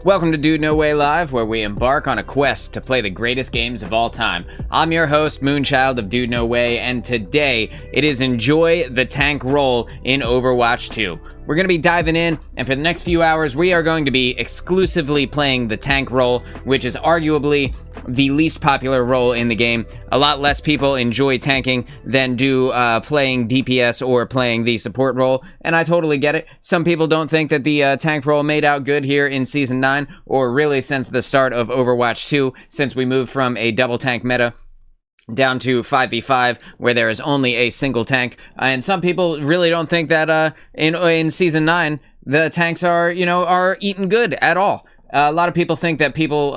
Welcome to DudeNoWay Live, where we embark on a quest to play the greatest games of all time. I'm your host, Moonchild of DudeNoWay, and today it is enjoy the tank role in Overwatch 2. We're going to be diving in, and for the next few hours, we are going to be exclusively playing the tank role, which is arguably the least popular role in the game. A lot less people enjoy tanking than do playing DPS or playing the support role, and I totally get it. Some people don't think that the tank role made out good here in Season 9, or really since the start of Overwatch 2, since we moved from a double tank meta down to 5v5, where there is only a single tank. And some people really don't think that in Season 9, the tanks are eaten good at all. A lot of people think that people,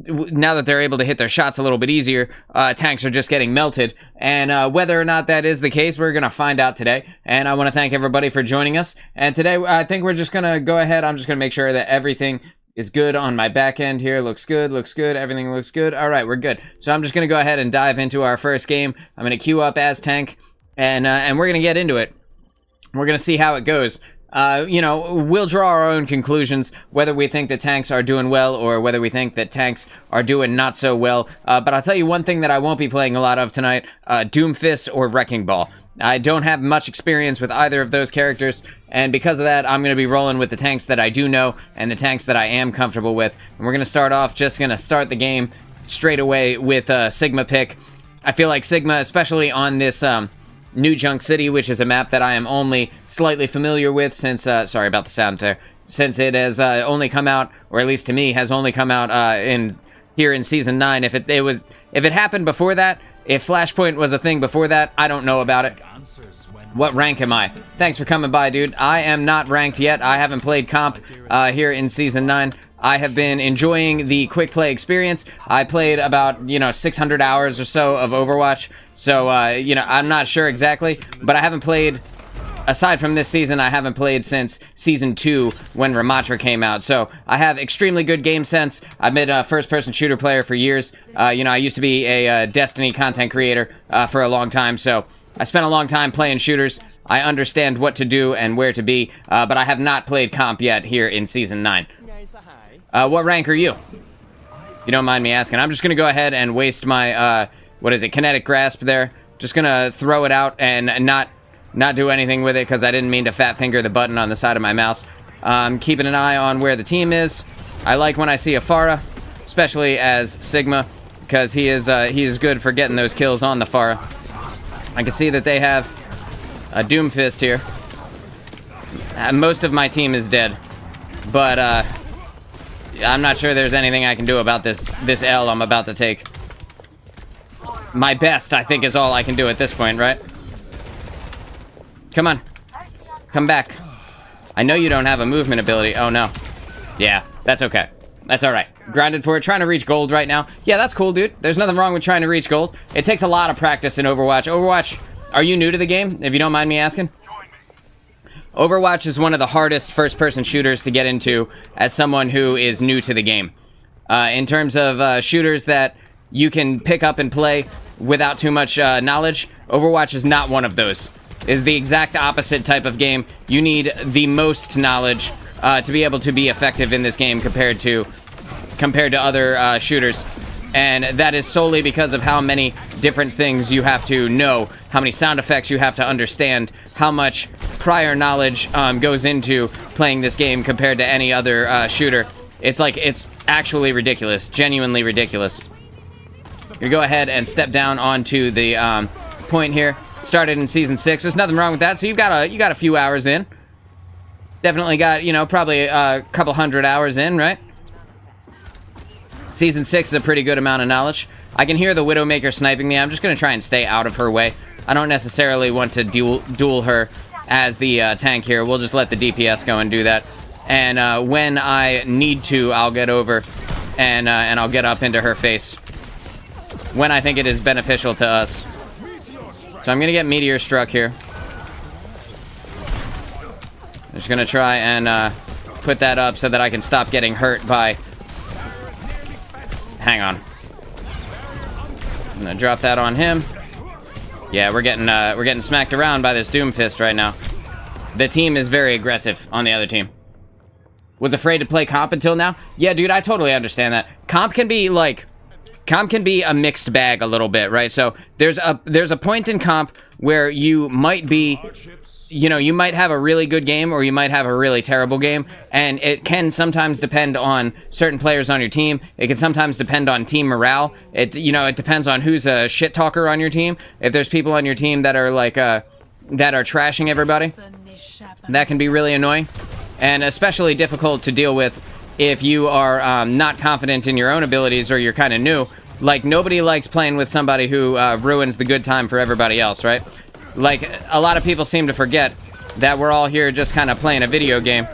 now that they're able to hit their shots a little bit easier, tanks are just getting melted. And whether or not that is the case, we're going to find out today. And I want to thank everybody for joining us. And today, I think we're just going to go ahead. I'm just going to make sure that everything is good on my back end here. Looks good, everything looks good. All right, we're good. So I'm just going to go ahead and dive into our first game. I'm going to queue up as tank, and we're going to get into it. We're going to see how it goes. We'll draw our own conclusions, whether we think the tanks are doing well or whether we think that tanks are doing not so well. But I'll tell you one thing that I won't be playing a lot of tonight, Doomfist or Wrecking Ball. I don't have much experience with either of those characters, and because of that, I'm going to be rolling with the tanks that I do know and the tanks that I am comfortable with. And we're going to start off, just going to start the game straight away with Sigma pick. I feel like Sigma, especially on this New Junk City, which is a map that I am only slightly familiar with since, sorry about the sound there, since it has only come out, or at least to me, has only come out here in Season 9. If it happened before that, if Flashpoint was a thing before that, I don't know about it. What rank am I? Thanks for coming by, dude. I am not ranked yet. I haven't played comp here in Season 9. I have been enjoying the quick play experience. I played about, 600 hours or so of Overwatch. So, I'm not sure exactly, but I haven't played, aside from this season, I haven't played since Season 2 when Ramatra came out. So I have extremely good game sense. I've been a first-person shooter player for years. I used to be a Destiny content creator for a long time, so I spent a long time playing shooters. I understand what to do and where to be, but I have not played comp yet here in Season 9. What rank are you? If you don't mind me asking. I'm just going to go ahead and waste my, kinetic grasp there. Just going to throw it out and not do anything with it because I didn't mean to fat finger the button on the side of my mouse. Keeping an eye on where the team is. I like when I see a Pharah, especially as Sigma, because he is good for getting those kills on the Pharah. I can see that they have a Doomfist here. Most of my team is dead, but I'm not sure there's anything I can do about this L I'm about to take. My best, I think, is all I can do at this point, right? Come on. Come back. I know you don't have a movement ability. Oh, no. Yeah, that's okay. That's all right. Grinded for it. Trying to reach gold right now. Yeah, that's cool, dude. There's nothing wrong with trying to reach gold. It takes a lot of practice in Overwatch. Overwatch, are you new to the game, if you don't mind me asking? Overwatch is one of the hardest first-person shooters to get into as someone who is new to the game. In terms of shooters that you can pick up and play without too much knowledge, Overwatch is not one of those. Is the exact opposite type of game. You need the most knowledge to be able to be effective in this game compared to other shooters. And that is solely because of how many different things you have to know, how many sound effects you have to understand, how much prior knowledge goes into playing this game compared to any other shooter. It's actually ridiculous, genuinely ridiculous. You go ahead and step down onto the point here. Started in Season 6. There's nothing wrong with that. So you got a few hours in. Definitely got, probably a couple hundred hours in, right? Season 6 is a pretty good amount of knowledge. I can hear the Widowmaker sniping me. I'm just going to try and stay out of her way. I don't necessarily want to duel her as the tank here. We'll just let the DPS go and do that. And when I need to, I'll get over and I'll get up into her face when I think it is beneficial to us. So I'm going to get Meteor struck here. I'm just going to try and put that up so that I can stop getting hurt by... Hang on. I'm going to drop that on him. Yeah, we're getting smacked around by this Doomfist right now. The team is very aggressive on the other team. was afraid to play comp until now. Yeah, dude, I totally understand that. Comp can be a mixed bag a little bit, right? So there's a point in comp where you might be, you know, you might have a really good game or you might have a really terrible game, and it can sometimes depend on certain players on your team. It can sometimes depend on team morale. It depends on who's a shit talker on your team. If there's people on your team that are that are trashing everybody, that can be really annoying, and especially difficult to deal with if you are not confident in your own abilities or you're kind of new. Like, nobody likes playing with somebody who ruins the good time for everybody else, right? Like, a lot of people seem to forget that we're all here just kind of playing a video game.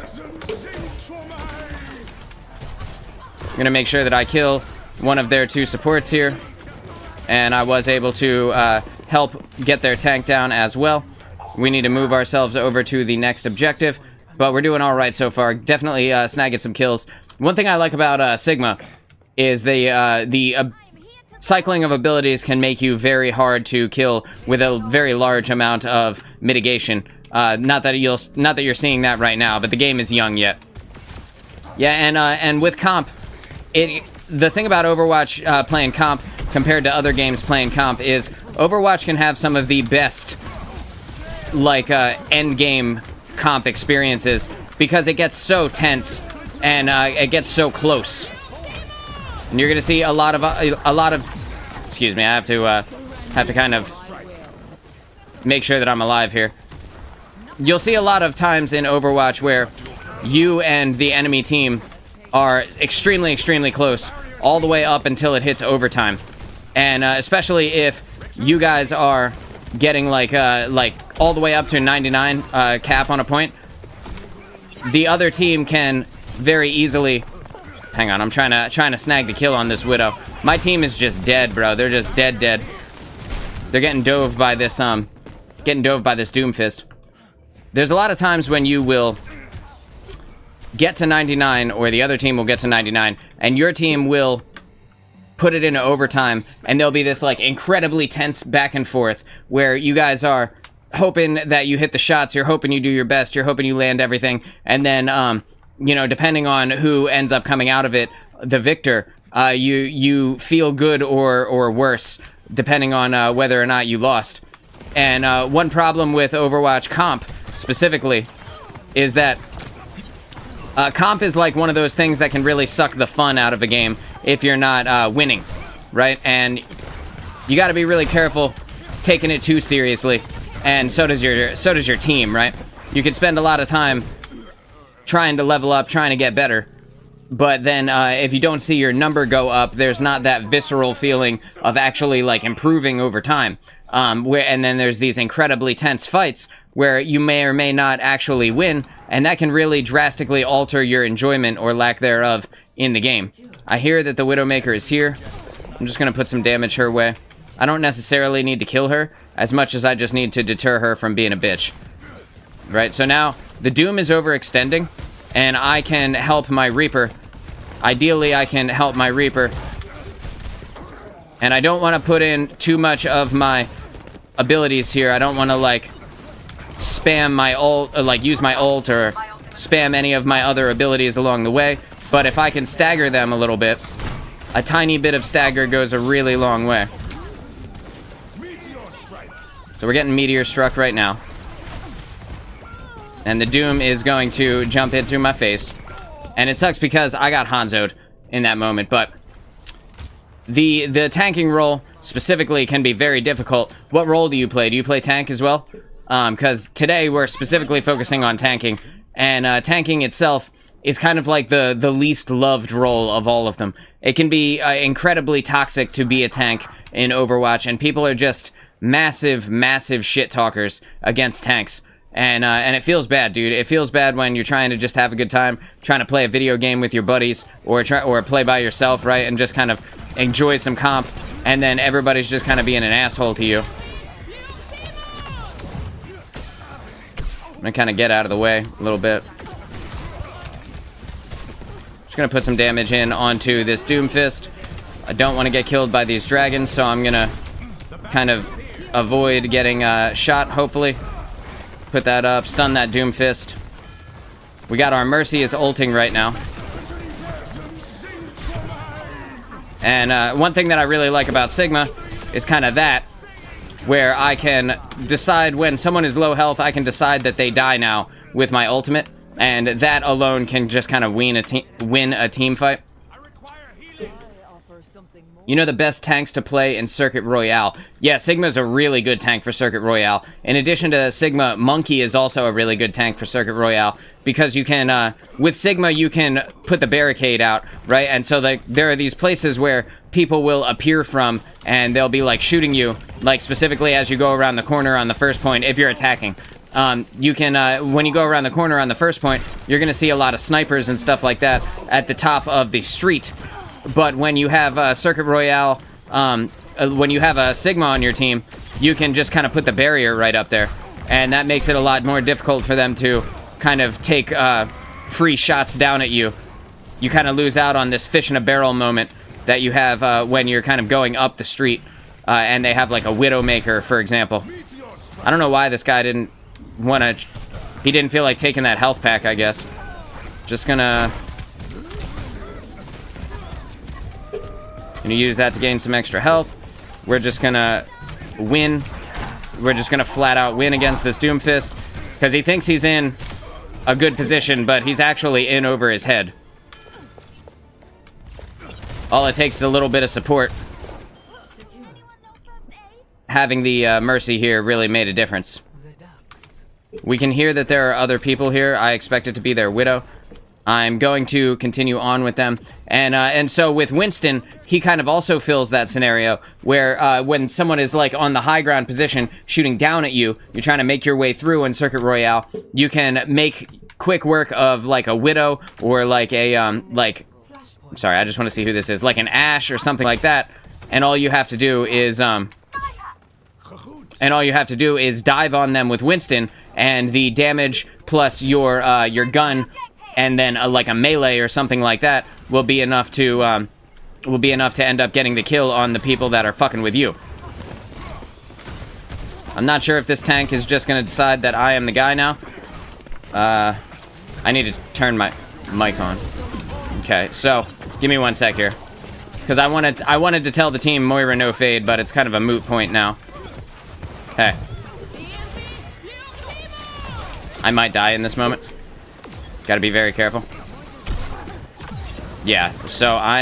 I'm gonna make sure that I kill one of their 2 supports here, and I was able to help get their tank down as well. We need to move ourselves over to the next objective, but we're doing all right so far. Definitely snagging some kills. One thing I like about Sigma is the cycling of abilities can make you very hard to kill with a very large amount of mitigation. Not that you're seeing that right now, but the game is young yet. Yeah, and with comp, the thing about Overwatch playing comp compared to other games playing comp is Overwatch can have some of the best end game comp experiences because it gets so tense and it gets so close. And you're gonna see a lot of excuse me, I have to kind of make sure that I'm alive here. You'll see a lot of times in Overwatch where you and the enemy team are extremely, extremely close all the way up until it hits overtime. And especially if you guys are getting like all the way up to 99 cap on a point, the other team can very easily... Hang on, I'm trying to snag the kill on this Widow. My team is just dead, bro. They're just dead. They're getting dove by this Doomfist. There's a lot of times when you will get to 99, or the other team will get to 99, and your team will put it into overtime, and there'll be this like incredibly tense back and forth where you guys are hoping that you hit the shots, you're hoping you do your best, you're hoping you land everything, and then you know, depending on who ends up coming out of it, the victor, you feel good or worse, depending on whether or not you lost. And one problem with Overwatch comp, specifically, is that comp is like one of those things that can really suck the fun out of a game if you're not winning, right? And you gotta be really careful taking it too seriously, and so does your team, right? You can spend a lot of time trying to level up, trying to get better, but then if you don't see your number go up, there's not that visceral feeling of actually like improving over time. And then there's these incredibly tense fights where you may or may not actually win, and that can really drastically alter your enjoyment or lack thereof in the game. I hear that the Widowmaker is here. I'm just gonna put some damage her way. I don't necessarily need to kill her as much as I just need to deter her from being a bitch. Right, so now the Doom is overextending, and I can help my Reaper. Ideally, I can help my Reaper. And I don't want to put in too much of my abilities here. I don't want to, like, spam my ult, or, like, use my ult, or spam any of my other abilities along the way. But if I can stagger them a little bit, a tiny bit of stagger goes a really long way. So we're getting Meteor struck right now. And the Doom is going to jump into my face. And it sucks because I got Hanzo'd in that moment, but the tanking role specifically can be very difficult. What role do you play? Do you play tank as well? Because today we're specifically focusing on tanking, and tanking itself is kind of like the least loved role of all of them. It can be incredibly toxic to be a tank in Overwatch, and people are just massive, massive shit talkers against tanks. And it feels bad, dude. It feels bad when you're trying to just have a good time, trying to play a video game with your buddies, or play by yourself, right? And just kind of enjoy some comp, and then everybody's just kind of being an asshole to you. I'm gonna kind of get out of the way a little bit. Just gonna put some damage in onto this Doomfist. I don't want to get killed by these dragons, so I'm gonna kind of avoid getting shot, hopefully. Put that up, stun that Doomfist. We got our Mercy is ulting right now. And one thing that I really like about Sigma is kind of that, where I can decide when someone is low health, I can decide that they die now with my ultimate, and that alone can just kind of win a team fight. You know the best tanks to play in Circuit Royale? Yeah, Sigma's a really good tank for Circuit Royale. In addition to Sigma, Monkey is also a really good tank for Circuit Royale, because you can, with Sigma, you can put the barricade out, right? And so there are these places where people will appear from, and they'll be, like, shooting you, like, specifically as you go around the corner on the first point, if you're attacking. You can, when you go around the corner on the first point, you're gonna see a lot of snipers and stuff like that at the top of the street. But when you have Circuit Royale, when you have a Sigma on your team, you can just kind of put the barrier right up there. And that makes it a lot more difficult for them to kind of take free shots down at you. You kind of lose out on this fish in a barrel moment that you have when you're kind of going up the street. And they have like a Widowmaker, for example. I don't know why this guy didn't want to... He didn't feel like taking that health pack, I guess. Just gonna use that to gain some extra health. We're just gonna win. We're just gonna flat out win against this Doomfist, because he thinks he's in a good position, but he's actually in over his head. All it takes is a little bit of support. Having the Mercy here really made a difference. We can hear that there are other people here. I expect it to be their Widow. I'm going to continue on with them. And so with Winston, he kind of also fills that scenario where when someone is like on the high ground position shooting down at you, you're trying to make your way through in Circuit Royale, you can make quick work of like a Widow or like a, sorry, I just want to see who this is, like an Ashe or something like that. And all you have to do is, dive on them with Winston, and the damage plus your gun, and then like a melee or something like that will be enough to end up getting the kill on the people that are fucking with you. I'm not sure if this tank is just gonna decide that I am the guy now. I need to turn my mic on. Okay, so give me one sec here, because I wanted to tell the team Moira no fade, but it's kind of a moot point now. Hey, I might die in this moment. Gotta be very careful. Yeah, so I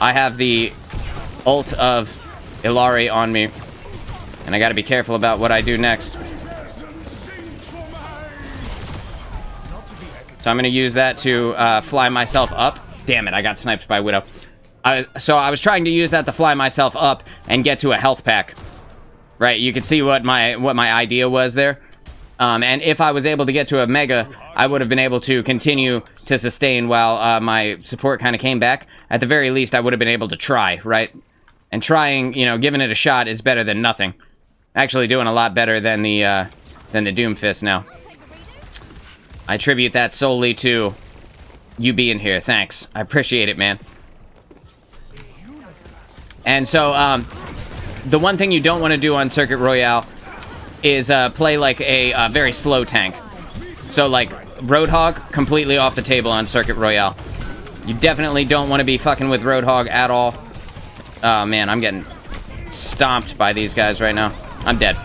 have the ult of Illari on me, and I gotta be careful about what I do next. So I'm gonna use that to fly myself up. Damn it, I got sniped by Widow. So I was trying to use that to fly myself up and get to a health pack. Right, you can see what my idea was there. And if I was able to get to a Mega, I would have been able to continue to sustain while my support kind of came back. At the very least, I would have been able to try, right? And trying, you know, giving it a shot is better than nothing. Actually doing a lot better than the Doomfist now. I attribute that solely to you being here. Thanks. I appreciate it, man. And so, the one thing you don't want to do on Circuit Royale is play like a very slow tank. So like Roadhog, completely off the table on Circuit Royale. You definitely don't want to be fucking with Roadhog at all. Oh man, I'm getting stomped by these guys right now. I'm dead.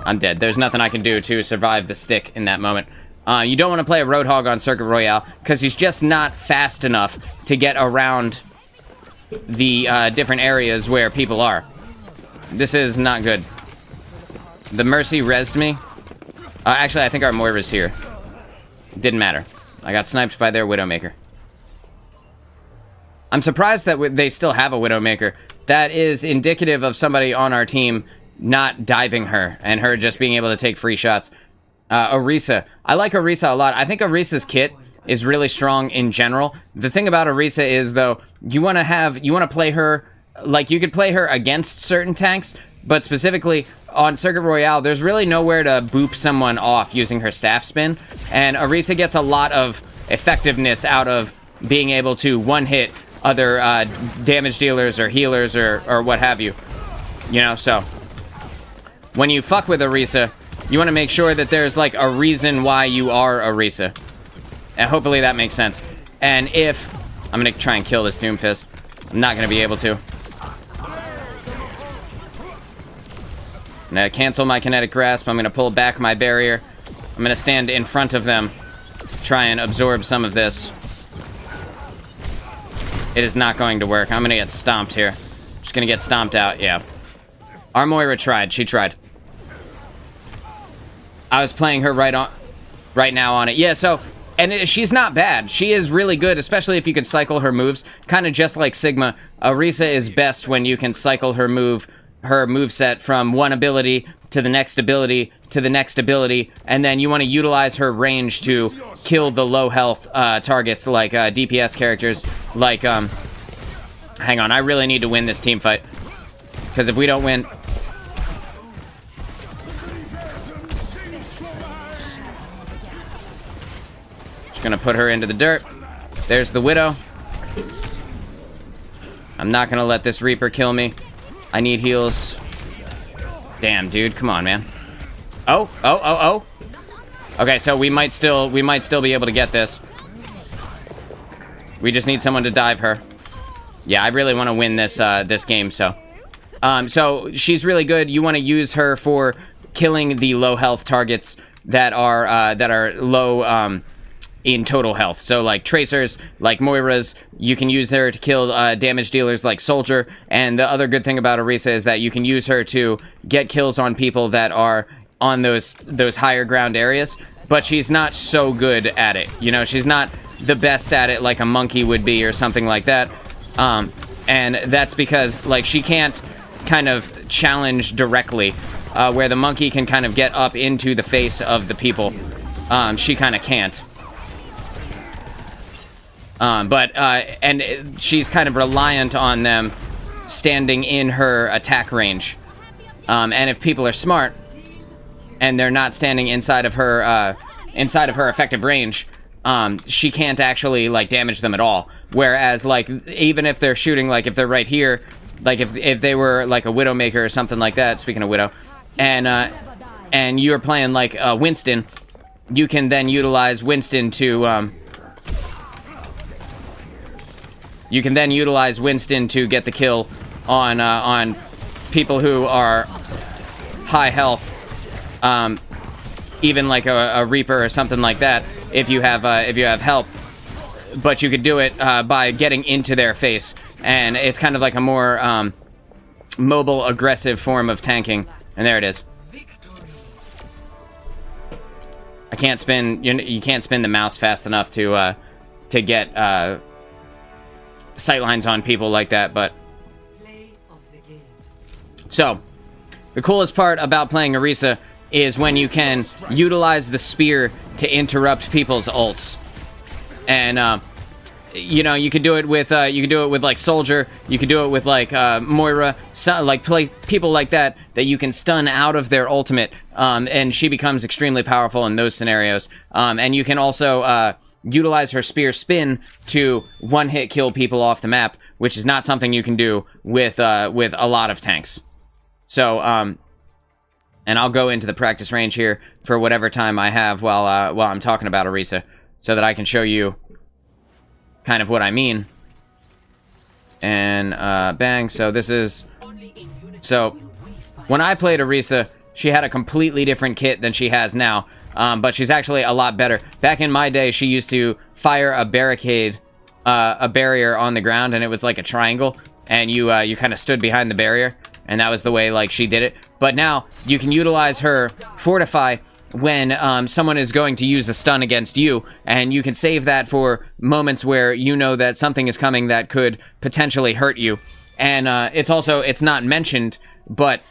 I'm dead. There's nothing I can do to survive the stick in that moment. You don't want to play a Roadhog on Circuit Royale, because he's just not fast enough to get around the different areas where people are. This is not good. The Mercy rezzed me. Actually, I think our Moira's here. Didn't matter. I got sniped by their Widowmaker. I'm surprised that they still have a Widowmaker. That is indicative of somebody on our team not diving her, and her just being able to take free shots. Orisa. I like Orisa a lot. I think Orisa's kit is really strong in general. The thing about Orisa is, though, you want to play her... Like, you could play her against certain tanks, but specifically on Circuit Royale, there's really nowhere to boop someone off using her staff spin, and Orisa gets a lot of effectiveness out of being able to one-hit other damage dealers or healers or what have you. You know, so when you fuck with Orisa, you want to make sure that there's, like, a reason why you are Orisa. And hopefully that makes sense. And if... I'm going to try and kill this Doomfist. I'm not going to be able to. I'm going to cancel my kinetic grasp. I'm going to pull back my barrier. I'm going to stand in front of them. Try and absorb some of this. It is not going to work. I'm going to get stomped here. Just going to get stomped out. Yeah. Our Moira tried. She tried. I was playing her right now on it. Yeah, so... And she's not bad. She is really good, especially if you can cycle her moves. Kind of just like Sigma. Orisa is best when you can cycle her moveset from one ability to the next ability to the next ability, and then you want to utilize her range to kill the low health targets like DPS characters. Like, hang on, I really need to win this team fight. Because if we don't win... Gonna put her into the dirt. There's the Widow. I'm not gonna let this Reaper kill me. I need heals. Damn, dude, come on, man. Oh. Okay, so we might still be able to get this. We just need someone to dive her. Yeah, I really want to win this this game. So she's really good. You want to use her for killing the low health targets that are low in total health. So like Tracers, like Moira's, you can use her to kill damage dealers like Soldier. And the other good thing about Orisa is that you can use her to get kills on people that are on those higher ground areas. But she's not so good at it. You know, she's not the best at it like a Monkey would be or something like that. And that's because like she can't kind of challenge directly, where the Monkey can kind of get up into the face of the people. She kind of can't. And she's kind of reliant on them standing in her attack range. And if people are smart and they're not standing inside of her effective range, she can't actually like damage them at all. Whereas like even if they're shooting, like if they're right here, like if they were like a Widowmaker or something like that, speaking of Widow, and you're playing like Winston, you can then utilize Winston to get the kill on people who are high health, even like a Reaper or something like that. If you have help, but you could do it by getting into their face, and it's kind of like a more mobile, aggressive form of tanking. And there it is. I can't spin. You can't spin the mouse fast enough to get sightlines on people like that, but... So, the coolest part about playing Orisa is when you can utilize the spear to interrupt people's ults. And, you know, you could do it with like Soldier, you could do it with like Moira, people like that you can stun out of their ultimate, and she becomes extremely powerful in those scenarios. And you can also utilize her spear spin to one-hit kill people off the map, which is not something you can do with a lot of tanks. So, and I'll go into the practice range here for whatever time I have while I'm talking about Orisa, so that I can show you kind of what I mean. And bang. So this is... So when I played Orisa, she had a completely different kit than she has now. But she's actually a lot better. Back in my day, she used to fire a barricade, a barrier on the ground, and it was like a triangle, and you kind of stood behind the barrier, and that was the way like she did it. But now you can utilize her Fortify when someone is going to use a stun against you, and you can save that for moments where you know that something is coming that could potentially hurt you. And it's not mentioned, but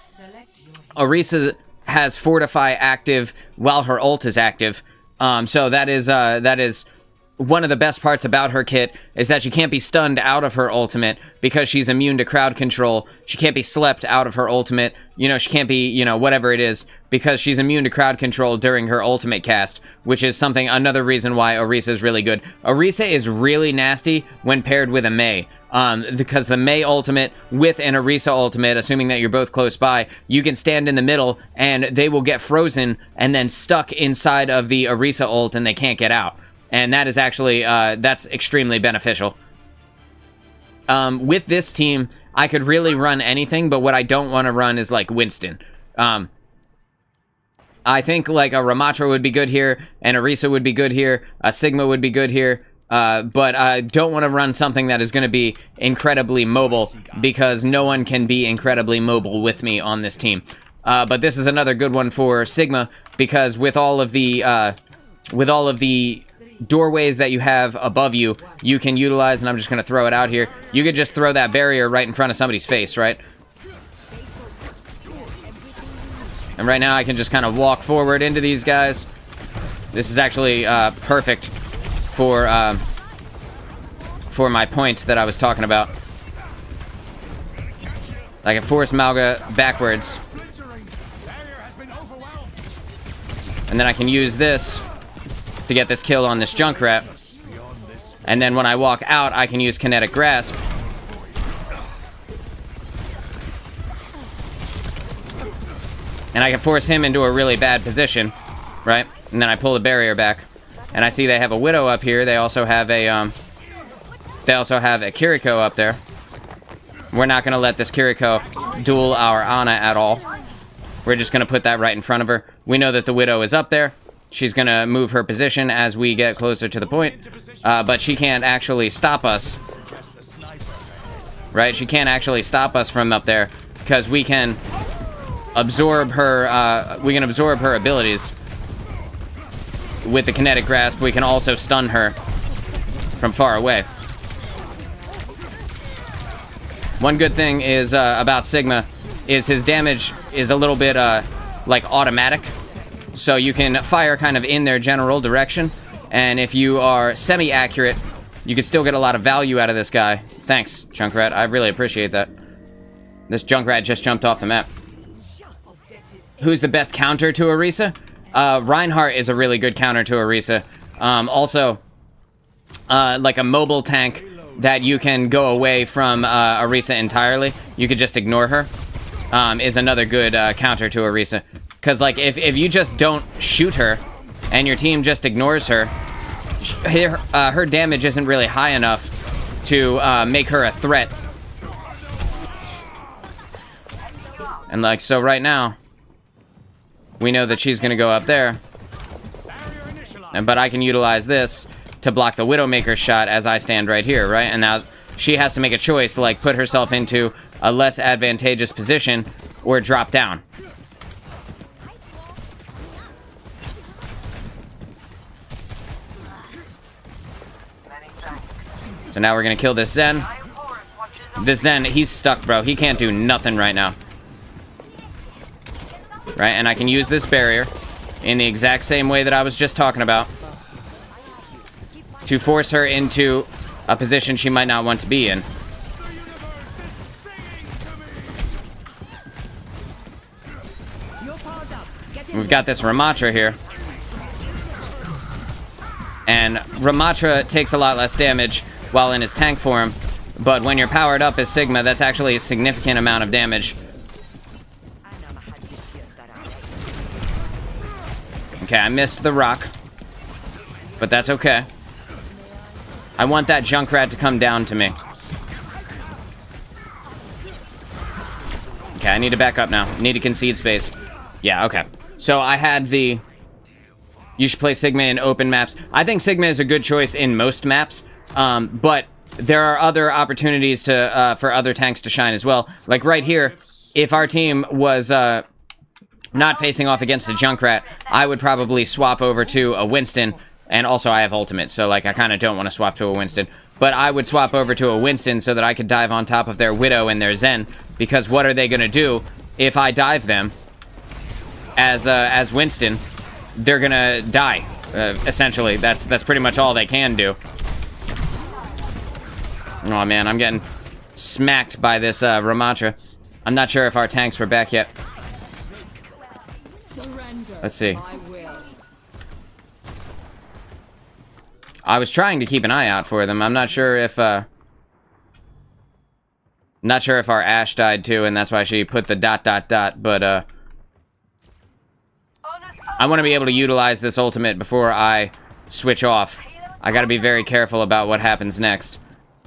Orisa has Fortify active while her ult is active. So that is one of the best parts about her kit, is that she can't be stunned out of her ultimate because she's immune to crowd control. She can't be slept out of her ultimate. You know, she can't be, you know, whatever it is, because she's immune to crowd control during her ultimate cast, which is another reason why Orisa is really good. Orisa is really nasty when paired with a Mei. Because the Mei ultimate with an Orisa ultimate, assuming that you're both close by, you can stand in the middle and they will get frozen and then stuck inside of the Orisa ult and they can't get out. And that is actually, that's extremely beneficial. With this team, I could really run anything, but what I don't want to run is, like, Winston. I think, like, a Ramattra would be good here, and a Orisa would be good here, a Sigma would be good here, but I don't want to run something that is going to be incredibly mobile, because no one can be incredibly mobile with me on this team. But this is another good one for Sigma, because with all of the doorways that you have above you, you can utilize, and I'm just going to throw it out here, you could just throw that barrier right in front of somebody's face, right? And right now I can just kind of walk forward into these guys. This is actually perfect for my point that I was talking about. I can force Malga backwards. And then I can use this to get this kill on this Junkrat. And then when I walk out, I can use Kinetic Grasp. And I can force him into a really bad position, right? And then I pull the barrier back. And I see they have a Widow up here. They also have a Kiriko up there. We're not gonna let this Kiriko duel our Ana at all. We're just gonna put that right in front of her. We know that the Widow is up there. She's gonna move her position as we get closer to the point. But she can't actually stop us. Right? She can't actually stop us from up there, because we can absorb her, abilities. With the Kinetic Grasp, we can also stun her from far away. One good thing is about Sigma is his damage is a little bit like automatic, so you can fire kind of in their general direction, and if you are semi-accurate, you can still get a lot of value out of this guy. Thanks, Junkrat. I really appreciate that. This Junkrat just jumped off the map. Who's the best counter to Orisa? Reinhardt is a really good counter to Orisa. Also, like a mobile tank that you can go away from Orisa entirely. You could just ignore her. Is another good counter to Orisa. Because, like, if you just don't shoot her and your team just ignores her, her damage isn't really high enough to make her a threat. And, like, so right now, we know that she's going to go up there. But I can utilize this to block the Widowmaker's shot as I stand right here, right? And now she has to make a choice, like put herself into a less advantageous position or drop down. So now we're going to kill this Zen. This Zen, he's stuck, bro. He can't do nothing right now. Right, and I can use this barrier in the exact same way that I was just talking about to force her into a position she might not want to be in. We've got this Ramattra here. And Ramattra takes a lot less damage while in his tank form, but when you're powered up as Sigma, that's actually a significant amount of damage. Okay, I missed the rock, but that's okay. I want that Junkrat to come down to me. Okay, I need to back up now. Need to concede space. Yeah, okay. So I had the... You should play Sigma in open maps. I think Sigma is a good choice in most maps, but there are other opportunities to for other tanks to shine as well. Like right here, if our team was... not facing off against a Junkrat, I would probably swap over to a Winston, and also I have ultimate, so like I kind of don't want to swap to a Winston, but I would swap over to a Winston so that I could dive on top of their Widow and their Zen, because what are they going to do if I dive them as Winston? They're going to die, essentially. That's pretty much all they can do. Oh man, I'm getting smacked by this Ramattra. I'm not sure if our tanks were back yet. Let's see. I was trying to keep an eye out for them. I'm not sure if our Ashe died too, and that's why she put the ... but I want to be able to utilize this ultimate before I switch off. I gotta be very careful about what happens next.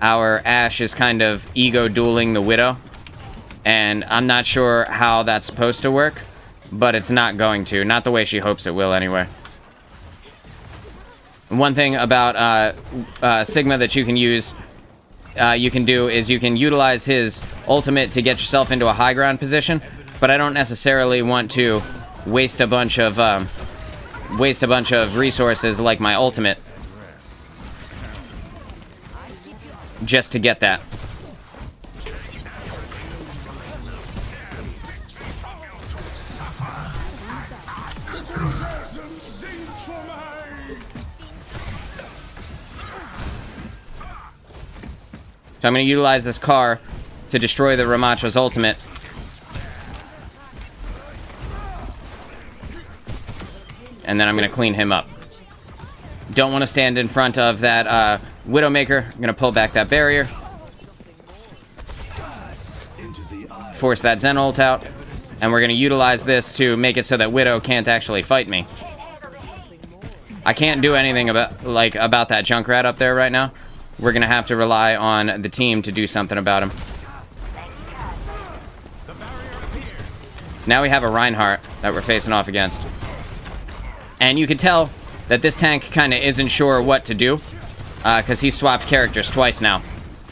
Our Ashe is kind of ego dueling the Widow, and I'm not sure how that's supposed to work, but it's not going to. Not the way she hopes it will, anyway. One thing about Sigma that you can use, you can do, is you can utilize his ultimate to get yourself into a high ground position, but I don't necessarily want to waste a bunch of resources like my ultimate just to get that. So I'm going to utilize this car to destroy the Ramacho's ultimate. And then I'm going to clean him up. Don't want to stand in front of that Widowmaker. I'm going to pull back that barrier. Force that Zen ult out. And we're going to utilize this to make it so that Widow can't actually fight me. I can't do anything about that Junkrat up there right now. We're going to have to rely on the team to do something about him. Now we have a Reinhardt that we're facing off against. And you can tell that this tank kind of isn't sure what to do, because he swapped characters twice now.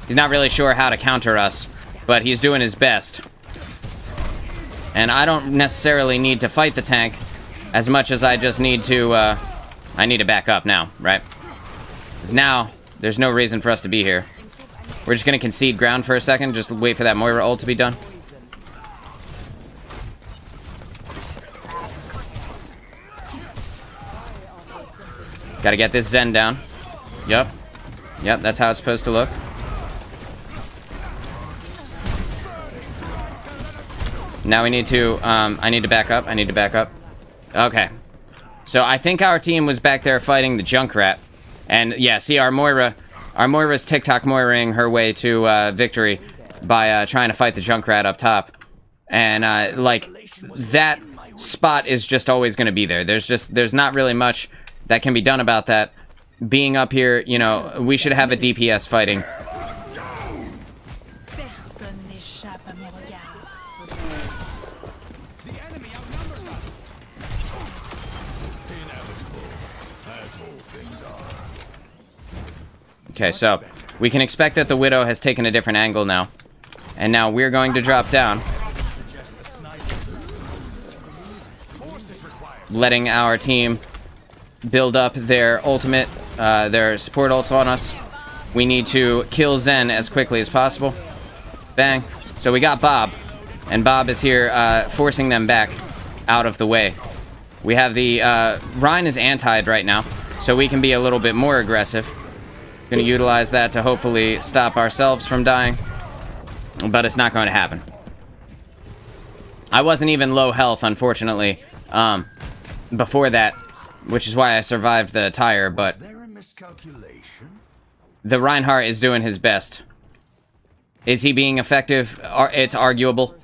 He's not really sure how to counter us, but he's doing his best. And I don't necessarily need to fight the tank as much as I just need to, I need to back up now, right? Because now, there's no reason for us to be here. We're just going to concede ground for a second, just wait for that Moira ult to be done. Gotta get this Zen down. Yep. Yep, that's how it's supposed to look. Now we need to, I need to back up. I need to back up. Okay. So I think our team was back there fighting the Junkrat. And yeah, see, our Moira's TikTok Moiraing her way to victory by trying to fight the Junkrat up top. And like, that spot is just always going to be there. There's not really much that can be done about that. Being up here, you know, we should have a DPS fighting. Okay, so we can expect that the Widow has taken a different angle now. And now we're going to drop down, letting our team build up their ultimate, their support ults on us. We need to kill Zen as quickly as possible. Bang. So we got Bob, and Bob is here forcing them back out of the way. We have the, Ryan is antied right now, so we can be a little bit more aggressive. Going to utilize that to hopefully stop ourselves from dying, but it's not going to happen. I wasn't even low health, unfortunately, before that, which is why I survived the tire, but the Reinhardt is doing his best. Is he being effective? It's arguable.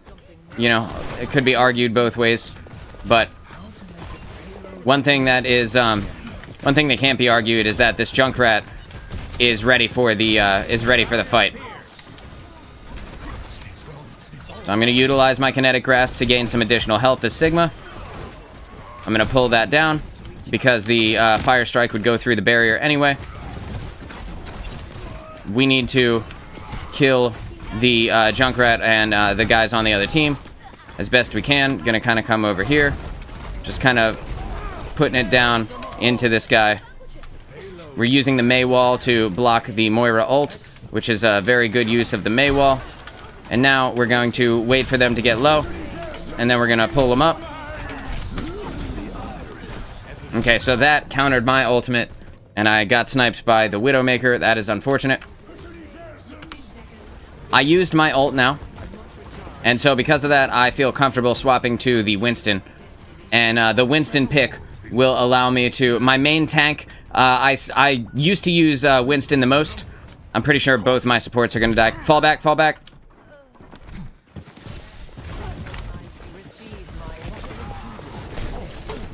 You know, it could be argued both ways, but one thing that is, one thing that can't be argued is that this Junkrat is ready for the fight. So I'm going to utilize my kinetic grasp to gain some additional health as Sigma. I'm going to pull that down because the fire strike would go through the barrier anyway. We need to kill the Junkrat and the guys on the other team as best we can. Going to kind of come over here, just kind of putting it down into this guy. We're using the Mei wall to block the Moira ult, which is a very good use of the Mei wall. And now we're going to wait for them to get low, and then we're going to pull them up. Okay, so that countered my ultimate, and I got sniped by the Widowmaker. That is unfortunate. I used my ult now, and so because of that, I feel comfortable swapping to the Winston. And the Winston pick will allow me to... My main tank... I used to use Winston the most. I'm pretty sure both my supports are going to die. Fall back, fall back.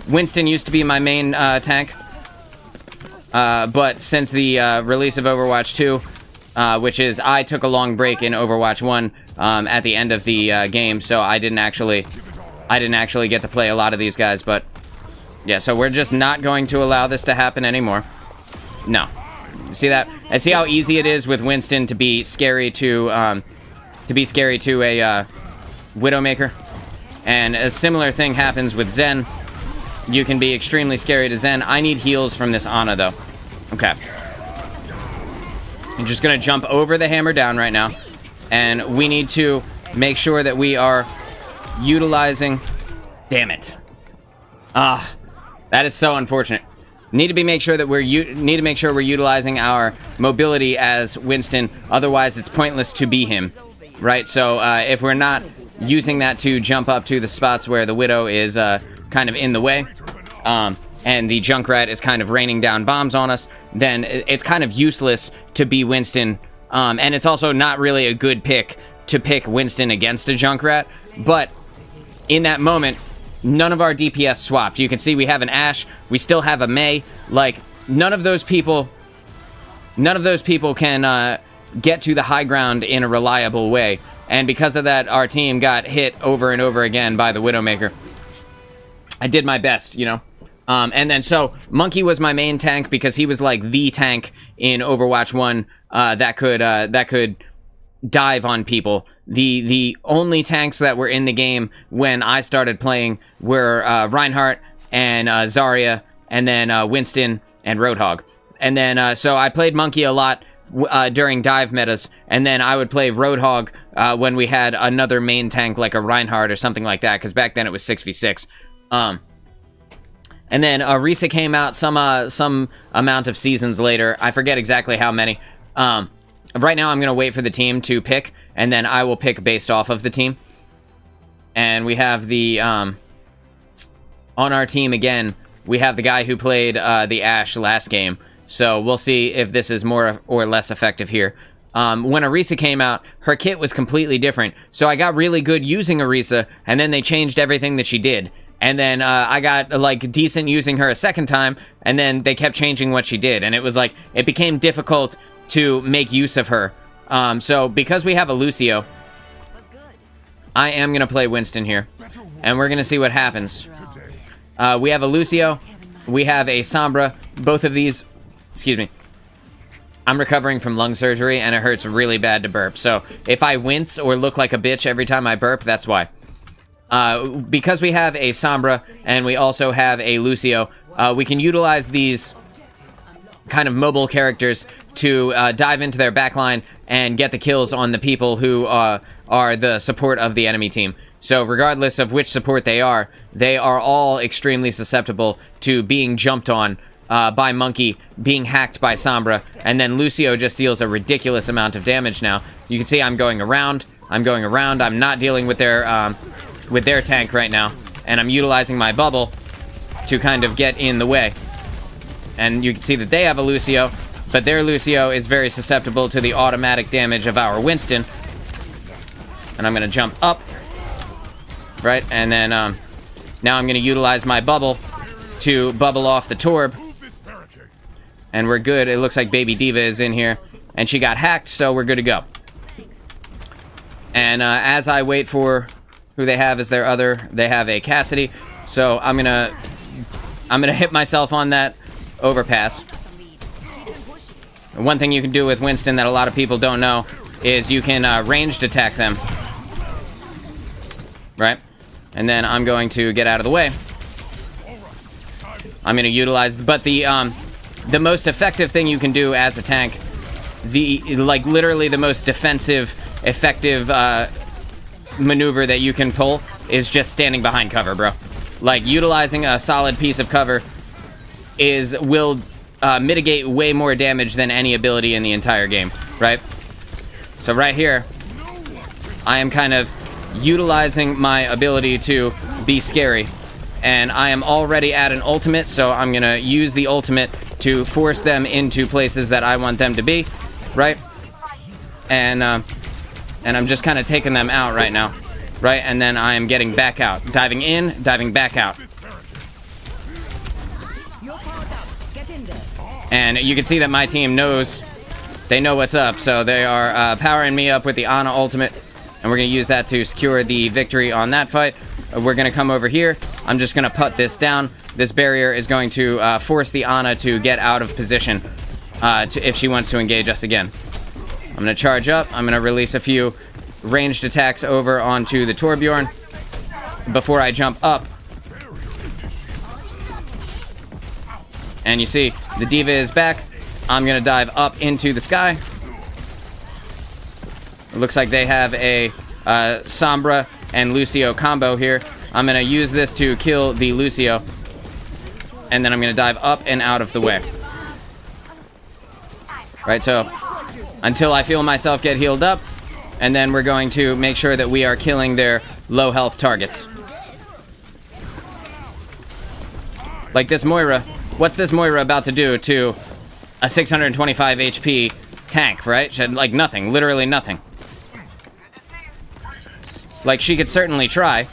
Winston used to be my main tank. But since the release of Overwatch 2, which is, I took a long break in Overwatch 1 at the end of the game, so I didn't actually get to play a lot of these guys. But yeah, so we're just not going to allow this to happen anymore. No. See that? And see how easy it is with Winston to be scary to a Widowmaker? And a similar thing happens with Zen. You can be extremely scary to Zen. I need heals from this Ana, though. Okay. I'm just going to jump over the hammer down right now. And we need to make sure that we are utilizing... Damn it. That is so unfortunate. Need to make sure we're utilizing our mobility as Winston. Otherwise, it's pointless to be him. Right? So, if we're not using that to jump up to the spots where the Widow is kind of in the way, and the Junkrat is kind of raining down bombs on us, then it's kind of useless to be Winston. And it's also not really a good pick to pick Winston against a Junkrat. But in that moment, none of our DPS swapped. You can see we have an Ashe. We still have a Mei. Like, none of those people can get to the high ground in a reliable way. And because of that, our team got hit over and over again by the Widowmaker. I did my best, you know. And then, so, Monkey was my main tank because he was, like, the tank in Overwatch 1 that could dive on people. The only tanks that were in the game when I started playing were Reinhardt and Zarya, and then Winston and Roadhog. And then, so I played Monkey a lot during dive metas, and then I would play Roadhog when we had another main tank like a Reinhardt or something like that, because back then it was 6v6. And then Orisa came out some amount of seasons later. I forget exactly how many. Right now I'm going to wait for the team to pick, and then I will pick based off of the team. And we have the... on our team again, we have the guy who played the Ashe last game. So we'll see if this is more or less effective here. When Orisa came out, her kit was completely different. So I got really good using Orisa, and then they changed everything that she did. And then I got, like, decent using her a second time, and then they kept changing what she did. And it was like, it became difficult to make use of her. So because we have a Lucio, I am going to play Winston here. And we're going to see what happens. We have a Lucio. We have a Sombra. Both of these... Excuse me. I'm recovering from lung surgery, and it hurts really bad to burp. So if I wince or look like a bitch every time I burp, that's why. Because we have a Sombra and we also have a Lucio, we can utilize these kind of mobile characters to dive into their backline and get the kills on the people who are the support of the enemy team. So regardless of which support they are all extremely susceptible to being jumped on by Monkey, being hacked by Sombra, and then Lucio just deals a ridiculous amount of damage now. You can see I'm going around, I'm not dealing with their tank right now, and I'm utilizing my bubble to kind of get in the way. And you can see that they have a Lucio, but their Lucio is very susceptible to the automatic damage of our Winston. And I'm going to jump up, right? And then now I'm going to utilize my bubble to bubble off the Torb. And we're good. It looks like Baby Diva is in here, and she got hacked, so we're good to go. And as I wait for who they have as their other, they have a Cassidy. So I'm gonna hit myself on that overpass. One thing you can do with Winston that a lot of people don't know is you can ranged attack them, right? And then I'm going to get out of the way. I'm going to utilize, but the most effective thing you can do as a tank, literally the most defensive, effective maneuver that you can pull is just standing behind cover, bro. Like, utilizing a solid piece of cover will mitigate way more damage than any ability in the entire game, right? So right here, I am kind of utilizing my ability to be scary. And I am already at an ultimate, so I'm going to use the ultimate to force them into places that I want them to be, right? And I'm just kind of taking them out right now, right? And then I am getting back out. Diving in, diving back out. And you can see that my team knows, they know what's up. So they are powering me up with the Ana ultimate. And we're going to use that to secure the victory on that fight. We're going to come over here. I'm just going to put this down. This barrier is going to force the Ana to get out of position if she wants to engage us again. I'm going to charge up. I'm going to release a few ranged attacks over onto the Torbjorn before I jump up. And you see, the D.Va is back. I'm going to dive up into the sky. It looks like they have a Sombra and Lucio combo here. I'm going to use this to kill the Lucio. And then I'm going to dive up and out of the way. Right, so until I feel myself get healed up. And then we're going to make sure that we are killing their low health targets. Like this Moira. What's this Moira about to do to a 625 HP tank, right? Like nothing, literally nothing. Like she could certainly try,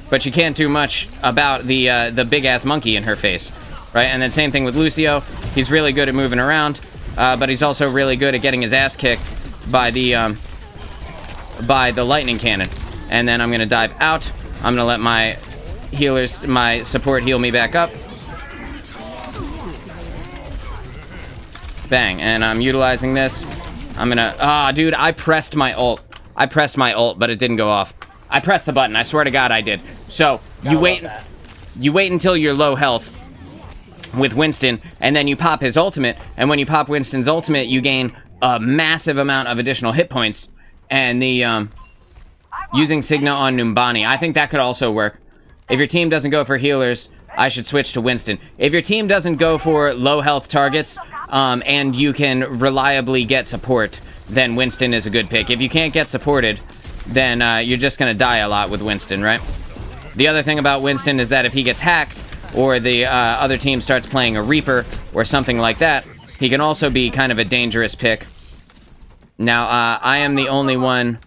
but she can't do much about the big-ass monkey in her face, right? And then same thing with Lucio. He's really good at moving around, but he's also really good at getting his ass kicked by the lightning cannon. And then I'm gonna dive out. I'm gonna let my healers, my support heal me back up. Bang, and I'm utilizing this. I'm gonna, dude, I pressed my ult. I pressed my ult, but it didn't go off. I pressed the button, I swear to God I did. So, you wait until you're low health with Winston, and then you pop his ultimate, and when you pop Winston's ultimate, you gain a massive amount of additional hit points. And the, using Signa on Numbani, I think that could also work. If your team doesn't go for healers, I should switch to Winston. If your team doesn't go for low health targets, and you can reliably get support, then Winston is a good pick. If you can't get supported, then you're just going to die a lot with Winston, right? The other thing about Winston is that if he gets hacked, or the other team starts playing a Reaper, or something like that, he can also be kind of a dangerous pick. Now, I am the only one.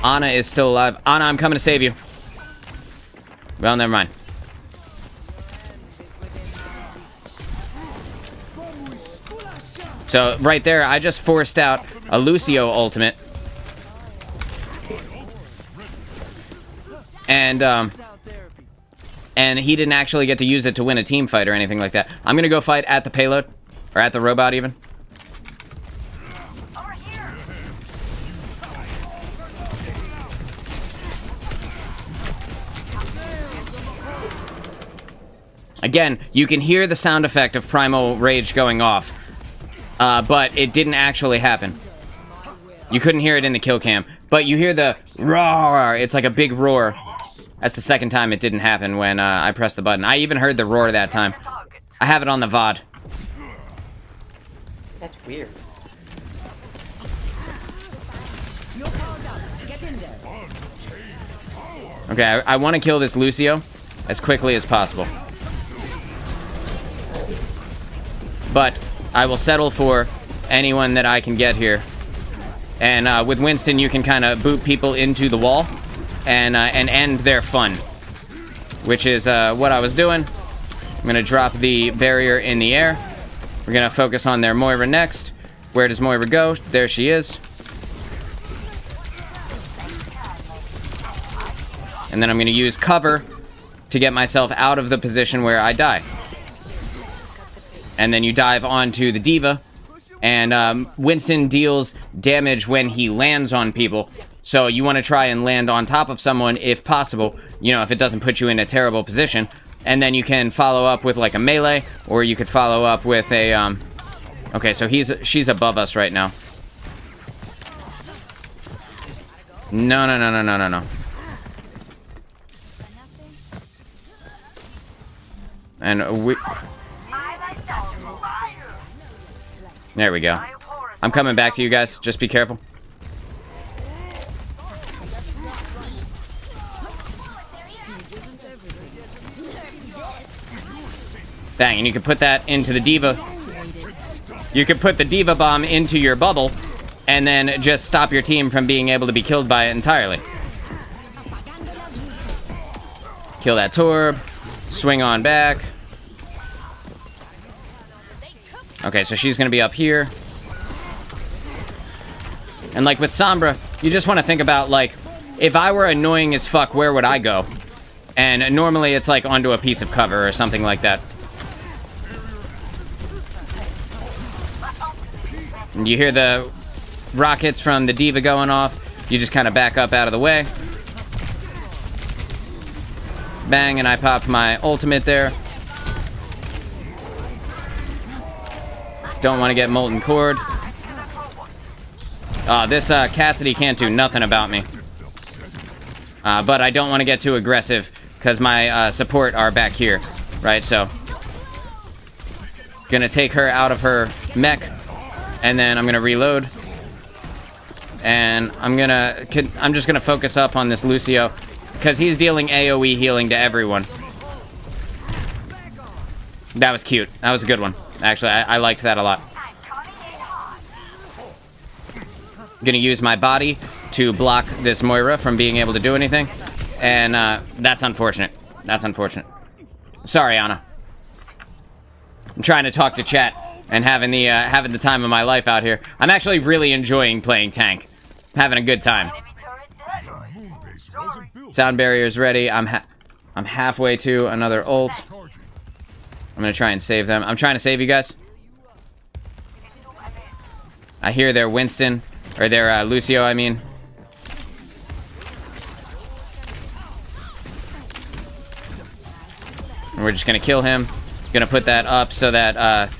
Ana is still alive. Ana, I'm coming to save you. Well, never mind. So, right there, I just forced out a Lucio ultimate. And he didn't actually get to use it to win a team fight or anything like that. I'm gonna go fight at the payload. Or at the robot, even. Again, you can hear the sound effect of Primal Rage going off. But it didn't actually happen. You couldn't hear it in the kill cam. But you hear the roar. It's like a big roar. That's the second time it didn't happen when I pressed the button. I even heard the roar that time. I have it on the VOD. That's weird. Okay, I want to kill this Lucio as quickly as possible. But I will settle for anyone that I can get here. And with Winston, you can kind of boot people into the wall and end their fun, which is what I was doing. I'm going to drop the barrier in the air. We're going to focus on their Moira next. Where does Moira go? There she is. And then I'm going to use cover to get myself out of the position where I die. And then you dive onto the D.Va. And Winston deals damage when he lands on people. So you want to try and land on top of someone if possible. You know, if it doesn't put you in a terrible position. And then you can follow up with like a melee. Or you could follow up with a... Okay, so she's above us right now. No. And we... There we go. I'm coming back to you guys. Just be careful. Dang, and you can put that into the D.Va. You could put the D.Va bomb into your bubble and then just stop your team from being able to be killed by it entirely. Kill that Torb. Swing on back. Okay, so she's gonna be up here. And like with Sombra, you just want to think about, like, if I were annoying as fuck, where would I go? And normally it's like onto a piece of cover or something like that. And you hear the rockets from the D.Va going off. You just kind of back up out of the way. Bang, and I popped my ultimate there. Don't want to get Molten Cord. This Cassidy can't do nothing about me. But I don't want to get too aggressive because my support are back here, right? So, gonna take her out of her mech, and then I'm gonna reload. And I'm just gonna focus up on this Lucio because he's dealing AoE healing to everyone. That was cute. That was a good one. Actually, I liked that a lot. Gonna use my body to block this Moira from being able to do anything. And that's unfortunate. That's unfortunate. Sorry, Ana. I'm trying to talk to chat and having the time of my life out here. I'm actually really enjoying playing tank. Having a good time. Sound barrier's ready. I'm halfway to another ult. I'm gonna try and save them. I'm trying to save you guys. I hear their Winston, or their Lucio, I mean. And we're just gonna kill him. Gonna put that up so that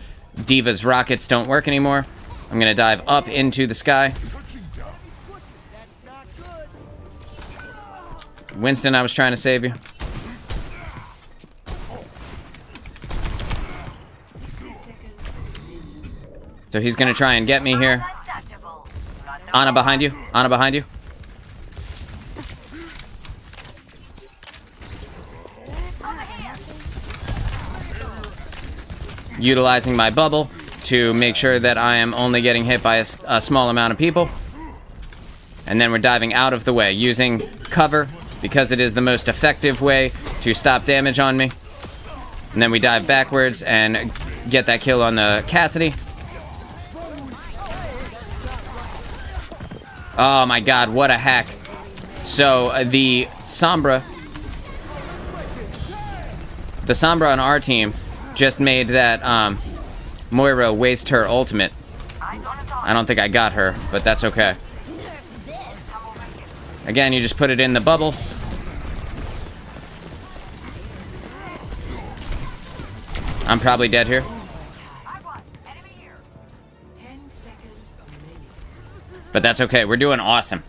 D.Va's rockets don't work anymore. I'm gonna dive up into the sky. Winston, I was trying to save you. So he's gonna try and get me here. Ana behind you. Ana behind you. Utilizing my bubble to make sure that I am only getting hit by a small amount of people. And then we're diving out of the way, using cover because it is the most effective way to stop damage on me. And then we dive backwards and get that kill on the Cassidy. Oh my god, what a hack. So, the Sombra on our team just made that Moira waste her ultimate. I don't think I got her, but that's okay. Again, you just put it in the bubble. I'm probably dead here. But that's okay. We're doing awesome.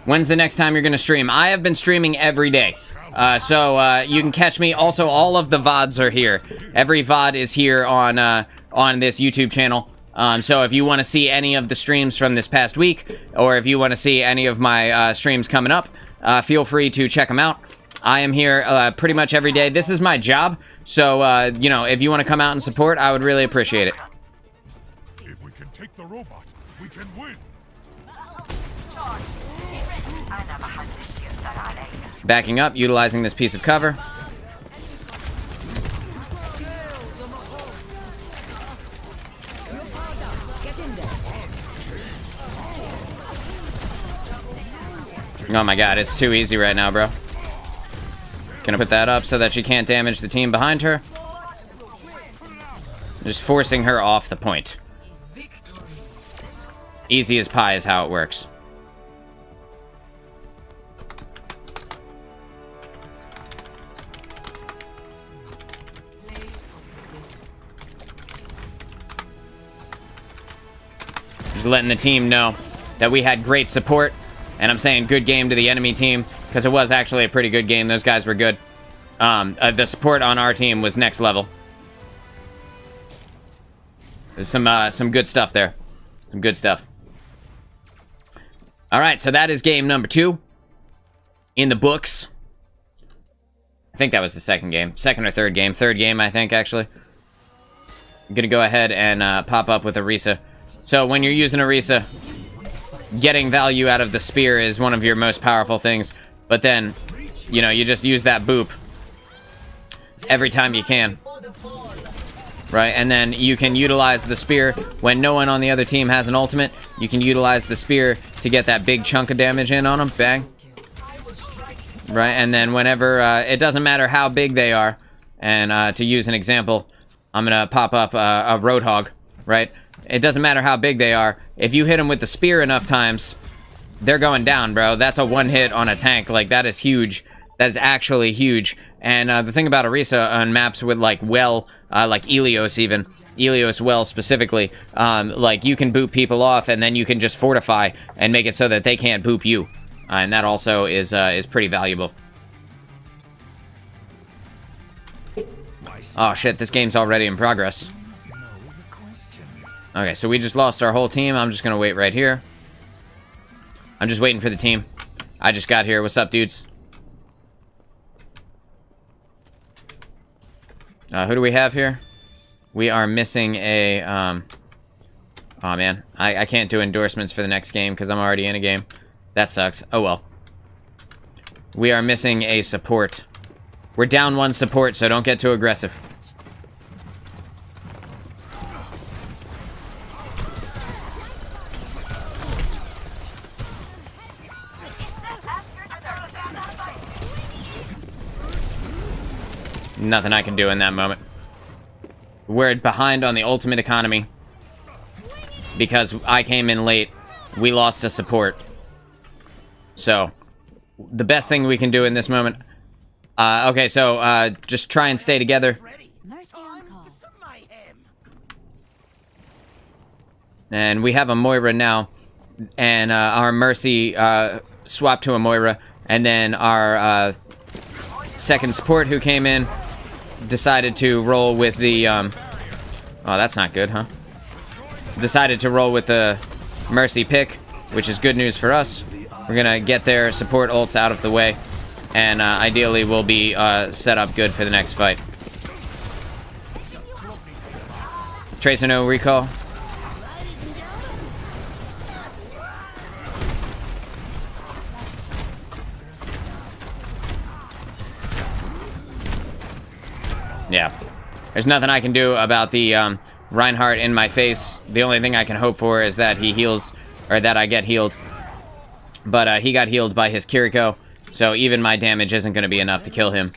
When's the next time you're going to stream? I have been streaming every day. So you can catch me. Also, all of the VODs are here. Every VOD is here on this YouTube channel. So if you want to see any of the streams from this past week, or if you want to see any of my streams coming up, feel free to check them out. I am here pretty much every day. This is my job. So, you know, if you want to come out and support, I would really appreciate it. If we can take the robot, we can win. Backing up, utilizing this piece of cover. Oh my god, it's too easy right now, bro. Gonna put that up so that she can't damage the team behind her. Just forcing her off the point. Easy as pie is how it works. Just letting the team know that we had great support. And I'm saying good game to the enemy team, because it was actually a pretty good game. Those guys were good. The support on our team was next level. There's some good stuff there. Some good stuff. All right, so that is game number 2 in the books. I think that was the second game. Second or third game. Third game, I think, actually. I'm going to go ahead and pop up with Orisa. So when you're using Orisa, getting value out of the spear is one of your most powerful things. But then, you know, you just use that boop every time you can. right? And then you can utilize the spear when no one on the other team has an ultimate. You can utilize the spear to get that big chunk of damage in on them. Bang. Right, and then whenever, it doesn't matter how big they are, and to use an example, I'm gonna pop up a Roadhog, right? It doesn't matter how big they are. If you hit them with the spear enough times, they're going down, bro. That's a one hit on a tank. Like, that is huge. That is actually huge. And the thing about Orisa on maps with, like, well, like Ilios even, Ilios well specifically, like, you can boop people off, and then you can just fortify and make it so that they can't boop you. And that also is pretty valuable. Oh, shit, this game's already in progress. Okay, so we just lost our whole team. I'm just gonna wait right here. I'm just waiting for the team. I just got here. What's up, dudes? Who do we have here? We are missing a, oh, man. I can't do endorsements for the next game because I'm already in a game. That sucks. Oh, well. We are missing a support. We're down one support, so don't get too aggressive. Nothing I can do in that moment. We're behind on the ultimate economy. Because I came in late, we lost a support. So, the best thing we can do in this moment... okay, so, just try and stay together. And we have a Moira now. And, our Mercy, swapped to a Moira. And then our, second support who came in decided to roll with the, oh, that's not good, huh? Decided to roll with the Mercy pick, which is good news for us. We're gonna get their support ults out of the way, and ideally we'll be set up good for the next fight. Tracer no recall. Yeah. There's nothing I can do about the Reinhardt in my face. The only thing I can hope for is that he heals, or that I get healed. But he got healed by his Kiriko, so even my damage isn't going to be enough to kill him.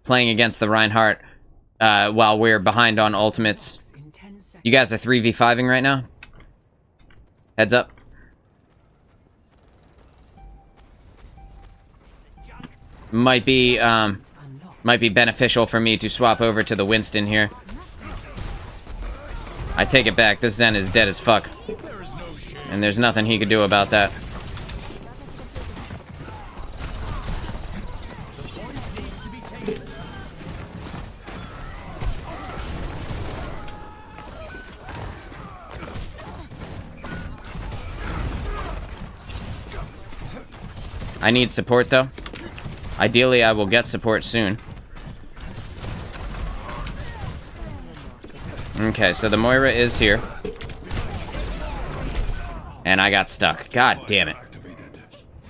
Playing against the Reinhardt while we're behind on ultimates. You guys are 3v5ing right now? Heads up. Might be beneficial for me to swap over to the Winston here. I take it back. This Zen is dead as fuck. And there's nothing he could do about that. I need support, though. Ideally, I will get support soon. Okay, so the Moira is here. And I got stuck. God damn it.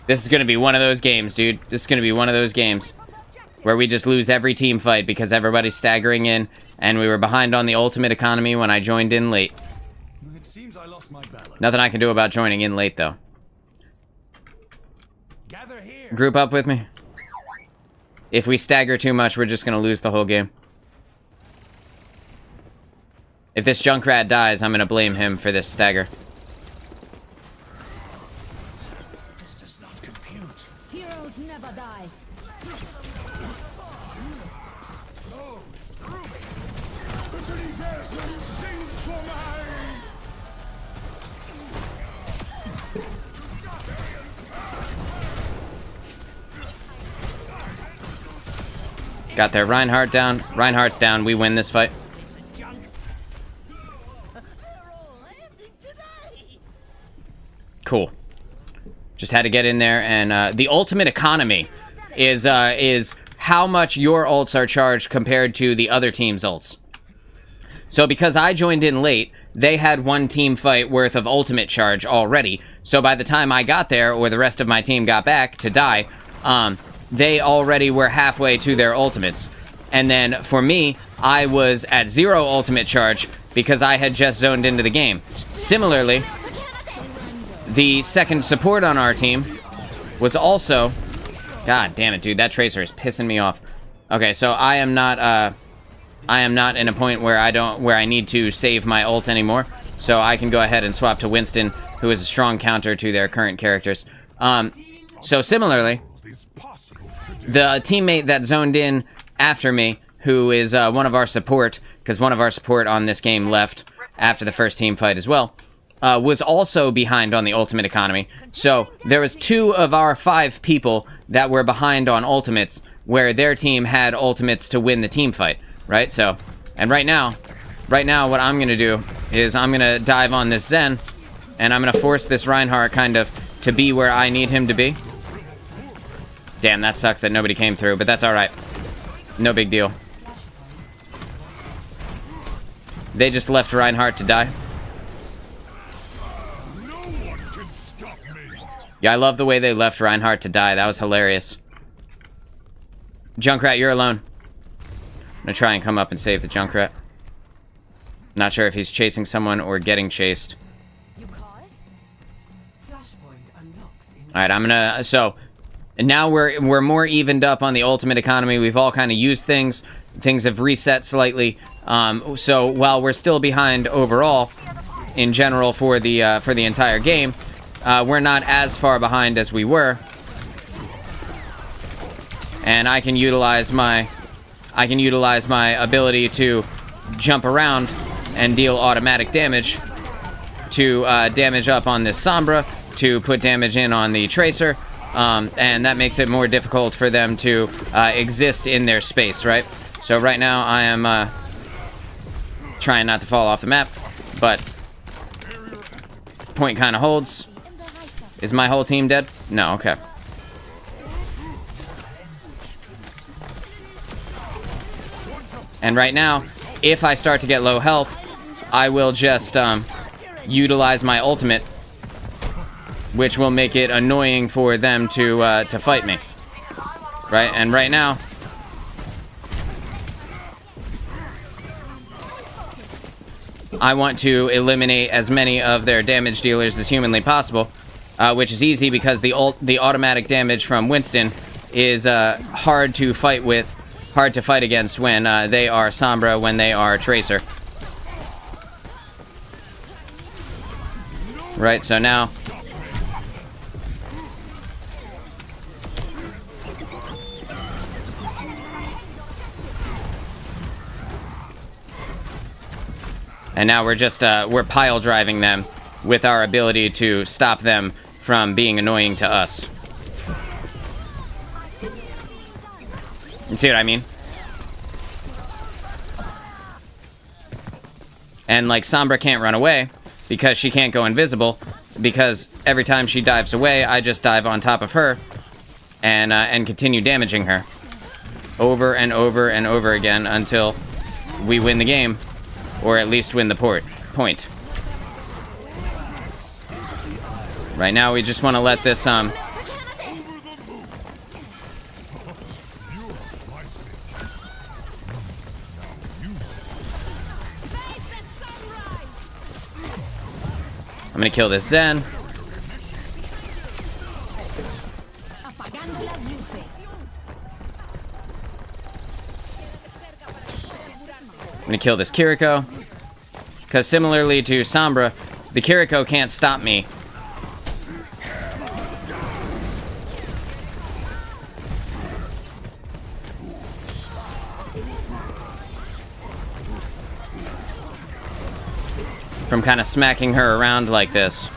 This is gonna be one of those games, dude. This is gonna be one of those games where we just lose every team fight because everybody's staggering in, and we were behind on the ultimate economy when I joined in late. It seems I lost my balance. Nothing I can do about joining in late, though. Gather here. Group up with me. If we stagger too much, we're just gonna lose the whole game. If this Junkrat dies, I'm gonna blame him for this stagger. This does not compute. Heroes never die. Got their Reinhardt down. Reinhardt's down. We win this fight. Cool. Just had to get in there, and the ultimate economy is how much your ults are charged compared to the other team's ults. So because I joined in late, they had one team fight worth of ultimate charge already. So by the time I got there, or the rest of my team got back to die, they already were halfway to their ultimates. And then for me, I was at 0 ultimate charge because I had just zoned into the game. Similarly, the second support on our team was also... God damn it, dude. That Tracer is pissing me off. Okay, so I am not in a point where I need to save my ult anymore. So I can go ahead and swap to Winston, who is a strong counter to their current characters. So similarly, the teammate that zoned in after me, who is one of our support, because one of our support on this game left after the first team fight as well, was also behind on the ultimate economy. So there was 2 of our 5 people that were behind on ultimates, where their team had ultimates to win the team fight, right? So, and right now, what I'm gonna do is I'm gonna dive on this Zen, and I'm gonna force this Reinhardt kind of to be where I need him to be. Damn, that sucks that nobody came through, but that's alright. No big deal. They just left Reinhardt to die. Yeah, I love the way they left Reinhardt to die. That was hilarious. Junkrat, you're alone. I'm gonna try and come up and save the Junkrat. Not sure if he's chasing someone or getting chased. Alright, I'm gonna... So, now we're more evened up on the ultimate economy. We've all kind of used things. Things have reset slightly. So, while we're still behind overall, in general, for the entire game, we're not as far behind as we were. And I can utilize my ability to jump around and deal automatic damage to damage up on this Sombra, to put damage in on the Tracer, and that makes it more difficult for them to exist in their space, right? So right now I am trying not to fall off the map, but point kind of holds. Is my whole team dead? No, okay. And right now, if I start to get low health, I will just utilize my ultimate, which will make it annoying for them to fight me. Right? And right now, I want to eliminate as many of their damage dealers as humanly possible, which is easy because the automatic damage from Winston is hard to fight against when they are Sombra, when they are Tracer. Right, so now... And now we're just, we're pile driving them with our ability to stop them from being annoying to us. You see what I mean? And, like, Sombra can't run away because she can't go invisible, because every time she dives away, I just dive on top of her and continue damaging her over and over and over again until we win the game, or at least win the point. Right now, we just want to let this, I'm gonna kill this Zen. I'm gonna kill this Kiriko. Because similarly to Sombra, the Kiriko can't stop me. From kind of smacking her around like this.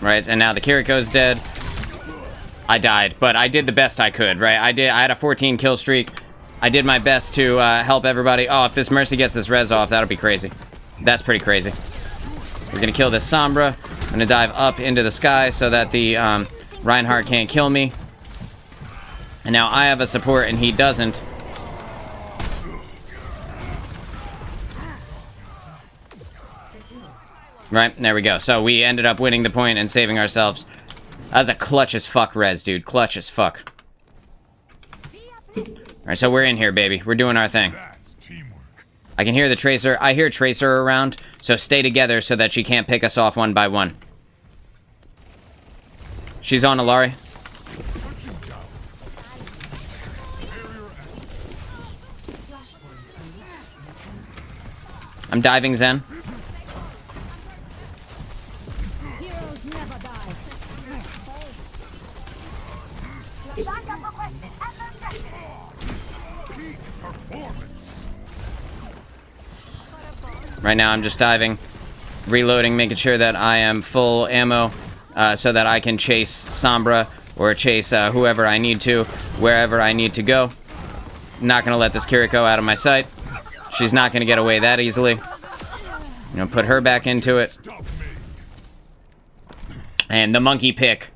Right, and now the Kiriko's dead. I died, but I did the best I could, right? I had a 14 kill streak. I did my best to help everybody. Oh, if this Mercy gets this res off, that'll be crazy. That's pretty crazy. We're gonna kill this Sombra. I'm gonna dive up into the sky so that the Reinhardt can't kill me. And now I have a support and he doesn't. Right, there we go. So we ended up winning the point and saving ourselves. That was a clutch as fuck res, dude. Clutch as fuck. Alright, so we're in here, baby. We're doing our thing. That's teamwork. I can hear the Tracer. I hear Tracer around, so stay together so that she can't pick us off one by one. She's on Alari. Touching down. Barrier active. I'm diving Zen. Heroes never die. Backup requested at the objective. Peak performance. Right now I'm just diving, reloading, making sure that I am full ammo so that I can chase Sombra or chase whoever I need to, wherever I need to go. Not gonna let this Kiriko out of my sight. She's not gonna get away that easily. You know, put her back into it. Stop me. And the monkey pick.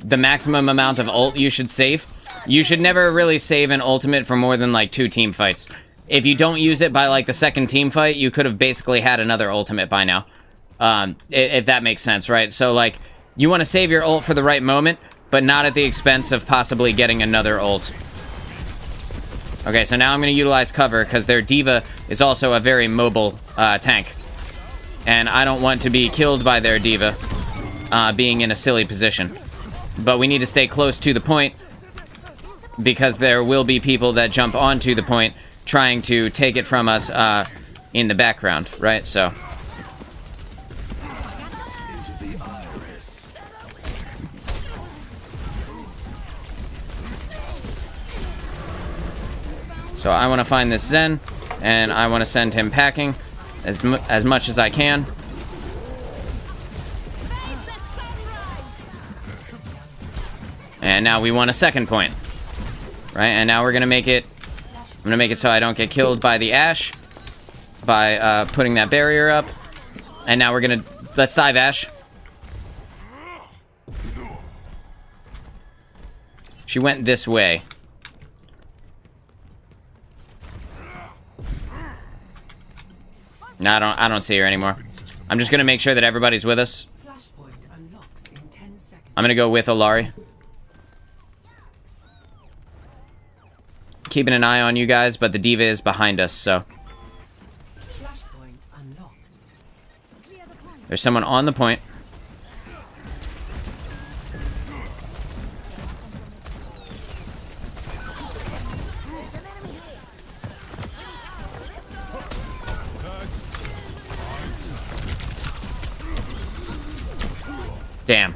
The maximum amount of ult you should save. You should never really save an ultimate for more than like 2 team fights. If you don't use it by like the second team fight, you could have basically had another ultimate by now. If that makes sense, right? So like, you want to save your ult for the right moment, but not at the expense of possibly getting another ult. Okay, so now I'm going to utilize cover because their D.Va is also a very mobile tank. And I don't want to be killed by their D.Va being in a silly position. But we need to stay close to the point because there will be people that jump onto the point trying to take it from us in the background, right? So. So I want to find this Zen, and I want to send him packing as much as I can. And now we want a second point, right? And now we're gonna make it. I'm gonna make it so I don't get killed by the Ashe by putting that barrier up. And now we're gonna let's dive Ashe. She went this way. No, I don't see her anymore. I'm just gonna make sure that everybody's with us. I'm gonna go with Alari. Keeping an eye on you guys, but the D.Va is behind us, so. There's someone on the point. Damn.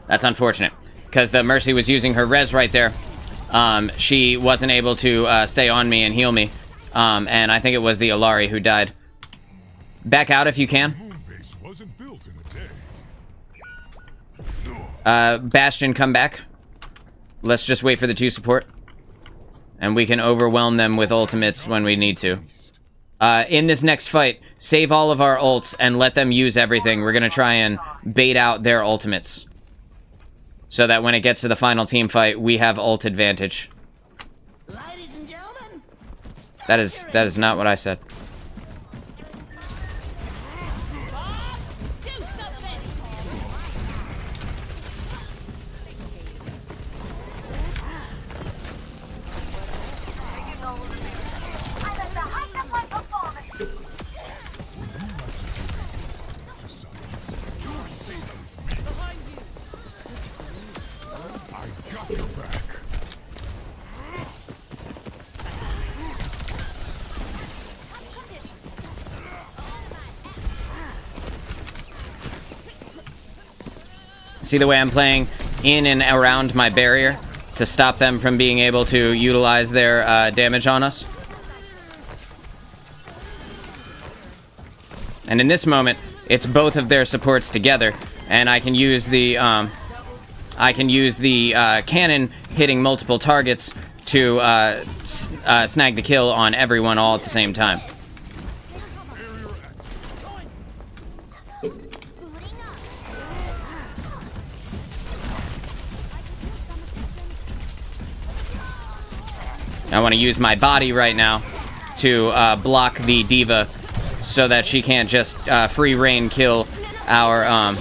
That's unfortunate. Because the Mercy was using her res right there. She wasn't able to stay on me and heal me. And I think it was the Alari who died. Back out if you can. Moonbase wasn't built in a day. Bastion, come back. Let's just wait for the 2 support. And we can overwhelm them with ultimates when we need to. In this next fight, save all of our ults and let them use everything. We're gonna try and bait out their ultimates. So that when it gets to the final team fight, we have ult advantage. Ladies and gentlemen, That is not what I said. do something. I'm at the height of my performance. To silence. You're safe with me. I've got your back. See the way I'm playing in and around my barrier to stop them from being able to utilize their damage on us? And in this moment, it's both of their supports together, and I can use the cannon hitting multiple targets to snag the kill on everyone all at the same time. I want to use my body right now to block the D.Va so that she can't just free reign kill our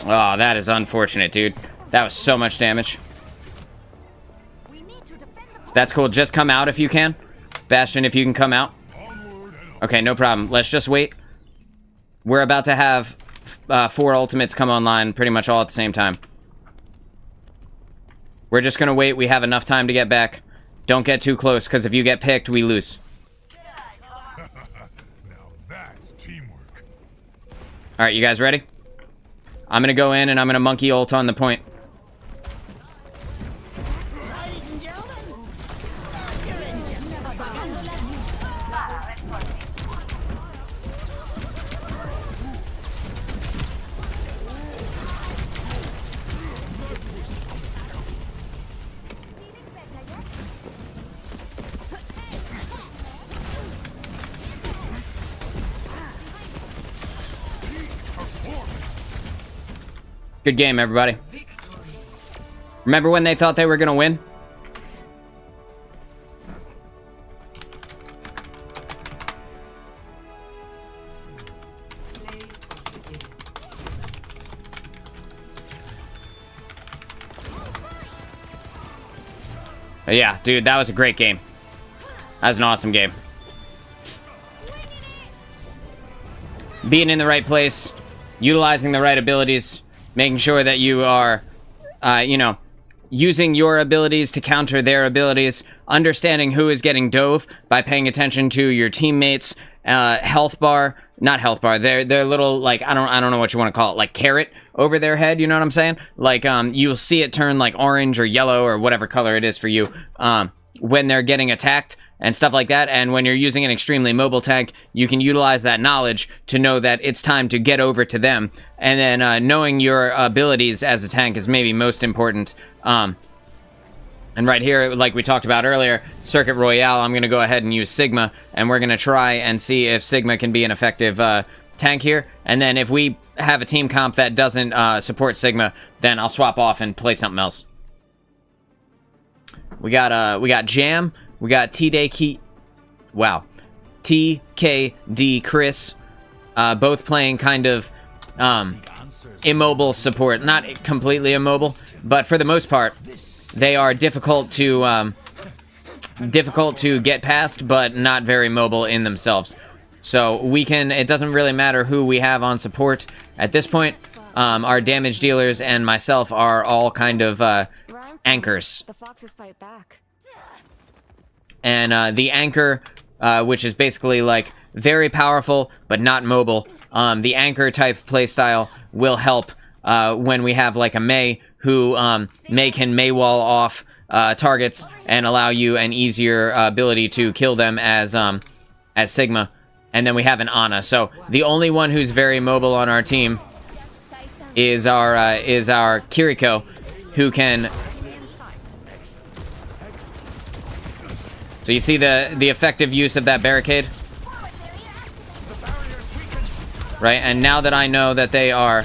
Oh, that is unfortunate, dude. That was so much damage. That's cool. Just come out if you can. Bastion, if you can come out. Okay, no problem. Let's just wait. We're about to have 4 ultimates come online pretty much all at the same time. We're just gonna wait. We have enough time to get back. Don't get too close, because if you get picked, we lose. Now that's teamwork. Alright, you guys ready? I'm gonna go in and I'm gonna monkey ult on the point. Ladies and gentlemen, start your engines. Never die. Good game, everybody. Remember when they thought they were gonna win? Yeah, dude, that was a great game. That was an awesome game. Being in the right place, utilizing the right abilities, making sure that you are, you know, using your abilities to counter their abilities, understanding who is getting dove by paying attention to your teammates, health bar, not health bar, their little, like, I don't know what you want to call it, like carrot over their head, you know what I'm saying? Like, you'll see it turn like orange or yellow or whatever color it is for you, when they're getting attacked and stuff like that. And when you're using an extremely mobile tank, you can utilize that knowledge to know that it's time to get over to them. And then knowing your abilities as a tank is maybe most important. And right here, like we talked about earlier, Circuit Royale, I'm going to go ahead and use Sigma, and we're going to try and see if Sigma can be an effective tank here. And then if we have a team comp that doesn't support Sigma, then I'll swap off and play something else. We got Jam, we got TKD Chris, both playing kind of immobile support. Not completely immobile, but for the most part, they are difficult to get past, but not very mobile in themselves. So we can, it doesn't really matter who we have on support at this point. Our damage dealers and myself are all kind of anchors. The foxes fight back. And the anchor, which is basically like very powerful but not mobile, the anchor type playstyle will help when we have like a Mei who can Mei wall off targets and allow you an easier ability to kill them as Sigma. And then we have an Ana. So the only one who's very mobile on our team is our Kiriko, who can. So you see the effective use of that barricade? Right, and now that I know that they are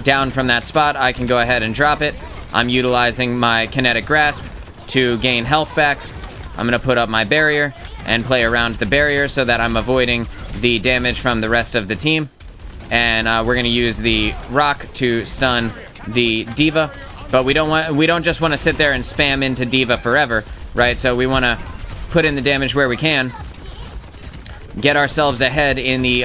down from that spot, I can go ahead and drop it. I'm utilizing my kinetic grasp to gain health back. I'm going to put up my barrier and play around the barrier so that I'm avoiding the damage from the rest of the team. And we're going to use the rock to stun the D.Va. But we don't just want to sit there and spam into D.Va forever, right? So we want to put in the damage where we can, get ourselves ahead in the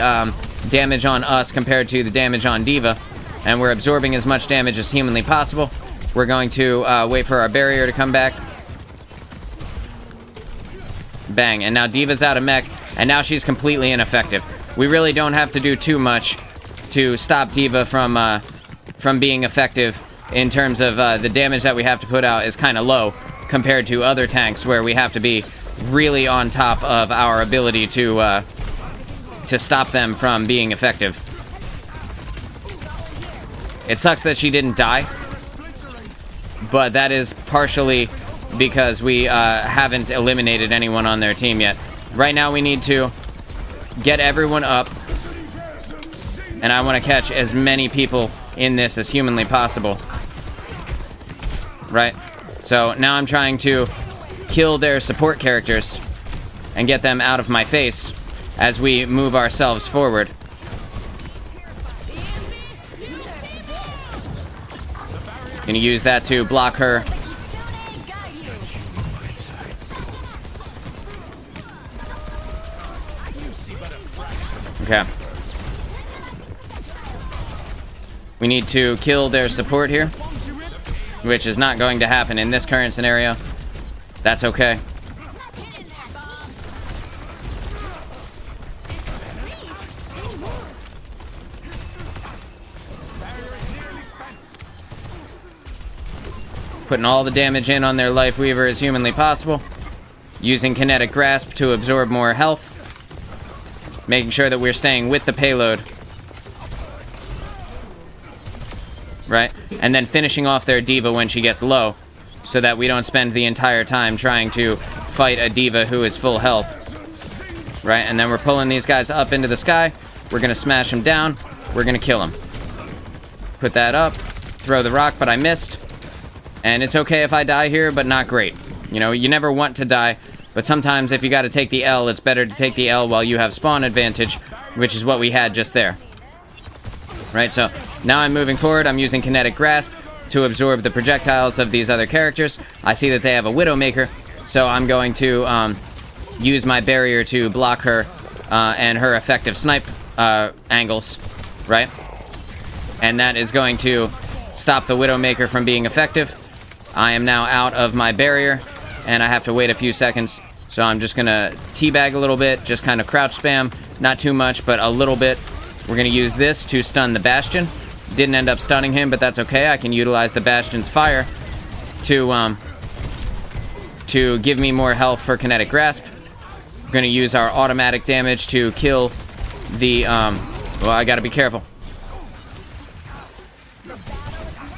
damage on us compared to the damage on D.Va, and we're absorbing as much damage as humanly possible. We're going to wait for our barrier to come back. Bang, and now D.Va's out of mech, and now she's completely ineffective. We really don't have to do too much to stop D.Va from being effective in terms of the damage that we have to put out is kind of low compared to other tanks where we have to be really on top of our ability to stop them from being effective. It sucks that she didn't die, but that is partially because we haven't eliminated anyone on their team yet. Right now we need to get everyone up, and I want to catch as many people in this as humanly possible. Right? So now I'm trying to kill their support characters and get them out of my face as we move ourselves forward. Gonna use that to block her. Okay. We need to kill their support here, which is not going to happen in this current scenario. That's okay. Putting all the damage in on their Life Weaver as humanly possible. Using Kinetic Grasp to absorb more health. Making sure that we're staying with the payload. Right? And then finishing off their D.Va when she gets low, so that we don't spend the entire time trying to fight a D.Va who is full health. Right? And then we're pulling these guys up into the sky. We're going to smash them down. We're going to kill them. Put that up. Throw the rock, but I missed. And it's okay if I die here, but not great. You know, you never want to die, but sometimes if you got to take the L, it's better to take the L while you have spawn advantage, which is what we had just there. Right, so now I'm moving forward. I'm using Kinetic Grasp to absorb the projectiles of these other characters. I see that they have a Widowmaker, so I'm going to use my barrier to block her and her effective snipe angles, right? And that is going to stop the Widowmaker from being effective. I am now out of my barrier, and I have to wait a few seconds. So I'm just going to teabag a little bit, just kind of crouch spam. Not too much, but a little bit. We're going to use this to stun the Bastion. Didn't end up stunning him, but that's okay. I can utilize the Bastion's fire to give me more health for Kinetic Grasp. We're going to use our automatic damage to kill the... well, I got to be careful.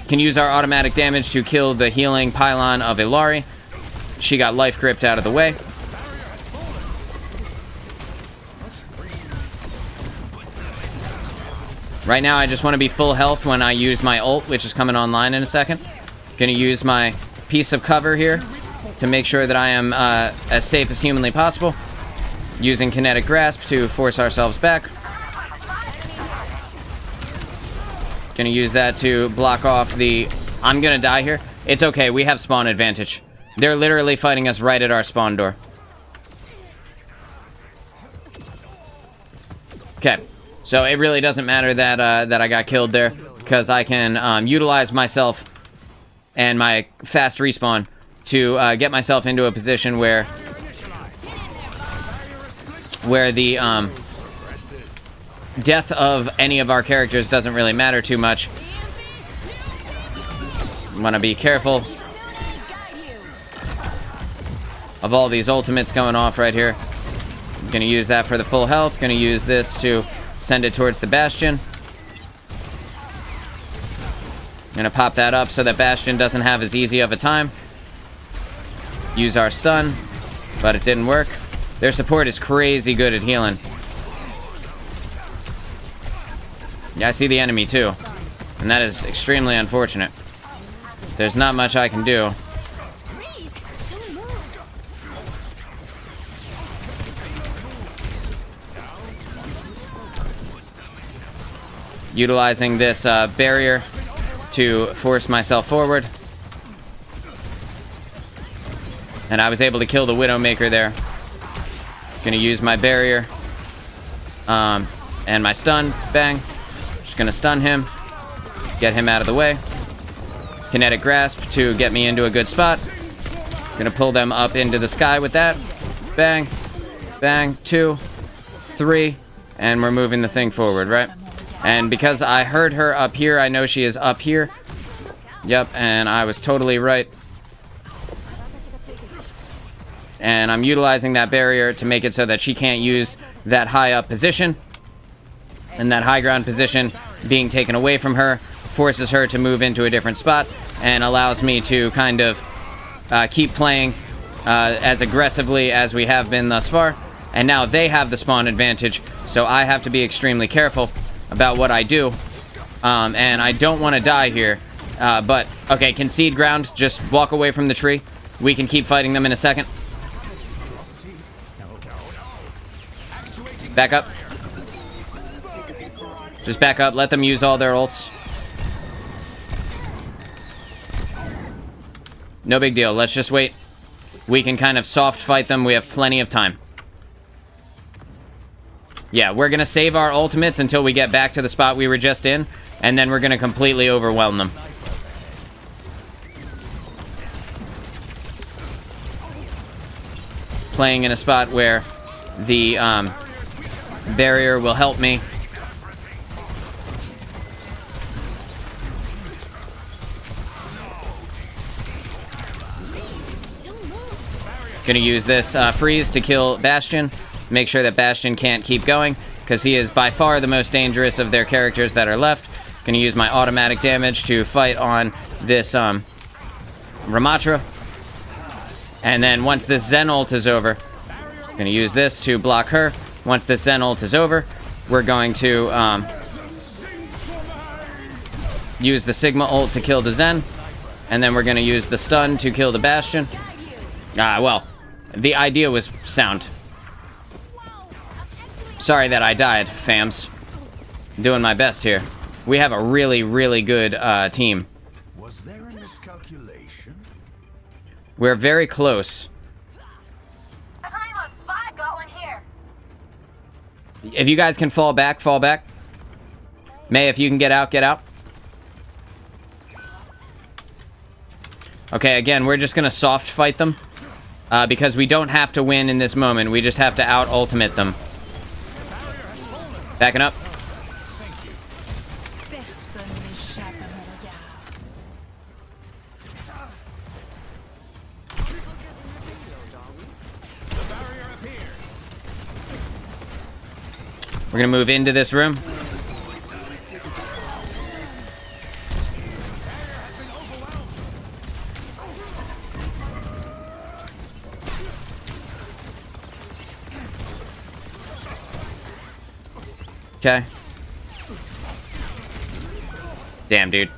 Can use our automatic damage to kill the healing pylon of Ilari. She got life gripped out of the way. Right now, I just want to be full health when I use my ult, which is coming online in a second. Gonna use my piece of cover here to make sure that I am as safe as humanly possible. Using Kinetic Grasp to force ourselves back. Gonna use that to block off the... I'm gonna die here. It's okay, we have spawn advantage. They're literally fighting us right at our spawn door. Okay, so it really doesn't matter that that I got killed there, because I can utilize myself and my fast respawn to get myself into a position where the death of any of our characters doesn't really matter too much. Want to be careful of all these ultimates going off right here. I'm gonna use that for the full health. Gonna use this to send it towards the Bastion. Gonna pop that up so that Bastion doesn't have as easy of a time. Use our stun, but it didn't work. Their support is crazy good at healing. Yeah, I see the enemy too, and that is extremely unfortunate. There's not much I can do. Utilizing this barrier to force myself forward. And I was able to kill the Widowmaker there. Gonna use my barrier and my stun. Bang. Just gonna stun him. Get him out of the way. Kinetic Grasp to get me into a good spot. Gonna pull them up into the sky with that. Bang. Bang. 2, 3. And we're moving the thing forward, right? And because I heard her up here, I know she is up here. Yep, and I was totally right. And I'm utilizing that barrier to make it so that she can't use that high up position. And that high ground position being taken away from her forces her to move into a different spot and allows me to kind of keep playing as aggressively as we have been thus far. And now they have the spawn advantage, so I have to be extremely careful about what I do. And I don't want to die here. But, okay, concede ground. Just walk away from the tree. We can keep fighting them in a second. Back up. Just back up. Let them use all their ults. No big deal. Let's just wait. We can kind of soft fight them. We have plenty of time. Yeah, we're gonna save our ultimates until we get back to the spot we were just in, and then we're gonna completely overwhelm them. Playing in a spot where the barrier will help me. Gonna use this freeze to kill Bastion. Make sure that Bastion can't keep going, because he is by far the most dangerous of their characters that are left. Gonna use my automatic damage to fight on this Ramatra. And then once this Zen ult is over, gonna use this to block her. Once this Zen ult is over, we're going to use the Sigma ult to kill the Zen. And then we're gonna use the stun to kill the Bastion. Well, the idea was sound. Sorry that I died, fams. I'm doing my best here. We have a really, really good team. Was there a miscalculation? We're very close. I'm on fire going here. If you guys can fall back, fall back. May, if you can get out, get out. Okay, again, we're just gonna soft fight them. Because we don't have to win in this moment. We just have to out-ultimate them. Backing up. We're gonna move into this room. Okay. Damn, dude.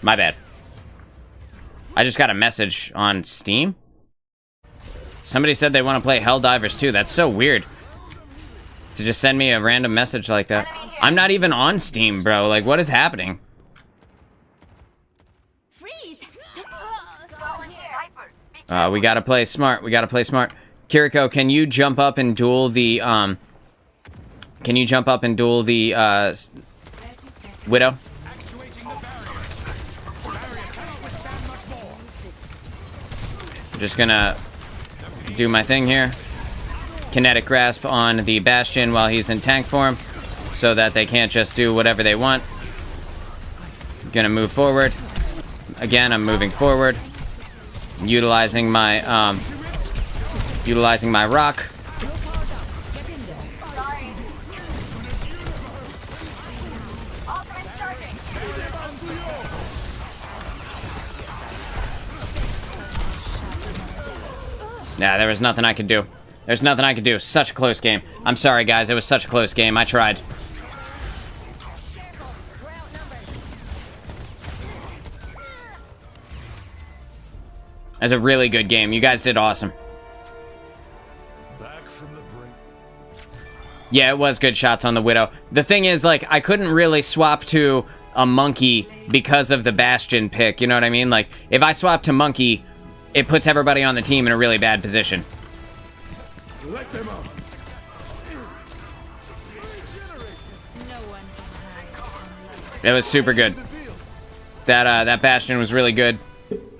My bad. I just got a message on Steam. Somebody said they want to play Helldivers 2. That's so weird. To just send me a random message like that. I'm not even on Steam, bro. Like, what is happening? Freeze! We gotta play smart. We gotta play smart. Kiriko, can you jump up and duel the, Can you jump up and duel the, Widow? I'm just gonna do my thing here. Kinetic Grasp on the Bastion while he's in tank form, so that they can't just do whatever they want. Gonna move forward. Again, I'm moving forward. Utilizing my rock. Nah, there was nothing I could do. There's nothing I could do. Such a close game. I'm sorry, guys. It was such a close game. I tried. It was a really good game. You guys did awesome. Back from the brink. Yeah, it was good shots on the Widow. The thing is, like, I couldn't really swap to a Monkey because of the Bastion pick. You know what I mean? Like, if I swap to Monkey, it puts everybody on the team in a really bad position. Let them up. It was super good. That Bastion was really good.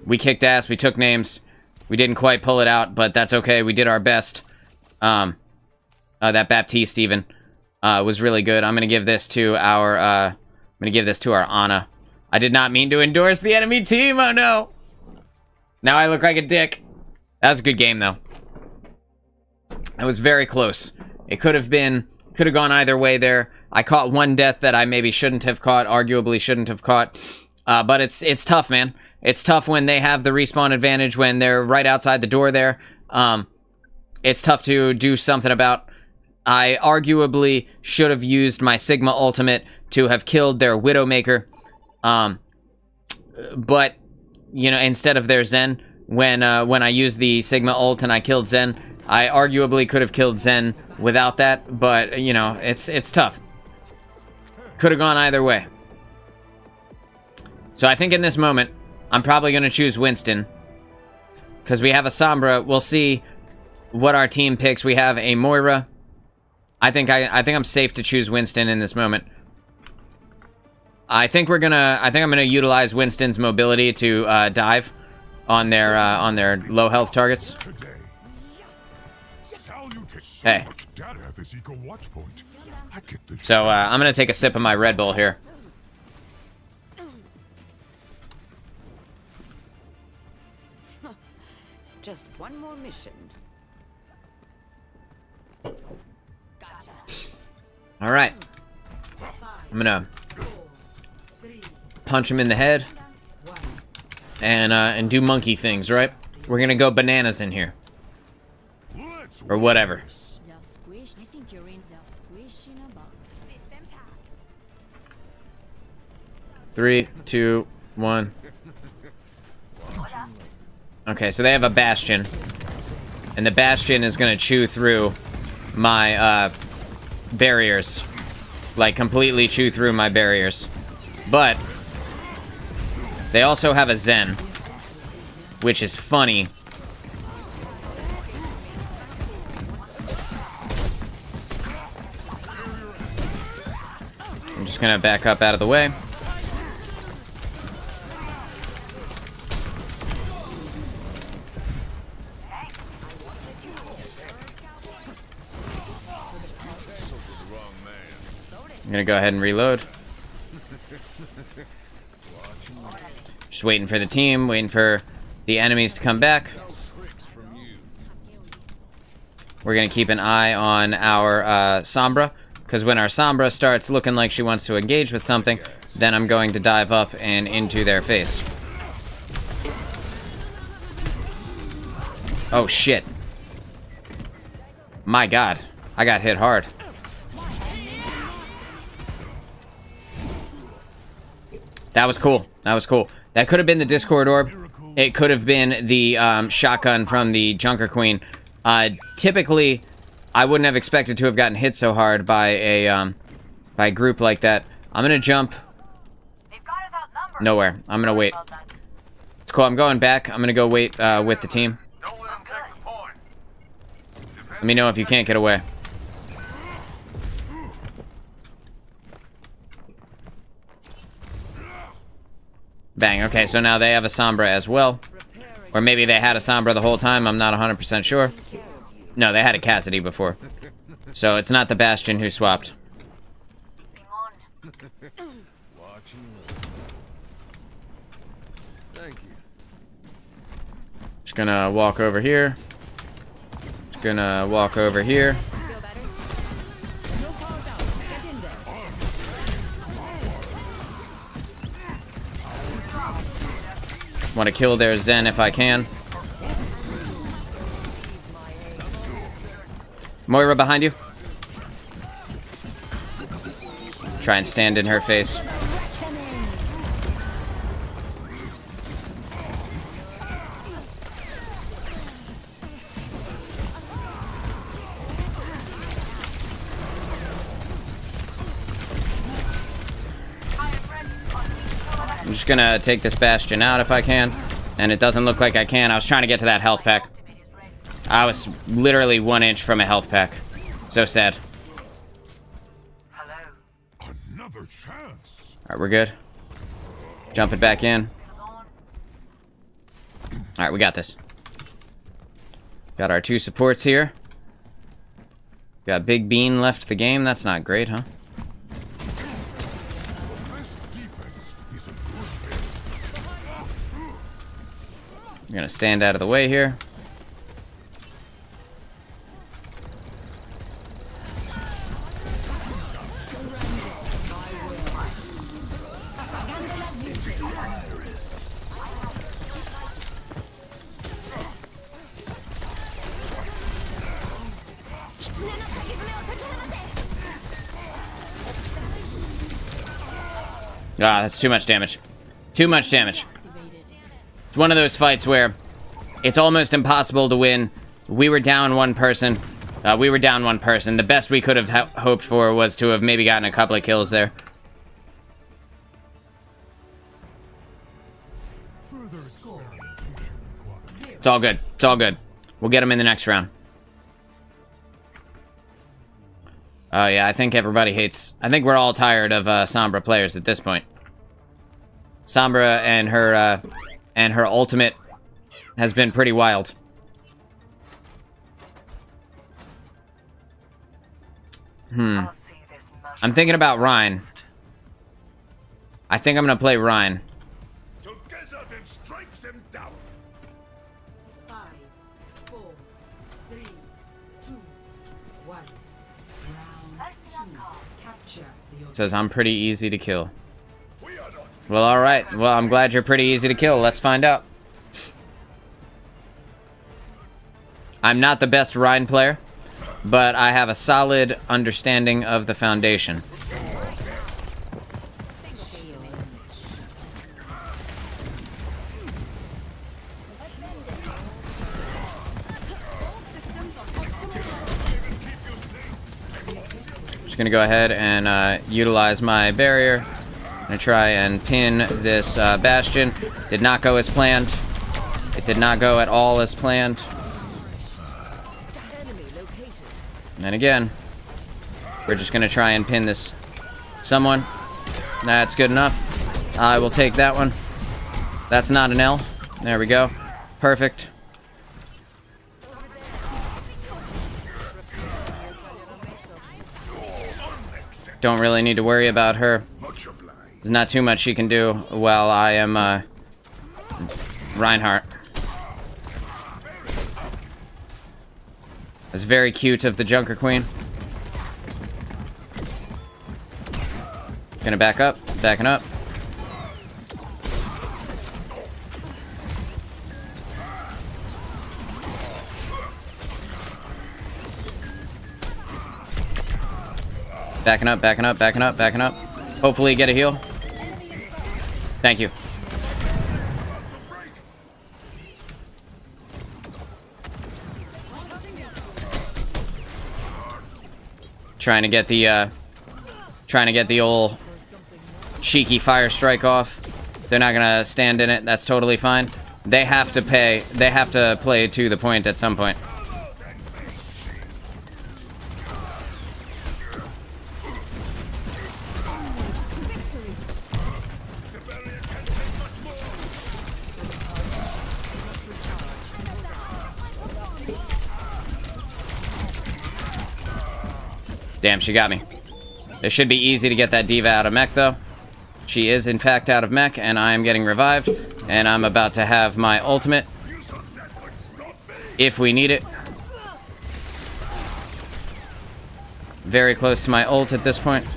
We kicked ass. We took names. We didn't quite pull it out, but that's okay. We did our best. That Baptiste even was really good. I'm gonna give this to our Ana. I did not mean to endorse the enemy team. Oh no. Now I look like a dick. That was a good game, though. It was very close. It could have gone either way there. I caught one death that I maybe shouldn't have caught, arguably shouldn't have caught. But it's tough, man. It's tough when they have the respawn advantage when they're right outside the door there. It's tough to do something about. I arguably should have used my Sigma ultimate to have killed their Widowmaker. But you know, instead of their Zen, when I used the Sigma ult and I killed Zen, I arguably could have killed Zen without that, but, you know, it's tough. Could have gone either way. So I think in this moment, I'm probably going to choose Winston. Because we have a Sombra. We'll see what our team picks. We have a Moira. I think I'm safe to choose Winston in this moment. I think I'm gonna utilize Winston's mobility to dive on their low health targets. Hey. So I'm gonna take a sip of my Red Bull here. Just one more mission. Gotcha. All right. I'm gonna punch him in the head and do monkey things, right? We're gonna go bananas in here, or whatever. I think you're in the squish in a box. 3, 2, 1. Okay, so they have a bastion, and the bastion is gonna chew through my barriers, like completely chew through my barriers. But they also have a Zen, which is funny. I'm just gonna back up out of the way. I'm gonna go ahead and reload. Just waiting for the team, waiting for the enemies to come back. We're gonna keep an eye on our Sombra, because when our Sombra starts looking like she wants to engage with something, then I'm going to dive up and into their face. Oh shit. My god, I got hit hard. That was cool. That was cool. That could have been the Discord Orb. It could have been the shotgun from the Junker Queen. Typically, I wouldn't have expected to have gotten hit so hard by a group like that. I'm gonna jump nowhere. I'm gonna wait. It's cool. I'm going back. I'm gonna go wait with the team. Let me know if you can't get away. Bang. Okay, so now they have a Sombra as well. Or maybe they had a Sombra the whole time. I'm not 100% sure. No, they had a Cassidy before. So it's not the Bastion who swapped. Just gonna walk over here. Just gonna walk over here. Want to kill their Zen if I can. Moira behind you. Try and stand in her face. I'm just gonna take this Bastion out if I can. And it doesn't look like I can. I was trying to get to that health pack. I was literally 1 inch from a health pack. So sad. Another chance. Alright, we're good. Jumping back in. Alright, we got this. Got our 2 supports here. Got Big Bean left the game. That's not great, huh? I'm gonna stand out of the way here. Ah, that's too much damage. Too much damage. It's one of those fights where it's almost impossible to win. We were down one person. The best we could have hoped for was to have maybe gotten a couple of kills there. It's all good. It's all good. We'll get them in the next round. Oh yeah, I think everybody hates... I think we're all tired of Sombra players at this point. Sombra and her ultimate has been pretty wild. I'm thinking about Rhine. I think I'm gonna play Rhine. Together then strikes him down. 5, 4, 3, 2, 1. Round 2. Capture the It says I'm pretty easy to kill. We are not. Well, alright. Well, I'm glad you're pretty easy to kill. Let's find out. I'm not the best Rhine player, but I have a solid understanding of the foundation. Just gonna go ahead and utilize my barrier. Gonna try and pin this bastion. Did not go as planned. It did not go at all as planned. And again, we're just gonna try and pin this someone. That's good enough. I will take that one. That's not an L. There we go. Perfect. Don't really need to worry about her. There's not too much she can do while I am Reinhardt. It's very cute of the Junker Queen. Gonna back up, backing up. Backing up, backing up, backing up, backing up. Hopefully get a heal. Thank you. Trying to get the old cheeky fire strike off. They're not gonna stand in it. That's totally fine. They have to pay. They have to play to the point at some point. Damn, she got me. It should be easy to get that diva out of mech, though. She is, in fact, out of mech, and I am getting revived. And I'm about to have my ultimate, if we need it. Very close to my ult at this point.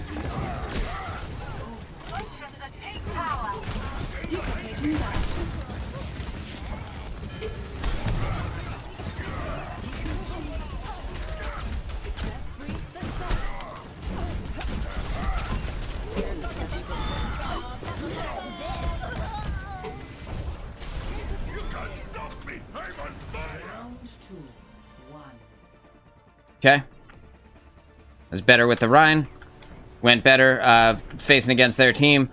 Okay. That's better with the Rhine. Went better facing against their team.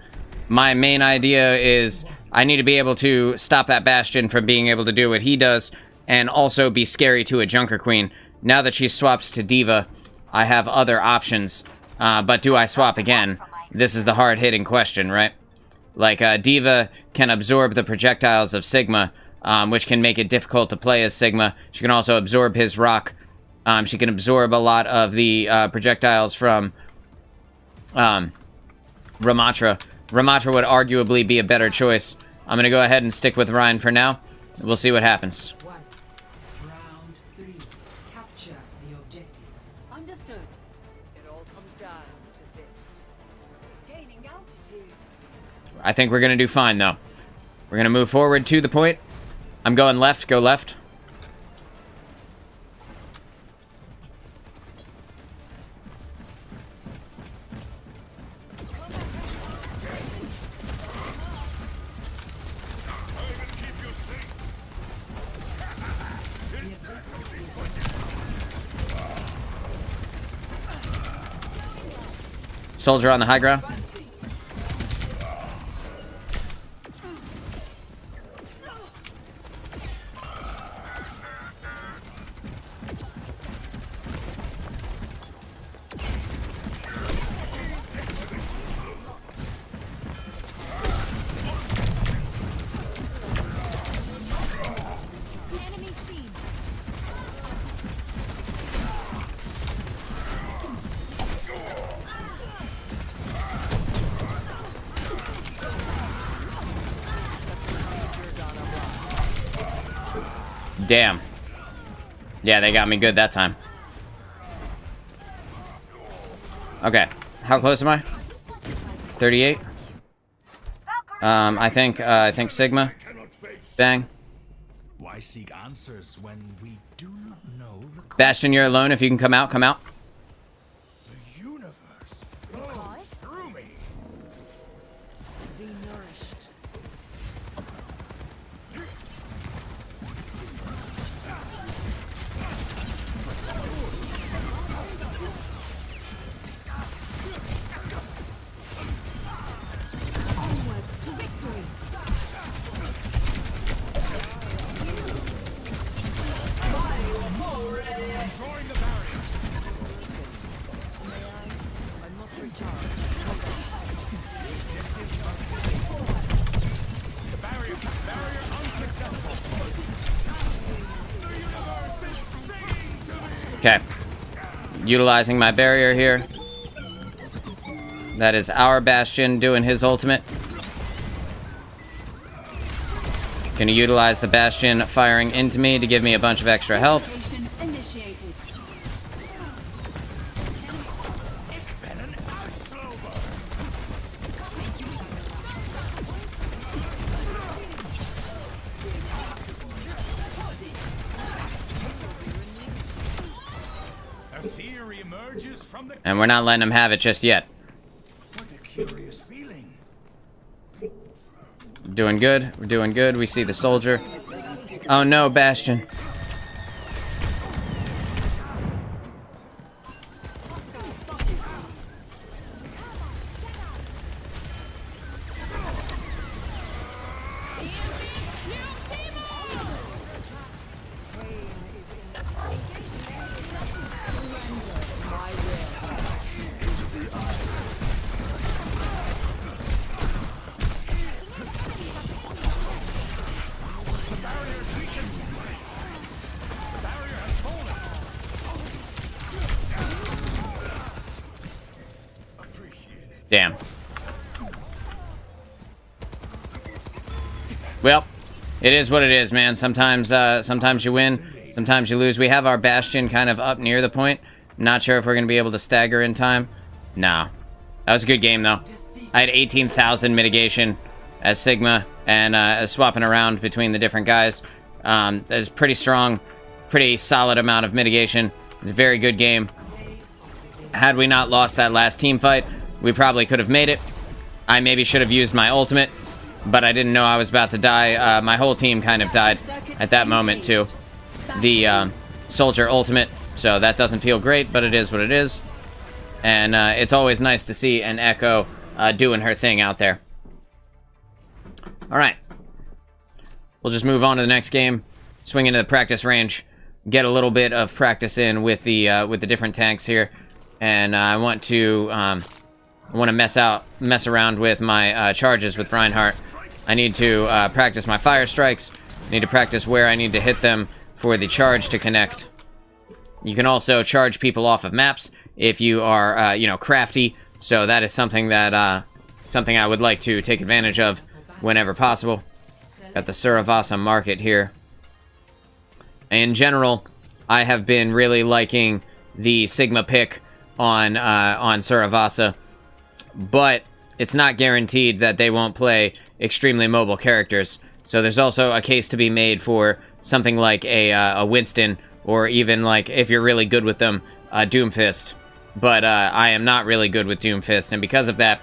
My main idea is I need to be able to stop that Bastion from being able to do what he does and also be scary to a Junker Queen. Now that she swaps to Diva, I have other options. But do I swap again? This is the hard-hitting question, right? Like, Diva can absorb the projectiles of Sigma, which can make it difficult to play as Sigma. She can also absorb his rock. She can absorb a lot of the projectiles from Ramatra. Ramatra would arguably be a better choice. I'm going to go ahead and stick with Rhine for now. We'll see what happens. Round 3. Capture the objective. Understood. It all comes down to this. Gaining altitude. I think we're going to do fine, though. We're going to move forward to the point. I'm going left. Go left. Soldier on the high ground. Damn. Yeah, they got me good that time. Okay. How close am I? 38? I think Sigma. Bang. Why seek answers when we do not know the Bastion, you're alone. If you can come out, come out. The universe flows through me. Be nourished. Onwards to victory. Destroying the barrier. I must recharge. Barrier unsuccessful. Okay. Utilizing my barrier here. That is our Bastion doing his ultimate. Gonna utilize the Bastion firing into me to give me a bunch of extra health. Rotation initiated. A theory emerges from the. And we're not letting him have it just yet. What a curious feeling. Doing good. We're doing good. We see the soldier. Oh no, Bastion. Damn. Well, it is what it is, man. Sometimes you win, sometimes you lose. We have our Bastion kind of up near the point. Not sure if we're going to be able to stagger in time. No. That was a good game, though. I had 18,000 mitigation as Sigma, and swapping around between the different guys. That's pretty strong, pretty solid amount of mitigation. It's a very good game. Had we not lost that last team fight, we probably could have made it. I maybe should have used my ultimate, but I didn't know I was about to die. My whole team kind of died at that moment, too. The soldier ultimate, so that doesn't feel great, but it is what it is. And it's always nice to see an Echo doing her thing out there. All right. We'll just move on to the next game, swing into the practice range, get a little bit of practice in with the different tanks here. And I want to mess around with my charges with Reinhardt. I need to practice my fire strikes. I need to practice where I need to hit them for the charge to connect. You can also charge people off of maps if you are, crafty. So that is something that something I would like to take advantage of whenever possible. Got the Suravasa market here. In general, I have been really liking the Sigma pick on Suravasa, but it's not guaranteed that they won't play extremely mobile characters. So there's also a case to be made for something like a Winston, or even, like, if you're really good with them, Doomfist. But I am not really good with Doomfist, and because of that,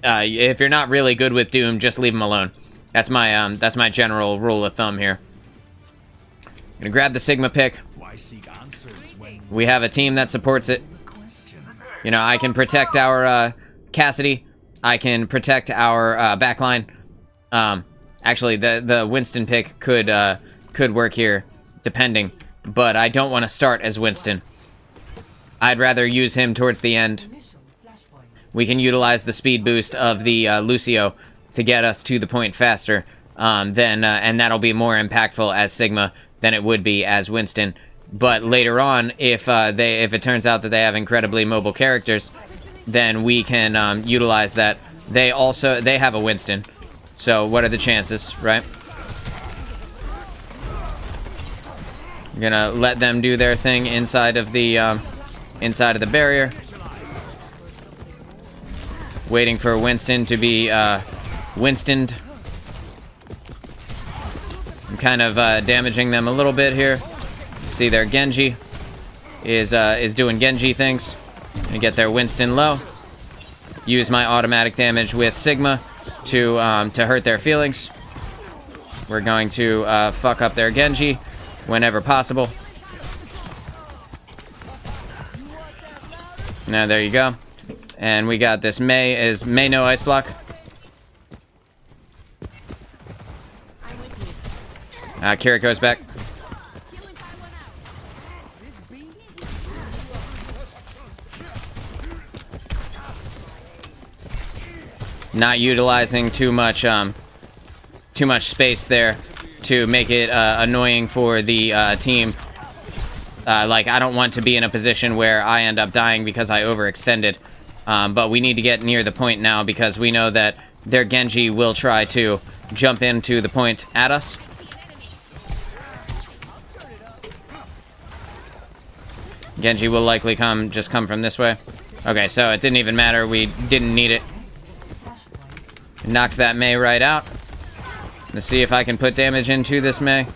if you're not really good with Doom, just leave him alone. That's my general rule of thumb here. Gonna grab the Sigma pick. We have a team that supports it. You know, I can protect our Cassidy. I can protect our backline. Actually, the Winston pick could work here, depending. But I don't want to start as Winston. I'd rather use him towards the end. We can utilize the speed boost of the Lucio to get us to the point faster. And that'll be more impactful as Sigma than it would be as Winston. But later on, if it turns out that they have incredibly mobile characters, then we can utilize that. They have a Winston. So what are the chances, right? I'm gonna let them do their thing inside of the barrier. Waiting for Winston to be Winstoned. I'm kind of damaging them a little bit here. See their Genji is doing Genji things. Gonna get their Winston low. Use my automatic damage with Sigma to hurt their feelings. We're going to fuck up their Genji whenever possible. Now there you go. And we got this Mei. Is Mei no ice block? Kiriko's back. Not utilizing too much space there to make it annoying for the team. Like, I don't want to be in a position where I end up dying because I overextended. But we need to get near the point now because we know that their Genji will try to jump into the point at us. Genji will likely just come from this way. Okay, so it didn't even matter. We didn't need it. Knocked that Mei right out. Let's see if I can put damage into this Mei.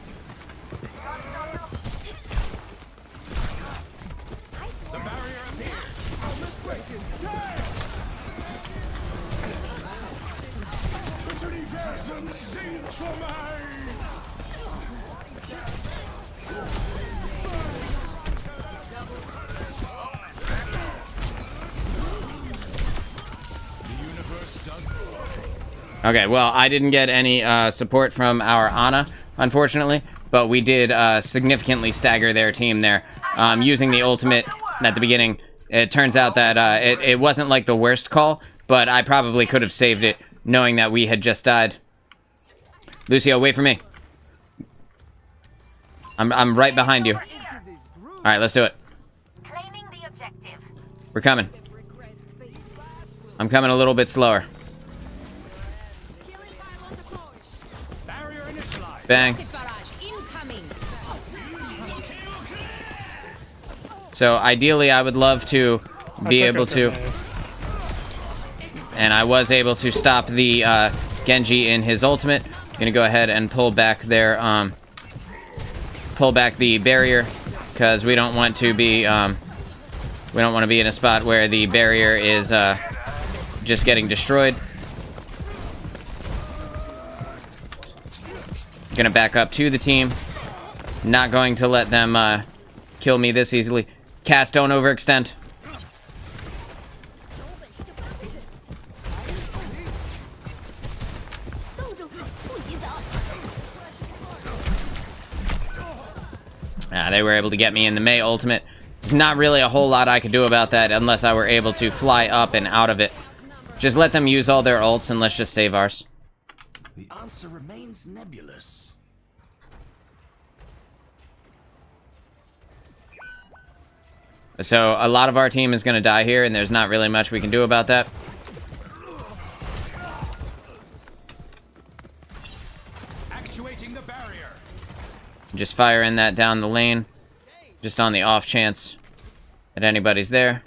Okay, well, I didn't get any support from our Ana, unfortunately, but we did significantly stagger their team there using the ultimate at the beginning. It turns out that it wasn't like the worst call, but I probably could have saved it knowing that we had just died. Lucio, wait for me. I'm right behind you. All right, let's do it. Claiming the objective. We're coming. I'm coming a little bit slower. Bang. So ideally I would love to be able to, and I was able to stop the Genji in his ultimate. Gonna go ahead and pull back their pull back the barrier because we don't want to be we don't want to be in a spot where the barrier is just getting destroyed. Gonna back up to the team. Not going to let them kill me this easily. Cast, don't overextend. They were able to get me in the Mei ultimate. Not really a whole lot I could do about that unless I were able to fly up and out of it. Just let them use all their ults and let's just save ours. The answer remains nebulous. So a lot of our team is going to die here, and there's not really much we can do about that. Actuating the barrier. Just firing that down the lane, just on the off chance that anybody's there.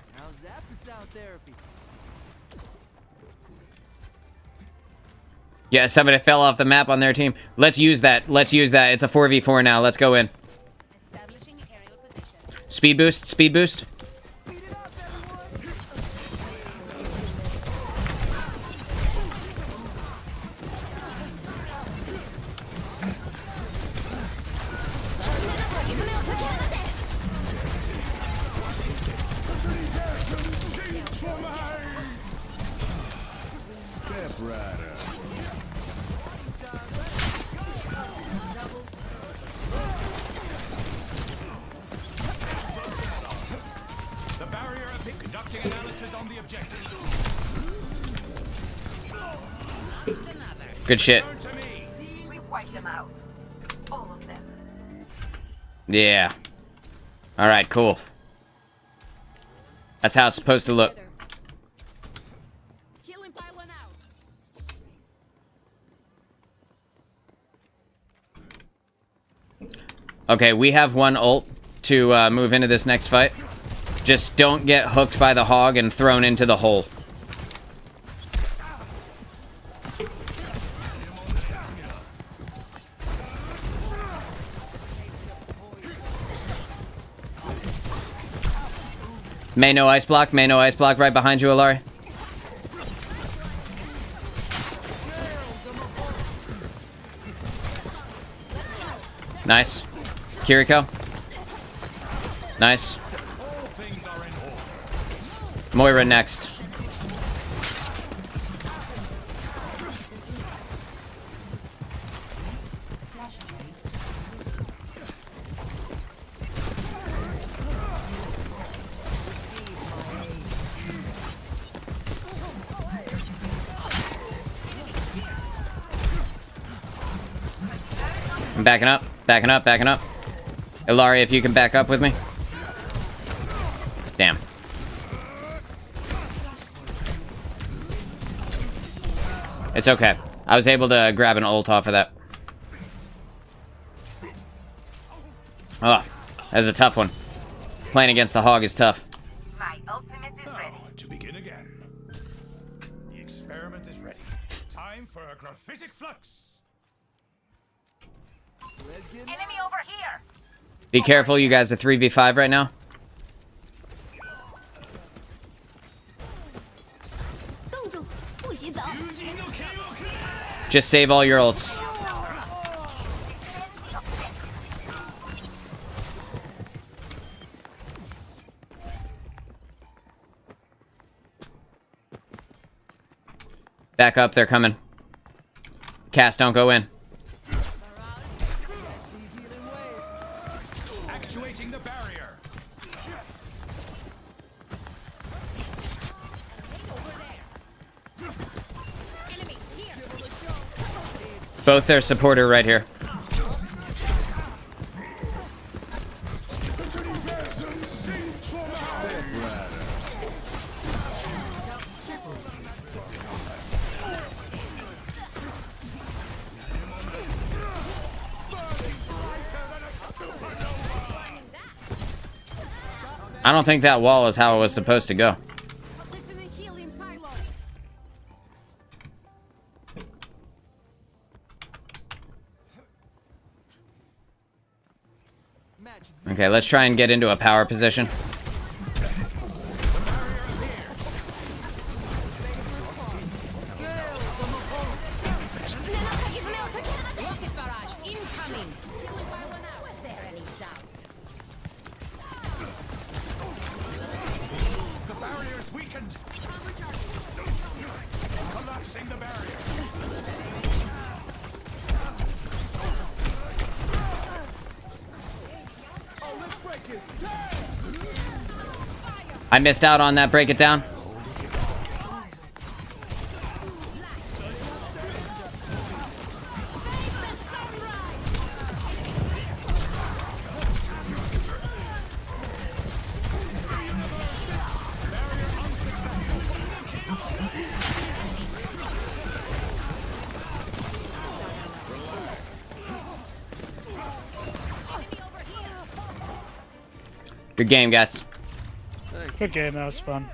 Yeah, somebody fell off the map on their team. Let's use that. Let's use that. It's a 4v4 now. Let's go in. Speed boost, speed boost. Step rider. The barrier is conducting analysis on the objective. Good shit. We wiped them out. All of them. Yeah. All right, cool. That's how it's supposed to look. Okay, we have one ult to move into this next fight. Just don't get hooked by the hog and thrown into the hole. May no ice block right behind you, Alari. Nice. Kiriko. Nice. Moira next. I'm backing up, backing up, backing up. Ilari, if you can back up with me. Damn. It's okay. I was able to grab an ult off of that. Oh, that was a tough one. Playing against the hog is tough. My ultimate is ready. To begin again. The experiment is ready. Time for a graphitic flux. Enemy over here. Be careful, you guys are 3v5 right now. Just save all your ults. Back up, they're coming. Cass, don't go in. Actuating the barrier. Both their supporter right here. I don't think that wall is how it was supposed to go. Okay, let's try and get into a power position. The barrier is weakened. Collapsing the barrier. I missed out on that break it down. Good game, guys. Good game, that was fun.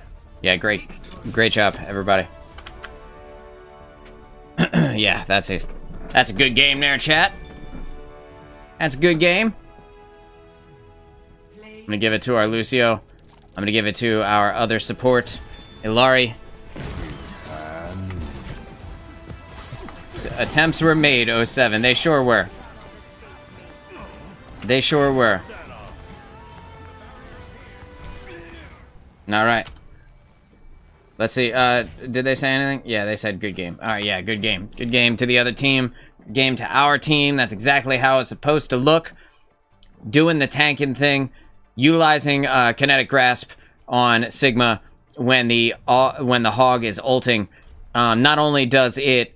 Yeah, great job, everybody. Yeah, that's a good game there, chat. That's a good game. I'm gonna give it to our Lucio. I'm gonna give it to our other support, Ilari. So, attempts were made, 07. They sure were. They sure were. All right. Let's see. Did they say anything? Yeah, they said good game. All right, yeah, good game. Good game to the other team. Game to our team. That's exactly how it's supposed to look. Doing the tanking thing, utilizing kinetic grasp on Sigma when the hog is ulting. Not only does it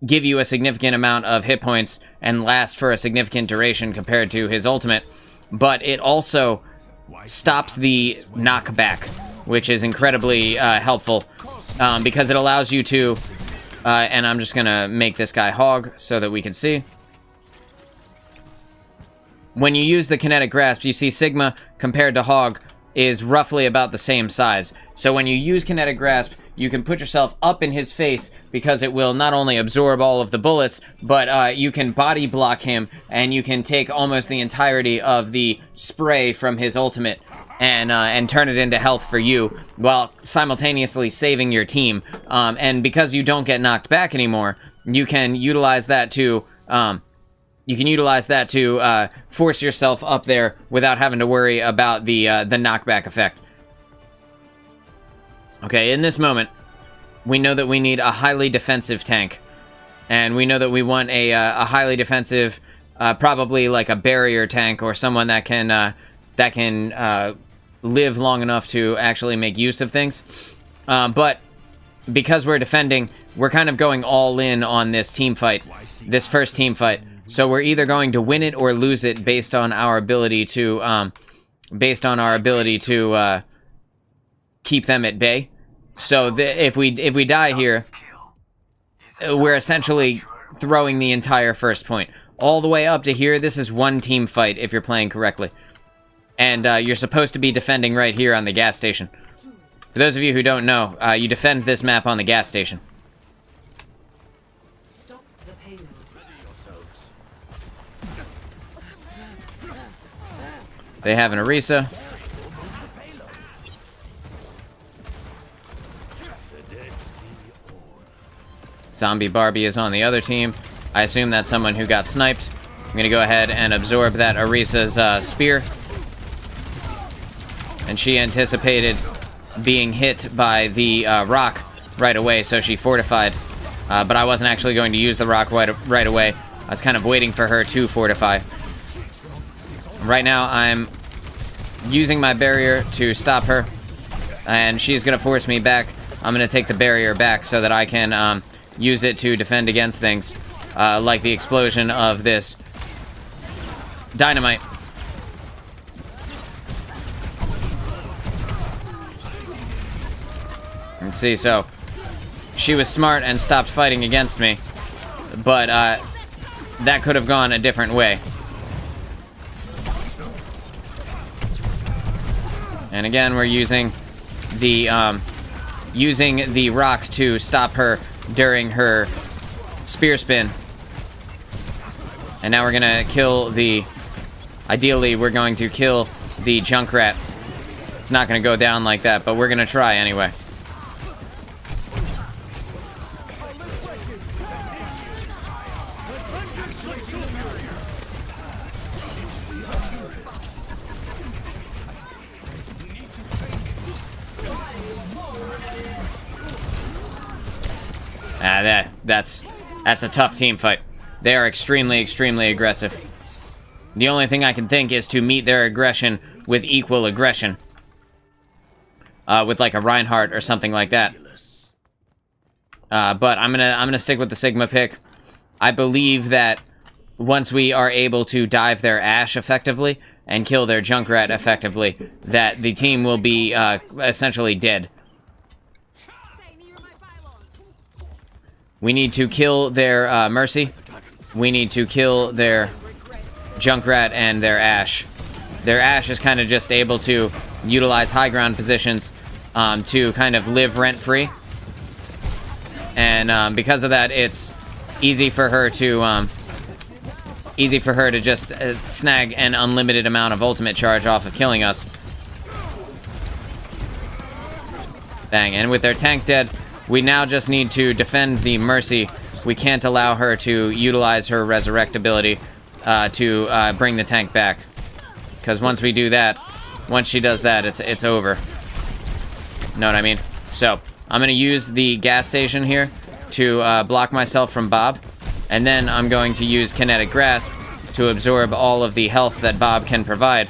give you a significant amount of hit points and last for a significant duration compared to his ultimate, but it also stops the knockback, which is incredibly helpful because it allows you to, and I'm just gonna make this guy hog so that we can see. when you use the kinetic grasp, you see Sigma compared to Hog is roughly about the same size. So when you use kinetic grasp, you can put yourself up in his face because it will not only absorb all of the bullets, but you can body block him, and you can take almost the entirety of the spray from his ultimate and turn it into health for you, while simultaneously saving your team. And because you don't get knocked back anymore, you can utilize that to force yourself up there without having to worry about the knockback effect. Okay, in this moment, we know that we need a highly defensive tank, and we know that we want a highly defensive, probably like a barrier tank or someone that can live long enough to actually make use of things. But because we're defending, we're kind of going all in on this team fight, this first team fight. So we're either going to win it or lose it based on our ability to keep them at bay. So if we die here, we're essentially throwing the entire first point. All the way up to here, this is one team fight if you're playing correctly. And you're supposed to be defending right here on the gas station. For those of you who don't know, you defend this map on the gas station. Stop the payload. They have an Orisa. Zombie Barbie is on the other team. I assume that's someone who got sniped. I'm going to go ahead and absorb that Orisa's spear. And she anticipated being hit by the rock right away, so she fortified. But I wasn't actually going to use the rock right away. I was kind of waiting for her to fortify. Right now, I'm using my barrier to stop her, and she's going to force me back. I'm going to take the barrier back so that I can use it to defend against things, like the explosion of this dynamite. Let's see, so she was smart and stopped fighting against me, but that could have gone a different way. And again, we're using the rock to stop her during her spear spin. And now we're gonna kill ideally, we're going to kill the Junkrat. It's not gonna go down like that, but we're gonna try anyway. That's a tough team fight. They are extremely, extremely aggressive. The only thing I can think is to meet their aggression with equal aggression. With like a Reinhardt or something like that. But I'm gonna stick with the Sigma pick. I believe that once we are able to dive their Ashe effectively and kill their Junkrat effectively, that the team will be essentially dead. We need to kill their Mercy. We need to kill their Junkrat and their Ashe. Their Ashe is kind of just able to utilize high ground positions to kind of live rent-free. And because of that, it's easy for her to just snag an unlimited amount of ultimate charge off of killing us. Bang, and with their tank dead, we now just need to defend the Mercy. We can't allow her to utilize her resurrect ability to bring the tank back. Because once we do that, once she does that, it's over. Know what I mean? So, I'm going to use the gas station here to block myself from Bob. And then I'm going to use Kinetic Grasp to absorb all of the health that Bob can provide.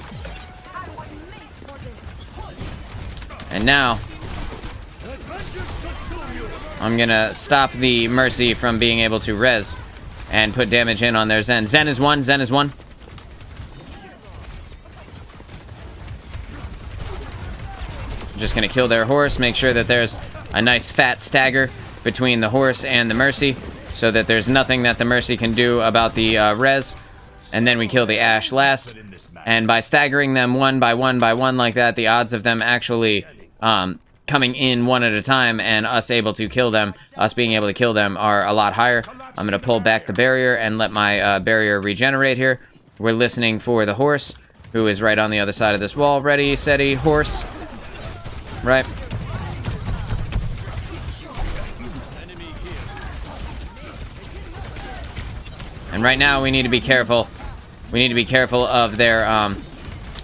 And now I'm gonna stop the Mercy from being able to res and put damage in on their Zen. Zen is one, Zen is one. Just gonna kill their horse, make sure that there's a nice fat stagger between the horse and the Mercy, so that there's nothing that the Mercy can do about the res. and then we kill the Ashe last. And by staggering them one by one by one like that, the odds of them actually coming in one at a time and us being able to kill them are a lot higher. I'm going to pull back the barrier and let my barrier regenerate here. We're listening for the horse, who is right on the other side of this wall. Ready, steady, horse. Right. And right now we need to be careful. We need to be careful of their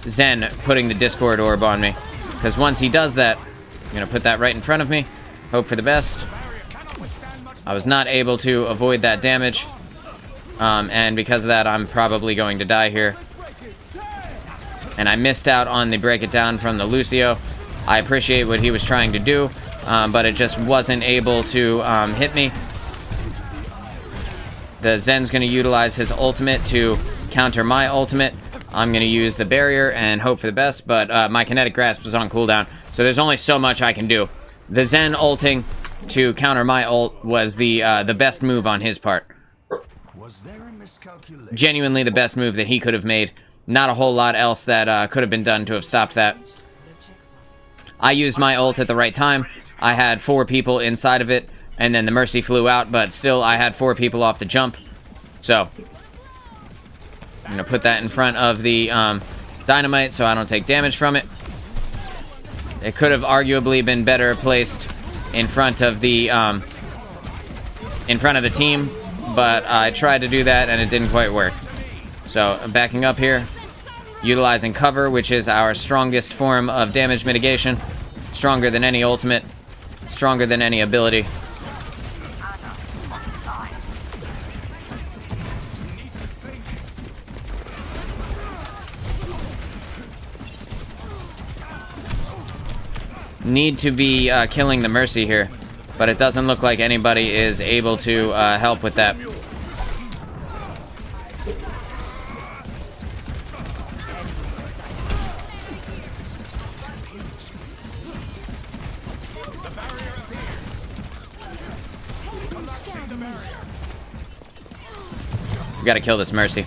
Zen putting the Discord orb on me. Because once he does that, I'm going to put that right in front of me. Hope for the best. I was not able to avoid that damage. And because of that, I'm probably going to die here. And I missed out on the break it down from the Lucio. I appreciate what he was trying to do, but it just wasn't able to hit me. The Zen's going to utilize his ultimate to counter my ultimate. I'm going to use the barrier and hope for the best, but my kinetic grasp is on cooldown, so there's only so much I can do. The Zen ulting to counter my ult was the best move on his part. Was there a miscalculation? Genuinely the best move that he could have made. Not a whole lot else that could have been done to have stopped that. I used my ult at the right time. I had 4 people inside of it, and then the Mercy flew out, but still I had 4 people off the jump. So I'm going to put that in front of the dynamite so I don't take damage from it. It could have arguably been better placed in front of the team, but I tried to do that and it didn't quite work. So I'm backing up here, utilizing cover, which is our strongest form of damage mitigation. Stronger than any ultimate, stronger than any ability. Need to be killing the Mercy here, but it doesn't look like anybody is able to help with that. We gotta kill this Mercy.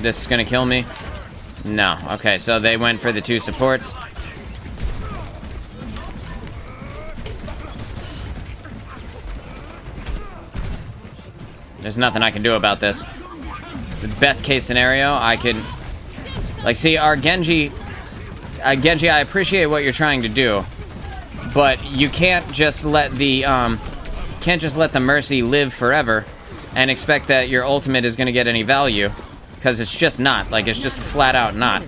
This is gonna kill me? No. Okay, so they went for the 2 supports. There's nothing I can do about this. The best case scenario, I could... Like, see, our Genji... Genji, I appreciate what you're trying to do, but you can't just let the, Mercy live forever and expect that your ultimate is gonna get any value. Because it's just not. Like, it's just flat out not.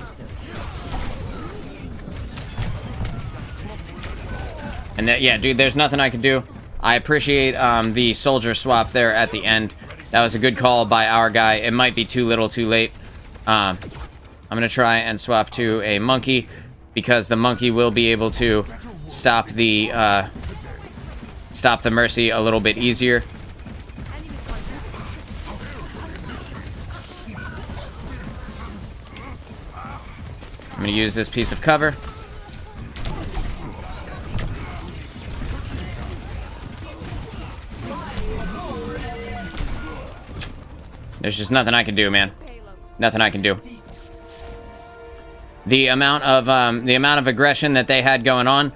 And that, yeah, dude, there's nothing I can do. I appreciate the soldier swap there at the end. That was a good call by our guy. It might be too little too late. I'm going to try and swap to a monkey, because the monkey will be able to stop the Mercy a little bit easier. I'm going to use this piece of cover. There's just nothing I can do, man. Nothing I can do. The amount of aggression that they had going on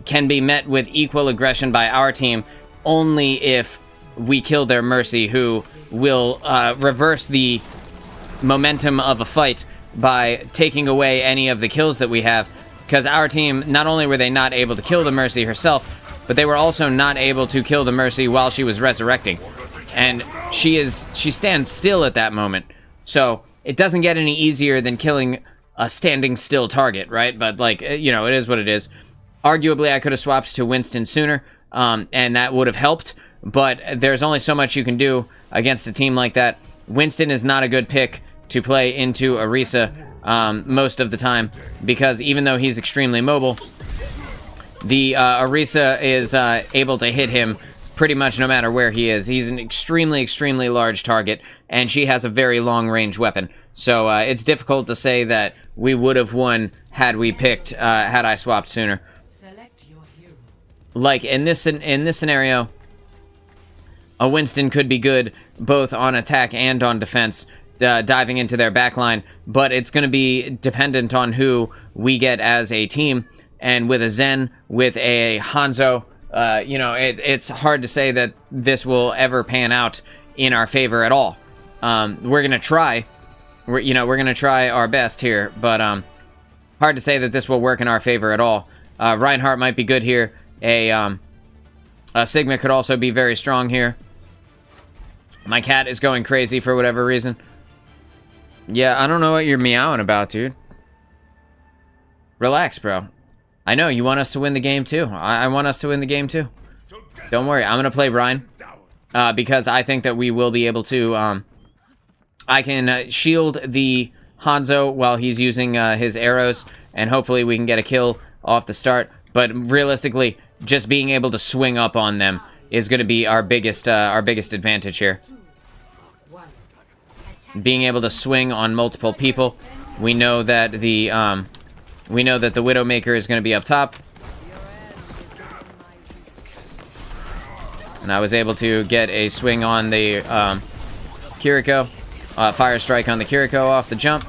can be met with equal aggression by our team only if we kill their Mercy, who will reverse the momentum of a fight by taking away any of the kills that we have. Because our team, not only were they not able to kill the Mercy herself, but they were also not able to kill the Mercy while she was resurrecting. And she stands still at that moment. So it doesn't get any easier than killing a standing still target, right? But, like, you know, it is what it is. Arguably, I could have swapped to Winston sooner, and that would have helped. But there's only so much you can do against a team like that. Winston is not a good pick to play into Orisa most of the time, because even though he's extremely mobile, the Orisa is able to hit him pretty much no matter where he is. He's an extremely, extremely large target, and she has a very long-range weapon. So it's difficult to say that we would have won had we picked, had I swapped sooner. Like in this scenario, a Winston could be good both on attack and on defense, diving into their backline, but it's going to be dependent on who we get as a team. And with a Zen, with a Hanzo, you know, it's hard to say that this will ever pan out in our favor at all. We're going to try. We're going to try our best here, but hard to say that this will work in our favor at all. Reinhardt might be good here. A Sigma could also be very strong here. My cat is going crazy for whatever reason. Yeah, I don't know what you're meowing about, dude. Relax, bro. I know, you want us to win the game too. I want us to win the game too. Don't worry, I'm going to play Rein. Because I think that we will be able to... I can shield the Hanzo while he's using his arrows, and hopefully we can get a kill off the start. But realistically, just being able to swing up on them is going to be our biggest advantage here. Being able to swing on multiple people. We know that the Widowmaker is going to be up top. And I was able to get a swing on the Kiriko. Fire strike on the Kiriko off the jump.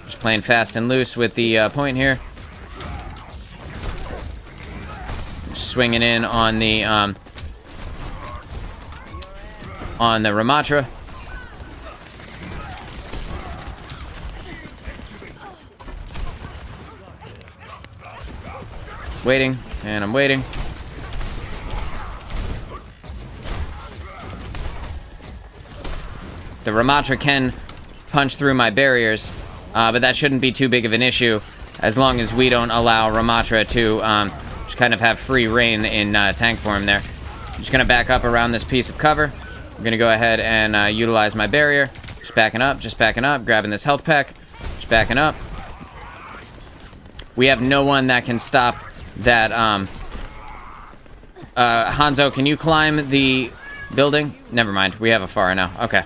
Just playing fast and loose with the point here. Swinging in on the Ramatra. Waiting, and I'm waiting. The Ramatra can punch through my barriers, but that shouldn't be too big of an issue as long as we don't allow Ramatra to just kind of have free reign in tank form there. I'm just going to back up around this piece of cover. I'm going to go ahead and utilize my barrier. Just backing up, grabbing this health pack. Just backing up. We have no one that can stop that. Hanzo, can you climb the building? Never mind, we have a Pharah now. Okay.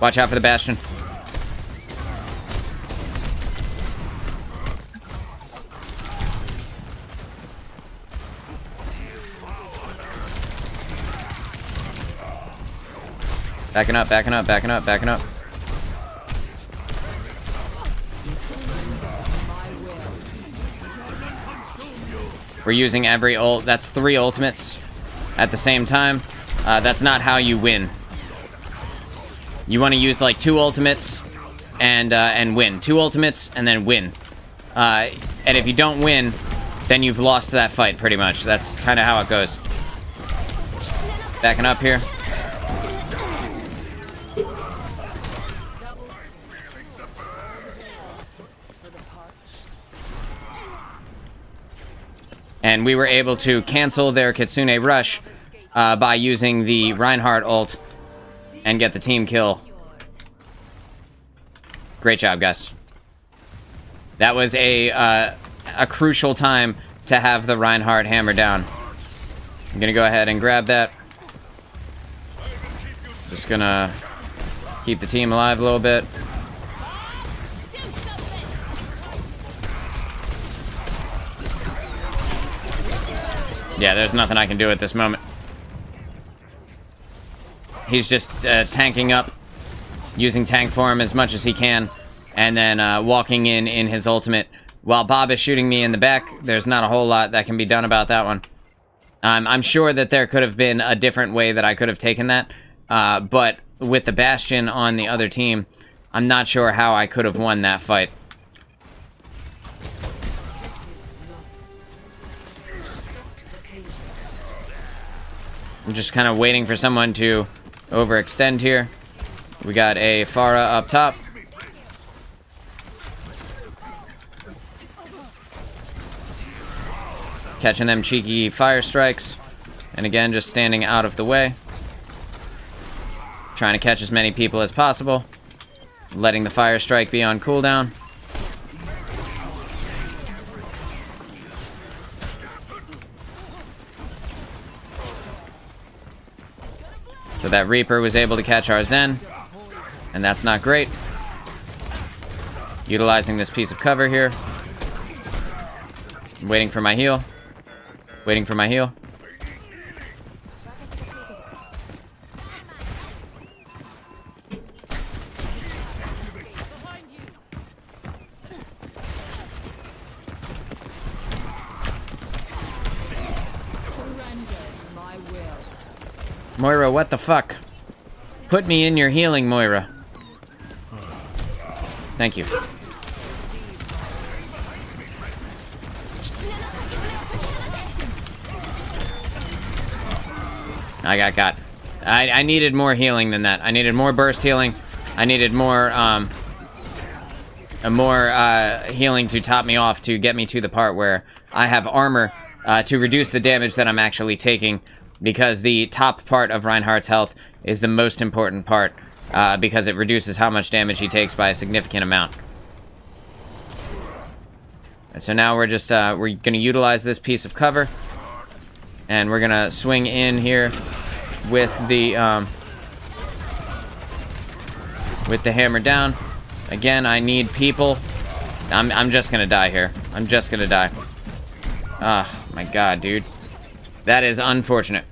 Watch out for the Bastion. Backing up, backing up, backing up, backing up. We're using every ult. That's 3 ultimates at the same time. That's not how you win. You want to use like 2 ultimates and win. 2 ultimates and then win. And if you don't win, then you've lost that fight pretty much. That's kind of how it goes. Backing up here. And we were able to cancel their Kitsune rush by using the Reinhardt ult and get the team kill. Great job, guys. That was a crucial time to have the Reinhardt hammer down. I'm gonna go ahead and grab that. Just gonna keep the team alive a little bit. Yeah, there's nothing I can do at this moment. He's just tanking up, using tank form as much as he can, and then walking in his ultimate. While Bob is shooting me in the back, there's not a whole lot that can be done about that one. I'm sure that there could have been a different way that I could have taken that, but with the Bastion on the other team, I'm not sure how I could have won that fight. I'm just kind of waiting for someone to overextend here. We got a Pharah up top. Catching them cheeky fire strikes. And again, just standing out of the way. Trying to catch as many people as possible. Letting the fire strike be on cooldown. So that Reaper was able to catch our Zen, and that's not great. Utilizing this piece of cover here. Waiting for my heal. Waiting for my heal. Moira, what the fuck? Put me in your healing, Moira. Thank you. I got. I needed more healing than that. I needed more burst healing. I needed more, healing to top me off to get me to the part where I have armor to reduce the damage that I'm actually taking, because the top part of Reinhardt's health is the most important part, because it reduces how much damage he takes by a significant amount. And so now we're just, we're gonna utilize this piece of cover, and we're gonna swing in here with the hammer down. Again, I need people. I'm just gonna die here. I'm just gonna die. Oh my god, dude. That is unfortunate.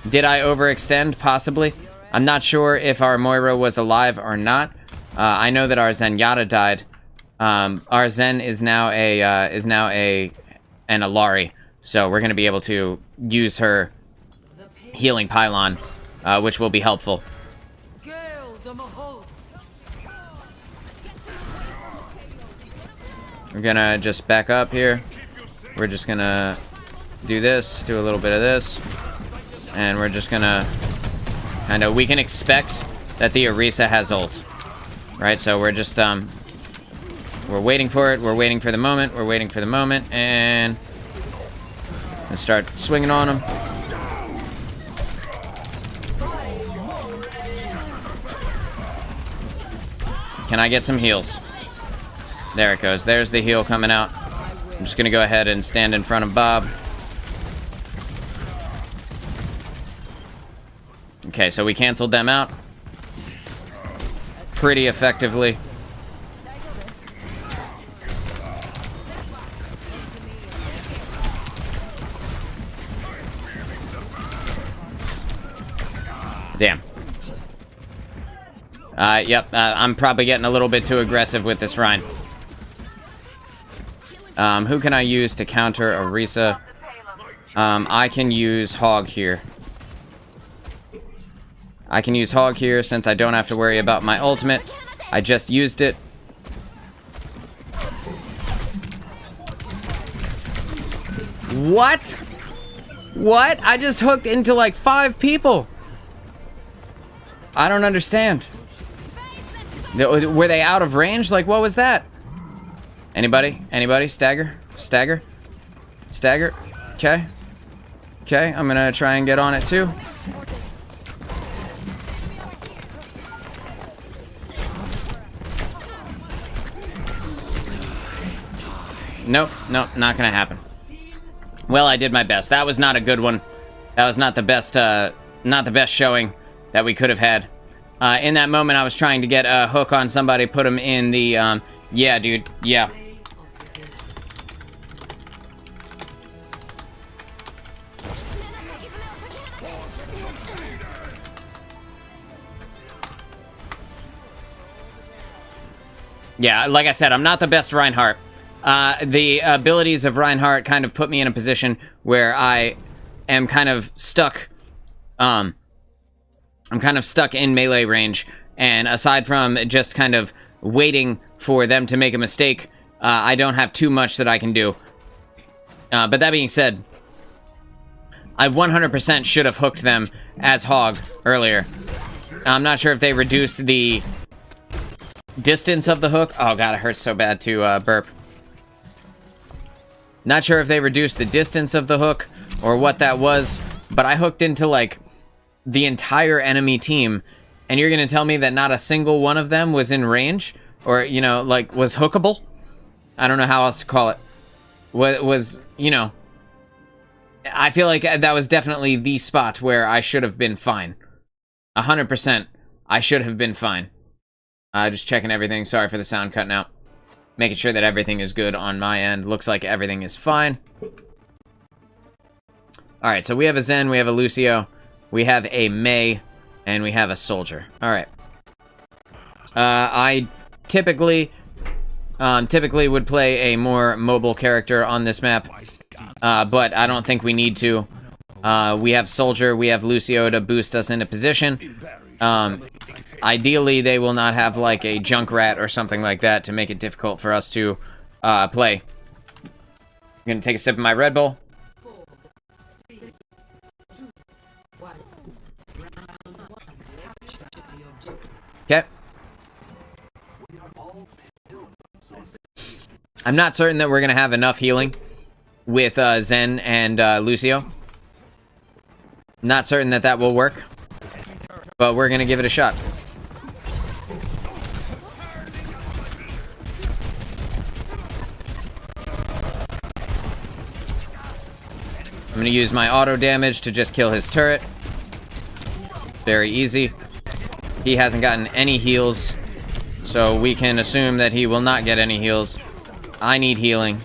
Did I overextend? Possibly. I'm not sure if our Moira was alive or not. I know that our Zenyatta died. Our Zen is now an Alari, so we're gonna be able to use her healing pylon, which will be helpful. We're gonna just back up here. We're just gonna do this, do a little bit of this, and we're just gonna kind of, we can expect that the Orisa has ult, right? So we're just we're waiting for it. We're waiting for the moment. We're waiting for the moment, and let's start swinging on them. Can I get some heals? There it goes. There's the heal coming out. I'm just gonna go ahead and stand in front of Bob. Okay, so we canceled them out pretty effectively. Damn. Yep, I'm probably getting a little bit too aggressive with this Rein. Who can I use to counter Orisa? I can use Hog here. I can use Hog here since I don't have to worry about my ultimate. I just used it. What? What? I just hooked into like 5 people. I don't understand. Were they out of range? Like, what was that? Anybody? Anybody? Stagger? Stagger? Stagger? Okay. Okay, I'm gonna try and get on it too. Nope, nope, not gonna happen. Well, I did my best. That was not a good one. That was not the best showing that we could have had. In that moment, I was trying to get a hook on somebody, put him in the, yeah, dude, yeah. Yeah, like I said, I'm not the best Reinhardt. The abilities of Reinhardt kind of put me in a position where I am kind of stuck, I'm kind of stuck in melee range, and aside from just kind of waiting for them to make a mistake, I don't have too much that I can do. But that being said, I 100% should have hooked them as Hog earlier. I'm not sure if they reduced the distance of the hook. Oh god, it hurts so bad to burp. Not sure if they reduced the distance of the hook or what that was, but I hooked into like the entire enemy team, and you're gonna tell me that not a single one of them was in range, or, you know, like, was hookable? I don't know how else to call it. Was, you know, I feel like that was definitely the spot where I should have been fine. 100%, I should have been fine. Just checking everything. Sorry for the sound cutting out. Making sure that everything is good on my end. Looks like everything is fine. Alright, so we have a Zen, we have a Lucio, we have a Mei, and we have a Soldier. Alright. I typically would play a more mobile character on this map, but I don't think we need to. We have Soldier, we have Lucio to boost us into position. Ideally, they will not have like a Junkrat or something like that to make it difficult for us to play. I'm gonna take a sip of my Red Bull. Okay. I'm not certain that we're gonna have enough healing with Zen and Lucio. Not certain that that will work, but we're gonna give it a shot. I'm gonna use my auto damage to just kill his turret. Very easy. He hasn't gotten any heals, so we can assume that he will not get any heals. I need healing.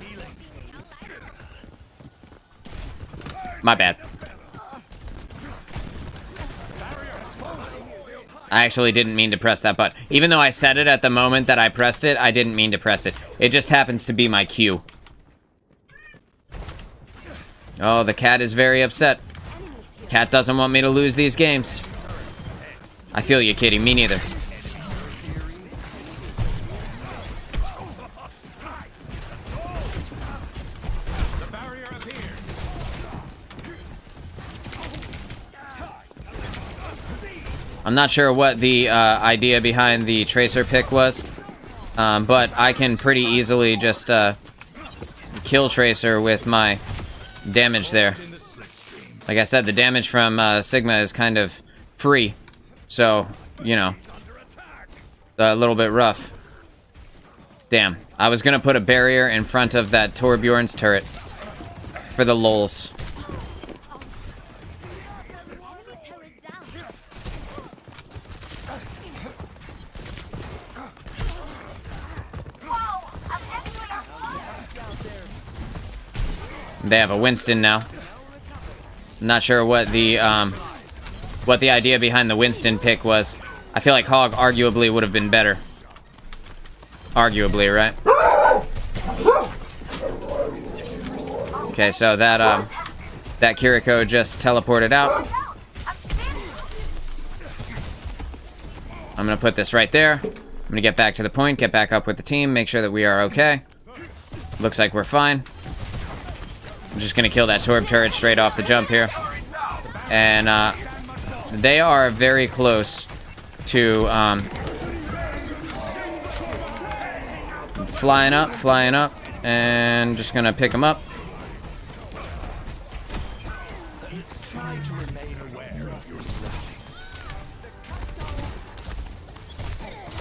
My bad. I actually didn't mean to press that button. Even though I said it at the moment that I pressed it, I didn't mean to press it. It just happens to be my cue. Oh, the cat is very upset. Cat doesn't want me to lose these games. I feel you, kitty. Me neither. I'm not sure what the idea behind the Tracer pick was, but I can pretty easily just kill Tracer with my damage there. Like I said, the damage from Sigma is kind of free, so, you know, a little bit rough. Damn, I was gonna put a barrier in front of that Torbjorn's turret for the lols. They have a Winston now. I'm not sure what the idea behind the Winston pick was. I feel like Hog arguably would have been better. Arguably, right? Okay, so that that Kiriko just teleported out. I'm gonna put this right there. I'm gonna get back to the point, get back up with the team, make sure that we are okay. Looks like we're fine. I'm just gonna kill that Torb turret straight off the jump here. And they are very close to flying up, and just gonna pick them up.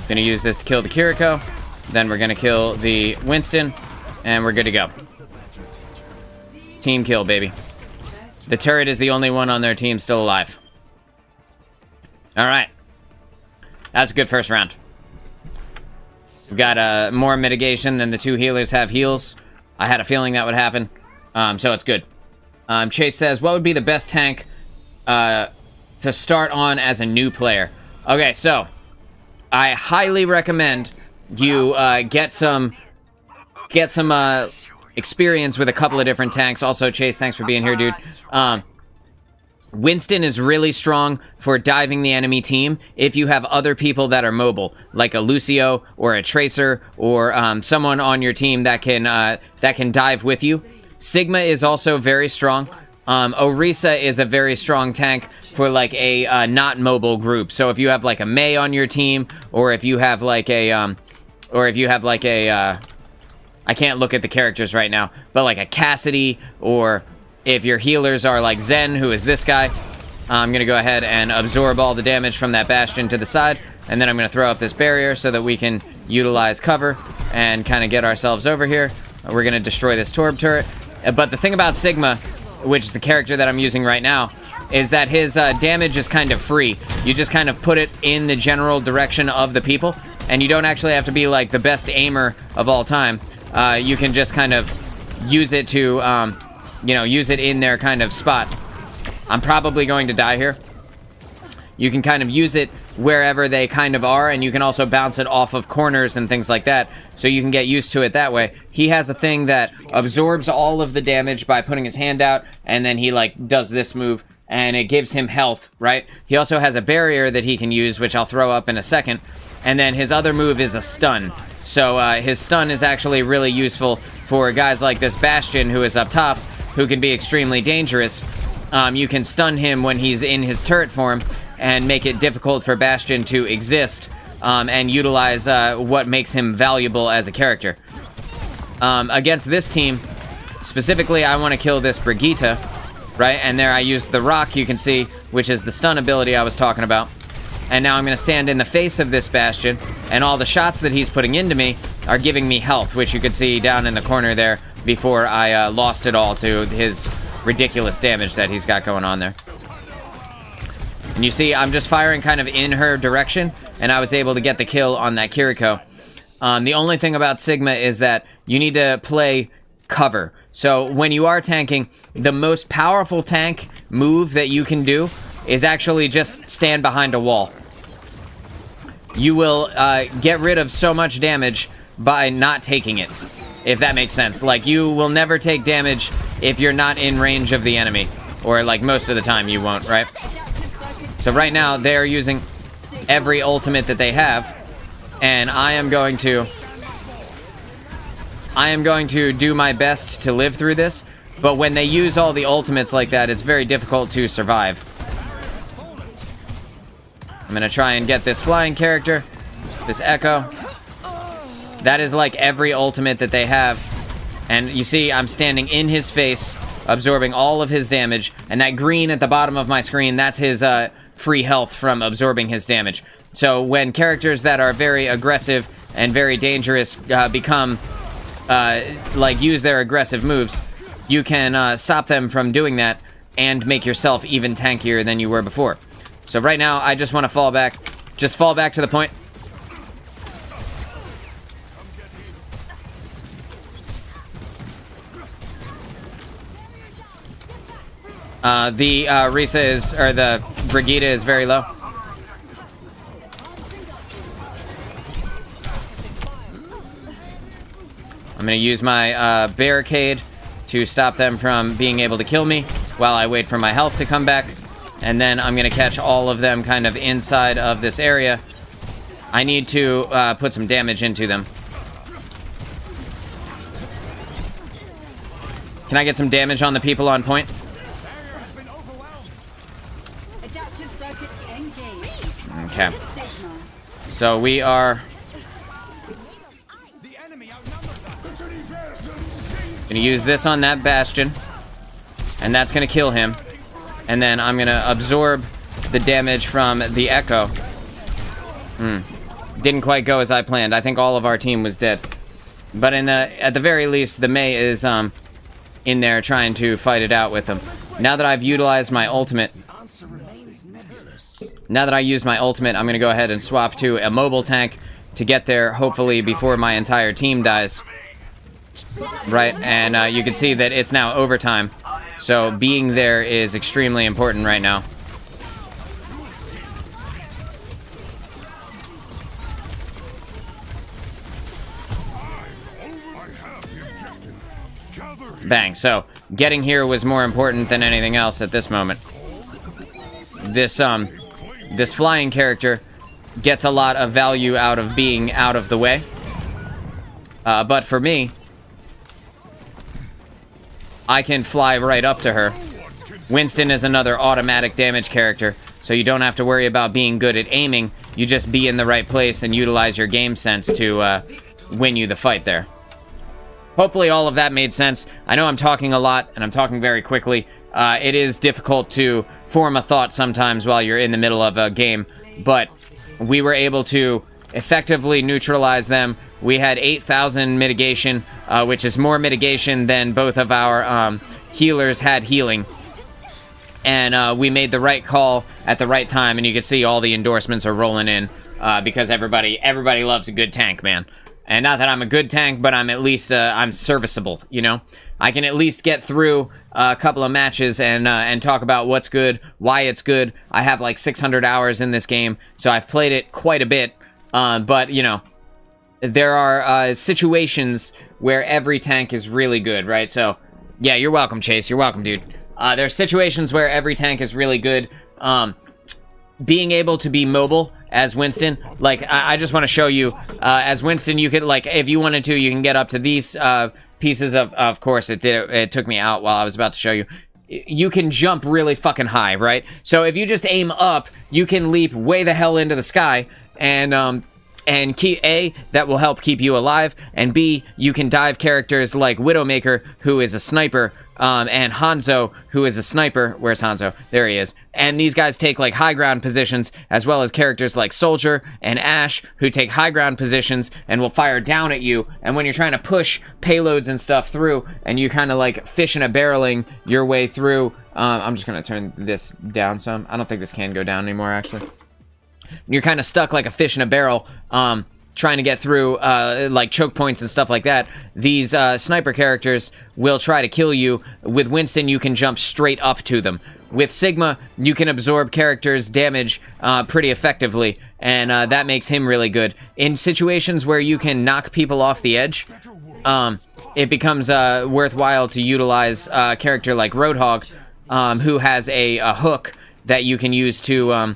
Gonna use this to kill the Kiriko. Then we're gonna kill the Winston, and we're good to go. Team kill, baby. The turret is the only one on their team still alive. Alright. That's a good first round. We've got more mitigation than the two healers have heals. I had a feeling that would happen. So it's good. Chase says, what would be the best tank to start on as a new player? Okay, so I highly recommend you get some experience with a couple of different tanks. Also, Chase, thanks for being here, dude. Winston is really strong for diving the enemy team if you have other people that are mobile, like a Lucio or a Tracer or someone on your team that can dive with you. Sigma is also very strong. Orisa is a very strong tank for like a not mobile group. So if you have like a Mei on your team, or if you have like a I can't look at the characters right now, but like a Cassidy, or if your healers are like Zen, who is this guy, I'm gonna go ahead and absorb all the damage from that Bastion to the side, and then I'm gonna throw up this barrier so that we can utilize cover and kind of get ourselves over here. We're gonna destroy this Torb turret. But the thing about Sigma which is the character that I'm using right now, is that his damage is kind of free. You just kind of put it in the general direction of the people, and you don't actually have to be like the best aimer of all time. You can just kind of use it to, use it in their kind of spot. I'm probably going to die here. You can kind of use it wherever they kind of are, and you can also bounce it off of corners and things like that, so you can get used to it that way. He has a thing that absorbs all of the damage by putting his hand out, and then he, like, does this move, and it gives him health, right? He also has a barrier that he can use, which I'll throw up in a second, and then his other move is a stun. So his stun is actually really useful for guys like this Bastion, who is up top, who can be extremely dangerous. You can stun him when he's in his turret form, and make it difficult for Bastion to exist, and utilize what makes him valuable as a character. Against this team, specifically, I want to kill this Brigitte, right? And there I used the rock, you can see, which is the stun ability I was talking about. And now I'm going to stand in the face of this Bastion, and all the shots that he's putting into me are giving me health, which you could see down in the corner there before I lost it all to his ridiculous damage that he's got going on there. And you see, I'm just firing kind of in her direction, and I was able to get the kill on that Kiriko. The only thing about Sigma is that you need to play cover. So when you are tanking, the most powerful tank move that you can do is actually just stand behind a wall. You will get rid of so much damage by not taking it, if that makes sense. Like, you will never take damage if you're not in range of the enemy. Or, like, most of the time you won't, right? So right now, they're using every ultimate that they have, and I am going to do my best to live through this, but when they use all the ultimates like that, it's very difficult to survive. I'm gonna try and get this flying character, this Echo. That is like every ultimate that they have, and you see I'm standing in his face, absorbing all of his damage, and that green at the bottom of my screen, that's his free health from absorbing his damage. So when characters that are very aggressive and very dangerous become, use their aggressive moves, you can stop them from doing that and make yourself even tankier than you were before. So right now, I just want to fall back. Just fall back to the point. The Risa is, or the Brigitte is very low. I'm gonna use my barricade to stop them from being able to kill me while I wait for my health to come back. And then I'm gonna catch all of them kind of inside of this area. I need to put some damage into them. Can I get some damage on the people on point? Okay. So we are gonna use this on that Bastion, and that's gonna kill him. And then I'm gonna absorb the damage from the Echo. Didn't quite go as I planned. I think all of our team was dead. But at the very least, the Mei is in there trying to fight it out with them. Now that I've utilized my ultimate, I'm gonna go ahead and swap to a mobile tank to get there, hopefully before my entire team dies. Right, and you can see that it's now overtime. So being there is extremely important right now. Bang, so getting here was more important than anything else at this moment. This flying character gets a lot of value out of being out of the way. But for me, I can fly right up to her. Winston is another automatic damage character, so you don't have to worry about being good at aiming. You just be in the right place and utilize your game sense to win you the fight there. Hopefully all of that made sense. I know I'm talking a lot, and I'm talking very quickly. It is difficult to form a thought sometimes while you're in the middle of a game, but we were able to effectively neutralize them. We had 8,000 mitigation, which is more mitigation than both of our healers had healing. And we made the right call at the right time, and you can see all the endorsements are rolling in because everybody loves a good tank, man. And not that I'm a good tank, but I'm at least I'm serviceable, you know? I can at least get through a couple of matches and talk about what's good, why it's good. I have like 600 hours in this game, so I've played it quite a bit. But, you know, there are situations where every tank is really good, right? So, yeah, you're welcome, Chase. You're welcome, dude. There's situations where every tank is really good. Being able to be mobile as Winston, like, I just want to show you, as Winston, you could, like, if you wanted to, you can get up to these pieces of course, it took me out while I was about to show you. You can jump really fucking high, right? So if you just aim up, you can leap way the hell into the sky, and keep A, that will help keep you alive, and B, you can dive characters like Widowmaker, who is a sniper, and Hanzo, who is a sniper. Where's Hanzo? There he is. And these guys take, like, high ground positions, as well as characters like Soldier and Ash, who take high ground positions and will fire down at you. And when you're trying to push payloads and stuff through, and you kind of, like, fishing a barreling your way through, I'm just gonna turn this down some. I don't think this can go down anymore, actually. You're kind of stuck like a fish in a barrel, trying to get through, like, choke points and stuff like that. These sniper characters will try to kill you. With Winston, you can jump straight up to them. With Sigma, you can absorb characters' damage pretty effectively, and that makes him really good. In situations where you can knock people off the edge, it becomes worthwhile to utilize a character like Roadhog, who has a hook that you can use to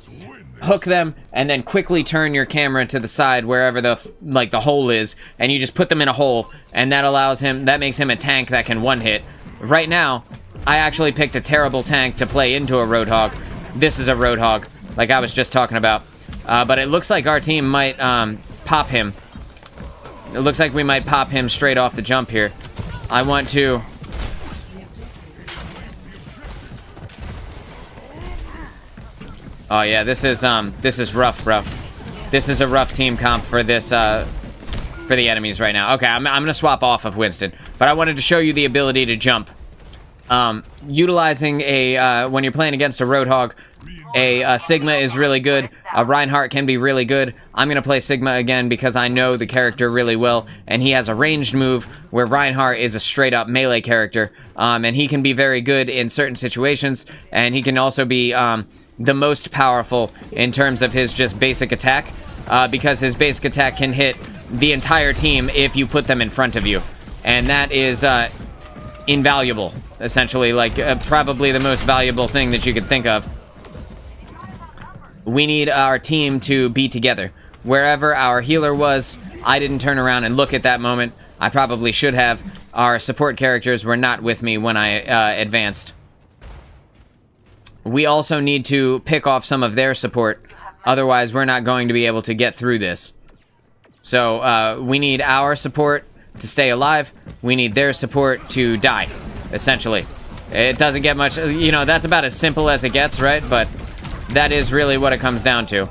hook them, and then quickly turn your camera to the side wherever the hole is, and you just put them in a hole, and that makes him a tank that can one-hit. Right now, I actually picked a terrible tank to play into a Roadhog. This is a Roadhog, like I was just talking about. But it looks like our team might pop him. It looks like we might pop him straight off the jump here. I want to... Oh yeah, this is rough, bro. This is a rough team comp for this, for the enemies right now. Okay, I'm gonna swap off of Winston, but I wanted to show you the ability to jump. Utilizing when you're playing against a Roadhog, a Sigma is really good. A Reinhardt can be really good. I'm gonna play Sigma again because I know the character really well, and he has a ranged move where Reinhardt is a straight-up melee character, and he can be very good in certain situations, and he can also be, the most powerful in terms of his just basic attack, because his basic attack can hit the entire team if you put them in front of you, and that is invaluable, essentially, like probably the most valuable thing that you could think of. We need our team to be together. Wherever our healer was, I didn't turn around and look at that moment. I probably should have. Our support characters were not with me when I advanced. We also need to pick off some of their support, otherwise we're not going to be able to get through this. So we need our support to stay alive, we need their support to die, essentially. It doesn't get much, you know, that's about as simple as it gets, right? But that is really what it comes down to.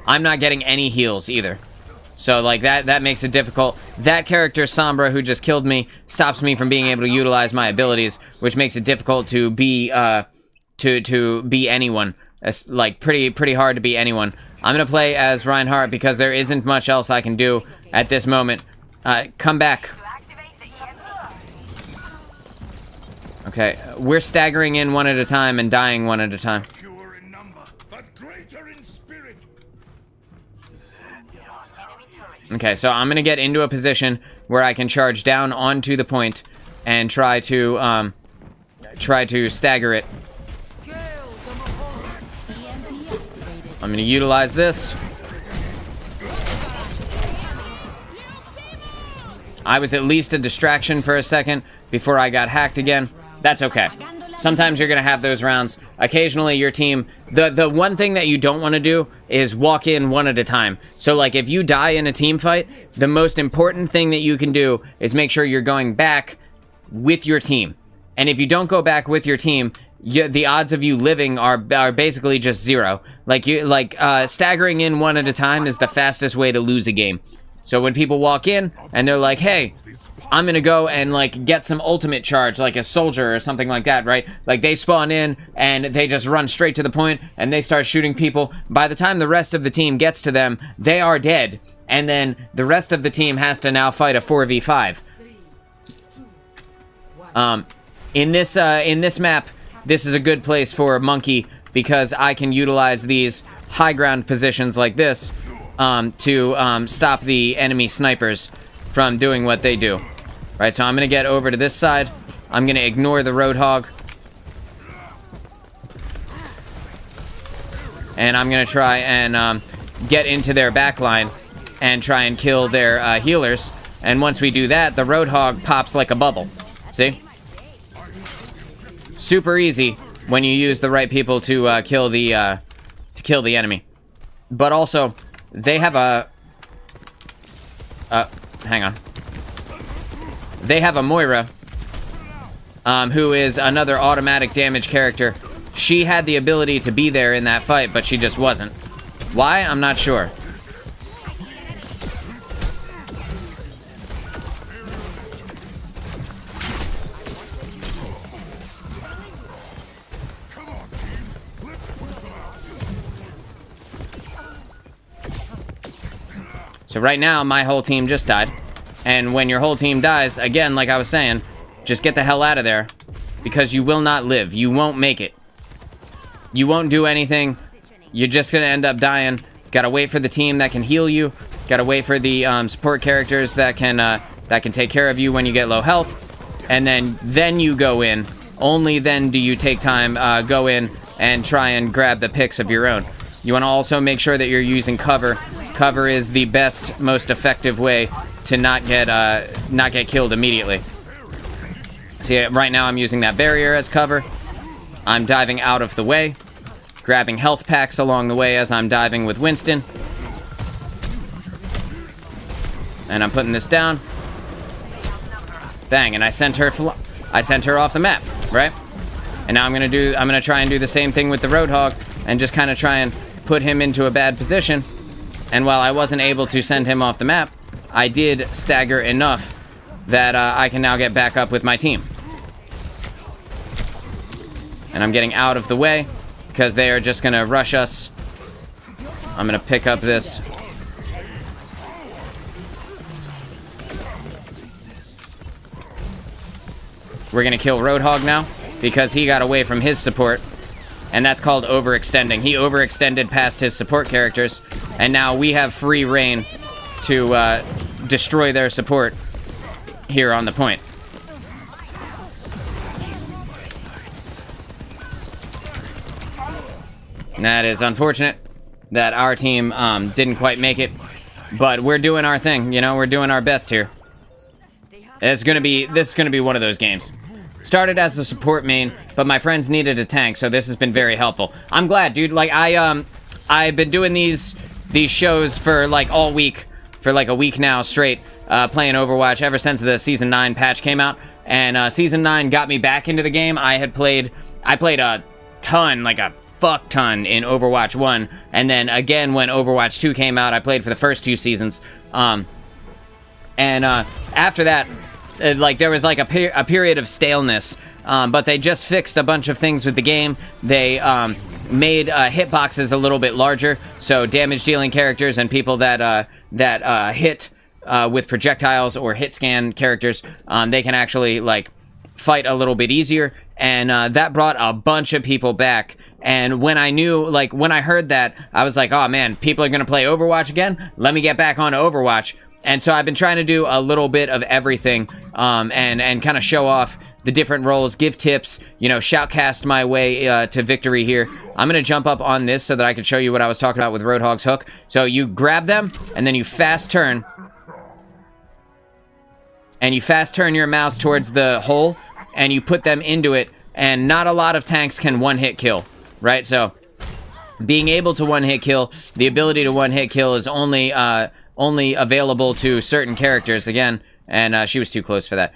I'm not getting any heals either. So, like, that makes it difficult. That character, Sombra, who just killed me, stops me from being able to utilize my abilities, which makes it difficult to be, to be anyone. It's, like, pretty hard to be anyone. I'm gonna play as Reinhardt because there isn't much else I can do at this moment. Come back. Okay, we're staggering in one at a time and dying one at a time. Fewer in number, but greater in spirit. Okay, so I'm gonna get into a position where I can charge down onto the point and try to stagger it. I'm gonna utilize this. I was at least a distraction for a second before I got hacked again. That's okay. Sometimes you're gonna have those rounds. Occasionally your team, the one thing that you don't want to do is walk in one at a time. So like if you die in a team fight, the most important thing that you can do is make sure you're going back with your team. And if you don't go back with your team, the odds of you living are basically just zero. Like staggering in one at a time is the fastest way to lose a game. So when people walk in and they're like, hey, I'm gonna go and like get some ultimate charge, like a soldier or something like that, right? Like they spawn in and they just run straight to the point and they start shooting people. By the time the rest of the team gets to them, they are dead. And then the rest of the team has to now fight a 4v5. In this map, this is a good place for a monkey because I can utilize these high ground positions like this to stop the enemy snipers from doing what they do. Right, so I'm gonna get over to this side. I'm gonna ignore the Roadhog. And I'm gonna try and get into their backline and try and kill their healers. And once we do that, the Roadhog pops like a bubble. See? Super easy when you use the right people to kill the enemy. But also, they have a... hang on. They have a Moira, who is another automatic damage character. She had the ability to be there in that fight, but she just wasn't. Why? I'm not sure. So right now, my whole team just died. And when your whole team dies, again, like I was saying, just get the hell out of there. Because you will not live. You won't make it. You won't do anything. You're just going to end up dying. Gotta wait for the team that can heal you. Gotta wait for the support characters that can take care of you when you get low health. And then you go in. Only then do you take time, go in and try and grab the picks of your own. You want to also make sure that you're using cover. Cover is the best, most effective way to not get killed immediately. See, right now I'm using that barrier as cover. I'm diving out of the way, grabbing health packs along the way as I'm diving with Winston. And I'm putting this down. Bang, and I sent her off the map, right? And now I'm gonna try and do the same thing with the Roadhog and just kind of try and put him into a bad position. And while I wasn't able to send him off the map, I did stagger enough that I can now get back up with my team. And I'm getting out of the way because they are just gonna rush us. I'm gonna pick up this. We're gonna kill Roadhog now because he got away from his support. And that's called overextending. He overextended past his support characters, and now we have free reign to destroy their support here on the point. And that is unfortunate that our team didn't quite make it, but we're doing our thing. You know, we're doing our best here. This is gonna be one of those games. Started as a support main, but my friends needed a tank, so this has been very helpful. I'm glad, dude. Like I've been doing these shows for like all week, for like a week now straight, playing Overwatch ever since the Season 9 patch came out. And Season 9 got me back into the game. I played a ton, like a fuck ton in Overwatch 1, and then again when Overwatch 2 came out, I played for the first 2 seasons. After that, like there was like a period of staleness, but they just fixed a bunch of things with the game. They made hitboxes a little bit larger, so damage-dealing characters and people that hit with projectiles or hit scan characters, they can actually like fight a little bit easier, and that brought a bunch of people back. And when I heard that, I was like, oh man, people are gonna play Overwatch again? Let me get back onto Overwatch. And so I've been trying to do a little bit of everything, and kind of show off the different roles, give tips, you know, shoutcast my way to victory here. I'm going to jump up on this so that I can show you what I was talking about with Roadhog's hook. So you grab them, and then you fast turn. And you fast turn your mouse towards the hole, and you put them into it, and not a lot of tanks can one-hit kill, right? So being able to one-hit kill, the ability to one-hit kill is only available to certain characters again, and she was too close for that.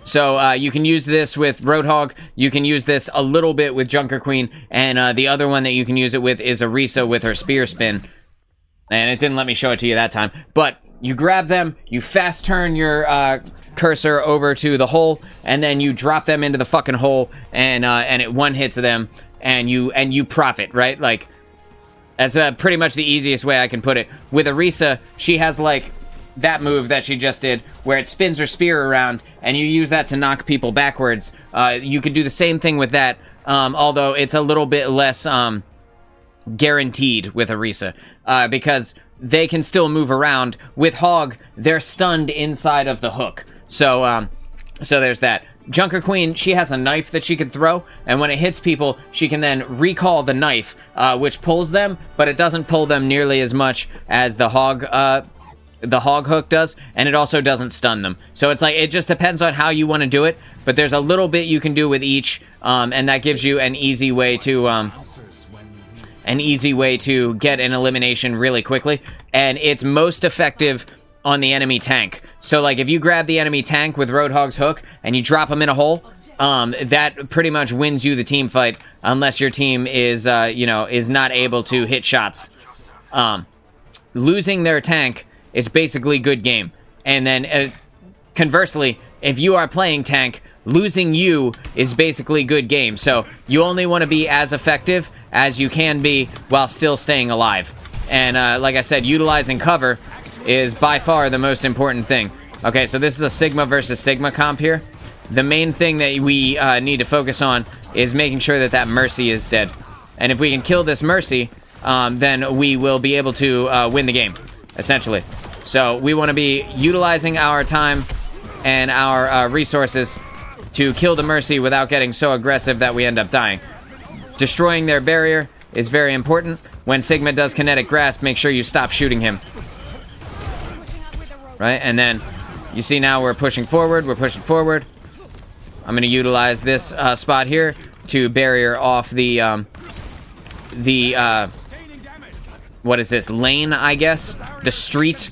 So you can use this with Roadhog, you can use this a little bit with Junker Queen, and the other one that you can use it with is Orisa with her spear spin. And it didn't let me show it to you that time. But you grab them, you fast turn your cursor over to the hole, and then you drop them into the fucking hole, and it one hits them, and you profit, right? Like, that's pretty much the easiest way I can put it. With Orisa, she has like that move that she just did, where it spins her spear around, and you use that to knock people backwards. You could do the same thing with that, although it's a little bit less guaranteed with Orisa, because they can still move around. With Hog, they're stunned inside of the hook. So there's that. Junker Queen, she has a knife that she can throw, and when it hits people, she can then recall the knife, which pulls them, but it doesn't pull them nearly as much as the Hog hook does, and it also doesn't stun them. So it's like, it just depends on how you want to do it, but there's a little bit you can do with each, and that gives you an easy way to get an elimination really quickly, and it's most effective on the enemy tank. So like, if you grab the enemy tank with Roadhog's hook and you drop them in a hole, that pretty much wins you the team fight, unless your team is is not able to hit shots. Losing their tank is basically good game, and then conversely, if you are playing tank, losing you is basically good game. So you only want to be as effective as you can be while still staying alive. And like I said, utilizing cover is by far the most important thing. Okay, so this is a Sigma versus Sigma comp here. The main thing that we need to focus on is making sure that that Mercy is dead. And if we can kill this Mercy, then we will be able to win the game, essentially. So we want to be utilizing our time and our resources to kill the Mercy without getting so aggressive that we end up dying. Destroying their barrier is very important. When Sigma does kinetic grasp, make sure you stop shooting him. Right, and then you see now we're pushing forward. I'm going to utilize this spot here to barrier off the what is this, lane, I guess? The street.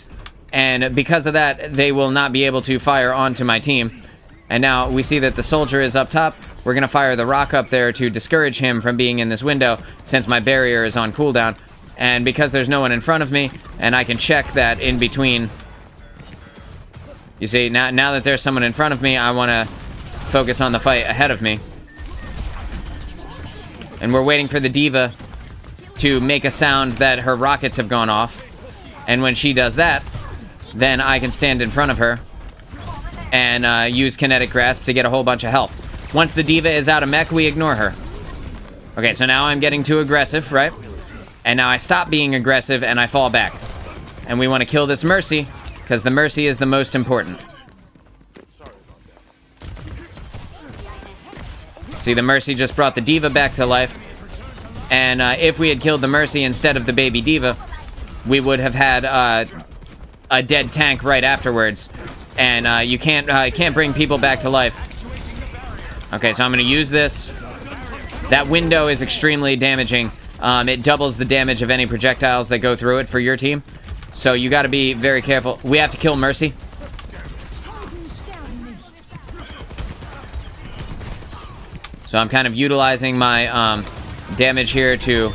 And because of that, they will not be able to fire onto my team. And now we see that the soldier is up top. We're going to fire the rock up there to discourage him from being in this window, since my barrier is on cooldown. And because there's no one in front of me, and I can check that in between. You see, now that there's someone in front of me, I want to focus on the fight ahead of me. And we're waiting for the diva to make a sound that her rockets have gone off. And when she does that, then I can stand in front of her and use kinetic grasp to get a whole bunch of health. Once the diva is out of mech, we ignore her. Okay, so now I'm getting too aggressive, right? And now I stop being aggressive and I fall back. And we want to kill this Mercy, because the Mercy is the most important. See, the Mercy just brought the diva back to life. And if we had killed the Mercy instead of the baby diva, we would have had a dead tank right afterwards. And you can't bring people back to life. Okay, so I'm going to use this. That window is extremely damaging. It doubles the damage of any projectiles that go through it for your team. So you got to be very careful. We have to kill Mercy. So I'm kind of utilizing my damage here to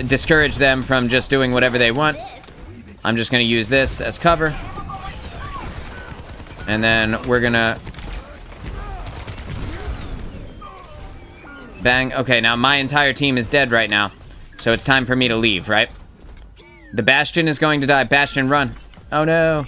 discourage them from just doing whatever they want. I'm just going to use this as cover. And then we're going to bang. Okay, now my entire team is dead right now. So it's time for me to leave, right? The Bastion is going to die. Bastion, run. Oh, no.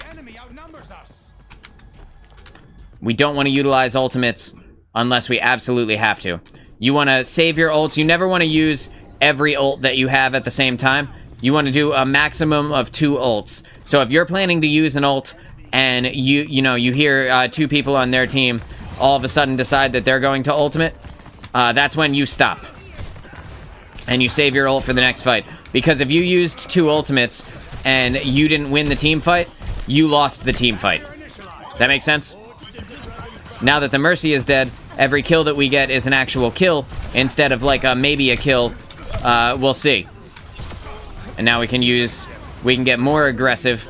We don't want to utilize ultimates unless we absolutely have to. You want to save your ults. You never want to use every ult that you have at the same time. You want to do a maximum of 2 ults. So if you're planning to use an ult and you hear 2 people on their team all of a sudden decide that they're going to ultimate, that's when you stop. And you save your ult for the next fight. Because if you used 2 ultimates and you didn't win the team fight, you lost the team fight. Does that make sense? Now that the Mercy is dead, every kill that we get is an actual kill instead of like maybe a kill. We'll see. And now we can get more aggressive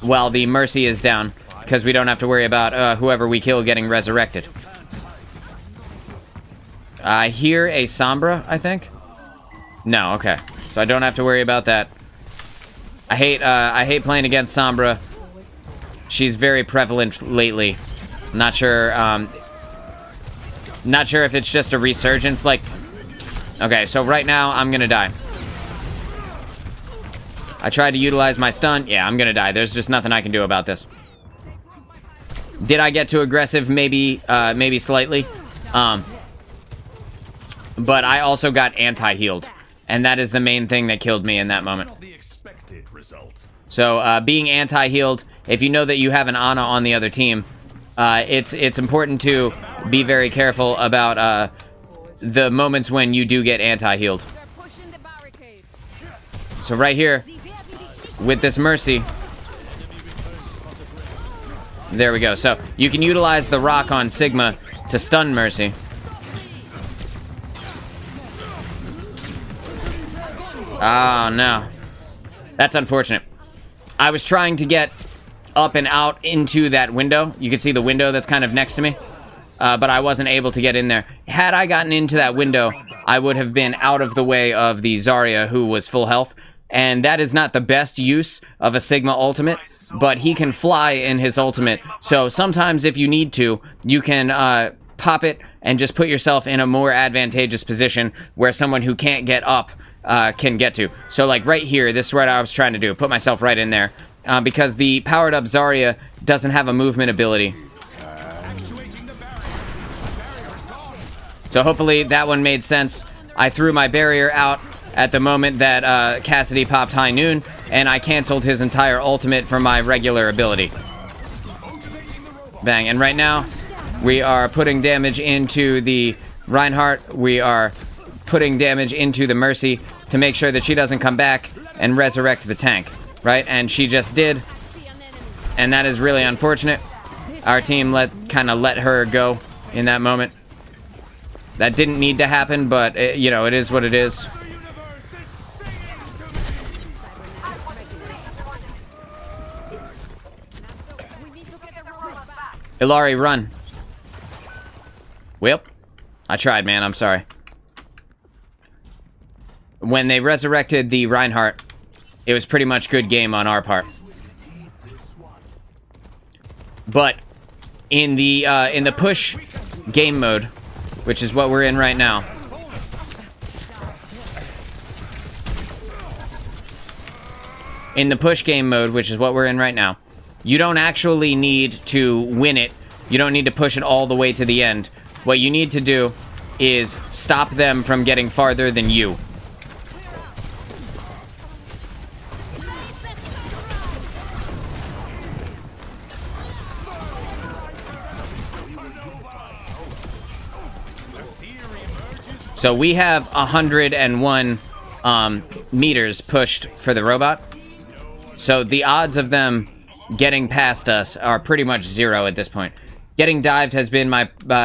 while the Mercy is down, because we don't have to worry about whoever we kill getting resurrected. I hear a Sombra, I think. No, okay. so I don't have to worry about that. I hate playing against Sombra. She's very prevalent lately. Not sure if it's just a resurgence. Like, okay, so right now I'm gonna die. I tried to utilize my stun. Yeah, I'm gonna die. There's just nothing I can do about this. Did I get too aggressive? Maybe slightly. But I also got anti-healed, and that is the main thing that killed me in that moment. So being anti-healed, if you know that you have an Ana on the other team, it's important to be very careful about the moments when you do get anti-healed. So right here, with this Mercy, there we go. So you can utilize the rock on Sigma to stun Mercy. Oh, no. That's unfortunate. I was trying to get up and out into that window. You can see the window that's kind of next to me. But I wasn't able to get in there. Had I gotten into that window, I would have been out of the way of the Zarya, who was full health. And that is not the best use of a Sigma ultimate, but he can fly in his ultimate. So sometimes if you need to, you can pop it and just put yourself in a more advantageous position where someone who can't get up can get to. So like right here, this is what I was trying to do. Put myself right in there. Because the powered up Zarya doesn't have a movement ability. So hopefully that one made sense. I threw my barrier out at the moment that Cassidy popped High Noon, and I canceled his entire ultimate for my regular ability. Bang. And right now, we are putting damage into the Reinhardt. We are putting damage into the Mercy to make sure that she doesn't come back and resurrect the tank, right? And she just did, and that is really unfortunate. Our team kind of let her go in that moment. That didn't need to happen, but it, you know, it is what it is. Ilari, run. Well, I tried, man. I'm sorry. When they resurrected the Reinhardt, it was pretty much good game on our part. But in the push game mode, which is what we're in right now, in the push game mode, which is what we're in right now, you don't actually need to win it. You don't need to push it all the way to the end. What you need to do is stop them from getting farther than you. So we have 101 meters pushed for the robot. So the odds of them getting past us are pretty much zero at this point. Getting dived has been my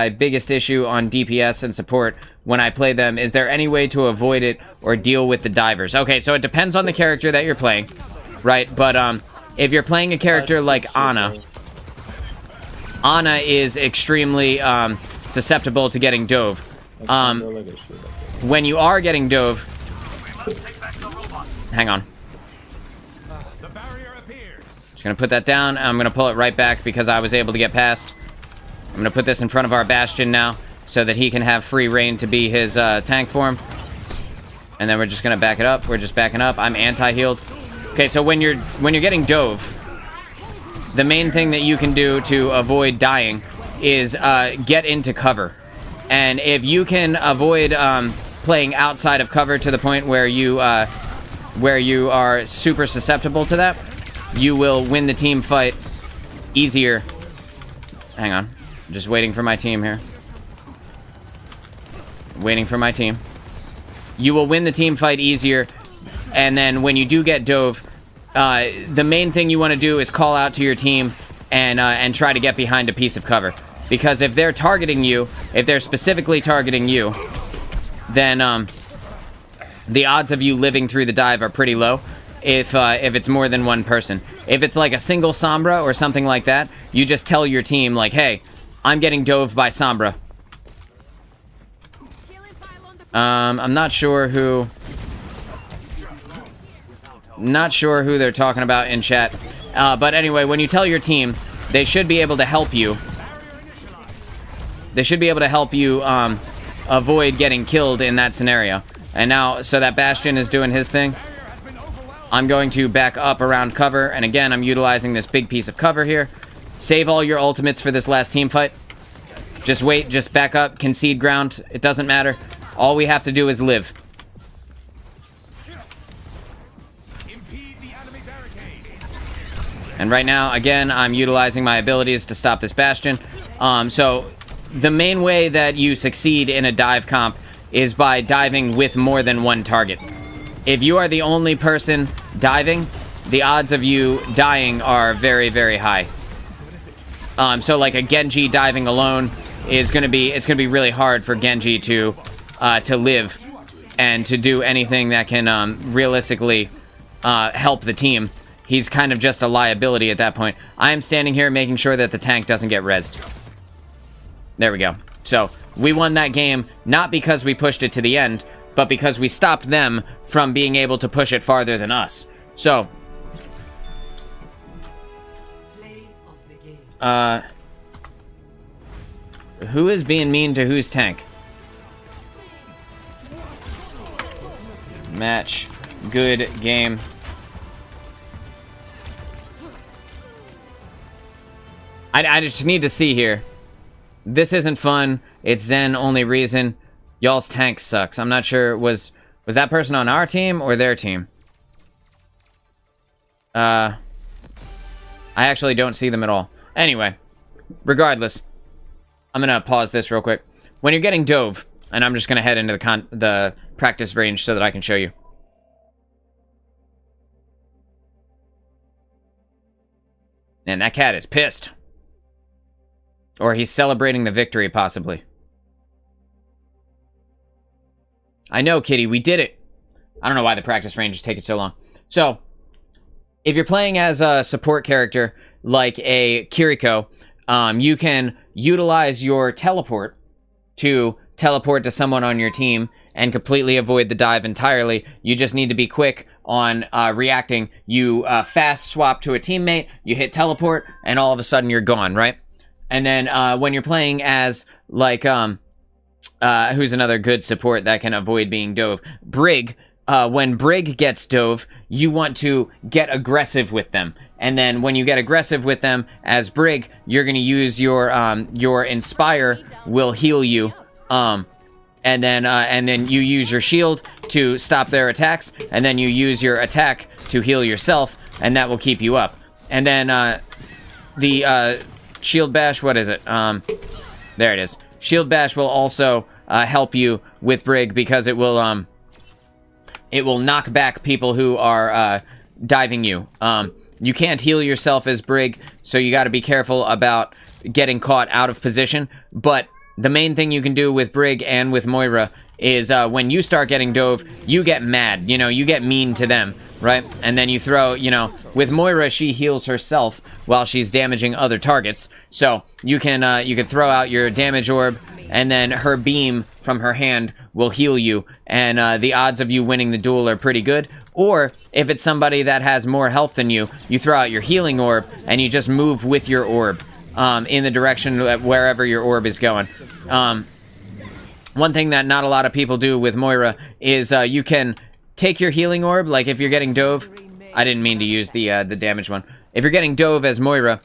biggest issue on DPS and support when I play them. Is there any way to avoid it or deal with the divers? Okay, so it depends on the character that you're playing, right? But if you're playing a character like Ana, Ana is extremely susceptible to getting dove. When you are getting dove, hang on. Just gonna put that down. I'm gonna pull it right back because I was able to get past. I'm gonna put this in front of our Bastion now so that he can have free reign to be his tank form. And then we're just gonna back it up. We're just backing up. I'm anti-healed. Okay, so when you're getting dove, the main thing that you can do to avoid dying is get into cover. And if you can avoid playing outside of cover to the point where you are super susceptible to that, you will win the team fight easier. Hang on. I'm just waiting for my team here. Waiting for my team. You will win the team fight easier. And then when you do get dove, the main thing you want to do is call out to your team and try to get behind a piece of cover. Because if they're targeting you, if they're specifically targeting you, then the odds of you living through the dive are pretty low if it's more than one person. If it's like a single Sombra or something like that, you just tell your team, like, hey, I'm getting dove by Sombra. I'm not sure who... Not sure who they're talking about in chat. But anyway, when you tell your team, they should be able to help you. They should be able to help you avoid getting killed in that scenario. And now, so that Bastion is doing his thing. I'm going to back up around cover. And again, I'm utilizing this big piece of cover here. Save all your ultimates for this last team fight. Just wait, just back up, concede ground. It doesn't matter. All we have to do is live. And right now, again, I'm utilizing my abilities to stop this Bastion. So the main way that you succeed in a dive comp is by diving with more than one target. If you are the only person diving, the odds of you dying are very, very high. So like a Genji diving alone is gonna be really hard for Genji to live and to do anything that can realistically help the team. He's kind of just a liability at that point. I am standing here making sure that the tank doesn't get rezzed. There we go. So, we won that game, not because we pushed it to the end, but because we stopped them from being able to push it farther than us. So, who is being mean to whose tank? Match. Good game. I just need to see here. This isn't fun. It's Zen only reason. Y'all's tank sucks. I'm not sure. Was that person on our team or their team? I actually don't see them at all. Anyway, regardless, I'm gonna pause this real quick. When you're getting dove, and I'm just gonna head into the practice range so that I can show you. And that cat is pissed. Or he's celebrating the victory, possibly. I know, Kitty, we did it. I don't know why the practice range is taking so long. So, if you're playing as a support character, like a Kiriko, you can utilize your teleport to teleport to someone on your team and completely avoid the dive entirely. You just need to be quick on reacting. You fast swap to a teammate, you hit teleport, and all of a sudden you're gone, right? And then when you're playing as, like, who's another good support that can avoid being dove? Brig. When Brig gets dove, you want to get aggressive with them. And then when you get aggressive with them as Brig, you're going to use your Inspire will heal you. And then you use your shield to stop their attacks. And then you use your attack to heal yourself. And that will keep you up. And then the Shield Bash, what is it? There it is. Shield Bash will also help you with Brig because it will knock back people who are diving you. You can't heal yourself as Brig, so you got to be careful about getting caught out of position. But the main thing you can do with Brig and with Moira is when you start getting dove, you get mad. You know, you get mean to them, right? And then you throw, you know, with Moira, she heals herself while she's damaging other targets. So you can throw out your damage orb, and then her beam from her hand will heal you, and the odds of you winning the duel are pretty good. Or if it's somebody that has more health than you, you throw out your healing orb, and you just move with your orb in the direction wherever your orb is going. One thing that not a lot of people do with Moira is you can take your healing orb, like if you're getting dove. I didn't mean to use the damage one. If you're getting dove as Moira,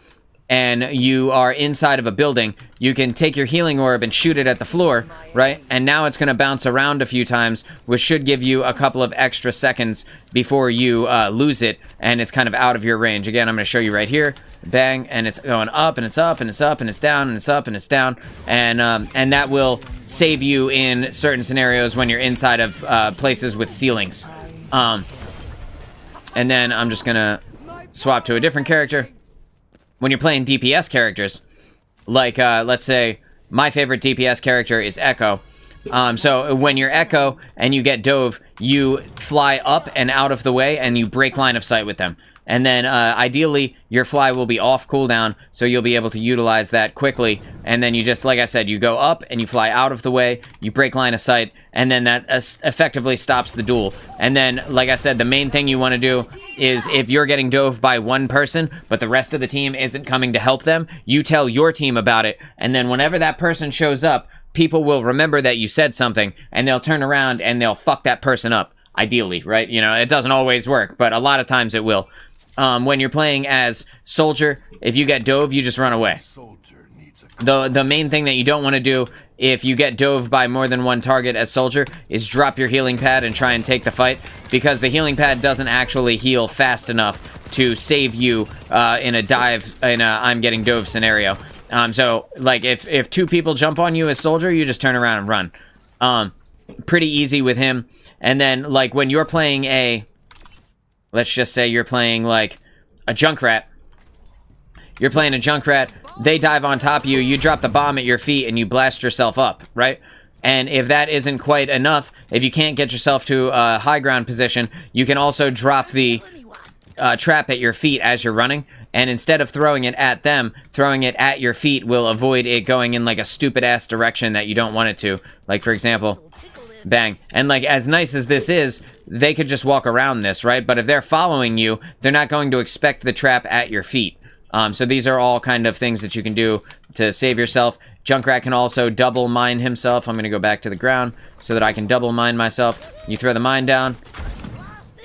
and you are inside of a building, you can take your healing orb and shoot it at the floor, right? And now it's going to bounce around a few times, which should give you a couple of extra seconds before you lose it, and it's kind of out of your range. Again, I'm going to show you right here. Bang, and it's going up, and it's up, and it's up, and it's down, and it's up, and it's down, and that will save you in certain scenarios when you're inside of places with ceilings. And then I'm just going to swap to a different character. When you're playing DPS characters, like, let's say, my favorite DPS character is Echo. So when you're Echo and you get dove, you fly up and out of the way and you break line of sight with them. and then ideally your fly will be off cooldown, so you'll be able to utilize that quickly. And then you just, like I said, you go up and you fly out of the way, you break line of sight, and then that effectively stops the duel. And then, like I said, the main thing you want to do is if you're getting dove by one person, but the rest of the team isn't coming to help them, you tell your team about it, and then whenever that person shows up, people will remember that you said something, and they'll turn around and they'll fuck that person up. Ideally, right? You know, it doesn't always work, but a lot of times it will. When you're playing as soldier, if you get dove, you just run away. The main thing that you don't want to do if you get dove by more than one target as soldier is drop your healing pad and try and take the fight, because the healing pad doesn't actually heal fast enough to save you in a dive, in a I'm getting dove scenario. So, like, if two people jump on you as soldier, you just turn around and run. Pretty easy with him. And then, like, when you're playing let's just say you're playing, like, a Junkrat. You're playing a Junkrat, they dive on top of you, you drop the bomb at your feet, and you blast yourself up, right? And if that isn't quite enough, if you can't get yourself to a high ground position, you can also drop the trap at your feet as you're running. And instead of throwing it at them, throwing it at your feet will avoid it going in, like, a stupid-ass direction that you don't want it to. Like, for example, bang. And, like, as nice as this is, they could just walk around this, right? But if they're following you, they're not going to expect the trap at your feet. So these are all kind of things that you can do to save yourself. Junkrat can also double mine himself. I'm going to go back to the ground so that I can double mine myself. You throw the mine down.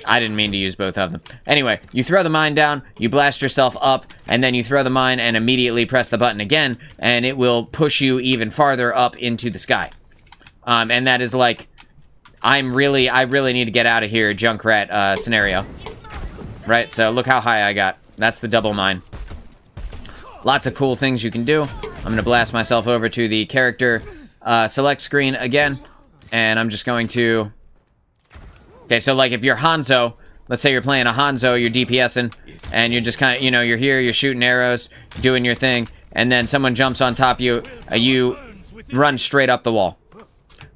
I didn't mean to use both of them. Anyway, you throw the mine down, you blast yourself up, and then you throw the mine and immediately press the button again, and it will push you even farther up into the sky. And that is like, I really need to get out of here, Junkrat scenario. Right, so look how high I got. That's the double mine. Lots of cool things you can do. I'm going to blast myself over to the character select screen again, and I'm just going to... Okay, so, like, if you're Hanzo, let's say you're playing a Hanzo, you're DPSing, and you're just kind of, you know, you're here, you're shooting arrows, doing your thing, and then someone jumps on top of you, you run straight up the wall.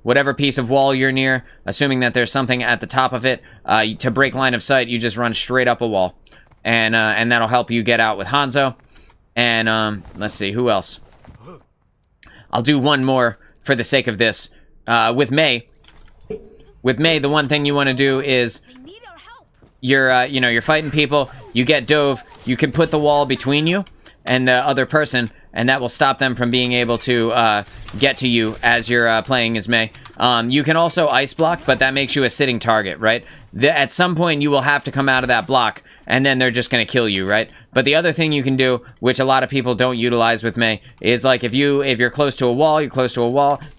Whatever piece of wall you're near, assuming that there's something at the top of it, to break line of sight, you just run straight up a wall. And that'll help you get out with Hanzo. And, let's see, who else? I'll do one more for the sake of this. With Mei. With Mei, the one thing you want to do is you're fighting people, you get dove, you can put the wall between you and the other person, and that will stop them from being able to get to you as you're playing as Mei. You can also ice block, but that makes you a sitting target, right? At some point, you will have to come out of that block, and then they're just going to kill you, right? But the other thing you can do, which a lot of people don't utilize with Mei, is like if you're close to a wall,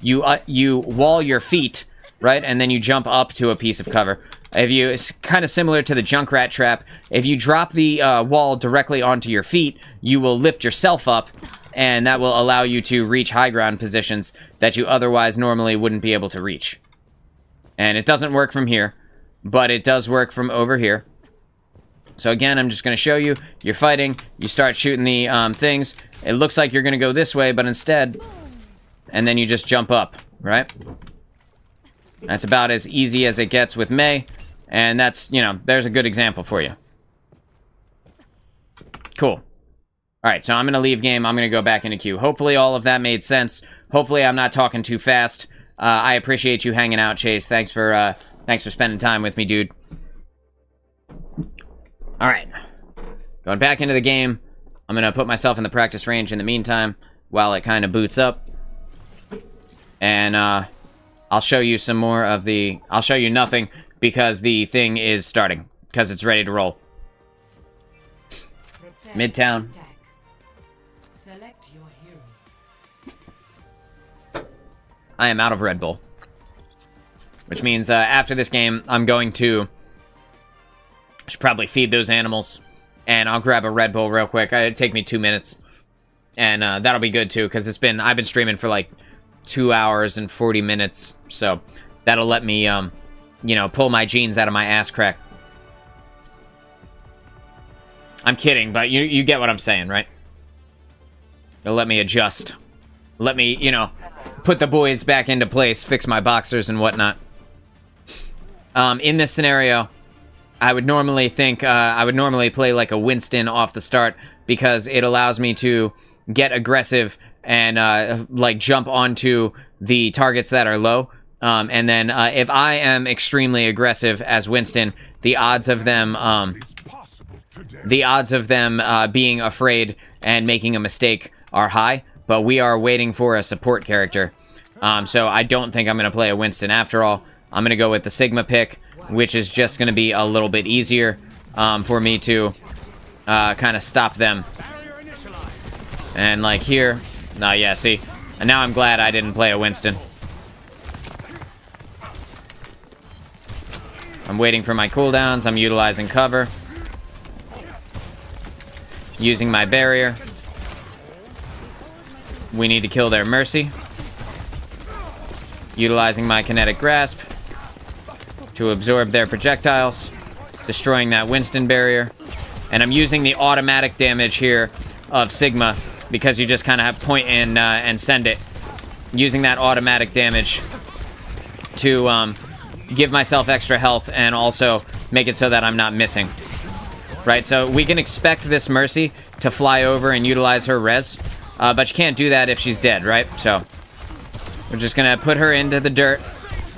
you wall your feet, right? And then you jump up to a piece of cover. It's kind of similar to the Junkrat trap. If you drop the wall directly onto your feet, you will lift yourself up, and that will allow you to reach high ground positions that you otherwise normally wouldn't be able to reach. And it doesn't work from here, but it does work from over here. So again, I'm just going to show you. You're fighting, you start shooting the things. It looks like you're going to go this way, but instead, and then you just jump up, right? That's about as easy as it gets with Mei, and that's, there's a good example for you. Cool. Alright, so I'm going to leave game, I'm going to go back into queue. Hopefully all of that made sense. Hopefully I'm not talking too fast. I appreciate you hanging out, Chase. Thanks for spending time with me, dude. Alright. Going back into the game. I'm going to put myself in the practice range in the meantime, while it kind of boots up. And, I'll show you some more of the... I'll show you nothing, because the thing is starting. Because it's ready to roll. Midtown. Select your hero. I am out of Red Bull. Which means, after this game, I'm going to... I should probably feed those animals. And I'll grab a Red Bull real quick. It'd take me 2 minutes. And, that'll be good, too, because I've been streaming for, like... 2 hours and 40 minutes, so that'll let me, pull my jeans out of my ass crack. I'm kidding, but you get what I'm saying, right? It'll let me adjust. Let me, put the boys back into place, fix my boxers and whatnot. In this scenario, I would normally think, I would normally play like a Winston off the start because it allows me to get aggressive and like jump onto the targets that are low. And then if I am extremely aggressive as Winston, the odds of them being afraid and making a mistake are high. But we are waiting for a support character. So I don't think I'm going to play a Winston after all. I'm going to go with the Sigma pick, which is just going to be a little bit easier for me to kind of stop them. And like here, yeah, see? And now I'm glad I didn't play a Winston. I'm waiting for my cooldowns. I'm utilizing cover. Using my barrier. We need to kill their Mercy. Utilizing my kinetic grasp to absorb their projectiles. Destroying that Winston barrier. And I'm using the automatic damage here of Sigma because you just kind of have point and send it. Using that automatic damage to give myself extra health and also make it so that I'm not missing. Right, so we can expect this Mercy to fly over and utilize her res, but you can't do that if she's dead, right? So we're just gonna put her into the dirt,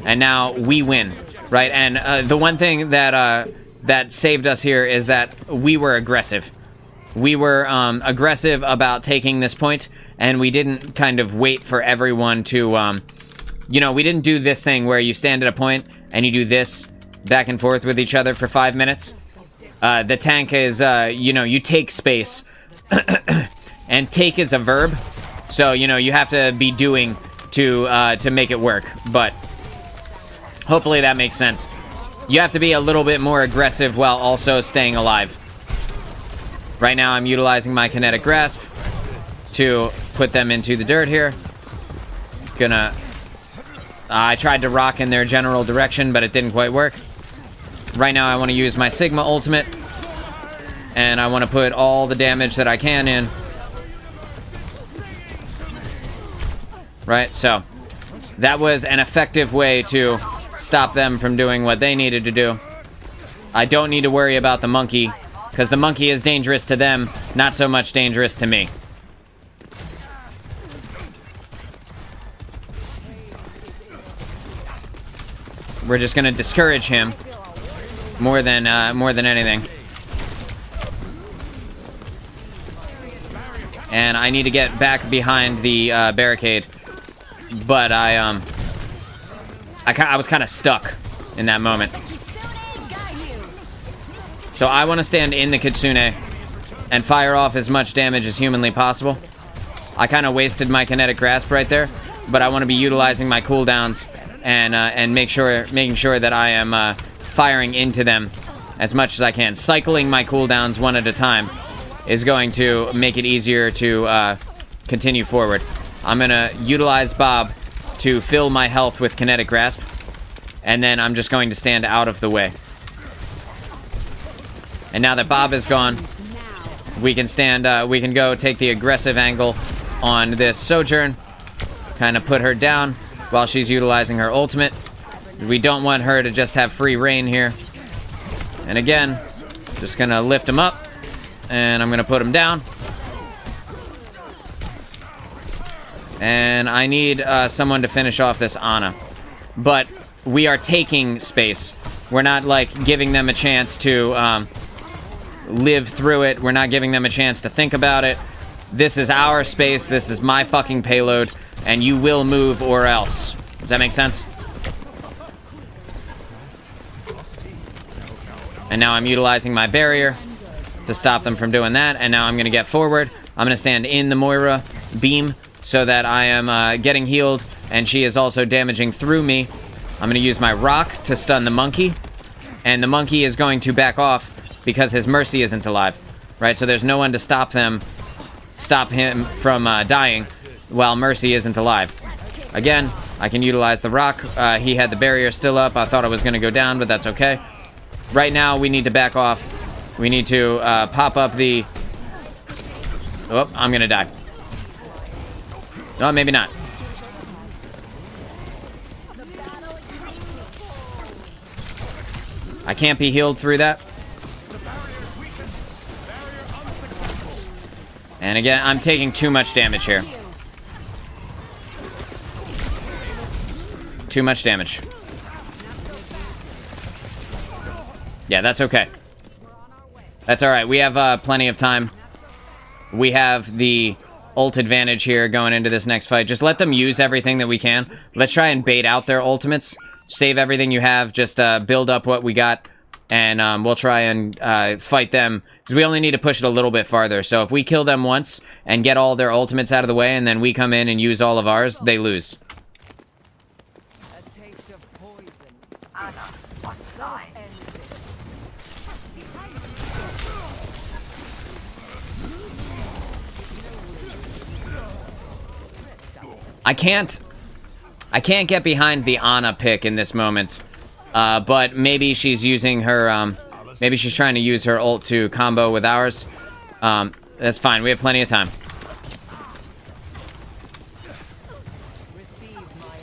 and now we win, right? And the one thing that that saved us here is that we were aggressive. We were aggressive about taking this point, and we didn't kind of wait for everyone to, you know, we didn't do this thing where you stand at a point and you do this back and forth with each other for 5 minutes. The tank is, you know, you take space. And take is a verb. So, you know, you have to be doing to make it work. But hopefully that makes sense. You have to be a little bit more aggressive while also staying alive. Right now I'm utilizing my kinetic grasp to put them into the dirt here. I tried to rock in their general direction, but it didn't quite work. Right now I want to use my Sigma ultimate. And I want to put all the damage that I can in. Right, so that was an effective way to stop them from doing what they needed to do. I don't need to worry about the monkey, because the monkey is dangerous to them, not so much dangerous to me. We're just gonna discourage him more than anything. And I need to get back behind the barricade, but I was kind of stuck in that moment. So I want to stand in the Kitsune and fire off as much damage as humanly possible. I kind of wasted my kinetic grasp right there, but I want to be utilizing my cooldowns and making sure that I am firing into them as much as I can. Cycling my cooldowns one at a time is going to make it easier to continue forward. I'm gonna utilize Bob to fill my health with kinetic grasp, and then I'm just going to stand out of the way. And now that Bob is gone, we can go take the aggressive angle on this Sojourn, kind of put her down while she's utilizing her ultimate. We don't want her to just have free reign here. And again, just gonna lift him up, and I'm gonna put him down. And I need someone to finish off this Ana. But we are taking space. We're not, like, giving them a chance to live through it. We're not giving them a chance to think about it. This is our space. This is my fucking payload. And you will move or else. Does that make sense? And now I'm utilizing my barrier to stop them from doing that. And now I'm going to get forward. I'm going to stand in the Moira beam so that I am getting healed, and she is also damaging through me. I'm going to use my rock to stun the monkey, and the monkey is going to back off because his Mercy isn't alive, right? So there's no one to stop him from dying while Mercy isn't alive. Again, I can utilize the rock. He had the barrier still up. I thought I was going to go down, but that's okay. Right now, we need to back off. We need to pop up the... Oh, I'm going to die. No, maybe not. I can't be healed through that. And again, I'm taking too much damage here. Too much damage. Yeah, that's okay. That's alright. We have plenty of time. We have the ult advantage here going into this next fight. Just let them use everything that we can. Let's try and bait out their ultimates. Save everything you have. Just build up what we got. And we'll try and fight them. Because we only need to push it a little bit farther. So if we kill them once and get all their ultimates out of the way, and then we come in and use all of ours, they lose. A taste of poison. Anna, what side? I can't get behind the Ana pick in this moment. But maybe she's using her, maybe she's trying to use her ult to combo with ours. That's fine. We have plenty of time. Receive my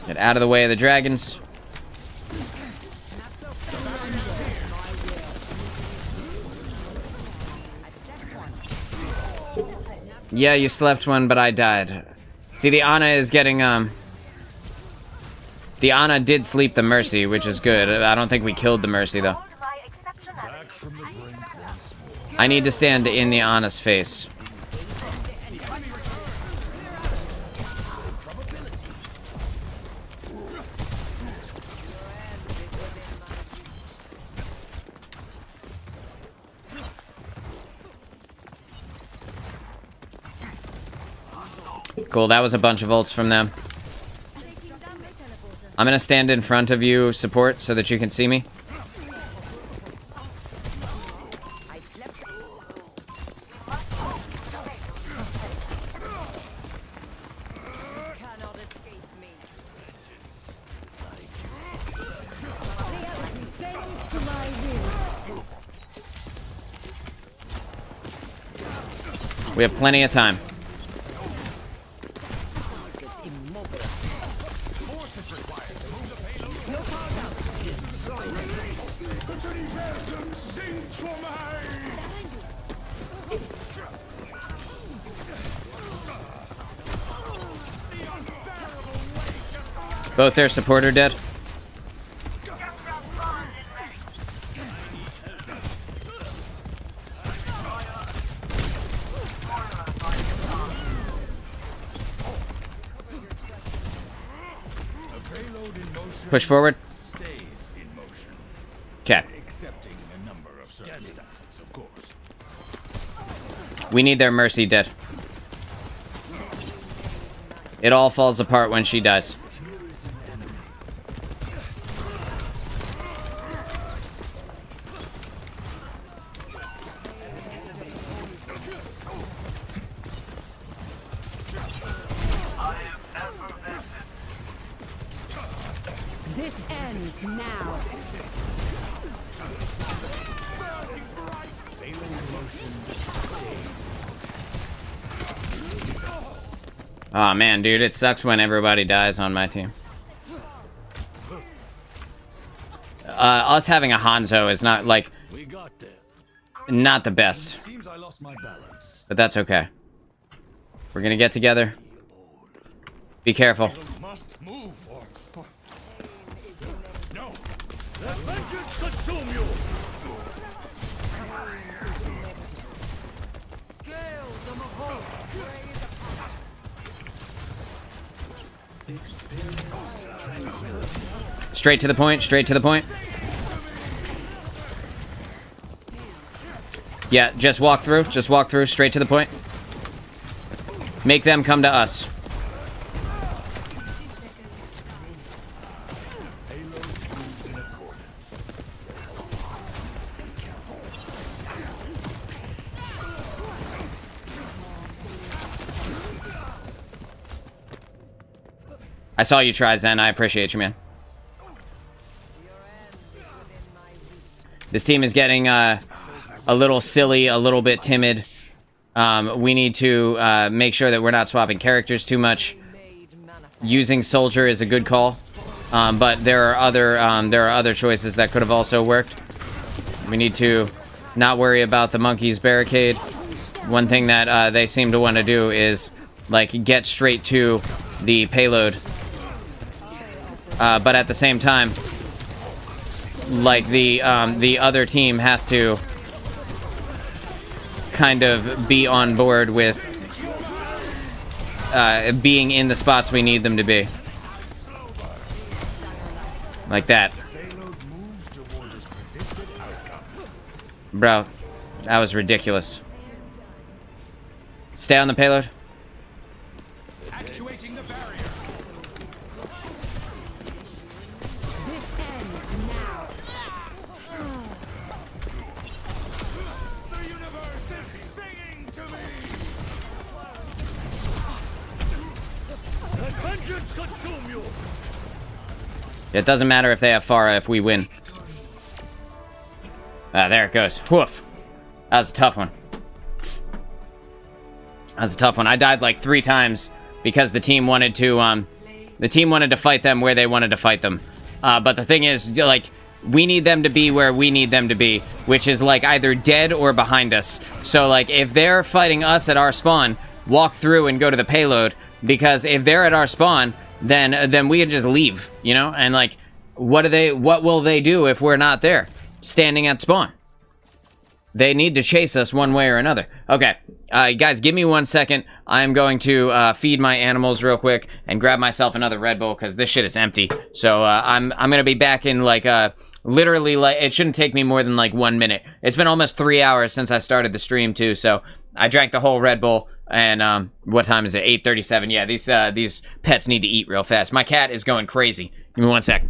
aid. Get out of the way of the dragons. Yeah, you slept one, but I died. See, the Ana is getting, the Ana did sleep the Mercy, which is good. I don't think we killed the Mercy, though. I need to stand in the Ana's face. Cool, that was a bunch of ults from them. I'm gonna stand in front of you, support, so that you can see me. Cannot escape me. Reality bends to my will. We have plenty of time. Both their support are dead. Push forward. Okay. We need their Mercy dead. It all falls apart when she dies. This ends now. Aw, man, dude, it sucks when everybody dies on my team. Us having a Hanzo is not, like, not the best. Seems I lost my balance. But that's okay. We're gonna get together. Be careful. Must move or... No! Let vengeance consume you! Kill them all. Straight to the point, straight to the point. Yeah, just walk through, straight to the point. Make them come to us. I saw you try, Zen. I appreciate you, man. This team is getting a little silly, a little bit timid. We need to make sure that we're not swapping characters too much. using Soldier is a good call. But there are other choices that could have also worked. We need to not worry about the monkey's barricade. One thing that they seem to want to do is like get straight to the payload. But at the same time, like the other team has to kind of be on board with being in the spots we need them to be. Like that. Bro, that was ridiculous. Stay on the payload. Actuating the barrier. This ends now. The universe is singing to me. Let vengeance consume you. It doesn't matter if they have Pharah if we win. There it goes. Woof. That was a tough one. That was a tough one. I died like 3 times because the team wanted to fight them where they wanted to fight them. But the thing is, like, we need them to be where we need them to be, which is like either dead or behind us. So like if they're fighting us at our spawn, walk through and go to the payload, because if they're at our spawn, then we can just leave, you know? And like what will they do if we're not there? Standing at spawn. They need to chase us one way or another. Okay, guys, give me 1 second. I'm going to feed my animals real quick and grab myself another Red Bull because this shit is empty. So I'm gonna be back in like literally like it shouldn't take me more than like 1 minute. It's been almost 3 hours since I started the stream too. So I drank the whole Red Bull and what time is it? 8:37. Yeah, these pets need to eat real fast. My cat is going crazy. Give me 1 sec.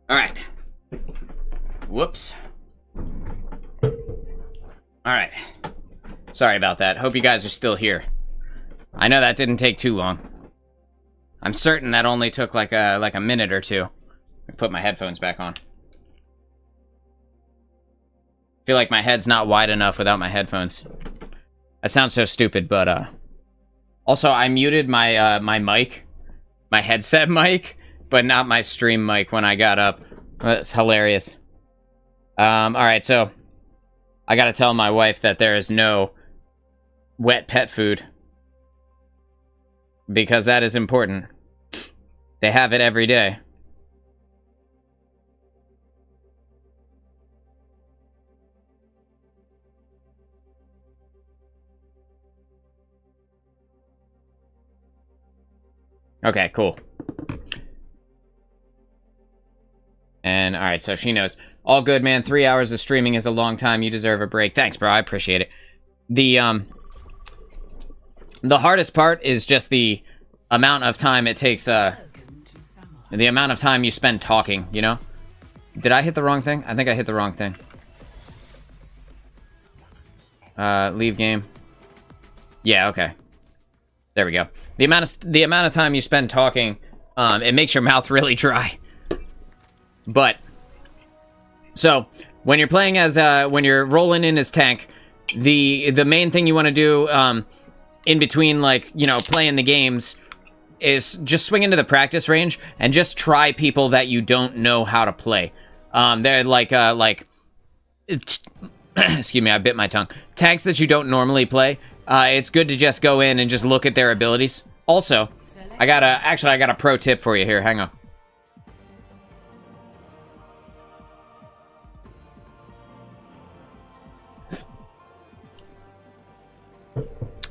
All right. Whoops. All right. Sorry about that. Hope you guys are still here. I know that didn't take too long. I'm certain that only took like a minute or two. I put my headphones back on. I feel like my head's not wide enough without my headphones. That sounds so stupid, but also I muted my my mic, my headset mic, but not my stream mic when I got up. That's hilarious. All right, so I gotta tell my wife that there is no wet pet food because that is important. They have it every day. Okay, cool. And all right, so she knows. All good, man. 3 hours of streaming is a long time. You deserve a break. Thanks, bro. I appreciate it. The hardest part is just the amount of time it takes, the amount of time you spend talking, you know? Did I hit the wrong thing? I think I hit the wrong thing. Leave game. Yeah, okay. There we go. The amount of time you spend talking, it makes your mouth really dry. But so when you're playing as when you're rolling in as tank, the main thing you want to do in between, like, you know, playing the games is just swing into the practice range and just try people that you don't know how to play. They're like excuse me, I bit my tongue. Tanks that you don't normally play. It's good to just go in and just look at their abilities. Also, I got a pro tip for you here. Hang on.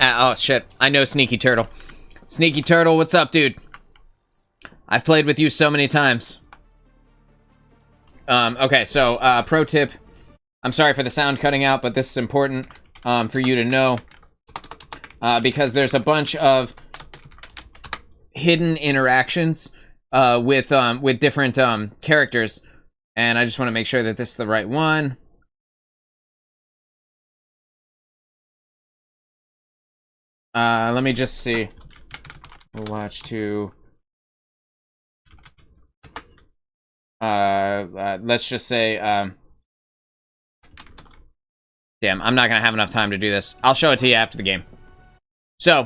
Oh shit, I know Sneaky Turtle. Sneaky Turtle, what's up, dude? I've played with you so many times. Okay, so, pro tip. I'm sorry for the sound cutting out, but this is important for you to know. Because there's a bunch of hidden interactions with different characters. And I just want to make sure that this is the right one. Let me just see. Overwatch 2. Let's just say, damn, I'm not gonna have enough time to do this. I'll show it to you after the game. So,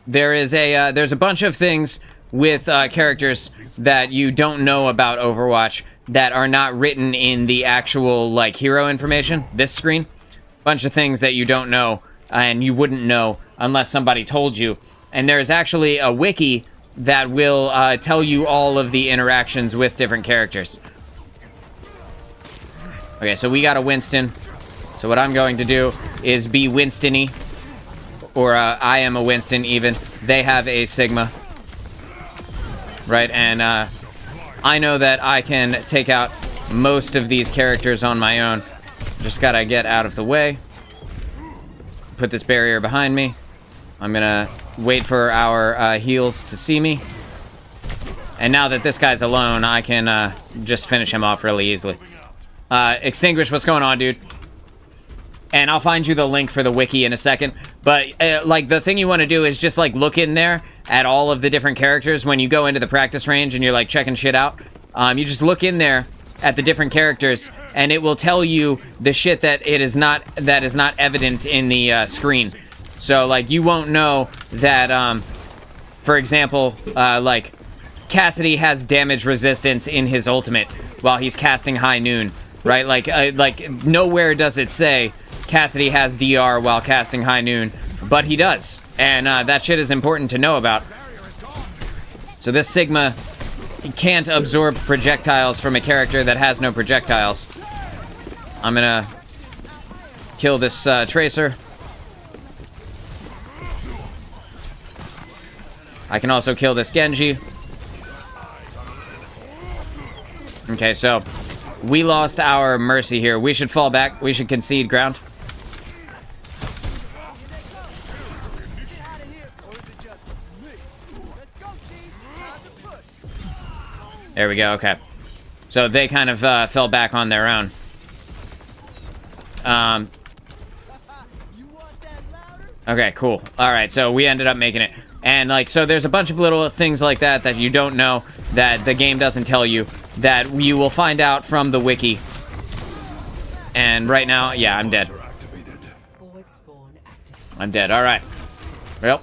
there's a bunch of things with characters that you don't know about Overwatch that are not written in the actual, like, hero information, this screen. Bunch of things that you don't know, and you wouldn't know unless somebody told you. And there's actually a wiki that will tell you all of the interactions with different characters. Okay, so we got a Winston. So what I'm going to do is be Winston-y. Or I am a Winston, even. They have a Sigma. Right, and I know that I can take out most of these characters on my own. Just gotta get out of the way. Put this barrier behind me. I'm gonna wait for our heals to see me. And now that this guy's alone, I can just finish him off really easily. Extinguish, what's going on, dude? And I'll find you the link for the wiki in a second. But, like, the thing you want to do is just, like, look in there at all of the different characters when you go into the practice range and you're, like, checking shit out. You just look in there at the different characters, and it will tell you the shit that is not evident in the screen. So, like, you won't know that, for example, like, Cassidy has damage resistance in his ultimate while he's casting High Noon, right? Like nowhere does it say Cassidy has DR while casting High Noon, but he does, and that shit is important to know about. So this Sigma can't absorb projectiles from a character that has no projectiles. I'm gonna kill this Tracer. I can also kill this Genji. Okay, so we lost our Mercy here. We should fall back. We should concede ground. There we go, okay. So they kind of fell back on their own. Okay, cool. Alright, so we ended up making it. And, like, so there's a bunch of little things like that that you don't know, that the game doesn't tell you, that you will find out from the wiki. And right now, yeah, I'm dead. I'm dead, alright. Well.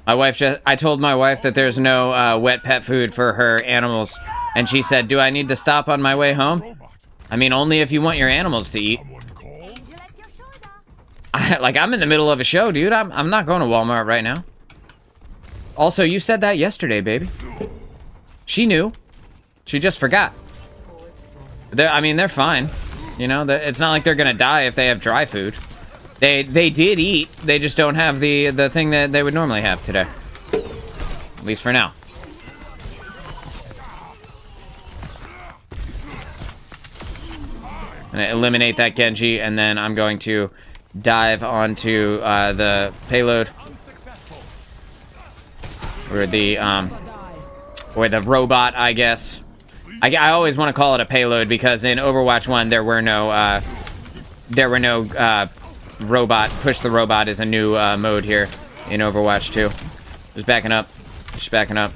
My wife I told my wife that there's no wet pet food for her animals, and she said, do I need to stop on my way home? I mean, only if you want your animals to eat. Like, I'm in the middle of a show, dude. I'm not going to Walmart right now. Also, you said that yesterday, baby. She knew. She just forgot. I mean, they're fine. You know, it's not like they're gonna die if they have dry food. They did eat. They just don't have the thing that they would normally have today. At least for now. I'm gonna eliminate that Genji, and then I'm going to dive onto the payload. or the robot, I guess. I always want to call it a payload because in Overwatch 1 there were no robot. Push the robot is a new mode here in Overwatch 2. Just backing up. Just backing up.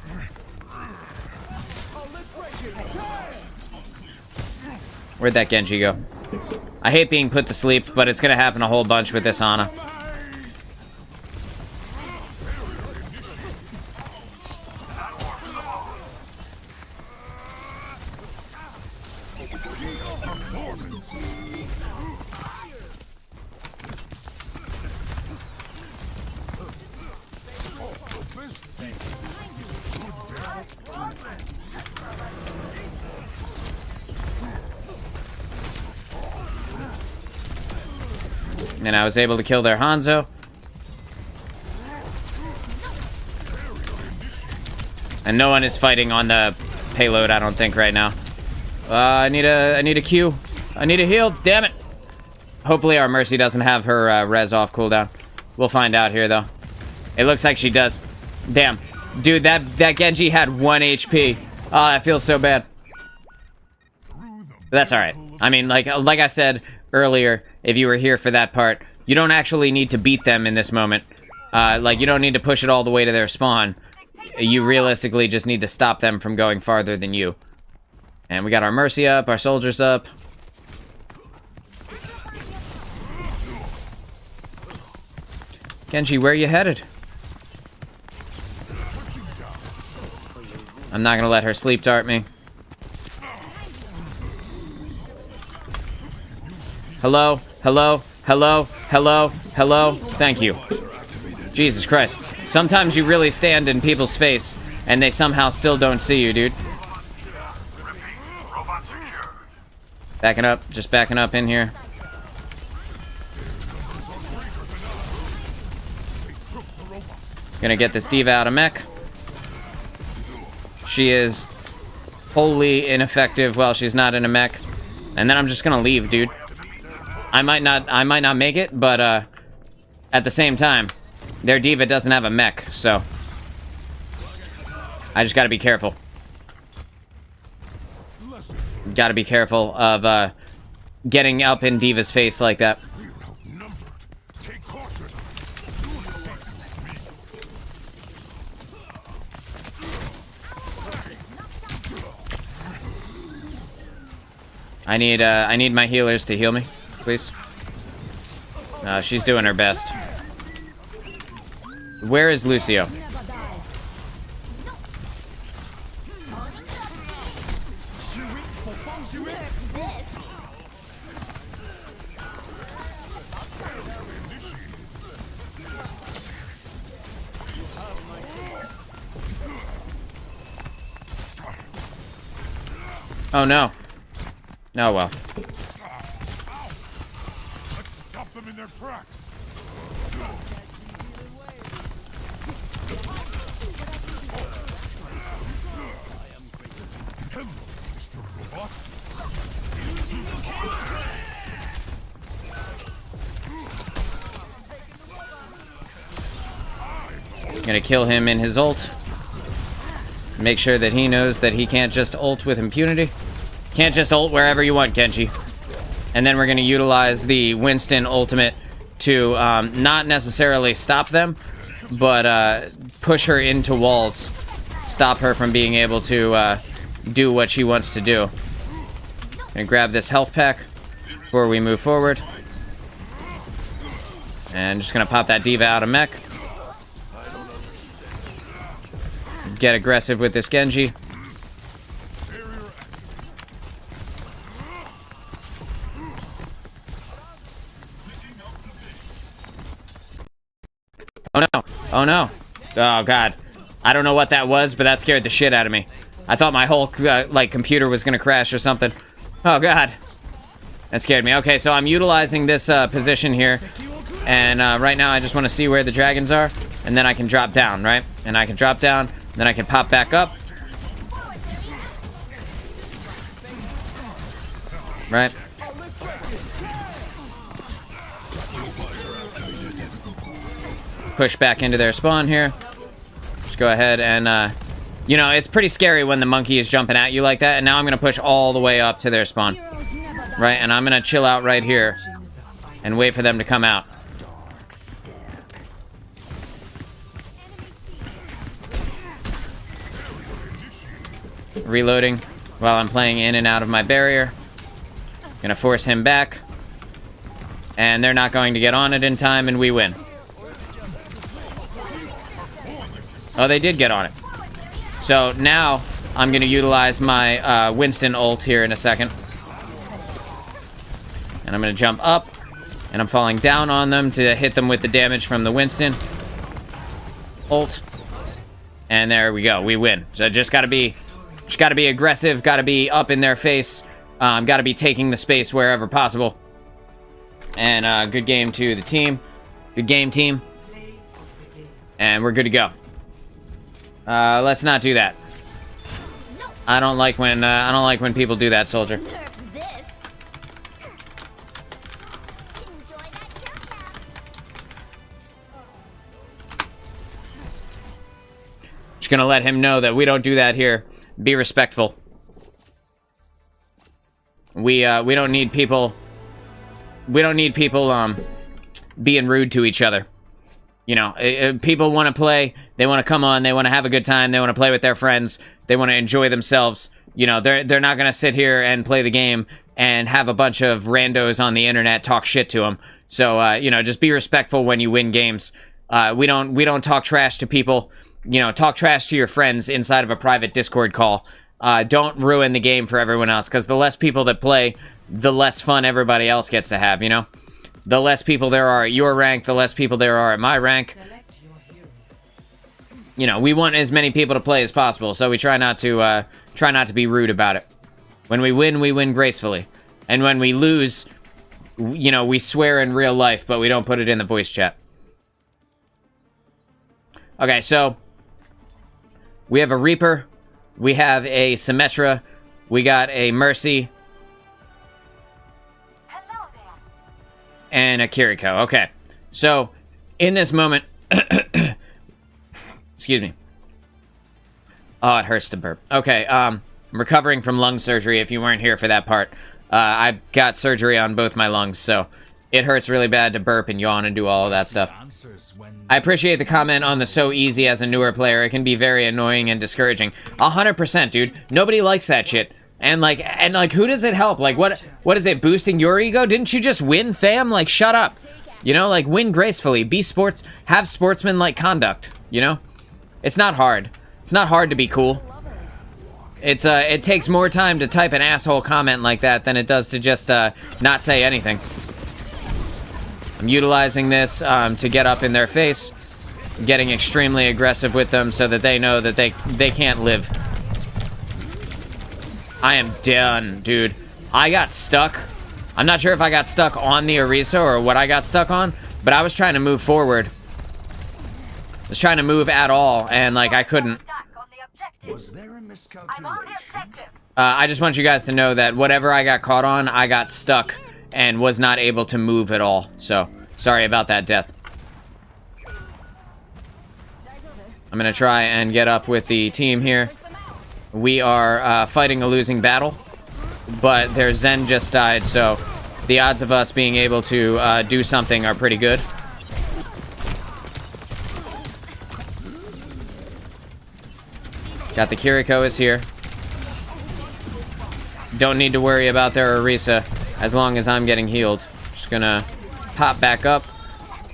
Where'd that Genji go? I hate being put to sleep, but it's gonna happen a whole bunch with this Ana. And I was able to kill their Hanzo. And no one is fighting on the payload, I don't think, right now. I need a Q. I need a heal, damn it. Hopefully our Mercy doesn't have her res off cooldown. We'll find out here, though. It looks like she does. Damn. Dude, that Genji had 1 HP. Oh, that feels so bad. That's alright. I mean, like I said earlier, if you were here for that part, you don't actually need to beat them in this moment. Like, you don't need to push it all the way to their spawn. You realistically just need to stop them from going farther than you. And we got our Mercy up, our soldiers up. Genji, where are you headed? I'm not gonna let her sleep dart me. Hello? Hello? Hello? Hello? Hello? Thank you. Jesus Christ. Sometimes you really stand in people's face, and they somehow still don't see you, dude. Backing up. Just backing up in here. Gonna get this diva out of mech. She is wholly ineffective while she's not in a mech. And then I'm just gonna leave, dude. I might not make it, but at the same time, their diva doesn't have a mech, so I just gotta be careful. Gotta be careful of getting up in Diva's face like that. I need my healers to heal me, please. She's doing her best. Where is Lucio? Oh no. Oh well. Let's stop them in their tracks. Hello, Mr. Robot. Gonna kill him in his ult. Make sure that he knows that he can't just ult with impunity. Can't just ult wherever you want, Genji. And then we're gonna utilize the Winston ultimate to not necessarily stop them, but push her into walls. Stop her from being able to do what she wants to do. Gonna grab this health pack before we move forward. And just gonna pop that diva out of mech. Get aggressive with this Genji. Oh no. Oh no. Oh god. I don't know what that was, but that scared the shit out of me. I thought my whole like computer was gonna crash or something. Oh god. That scared me. Okay, so I'm utilizing this position here. And right now I just want to see where the dragons are. And then I can drop down, right? And I can drop down. Then I can pop back up. Right? Push back into their spawn here. Just go ahead and, you know, it's pretty scary when the monkey is jumping at you like that. And now I'm going to push all the way up to their spawn. Right, and I'm going to chill out right here and wait for them to come out. Reloading while I'm playing in and out of my barrier. Gonna force him back. And they're not going to get on it in time, and we win. Oh, they did get on it. So now I'm gonna utilize my Winston ult here in a second. And I'm gonna jump up, and I'm falling down on them to hit them with the damage from the Winston ult. And there we go, we win. So just gotta be aggressive, gotta be up in their face, gotta be taking the space wherever possible. And good game to the team. Good game, team. And we're good to go. Let's not do that. I don't like when people do that, soldier. Nerf this. Enjoy that kill cam. Just gonna let him know that we don't do that here. Be respectful. We don't need people. We don't need people being rude to each other. You know, people want to play. They want to come on. They want to have a good time. They want to play with their friends. They want to enjoy themselves. You know, they're not gonna sit here and play the game and have a bunch of randos on the internet talk shit to them. So you know, just be respectful when you win games. We don't talk trash to people. You know, talk trash to your friends inside of a private Discord call. Don't ruin the game for everyone else, because the less people that play, the less fun everybody else gets to have, you know? The less people there are at your rank, the less people there are at my rank. You know, we want as many people to play as possible, so we try not to be rude about it. When we win gracefully. And when we lose, you know, we swear in real life, but we don't put it in the voice chat. Okay, so we have a Reaper, we have a Symmetra, we got a Mercy, Hello there. and a Kiriko. Okay, so in this moment, excuse me. Oh, it hurts to burp. Okay, I'm recovering from lung surgery if you weren't here for that part. I got surgery on both my lungs, so it hurts really bad to burp and yawn and do all of that stuff. I appreciate the comment on the so easy as a newer player. It can be very annoying and discouraging. 100%, dude. Nobody likes that shit. And like, who does it help? Like, what is it, boosting your ego? Didn't you just win, fam? Like, shut up. You know, like, win gracefully. Have sportsman-like conduct, you know? It's not hard. It's not hard to be cool. It takes more time to type an asshole comment like that than it does to just, not say anything. I'm utilizing this to get up in their face, getting extremely aggressive with them so that they know that they can't live. I am done, dude. I got stuck. I'm not sure if I got stuck on the Orisa or what I got stuck on, but I was trying to move forward. I was trying to move at all, and like I couldn't. Stuck on the objective. Was there a I'm on the miscalculation? objective. I just want you guys to know that whatever I got caught on, I got stuck and was not able to move at all. So, sorry about that, Death. I'm gonna try and get up with the team here. We are fighting a losing battle, but their Zen just died, so the odds of us being able to do something are pretty good. Got the Kiriko is here. Don't need to worry about their Orisa as long as I'm getting healed. Just gonna pop back up.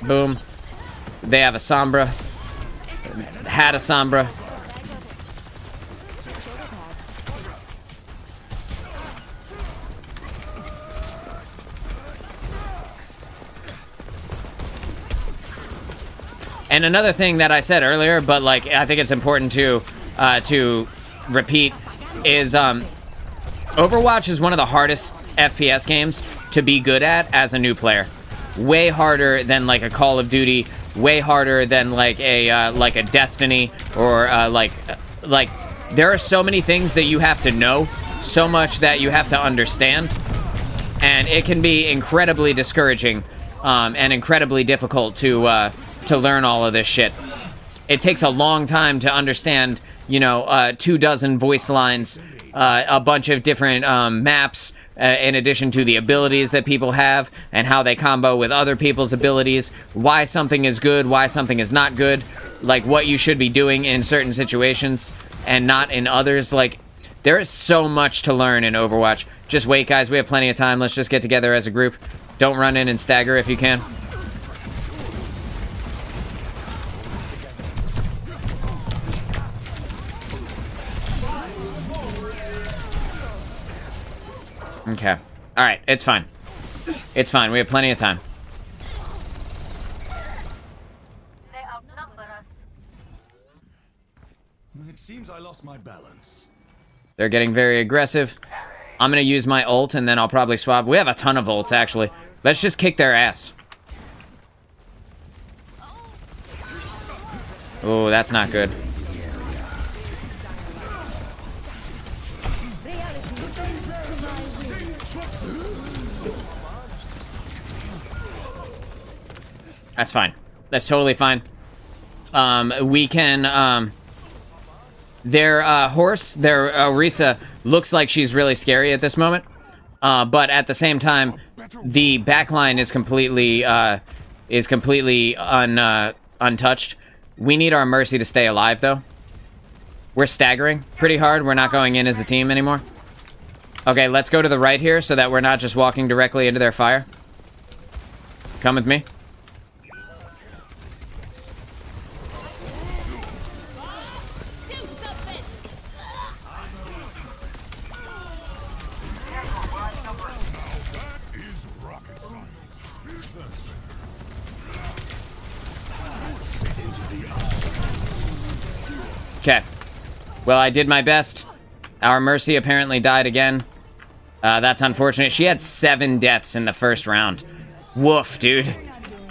Boom. They have a Sombra. Had a Sombra. And another thing that I said earlier, but like I think it's important to repeat, is Overwatch is one of the hardest FPS games to be good at as a new player. Way harder than like a Call of Duty. Way harder than like a Destiny or like there are so many things that you have to know, so much that you have to understand, and it can be incredibly discouraging and incredibly difficult to learn all of this shit. it takes a long time to understand, you know, 24 voice lines, a bunch of different maps, in addition to the abilities that people have and how they combo with other people's abilities, why something is good, why something is not good, like what you should be doing in certain situations and not in others. Like, there is so much to learn in Overwatch. Just wait, guys. We have plenty of time. Let's just get together as a group. Don't run in and stagger if you can. Okay. All right. It's fine. It's fine. We have plenty of time. They outnumber us. It seems I lost my balance. They're getting very aggressive. I'm going to use my ult, and then I'll probably swap. We have a ton of ults, actually. Let's just kick their ass. Oh, that's not good. That's fine. That's totally fine. We can, their horse, their Orisa, looks like she's really scary at this moment. But at the same time, the backline is completely untouched. We need our Mercy to stay alive, though. We're staggering pretty hard. We're not going in as a team anymore. Okay, let's go to the right here so that we're not just walking directly into their fire. Come with me. Okay. Well, I did my best. Our Mercy apparently died again. That's unfortunate. She had 7 deaths in the first round. Woof, dude.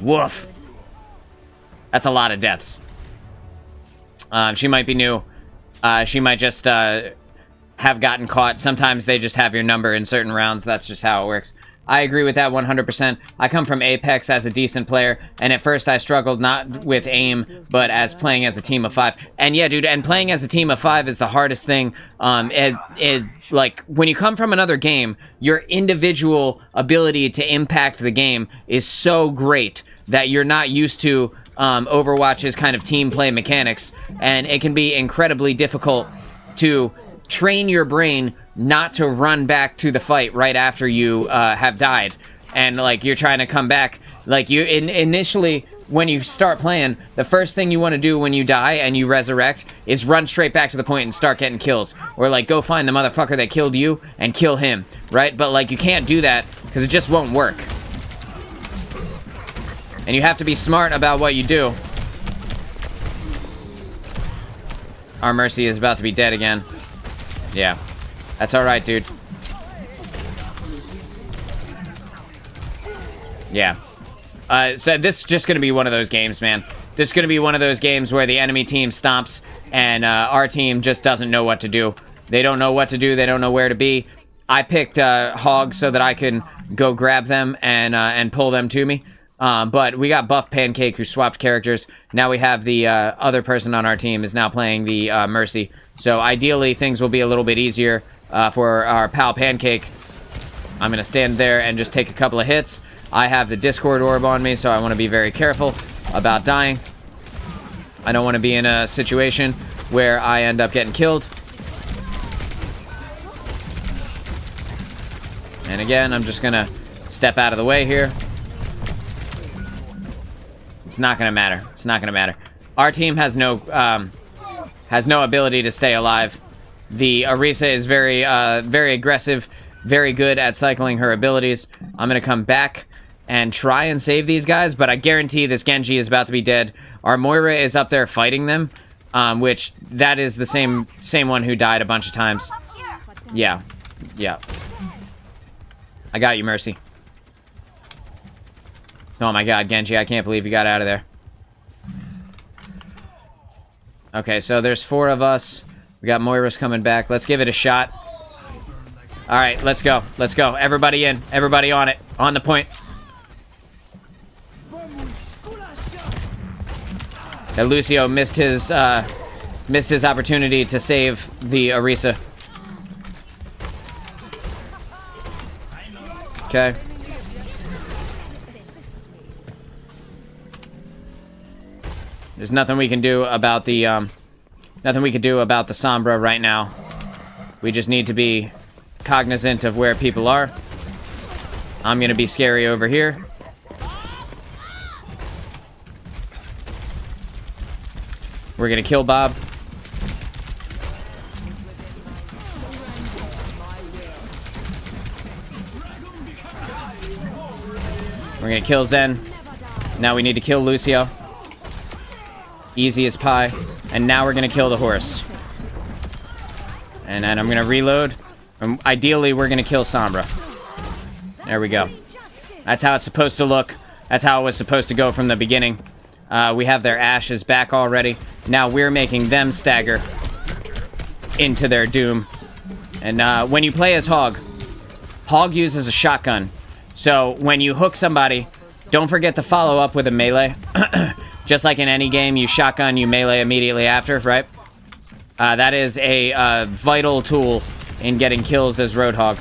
Woof. That's a lot of deaths. She might be new. She might just have gotten caught. Sometimes they just have your number in certain rounds. That's just how it works. I agree with that 100%. I come from Apex as a decent player, and at first I struggled not with aim, but as playing as a team of 5. And yeah, dude, and playing as a team of 5 is the hardest thing. Like, when you come from another game, your individual ability to impact the game is so great that you're not used to Overwatch's kind of team play mechanics, and it can be incredibly difficult to train your brain not to run back to the fight right after you have died, and like you're trying to come back. Like you initially, when you start playing, the first thing you want to do when you die and you resurrect is run straight back to the point and start getting kills, or like go find the motherfucker that killed you and kill him, right? But like you can't do that because it just won't work, and you have to be smart about what you do. Our Mercy is about to be dead again. Yeah. That's alright, dude. Yeah. So this is just going to be one of those games, man. This is going to be one of those games where the enemy team stomps and our team just doesn't know what to do. They don't know what to do. They don't know where to be. I picked Hog so that I can go grab them and pull them to me. But we got Buff Pancake who swapped characters. Now we have the other person on our team is now playing the Mercy. So ideally things will be a little bit easier for our pal Pancake. I'm going to stand there and just take a couple of hits. I have the Discord orb on me, so I want to be very careful about dying. I don't want to be in a situation where I end up getting killed. And again, I'm just going to step out of the way here. It's not going to matter. It's not going to matter. Our team has no ability to stay alive. The Orisa is very aggressive, very good at cycling her abilities. I'm going to come back and try and save these guys, but I guarantee this Genji is about to be dead. Our Moira is up there fighting them, which that is the same one who died a bunch of times. Yeah. Yeah. I got you, Mercy. Oh my god, Genji, I can't believe you got out of there. Okay, so there's 4 of us. We got Moira's coming back. Let's give it a shot. Alright, let's go. Let's go. Everybody in. Everybody on it. On the point. that Lucio missed his opportunity to save the Orisa. Okay. There's nothing we can do about the Sombra right now. We just need to be cognizant of where people are. I'm gonna be scary over here. We're gonna kill Bob. We're gonna kill Zen. Now we need to kill Lucio. Easy as pie. And now we're gonna kill the horse. And then I'm gonna reload. Ideally, we're gonna kill Sombra. There we go. That's how it's supposed to look. That's how it was supposed to go from the beginning. We have their ashes back already. Now we're making them stagger into their doom. And when you play as Hog uses a shotgun. So when you hook somebody, don't forget to follow up with a melee. Just like in any game, you shotgun, you melee immediately after, right? That is a vital tool in getting kills as Roadhog.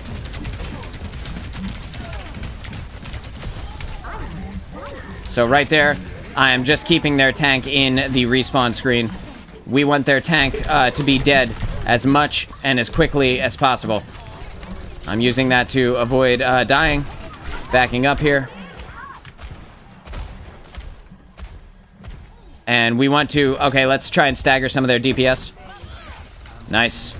So right there, I am just keeping their tank in the respawn screen. We want their tank to be dead as much and as quickly as possible. I'm using that to avoid dying. Backing up here. And we want to... Okay, let's try and stagger some of their DPS. Nice.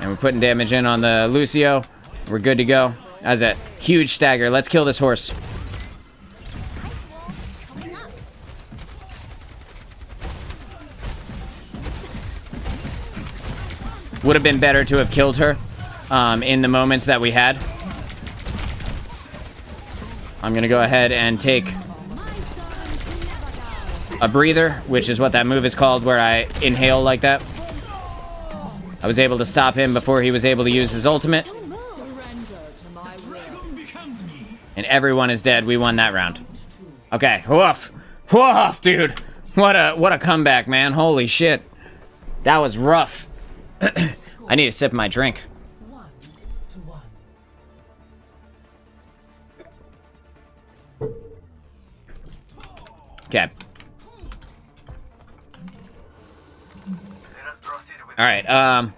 And we're putting damage in on the Lucio. We're good to go. That's a huge stagger. Let's kill this horse. Would have been better to have killed her in the moments that we had. I'm going to go ahead and take a breather, which is what that move is called, where I inhale like that. I was able to stop him before he was able to use his ultimate. And everyone is dead. We won that round. Okay, woof. Woof, dude. What a comeback, man. Holy shit. That was rough. I need to sip my drink. Okay. Alright,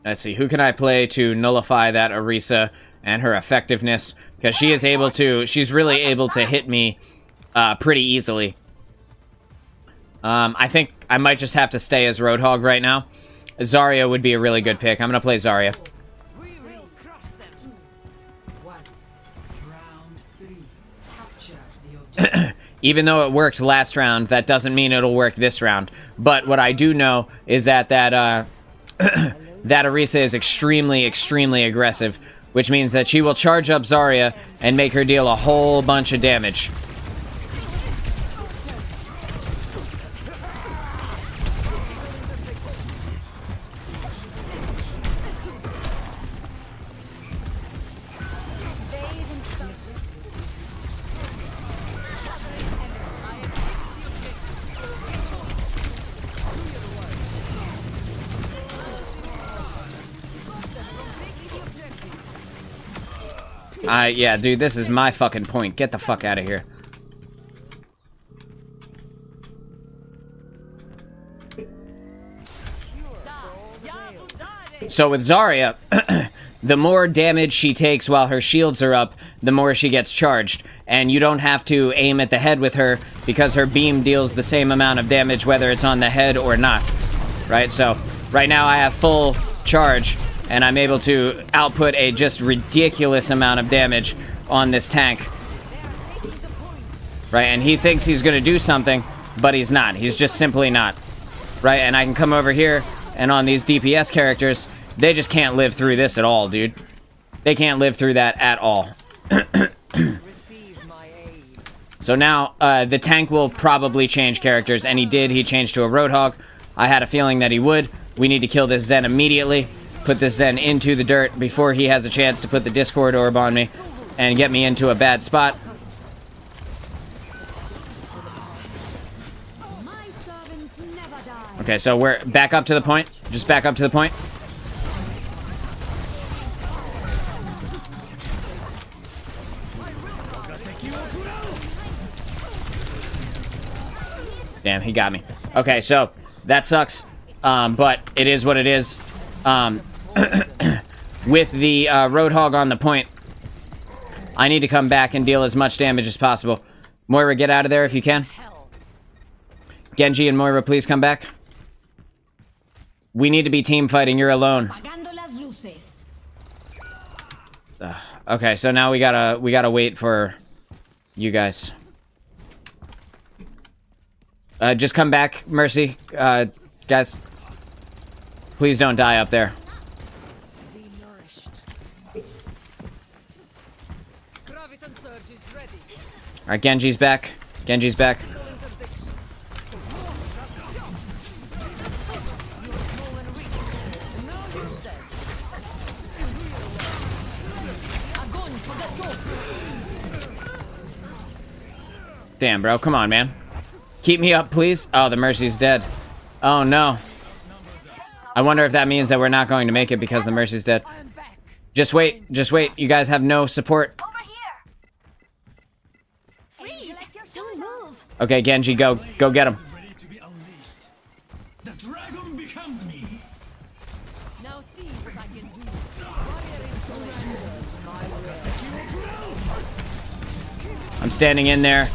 let's see, who can I play to nullify that Orisa and her effectiveness? Because she is able to, she's really able to hit me pretty easily. I think I might just have to stay as Roadhog right now. Zarya would be a really good pick. I'm gonna play Zarya. Even though it worked last round, that doesn't mean it'll work this round. But what I do know is that that Orisa is extremely, extremely aggressive, which means that she will charge up Zarya and make her deal a whole bunch of damage. Yeah, dude, this is my fucking point. Get the fuck out of here. So with Zarya, the more damage she takes while her shields are up, the more she gets charged. And you don't have to aim at the head with her, because her beam deals the same amount of damage whether it's on the head or not. Right? So, right now I have full charge, and I'm able to output a just ridiculous amount of damage on this tank. Right, and he thinks he's gonna do something, but he's not. He's just simply not. Right, and I can come over here, and on these DPS characters, they just can't live through this at all, dude. They can't live through that at all. So now, the tank will probably change characters, and he did. He changed to a Roadhog. I had a feeling that he would. We need to kill this Zen immediately. Put this Zen into the dirt before he has a chance to put the Discord orb on me. and get me into a bad spot. My servants never die. Okay, so we're back up to the point. Just back up to the point. Damn, he got me. Okay, so that sucks, but it is what it is. With the Roadhog on the point, I need to come back and deal as much damage as possible. Moira, get out of there if you can. Genji and Moira, please come back. We need to be team fighting. You're alone. Apagando las luces. Okay, so now we gotta wait for you guys. Just come back, Mercy. Guys, please don't die up there. Be nourished. Graviton surge is ready. All right, Genji's back. Genji's back. Damn, bro. Come on, man. Keep me up, please. Oh, the Mercy's dead. Oh, no. I wonder if that means that we're not going to make it because the Mercy's dead. Just wait. Just wait. You guys have no support. Over here. Freeze! Don't move. Okay, Genji, go. Go get him. Ready to be unleashed. The dragon becomes me. Now see what I can do. Warrior is surrendered to my will. I'm standing in there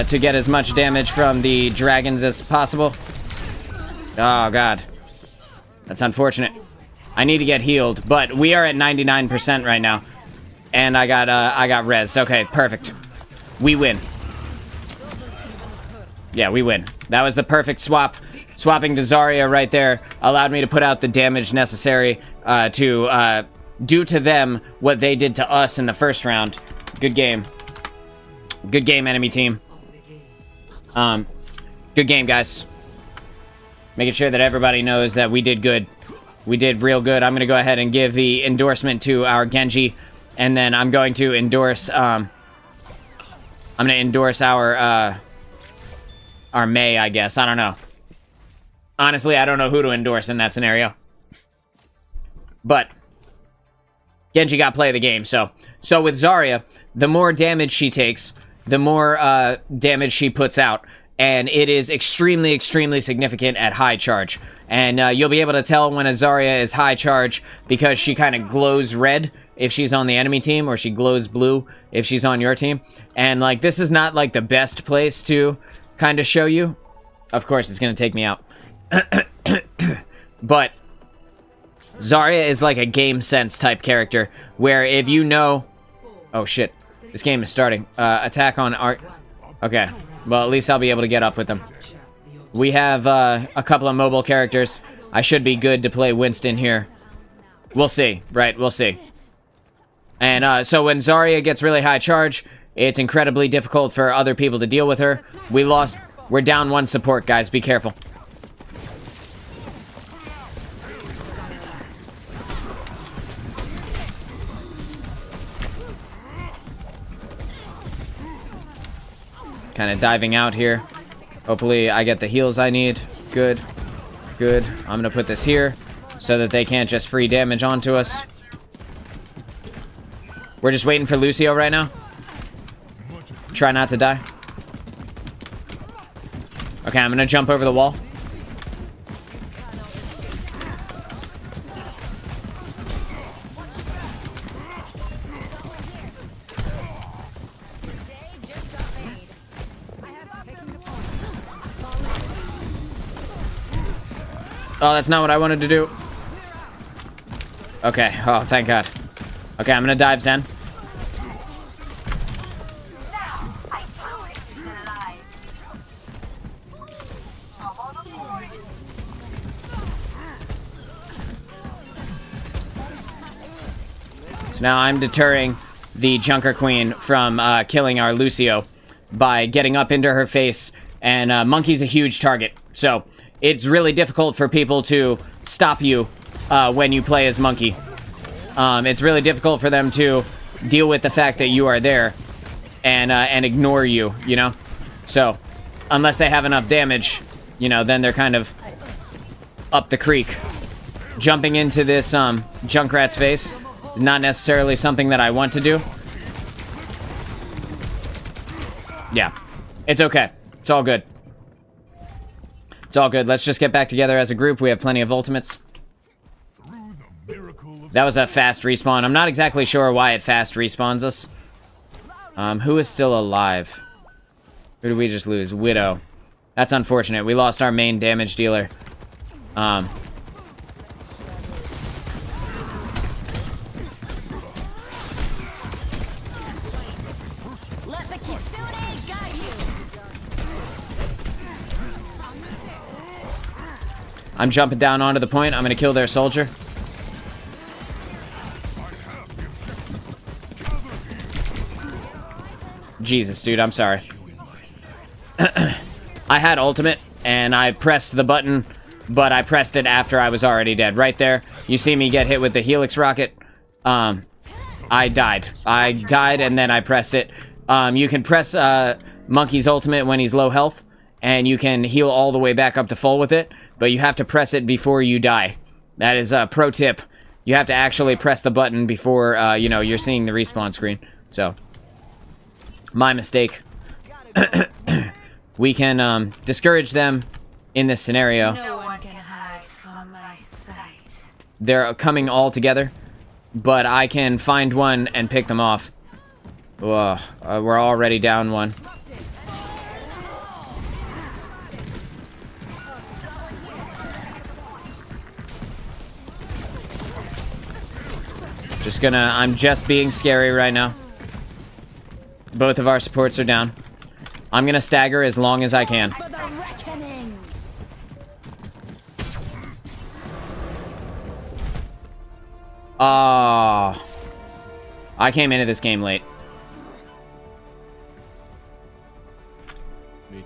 to get as much damage from the dragons as possible. Oh, God. That's unfortunate. I need to get healed, but we are at 99% right now. And I got rezzed. Okay, perfect. We win. Yeah, we win. That was the perfect swap. Swapping to Zarya right there allowed me to put out the damage necessary to do to them what they did to us in the first round. Good game. Good game, enemy team. Good game, guys. Making sure that everybody knows that we did good. We did real good. I'm going to go ahead and give the endorsement to our Genji. And then I'm going to endorse, our Mei, I guess. I don't know. Honestly, I don't know who to endorse in that scenario. But Genji got play of the game, so with Zarya, the more damage she takes, the more damage she puts out. And it is extremely, extremely significant at high charge. And you'll be able to tell when a Zarya is high charge because she kind of glows red if she's on the enemy team, or she glows blue if she's on your team. And, like, this is not, like, the best place to kind of show you. Of course, it's going to take me out. But Zarya is like a game sense type character, where if you know... Oh, shit. This game is starting. Attack on art... Okay. Well, at least I'll be able to get up with them. We have a couple of mobile characters. I should be good to play Winston here. We'll see. Right, we'll see. And so when Zarya gets really high charge, it's incredibly difficult for other people to deal with her. We're down one support, guys. Be careful. Kind of diving out here. Hopefully I get the heals I need. Good. Good. I'm going to put this here so that they can't just free damage onto us. We're just waiting for Lucio right now. Try not to die. Okay, I'm going to jump over the wall. Oh, that's not what I wanted to do. Okay. Oh, thank God. Okay, I'm gonna dive Zen. So now I'm deterring the Junker Queen from killing our Lucio by getting up into her face, and Monkey's a huge target. So it's really difficult for people to stop you when you play as Monkey. It's really difficult for them to deal with the fact that you are there and ignore you, you know? So, unless they have enough damage, you know, then they're kind of up the creek. Jumping into this Junkrat's face, not necessarily something that I want to do. Yeah, it's okay. It's all good. It's all good. Let's just get back together as a group. We have plenty of ultimates. That was a fast respawn. I'm not exactly sure why it fast respawns us. Who is still alive? Who did we just lose? Widow. That's unfortunate. We lost our main damage dealer. Let the Kitsune guide you. I'm jumping down onto the point. I'm gonna kill their soldier. Jesus, dude, I'm sorry. I had ultimate, and I pressed the button, but I pressed it after I was already dead. Right there, you see me get hit with the Helix rocket. I died. I died, and then I pressed it. You can press Monkey's ultimate when he's low health, and you can heal all the way back up to full with it, but you have to press it before you die. That is a pro tip. You have to actually press the button before, you know, you're seeing the respawn screen. So, my mistake. We can discourage them in this scenario. No one can hide from my sight. They're coming all together, but I can find one and pick them off. Whoa, we're already down one. I'm just being scary right now. Both of our supports are down. I'm gonna stagger as long as I can. For the reckoning. I came into this game late. Me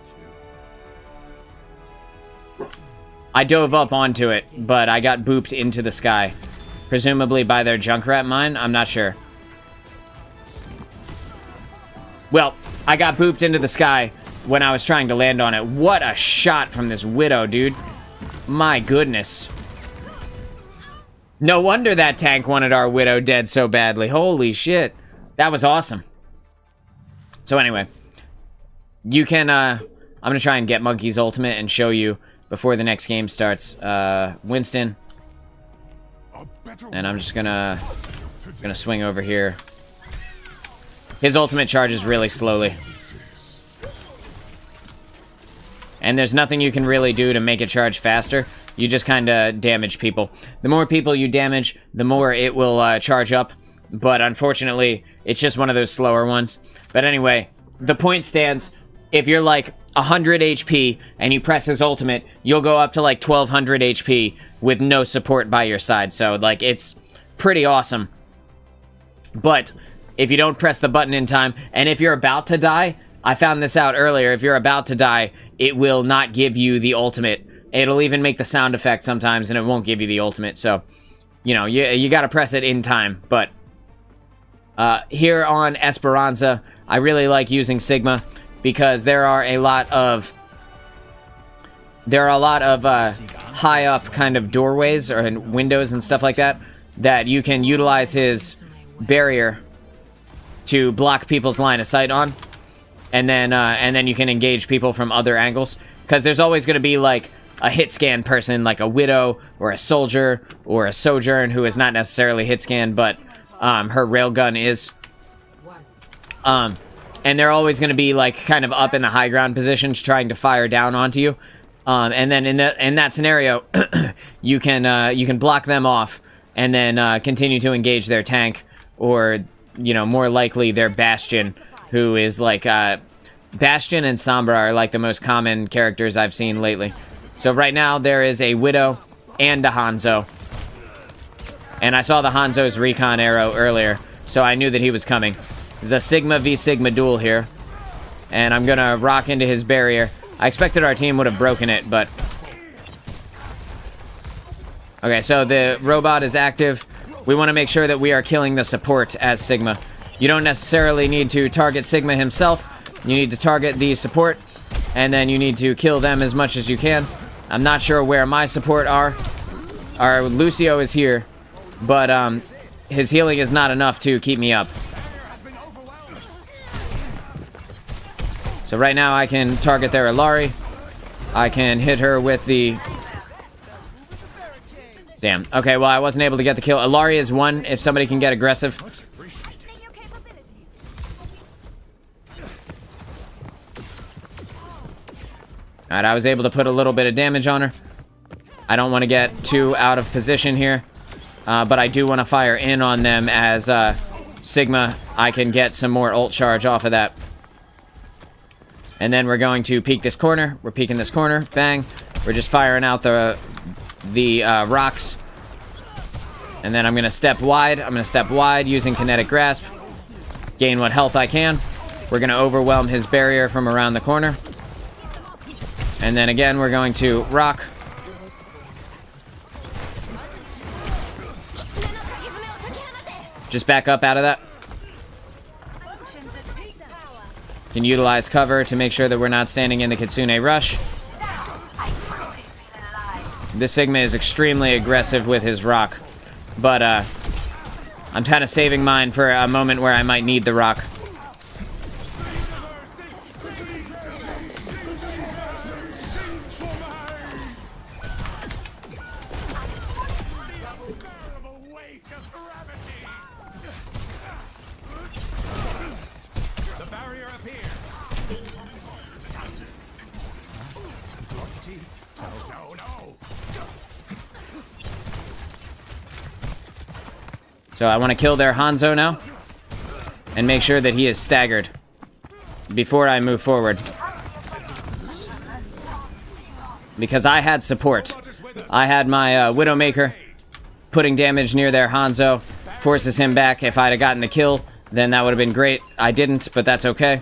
too. I dove up onto it, but I got booped into the sky. Presumably by their Junkrat mine? I'm not sure. Well, I got booped into the sky when I was trying to land on it. What a shot from this Widow, dude. My goodness. No wonder that tank wanted our Widow dead so badly. Holy shit. That was awesome. So anyway, you can, I'm gonna try and get Monkey's ultimate and show you before the next game starts. Winston. And I'm just gonna swing over here. His ultimate charges really slowly. And there's nothing you can really do to make it charge faster. You just kind of damage people. The more people you damage, the more it will charge up. But unfortunately, it's just one of those slower ones. But anyway, the point stands. If you're like 100 HP and you press his ultimate, you'll go up to like 1200 HP with no support by your side. So, like, it's pretty awesome. But if you don't press the button in time, and if you're about to die, I found this out earlier, if you're about to die, it will not give you the ultimate. It'll even make the sound effect sometimes, and it won't give you the ultimate. So, you know, you gotta press it in time. But here on Esperanza, I really like using Sigma, because there are a lot of high up kind of doorways or windows and stuff like that you can utilize his barrier to block people's line of sight on, and then you can engage people from other angles, because there's always going to be like a hit scan person, like a Widow or a soldier or a Sojourn, who is not necessarily hit scan, but her railgun is. And they're always going to be like kind of up in the high ground positions, trying to fire down onto you. And then in that scenario, you can block them off, and then continue to engage their tank, or, you know, more likely their Bastion, who is like Bastion and Sombra are like the most common characters I've seen lately. So right now there is a Widow and a Hanzo, and I saw the Hanzo's recon arrow earlier, so I knew that he was coming. There's a Sigma v Sigma duel here, and I'm gonna rock into his barrier. I expected our team would have broken it, but... Okay, so the robot is active. We want to make sure that we are killing the support as Sigma. You don't necessarily need to target Sigma himself. You need to target the support, and then you need to kill them as much as you can. I'm not sure where my support are. Our Lucio is here, but his healing is not enough to keep me up. So right now I can target their Ilari. I can hit her with the... Damn. Okay, well, I wasn't able to get the kill. Ilari is one if somebody can get aggressive. Alright, I was able to put a little bit of damage on her. I don't want to get too out of position here. But I do want to fire in on them as Sigma. I can get some more ult charge off of that. And then we're going to peek this corner. We're peeking this corner. Bang. We're just firing out the rocks. And then I'm going to step wide. I'm going to step wide using Kinetic Grasp. Gain what health I can. We're going to overwhelm his barrier from around the corner. And then again, we're going to rock. Just back up out of that. Can utilize cover to make sure that we're not standing in the Kitsune rush. This Sigma is extremely aggressive with his rock. But I'm kind of saving mine for a moment where I might need the rock. So I want to kill their Hanzo now and make sure that he is staggered before I move forward. Because I had support. I had my Widowmaker putting damage near their Hanzo, forces him back. If I'd have gotten the kill, then that would have been great. I didn't, but that's okay.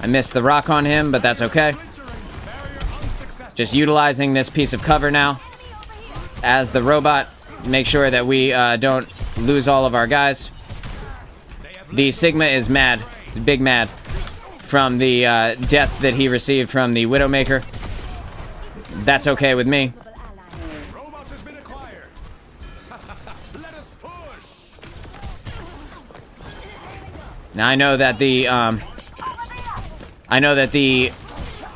I missed the rock on him, but that's okay. Just utilizing this piece of cover now as the robot. Make sure that we don't lose all of our guys. The Sigma is mad, big mad, from the death that he received from the Widowmaker. That's okay with me. Now I know that the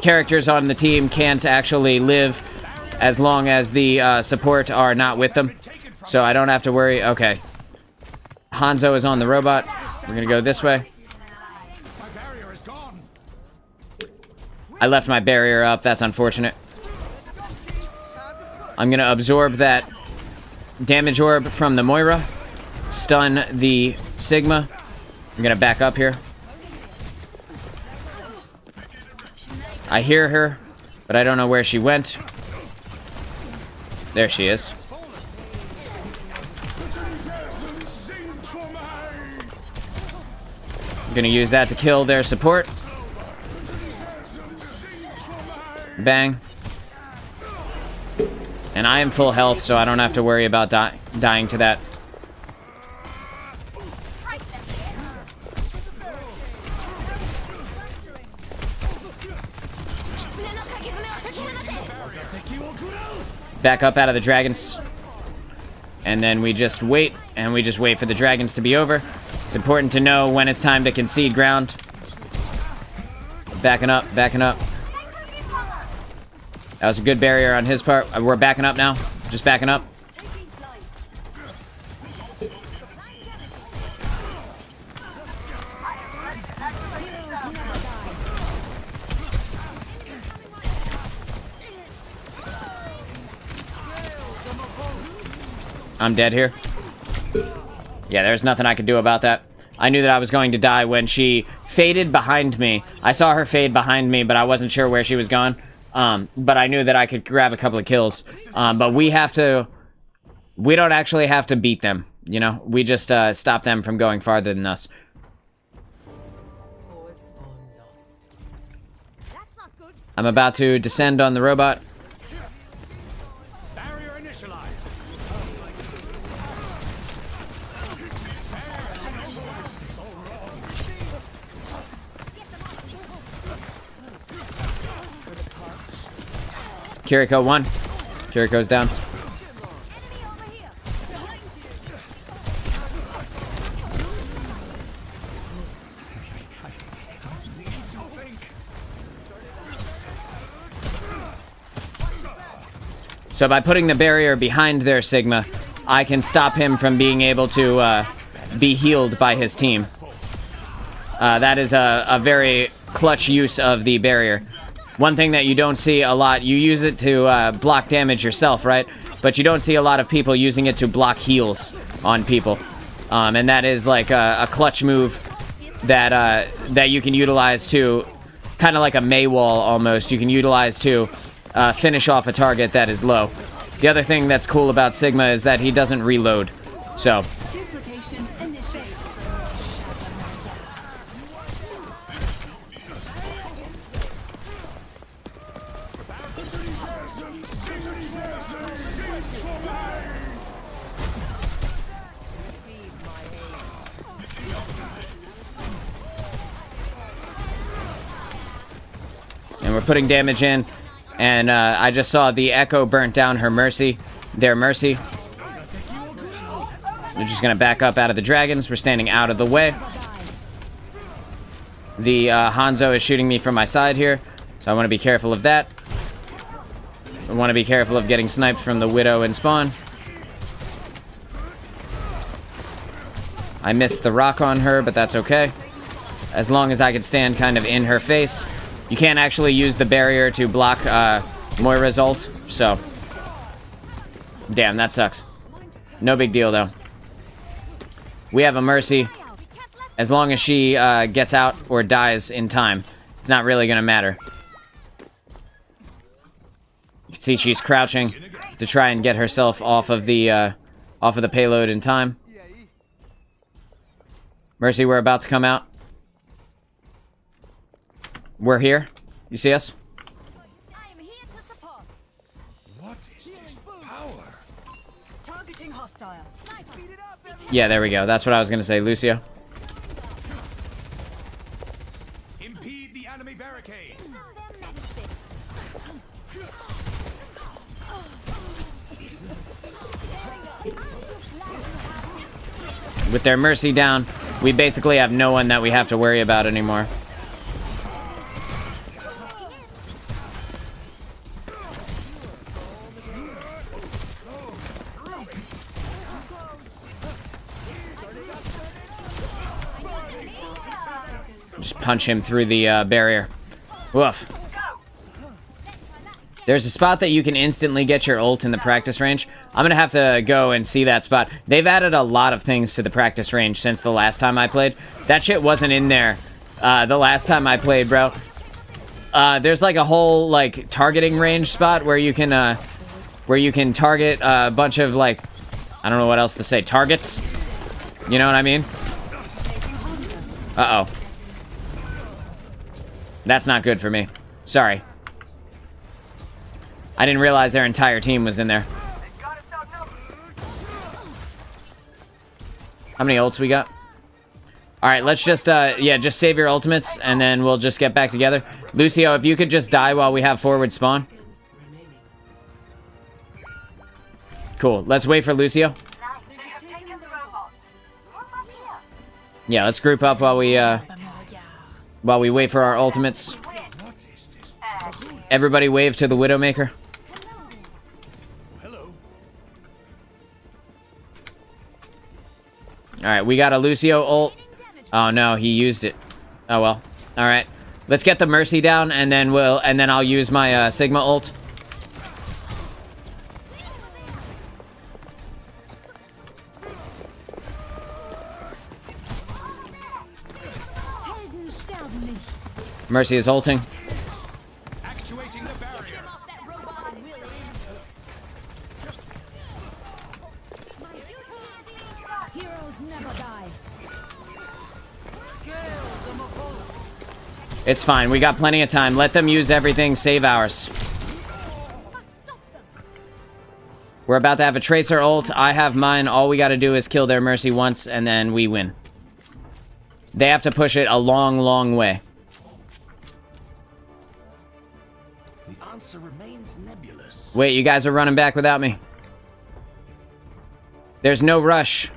characters on the team can't actually live as long as the support are not with them. So I don't have to worry. Okay. Hanzo is on the robot. We're gonna go this way. I left my barrier up. That's unfortunate. I'm gonna absorb that damage orb from the Moira. Stun the Sigma. I'm gonna back up here. I hear her, but I don't know where she went. There she is. I'm gonna use that to kill their support. Bang. And I am full health, so I don't have to worry about dying to that. Back up out of the dragons. And then we just wait, and we just wait for the dragons to be over. It's important to know when it's time to concede ground. Backing up, backing up. That was a good barrier on his part. We're backing up now. Just backing up. I'm dead here. Yeah, there's nothing I could do about that. I knew that I was going to die when she faded behind me. I saw her fade behind me, but I wasn't sure where she was gone. But I knew that I could grab a couple of kills. But we don't actually have to beat them. You know, we just stop them from going farther than us. I'm about to descend on the robot. Barrier initialized. Kiriko 1. Kiriko's down. So by putting the barrier behind their Sigma, I can stop him from being able to be healed by his team. That is a very clutch use of the barrier. One thing that you don't see a lot, you use it to block damage yourself, right? But you don't see a lot of people using it to block heals on people. And that is like a clutch move that that you can utilize to, kind of like a Mei wall almost, you can utilize to finish off a target that is low. The other thing that's cool about Sigma is that he doesn't reload. So, Duplication initiated. and we're putting damage in. And I just saw the Echo burnt down her Mercy. Their Mercy. They're just going to back up out of the dragons. We're standing out of the way. The Hanzo is shooting me from my side here. So I want to be careful of that. I want to be careful of getting sniped from the Widow and Spawn. I missed the rock on her, but that's okay. As long as I can stand kind of in her face. You can't actually use the barrier to block Moira's ult, so... Damn, that sucks. No big deal, though. We have a Mercy. As long as she gets out or dies in time, it's not really gonna matter. You can see she's crouching to try and get herself off of the payload in time. Mercy, we're about to come out. We're here. You see us? I am here to support. What is this power? Targeting hostile. Yeah, there we go. That's what I was gonna say, Lucio. Impede the enemy barricade. With their Mercy down, we basically have no one that we have to worry about anymore. Just punch him through the barrier. Woof. There's a spot that you can instantly get your ult in the practice range. I'm gonna have to go and see that spot. They've added a lot of things to the practice range since the last time I played. That shit wasn't in there the last time I played, bro. There's like a whole like targeting range spot where you can target a bunch of like, I don't know what else to say, targets. You know what I mean? Uh-oh. That's not good for me. Sorry. I didn't realize their entire team was in there. How many ults we got? Alright, let's just, yeah, just save your ultimates, and then we'll just get back together. Lucio, if you could just die while we have forward spawn. Cool, let's wait for Lucio. Yeah, let's group up while we wait for our ultimates. Everybody wave to the Widowmaker. Alright, we got a Lucio ult. Oh no, he used it. Oh well. Alright. Let's get the Mercy down and then I'll use my Sigma ult. Mercy is ulting. Actuating the barrier. It's fine. We got plenty of time. Let them use everything. Save ours. We're about to have a Tracer ult. I have mine. All we got to do is kill their Mercy once, and then we win. They have to push it a long, long way. The answer remains nebulous. Wait, you guys are running back without me. There's no rush.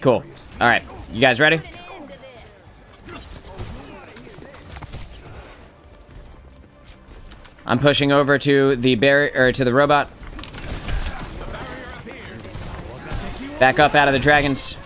Cool. All right. You guys ready? I'm pushing over to the to the robot. Back up out of the dragons.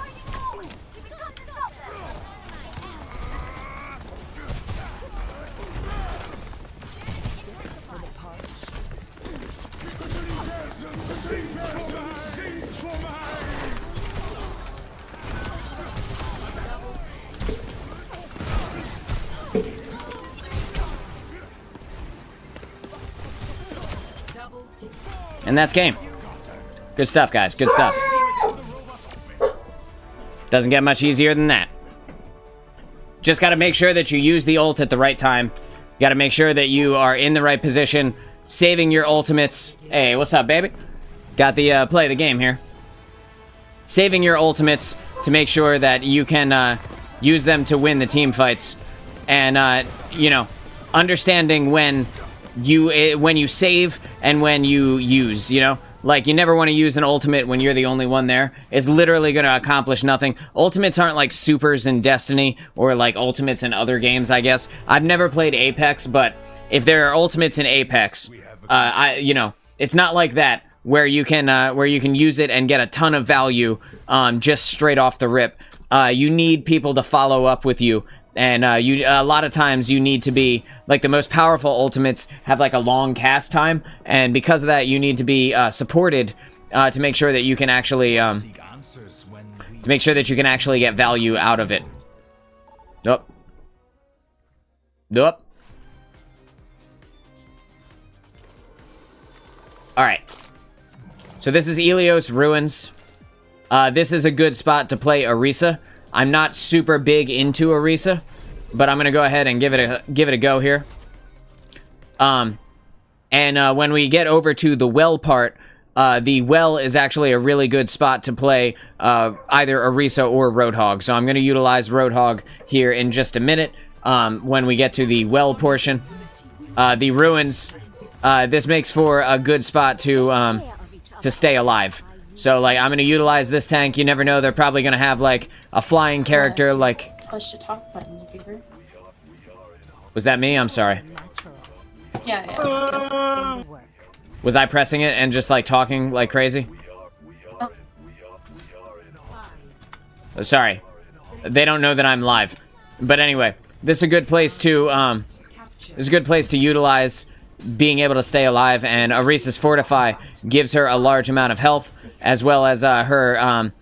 And that's game. Good stuff, guys. Good stuff. Doesn't get much easier than that. Just got to make sure that you use the ult at the right time. You got to make sure that you are in the right position, saving your ultimates. Hey, what's up, baby? Got the play the game here. Saving your ultimates to make sure that you can use them to win the team fights. And, you know, understanding when you save and when you use, you know? Like, you never want to use an ultimate when you're the only one there. It's literally going to accomplish nothing. Ultimates aren't like supers in Destiny or like ultimates in other games, I guess. I've never played Apex, but if there are ultimates in Apex, you know, it's not like that where you can use it and get a ton of value just straight off the rip. You need people to follow up with you. And a lot of times you need to be, like, the most powerful ultimates have, like, a long cast time. And because of that, you need to be supported to make sure that you can actually, get value out of it. Nope. Nope. Alright. So this is Ilios Ruins. This is a good spot to play Orisa. I'm not super big into Orisa, but I'm gonna go ahead and give it a go here. And when we get over to the well part, the well is actually a really good spot to play either Orisa or Roadhog. So I'm gonna utilize Roadhog here in just a minute when we get to the well portion. The ruins, this makes for a good spot to stay alive. So, like, I'm going to utilize this tank. You never know. They're probably going to have, like, a flying character, like... Push the talk button, Deeper. Was that me? I'm sorry. Yeah. Was I pressing it and just, like, talking like crazy? Oh, sorry. They don't know that I'm live. But anyway, this is a good place to, utilize being able to stay alive, and Orisa's Fortify gives her a large amount of health, as well as her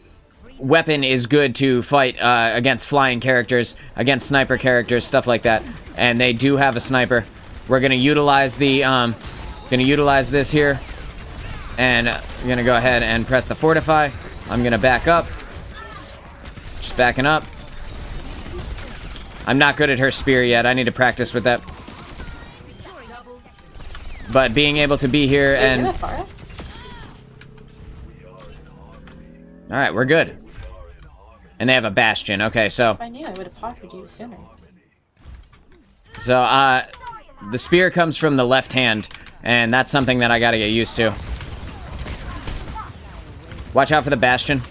weapon is good to fight against flying characters, against sniper characters, stuff like that. And they do have a sniper. We're gonna utilize this here, and we're gonna go ahead and press the Fortify. I'm gonna back up. Just backing up. I'm not good at her spear yet. I need to practice with that. But being able to be here and... Alright, we're good. And they have a Bastion. Okay, so... If I knew, I would have offered you sooner. So, the spear comes from the left hand, and that's something that I gotta get used to. Watch out for the Bastion.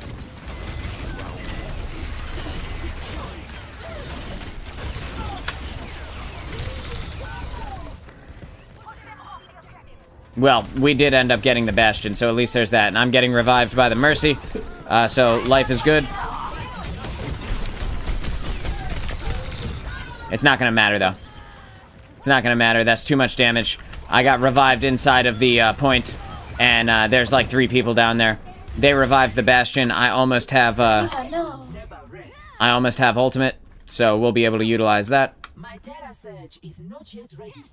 Well, we did end up getting the Bastion, so at least there's that. And I'm getting revived by the Mercy, so life is good. It's not gonna matter, though. It's not gonna matter. That's too much damage. I got revived inside of the point, and there's like 3 people down there. They revived the Bastion. I almost have ultimate, so we'll be able to utilize that. My Terra Surge is not yet ready.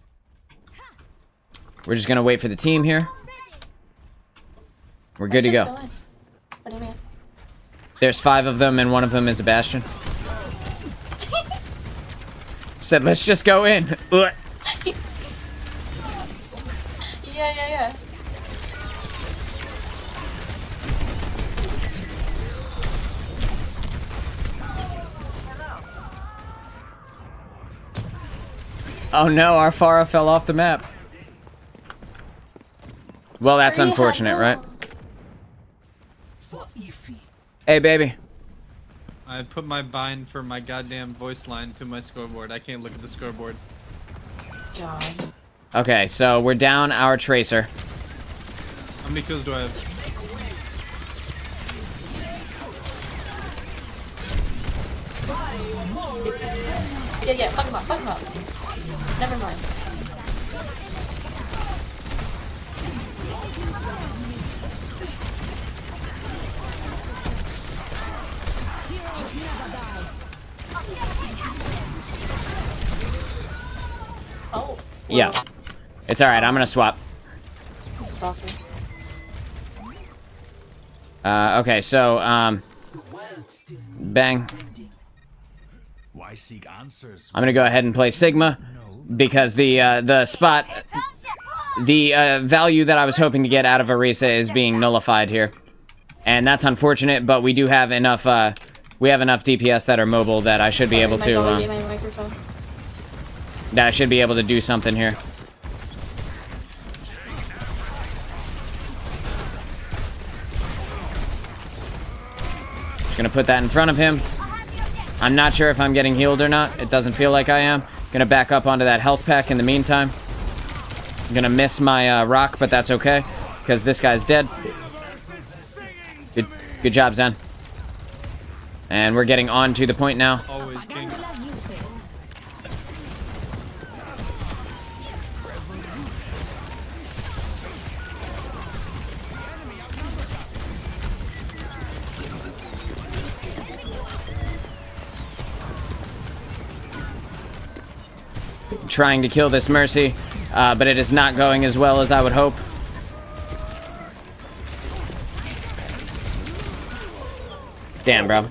We're just gonna wait for the team here. We're good to go. What do you mean? There's 5 of them, and one of them is a bastion. Said, let's just go in. Yeah. Oh no, our Pharah fell off the map. Well, that's unfortunate, right? Hey, baby. I put my bind for my goddamn voice line to my scoreboard. I can't look at the scoreboard. God. Okay, so we're down our tracer. How many kills do I have? Yeah, fuck him up. Never mind. Oh. Yeah. It's alright, I'm gonna swap. This is soccer. Okay, so, bang. Why seek answers? I'm gonna go ahead and play Sigma, because the spot, the value that I was hoping to get out of Orisa is being nullified here. And that's unfortunate, but we do have enough, we have enough DPS that are mobile that I should be able to, that I should be able to do something here. Just gonna put that in front of him. I'm not sure if I'm getting healed or not. It doesn't feel like I am. Gonna back up onto that health pack in the meantime. I'm gonna miss my rock, but that's okay, because this guy's dead. Good job, Zen. And we're getting on to the point now. Always king. Trying to kill this Mercy, but it is not going as well as I would hope. Damn, bro.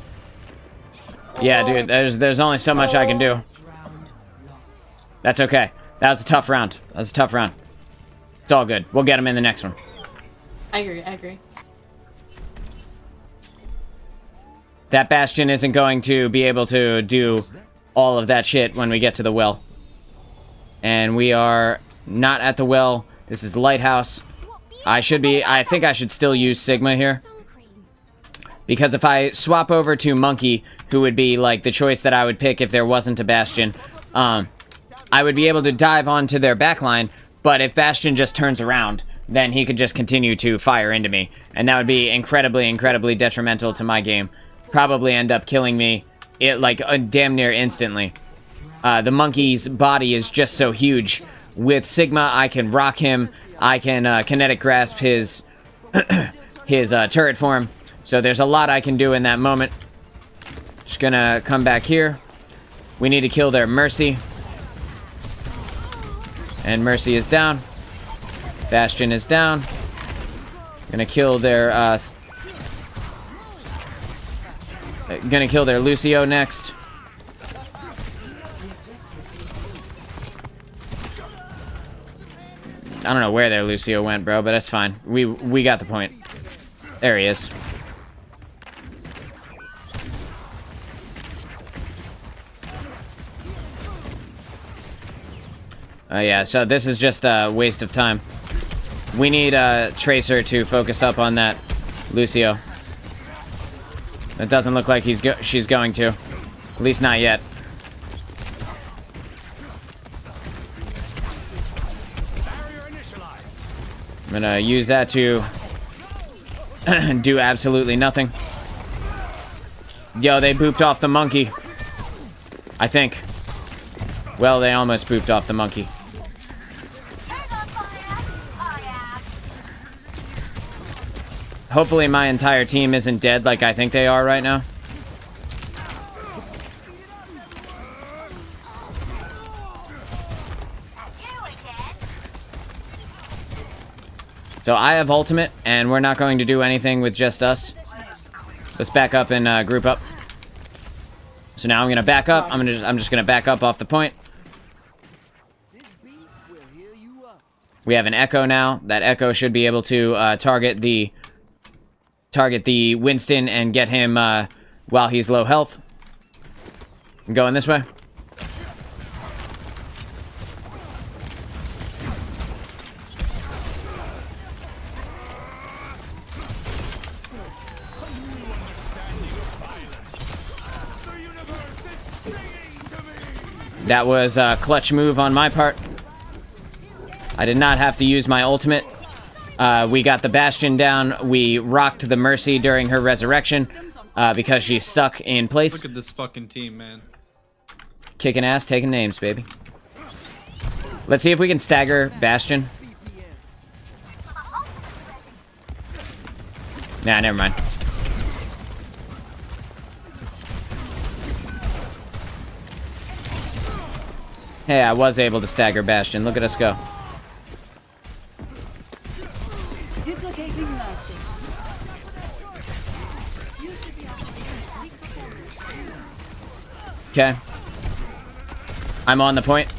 Yeah, dude, there's only so much I can do. That's okay. That was a tough round. That was a tough round. It's all good. We'll get him in the next one. I agree. That Bastion isn't going to be able to do all of that shit when we get to the well. And we are not at the well. This is Lighthouse. I think I should still use Sigma here. Because if I swap over to Monkey, who would be like the choice that I would pick if there wasn't a Bastion, I would be able to dive onto their backline, but if Bastion just turns around, then he could just continue to fire into me. And that would be incredibly, incredibly detrimental to my game. Probably end up killing me, damn near instantly. The Monkey's body is just so huge. With Sigma, I can rock him. I can kinetic grasp his his turret form. So there's a lot I can do in that moment. Just gonna come back here. We need to kill their Mercy. And Mercy is down. Bastion is down. Gonna kill their Lucio next. I don't know where their Lucio went, bro, but that's fine. We got the point. There he is. Yeah, so this is just a waste of time. We need Tracer to focus up on that Lucio. It doesn't look like she's going to. At least not yet. I'm gonna use that to do absolutely nothing. Yo, they booped off the Monkey. I think. Well, they almost booped off the Monkey. Hopefully my entire team isn't dead like I think they are right now. So I have ultimate, and we're not going to do anything with just us. Let's back up and group up. So now I'm gonna back up. I'm just gonna back up off the point. We have an Echo now. That Echo should be able to target the Winston and get him while he's low health. I'm going this way. That was a clutch move on my part. I did not have to use my ultimate. We got the Bastion down. We rocked the Mercy during her resurrection because she's stuck in place. Look at this fucking team, man. Kicking ass, taking names, baby. Let's see if we can stagger Bastion. Nah, never mind. Hey, I was able to stagger Bastion. Look at us go. Duplicating mercy. Okay. I'm on the point.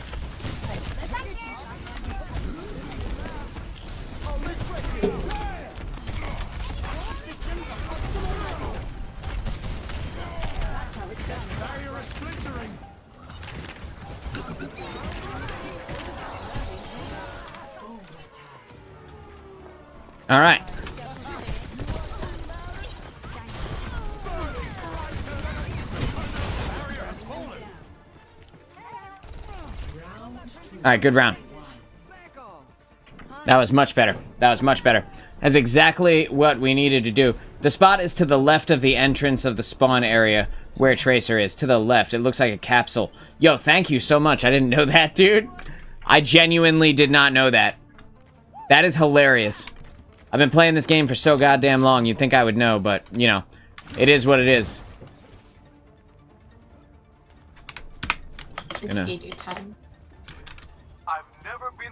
All right. All right, good round. That was much better. That was much better. That's exactly what we needed to do. The spot is to the left of the entrance of the spawn area where Tracer is. To the left. It looks like a capsule. Yo, thank you so much. I didn't know that, dude. I genuinely did not know that. That is hilarious. I've been playing this game for so goddamn long, you'd think I would know, but, you know, it is what it is. It's AD time.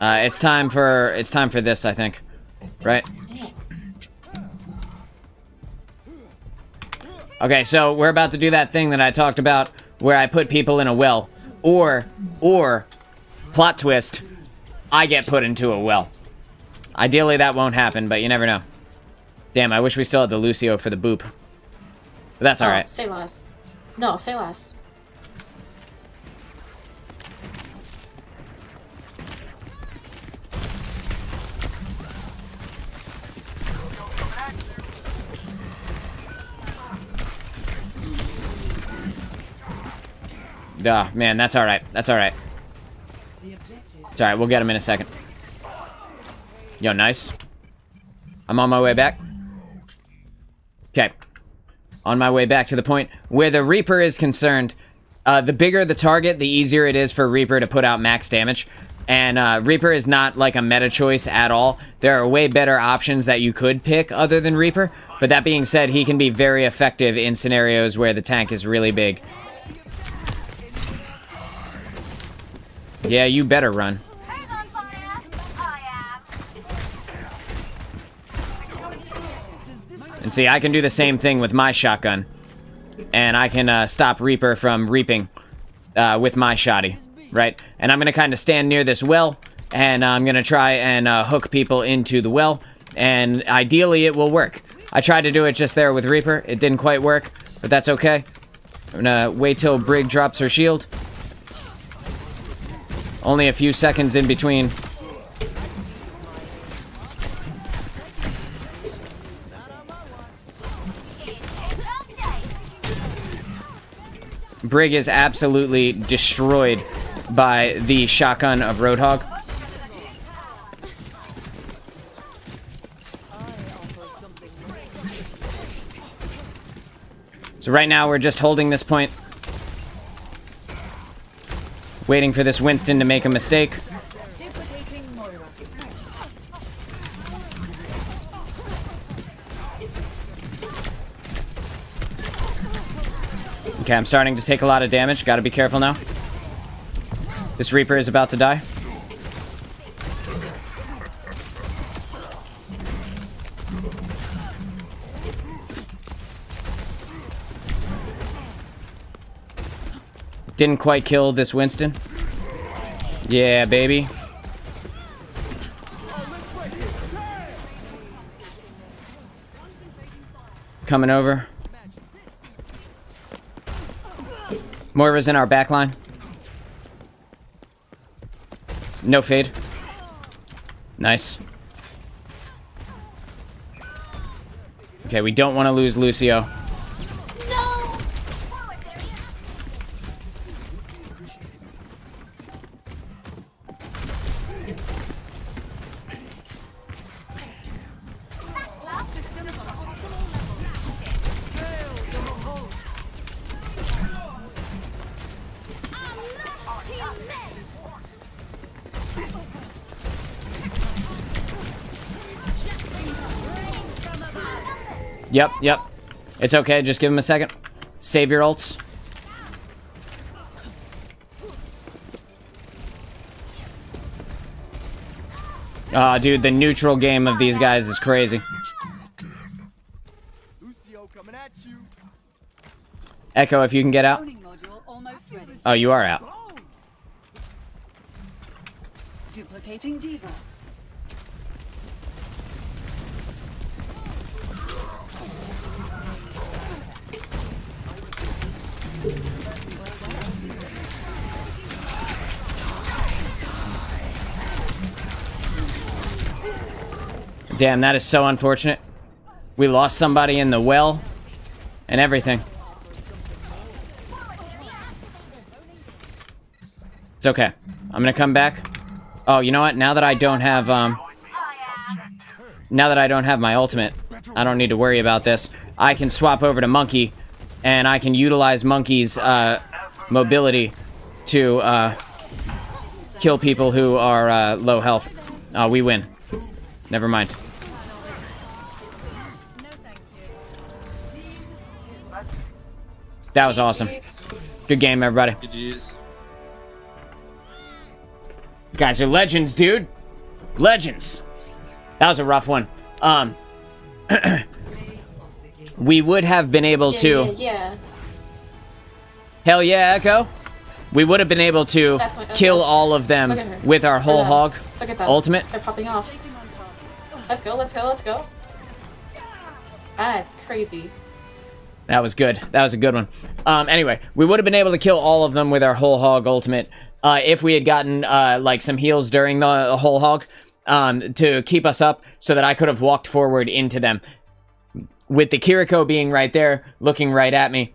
It's time for this, I think. Right? Okay, so we're about to do that thing that I talked about where I put people in a well. Or, plot twist, I get put into a well. Ideally, that won't happen, but you never know. Damn, I wish we still had the Lucio for the boop. But that's alright. Say less. No, say less. Duh, man, that's alright. That's alright. It's alright, we'll get him in a second. Yo, nice. I'm on my way back. Okay. On my way back to the point where the Reaper is concerned. The bigger the target, the easier it is for Reaper to put out max damage. And Reaper is not like a meta choice at all. There are way better options that you could pick other than Reaper. But that being said, he can be very effective in scenarios where the tank is really big. Yeah, you better run. And see, I can do the same thing with my shotgun. And I can stop Reaper from reaping with my shotty, right? And I'm going to kind of stand near this well, and I'm going to try and hook people into the well. And ideally, it will work. I tried to do it just there with Reaper. It didn't quite work, but that's okay. I'm going to wait till Brig drops her shield. Only a few seconds in between. Brig is absolutely destroyed by the shotgun of Roadhog. So right now we're just holding this point. Waiting for this Winston to make a mistake. Okay, I'm starting to take a lot of damage. Gotta be careful now. This Reaper is about to die. Didn't quite kill this Winston. Yeah, baby. Coming over. Moira's in our back line. No fade. Nice. Okay, we don't want to lose Lucio. Yep. It's okay, just give him a second. Save your ults. Aw, dude, the neutral game of these guys is crazy. Echo, if you can get out. Oh, you are out. Duplicating Diva. Damn, that is so unfortunate. We lost somebody in the well and everything. It's okay. I'm gonna come back. Oh, you know what? Now that I don't have my ultimate, I don't need to worry about this. I can swap over to Monkey, and I can utilize Monkey's mobility to kill people who are low health. We win. Never mind. That was awesome. Good game, everybody. GG's. These guys are legends, dude. Legends. That was a rough one. We would have been able to... Yeah. Hell yeah, Echo. We would have been able to kill all of them with our whole hog Look at that. ultimate. They're popping off. Let's go. Ah, it's crazy. That was good. That was a good one. Anyway, we would have been able to kill all of them with our whole hog ultimate if we had gotten like some heals during the whole hog to keep us up so that I could have walked forward into them. With the Kiriko being right there, looking right at me,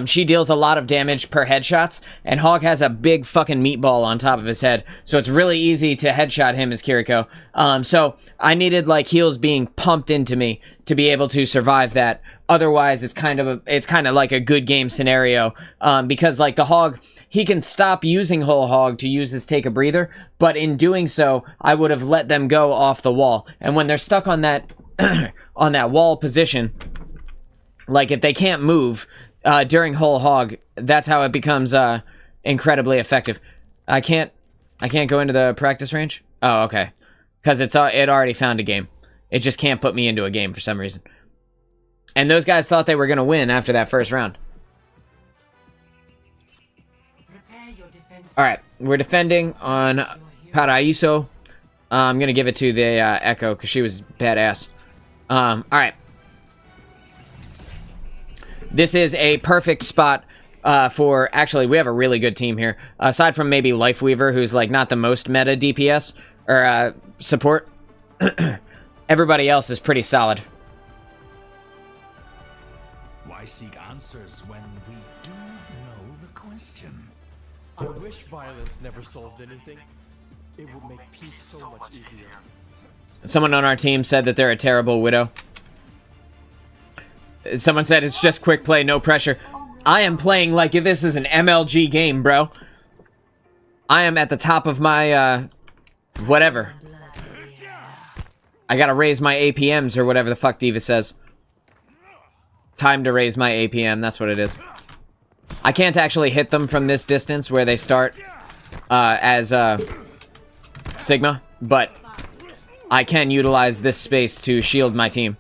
she deals a lot of damage per headshots, and Hog has a big fucking meatball on top of his head, so it's really easy to headshot him as Kiriko. So I needed like heals being pumped into me to be able to survive that. Otherwise, it's kind of like a good game scenario because like the Hog, he can stop using whole hog to use his take a breather, but in doing so, I would have let them go off the wall, and when they're stuck on that on that wall position, like if they can't move during whole hog, that's how it becomes incredibly effective. I can't go into the practice range. Oh, okay, because it already found a game. It just can't put me into a game for some reason. And those guys thought they were gonna win after that first round. All right, we're defending on Paraiso. I'm gonna give it to the Echo because she was badass. All right. This is a perfect spot for... Actually, we have a really good team here. Aside from maybe Lifeweaver, who's like not the most meta DPS or support. Everybody else is pretty solid. Why seek answers when we do know the question? I wish violence never solved anything. It would make peace so much easier. Someone on our team said that they're a terrible Widow. Someone said it's just quick play, no pressure. I am playing like if this is an MLG game, bro. I am at the top of my, whatever. I gotta raise my APMs or whatever the fuck Diva says. Time to raise my APM, that's what it is. I can't actually hit them from this distance where they start as Sigma, but I can utilize this space to shield my team.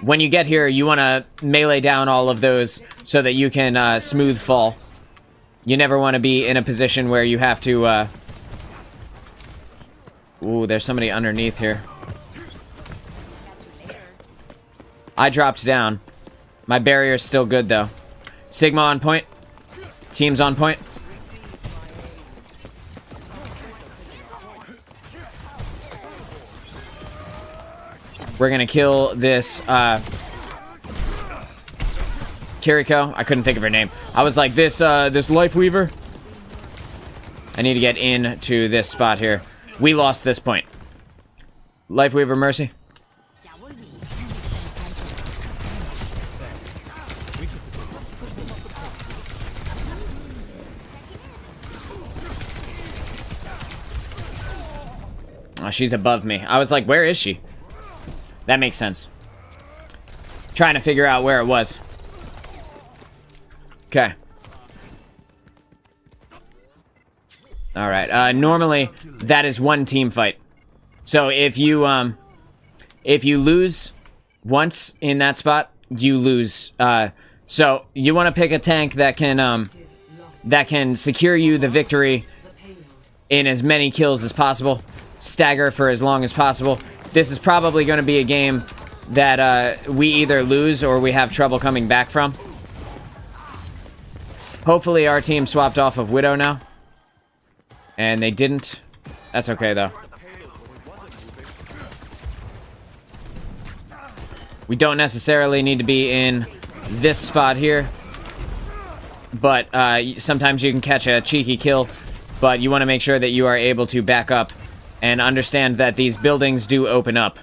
when you get here, you want to melee down all of those so that you can smooth fall. You never want to be in a position where you have to... Ooh, there's somebody underneath here. I dropped down. My barrier's still good, though. Sigma on point. Team's on point. We're gonna kill this, Kiriko. I couldn't think of her name. I was like, this Life Weaver. I need to get into this spot here. We lost this point. Life Weaver, Mercy. Oh, she's above me. I was like, where is she? That makes sense. Trying to figure out where it was. Okay. Alright, normally, that is one team fight. So if you lose once in that spot, you lose. So you want to pick a tank that can secure you the victory in as many kills as possible. Stagger for as long as possible. This is probably going to be a game that we either lose or we have trouble coming back from. Hopefully our team swapped off of Widow now. And they didn't. That's okay, though. We don't necessarily need to be in this spot here. But sometimes you can catch a cheeky kill. But you want to make sure that you are able to back up and understand that these buildings do open up.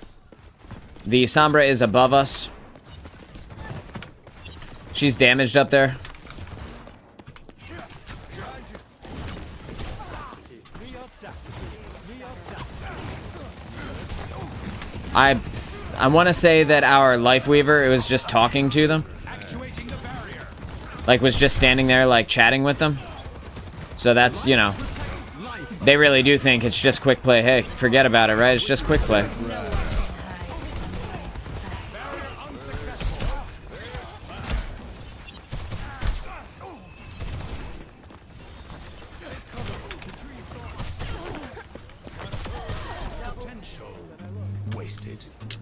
The Sombra is above us. She's damaged up there. I want to say that our Life Weaver, it was just talking to them. Like, was just standing there, like, chatting with them. So that's, you know, they really do think it's just quick play. Hey, forget about it, right? It's just quick play.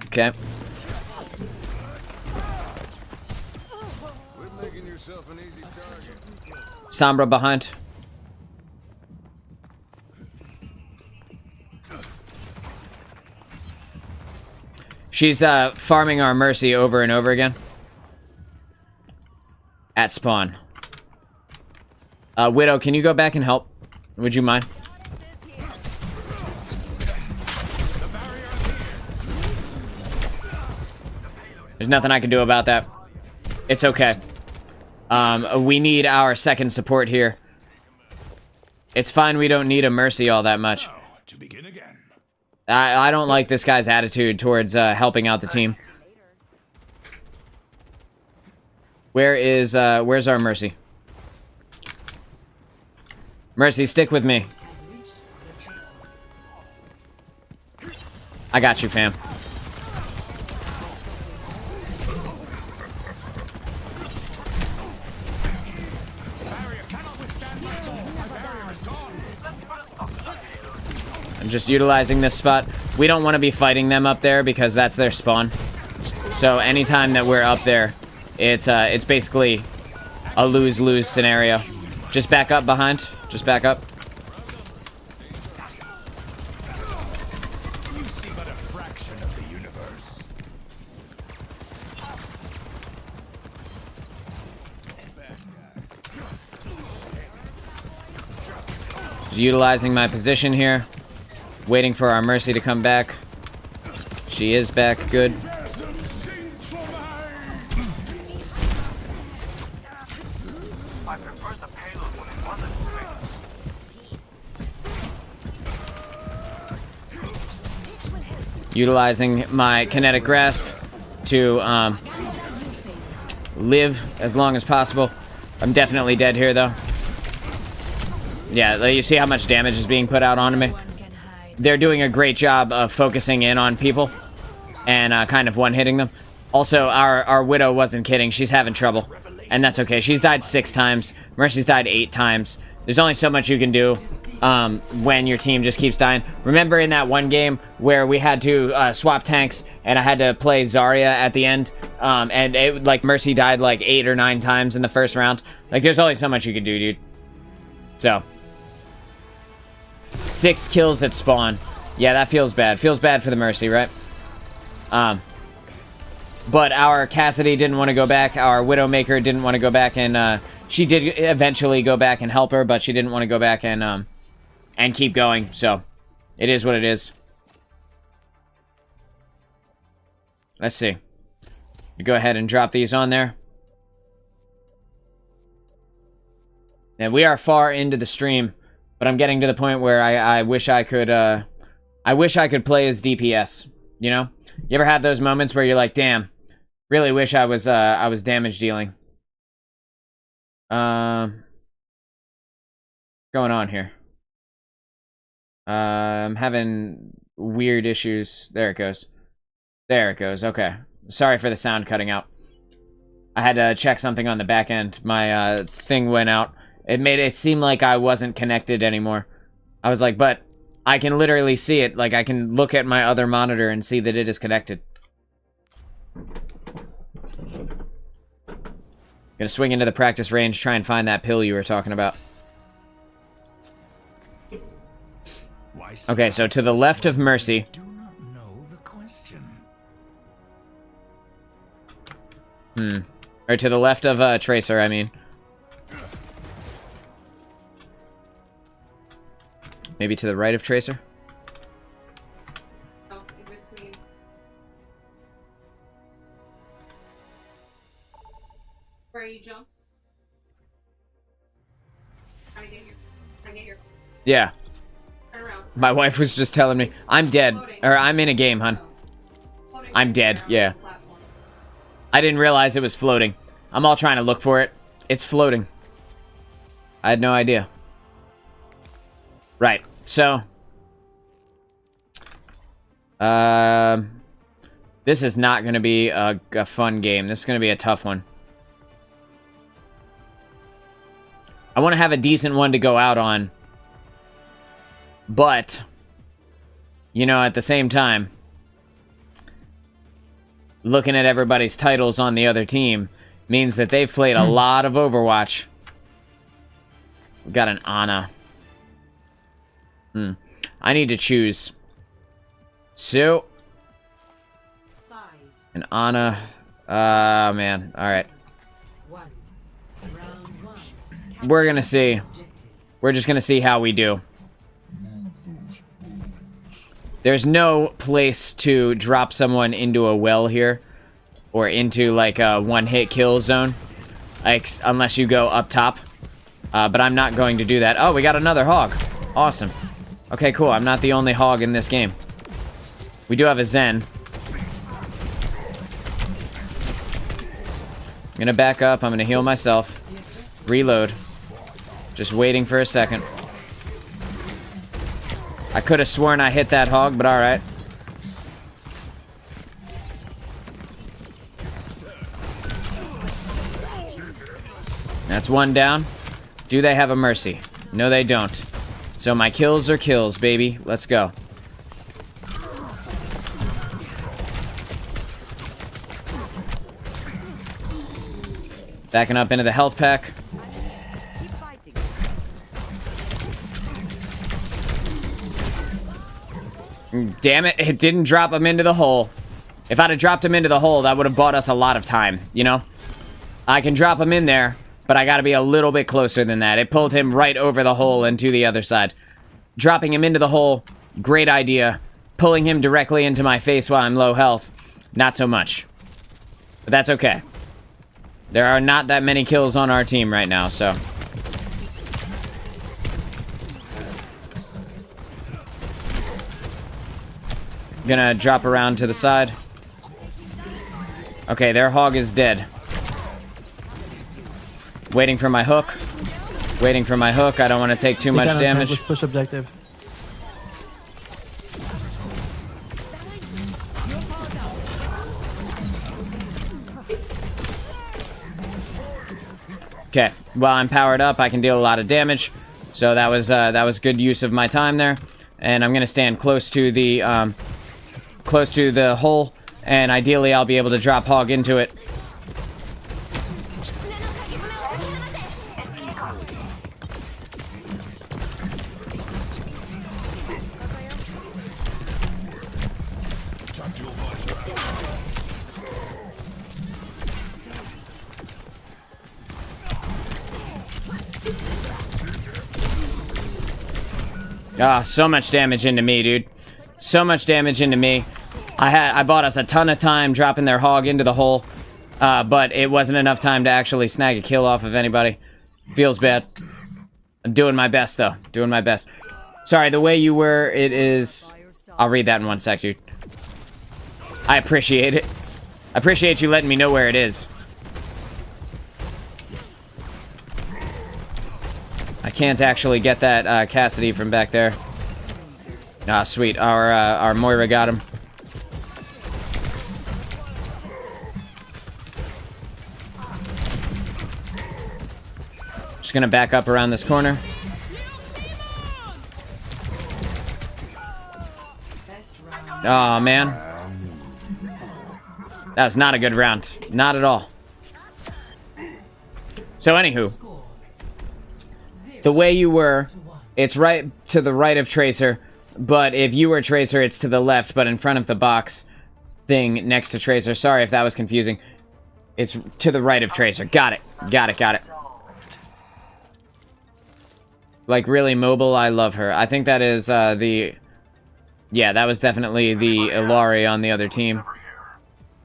Okay. Sombra behind. She's farming our Mercy over and over again. At spawn. Widow, can you go back and help? Would you mind? There's nothing I can do about that. It's okay. We need our second support here. It's fine, we don't need a Mercy all that much. To begin again. I don't like this guy's attitude towards helping out the team. Where's our Mercy? Mercy, stick with me. I got you, fam. I'm just utilizing this spot. We don't want to be fighting them up there because that's their spawn. So anytime that we're up there, it's basically a lose-lose scenario. Just back up behind. Just back up. You see but a fraction of the universe. Just utilizing my position here. Waiting for our Mercy to come back. She is back. Good. Utilizing my kinetic grasp to live as long as possible. I'm definitely dead here, though. Yeah, you see how much damage is being put out onto me? They're doing a great job of focusing in on people and kind of one-hitting them. Also, our Widow wasn't kidding. She's having trouble. And that's okay. She's died 6 times. Mercy's died 8 times. There's only so much you can do when your team just keeps dying. Remember in that one game where we had to swap tanks and I had to play Zarya at the end? And it, like, Mercy died like 8 or 9 times in the first round. Like, there's only so much you can do, dude. So. 6 kills at spawn. Yeah, that feels bad. Feels bad for the Mercy, right? But our Cassidy didn't want to go back. Our Widowmaker didn't want to go back, and she did eventually go back and help her, but she didn't want to go back and keep going. So, it is what it is. Let's see. Go ahead and drop these on there. And we are far into the stream, but I'm getting to the point where I wish I could play as DPS. You know, you ever have those moments where you're like, damn, really wish I was damage dealing. Going on here. I'm having weird issues. There it goes. There it goes. Okay. Sorry for the sound cutting out. I had to check something on the back end. My thing went out. It made it seem like I wasn't connected anymore. I was like, but I can literally see it. Like, I can look at my other monitor and see that it is connected. Gonna swing into the practice range, try and find that pill you were talking about. Okay, so to the left of Mercy. Do not know the question. Or to the left of Tracer, I mean. Maybe to the right of Tracer? Oh, in between. Where you jump? Trying to get your... Yeah. Turn around. My wife was just telling me, I'm dead. Or I'm in a game, hun. Floating I'm dead, around yeah. the platform. I didn't realize it was floating. I'm all trying to look for it. It's floating. I had no idea. Right, so... this is not going to be a fun game. This is going to be a tough one. I want to have a decent one to go out on. But, you know, at the same time, looking at everybody's titles on the other team means that they've played a lot of Overwatch. We've got an Ana. I need to choose. So, an Ana. Man. Alright. We're gonna see. We're just gonna see how we do. There's no place to drop someone into a well here. Or into, like, a one-hit kill zone. Unless you go up top. But I'm not going to do that. Oh, we got another hog. Awesome. Okay, cool. I'm not the only hog in this game. We do have a Zen. I'm gonna back up. I'm gonna heal myself. Reload. Just waiting for a second. I could have sworn I hit that hog, but alright. That's one down. Do they have a Mercy? No, they don't. So my kills are kills, baby. Let's go. Backing up into the health pack. Damn it, it didn't drop him into the hole. If I'd have dropped him into the hole, that would have bought us a lot of time, you know? I can drop him in there, but I gotta be a little bit closer than that. It pulled him right over the hole and to the other side. Dropping him into the hole, great idea. Pulling him directly into my face while I'm low health, not so much. But that's okay. There are not that many kills on our team right now, so... Gonna drop around to the side. Okay, their hog is dead. Waiting for my hook. Waiting for my hook. I don't want to take too much damage. Let's push objective. Okay, well, I'm powered up. I can deal a lot of damage. So that was good use of my time there. And I'm gonna stand close to the hole, and ideally I'll be able to drop Hog into it. Ah, so much damage into me, dude. So much damage into me. I bought us a ton of time dropping their Hog into the hole, but it wasn't enough time to actually snag a kill off of anybody. Feels bad. I'm doing my best, though. Doing my best. Sorry, the way you were, it is... I'll read that in one sec, dude. I appreciate it. I appreciate you letting me know where it is. I can't actually get that Cassidy from back there. Ah, sweet. Our Moira got him. Just gonna back up around this corner. Oh, man. That was not a good round. Not at all. So, anywho. The way you were, it's right to the right of Tracer, but if you were Tracer, it's to the left, but in front of the box thing next to Tracer. Sorry if that was confusing. It's to the right of Tracer. Got it. Got it, got it. Like, really mobile, I love her. I think that is, the... Yeah, that was definitely the Ilari on the other team.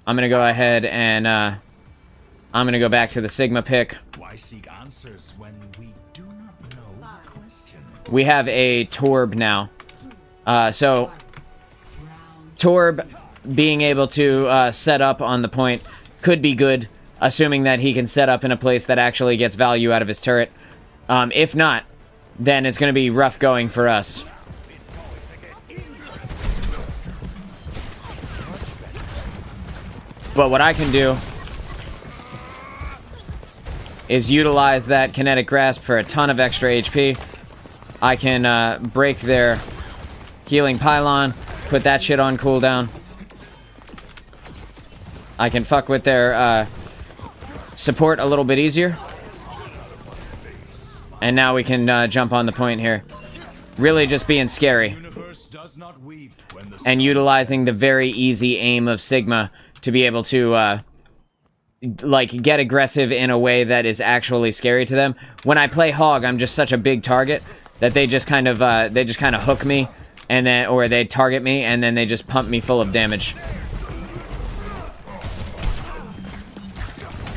I'm gonna go ahead and, I'm gonna go back to the Sigma pick. Why seek answers when we do not know the question? We have a Torb now. So, Torb being able to set up on the point could be good, assuming that he can set up in a place that actually gets value out of his turret. If not, then it's going to be rough going for us. But what I can do is utilize that kinetic grasp for a ton of extra HP. I can break their healing pylon, put that shit on cooldown. I can fuck with their support a little bit easier. And now we can jump on the point here. Really just being scary. And utilizing the very easy aim of Sigma to be able to like get aggressive in a way that is actually scary to them. When I play Hog, I'm just such a big target that they just kind of hook me, and then or they target me and then they just pump me full of damage.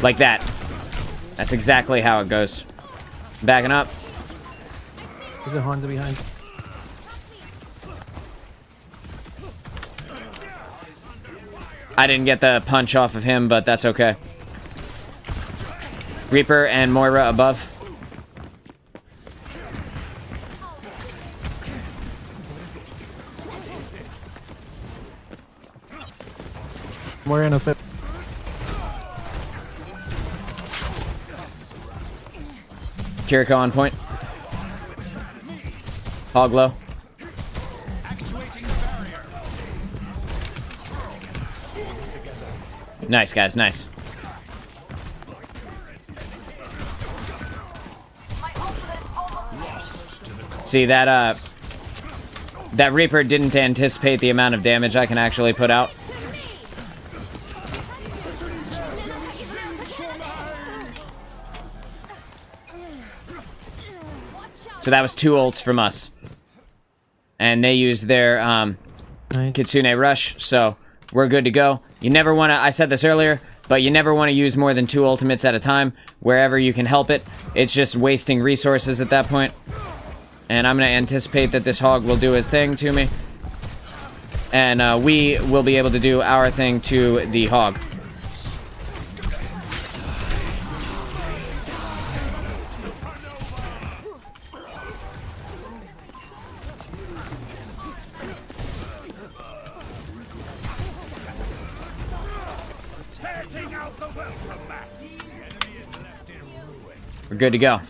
Like that. That's exactly how it goes. Backing up. There's a Hanzo behind. I didn't get the punch off of him, but that's okay. Reaper and Moira above. Moira in a fit. Kiriko on point. Hog low. Nice, guys, nice. See, that Reaper didn't anticipate the amount of damage I can actually put out. So that was 2 ults from us. And they used their Kitsune Rush, so we're good to go. You never want to, I said this earlier, but you never want to use more than 2 ultimates at a time, wherever you can help it. It's just wasting resources at that point. And I'm going to anticipate that this Hog will do his thing to me. And we will be able to do our thing to the Hog. Setting out the welcome mat. The enemy is left in ruin. We're good to go.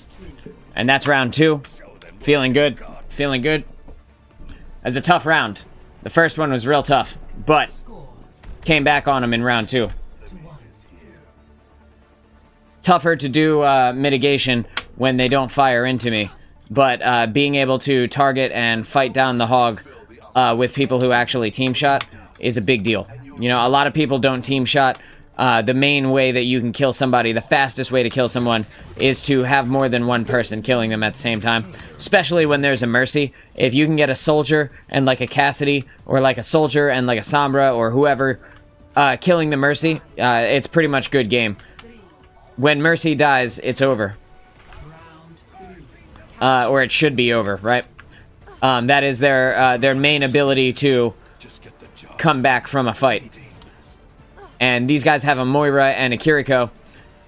And that's round 2. Feeling good. Feeling good. As a tough round. The first one was real tough, but came back on them in round 2. Tougher to do mitigation when they don't fire into me, but being able to target and fight down the hog with people who actually team shot is a big deal. You know, a lot of people don't team shot. The main way that you can kill somebody, the fastest way to kill someone, is to have more than one person killing them at the same time, especially when there's a Mercy. If you can get a soldier and like a Cassidy, or like a soldier and like a Sombra, or whoever, killing the Mercy, it's pretty much good game. When Mercy dies, it's over. Or it should be over, right? That is their main ability to come back from a fight. And these guys have a Moira and a Kiriko.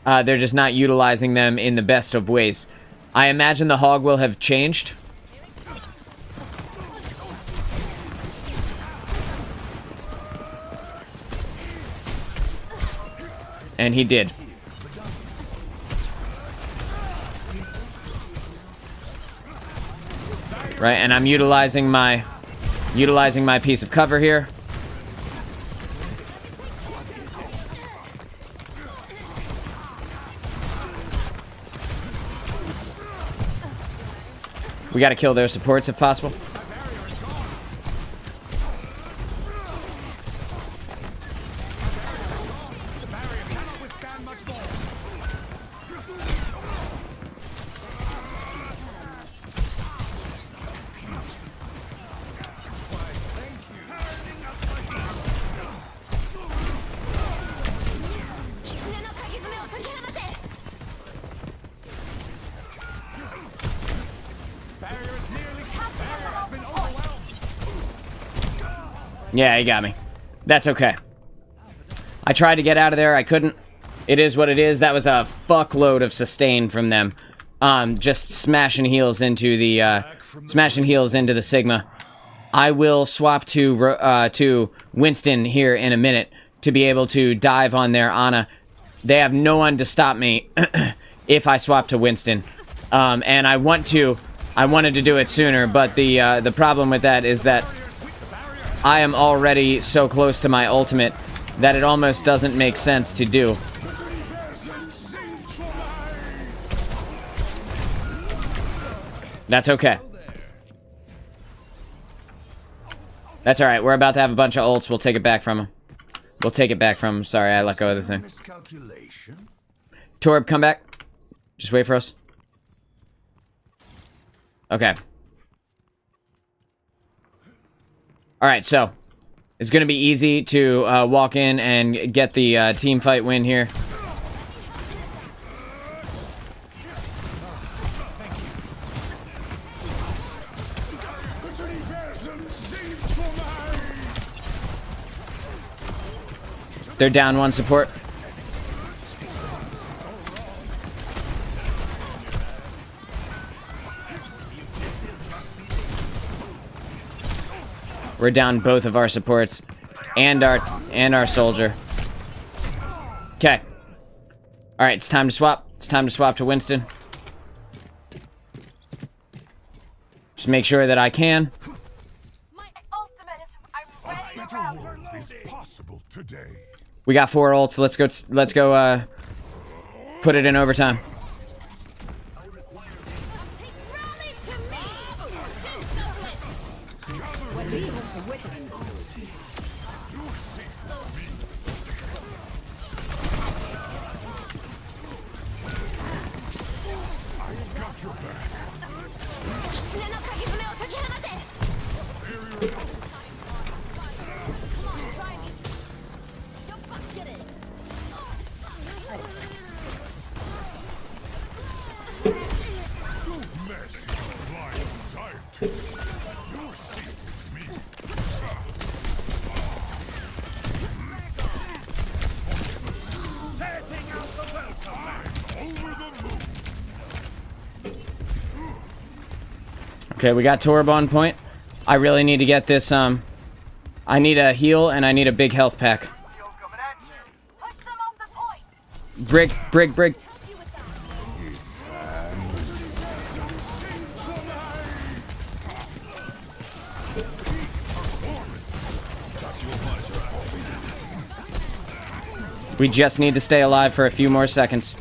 They're just not utilizing them in the best of ways. I imagine the hog will have changed. And he did. Right, and I'm utilizing my piece of cover here. We gotta kill their supports if possible. Yeah, he got me. That's okay. I tried to get out of there. I couldn't. It is what it is. That was a fuckload of sustain from them. Just smashing heals into the Sigma. I will swap to Winston here in a minute to be able to dive on their Ana. They have no one to stop me if I swap to Winston. And I wanted to do it sooner, but the problem with that is that I am already so close to my ultimate that it almost doesn't make sense to do. That's okay. That's alright. We're about to have a bunch of ults. We'll take it back from him. We'll take it back from him. Sorry, I let go of the thing. Torb, come back. Just wait for us. Okay. Alright, so it's going to be easy to walk in and get the team fight win here. They're down one support. We're down both of our supports and our soldier. Okay. All right, it's time to swap. It's time to swap to Winston. Just make sure that I can. My ultimate is... I'm ready to Possible today. We got 4 ults. Let's go put it in overtime. Okay, we got Torb on point. I really need to get this, I need a heal and I need a big health pack. Brig. We just need to stay alive for a few more seconds.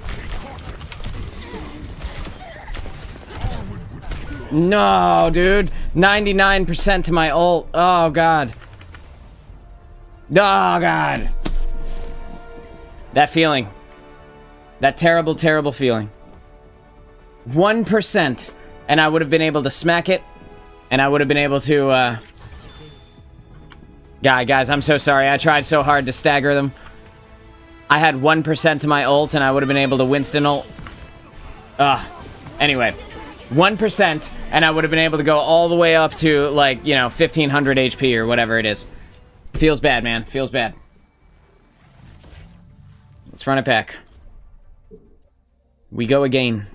No, dude. 99% to my ult. Oh, God. Oh, God. That feeling. That terrible, terrible feeling. 1%. And I would have been able to smack it. And I would have been able to, Guys, I'm so sorry. I tried so hard to stagger them. I had 1% to my ult, and I would have been able to Winston ult. Anyway. 1%, and I would have been able to go all the way up to, like, you know, 1500 HP or whatever it is. Feels bad, man. Feels bad. Let's run it back. We go again.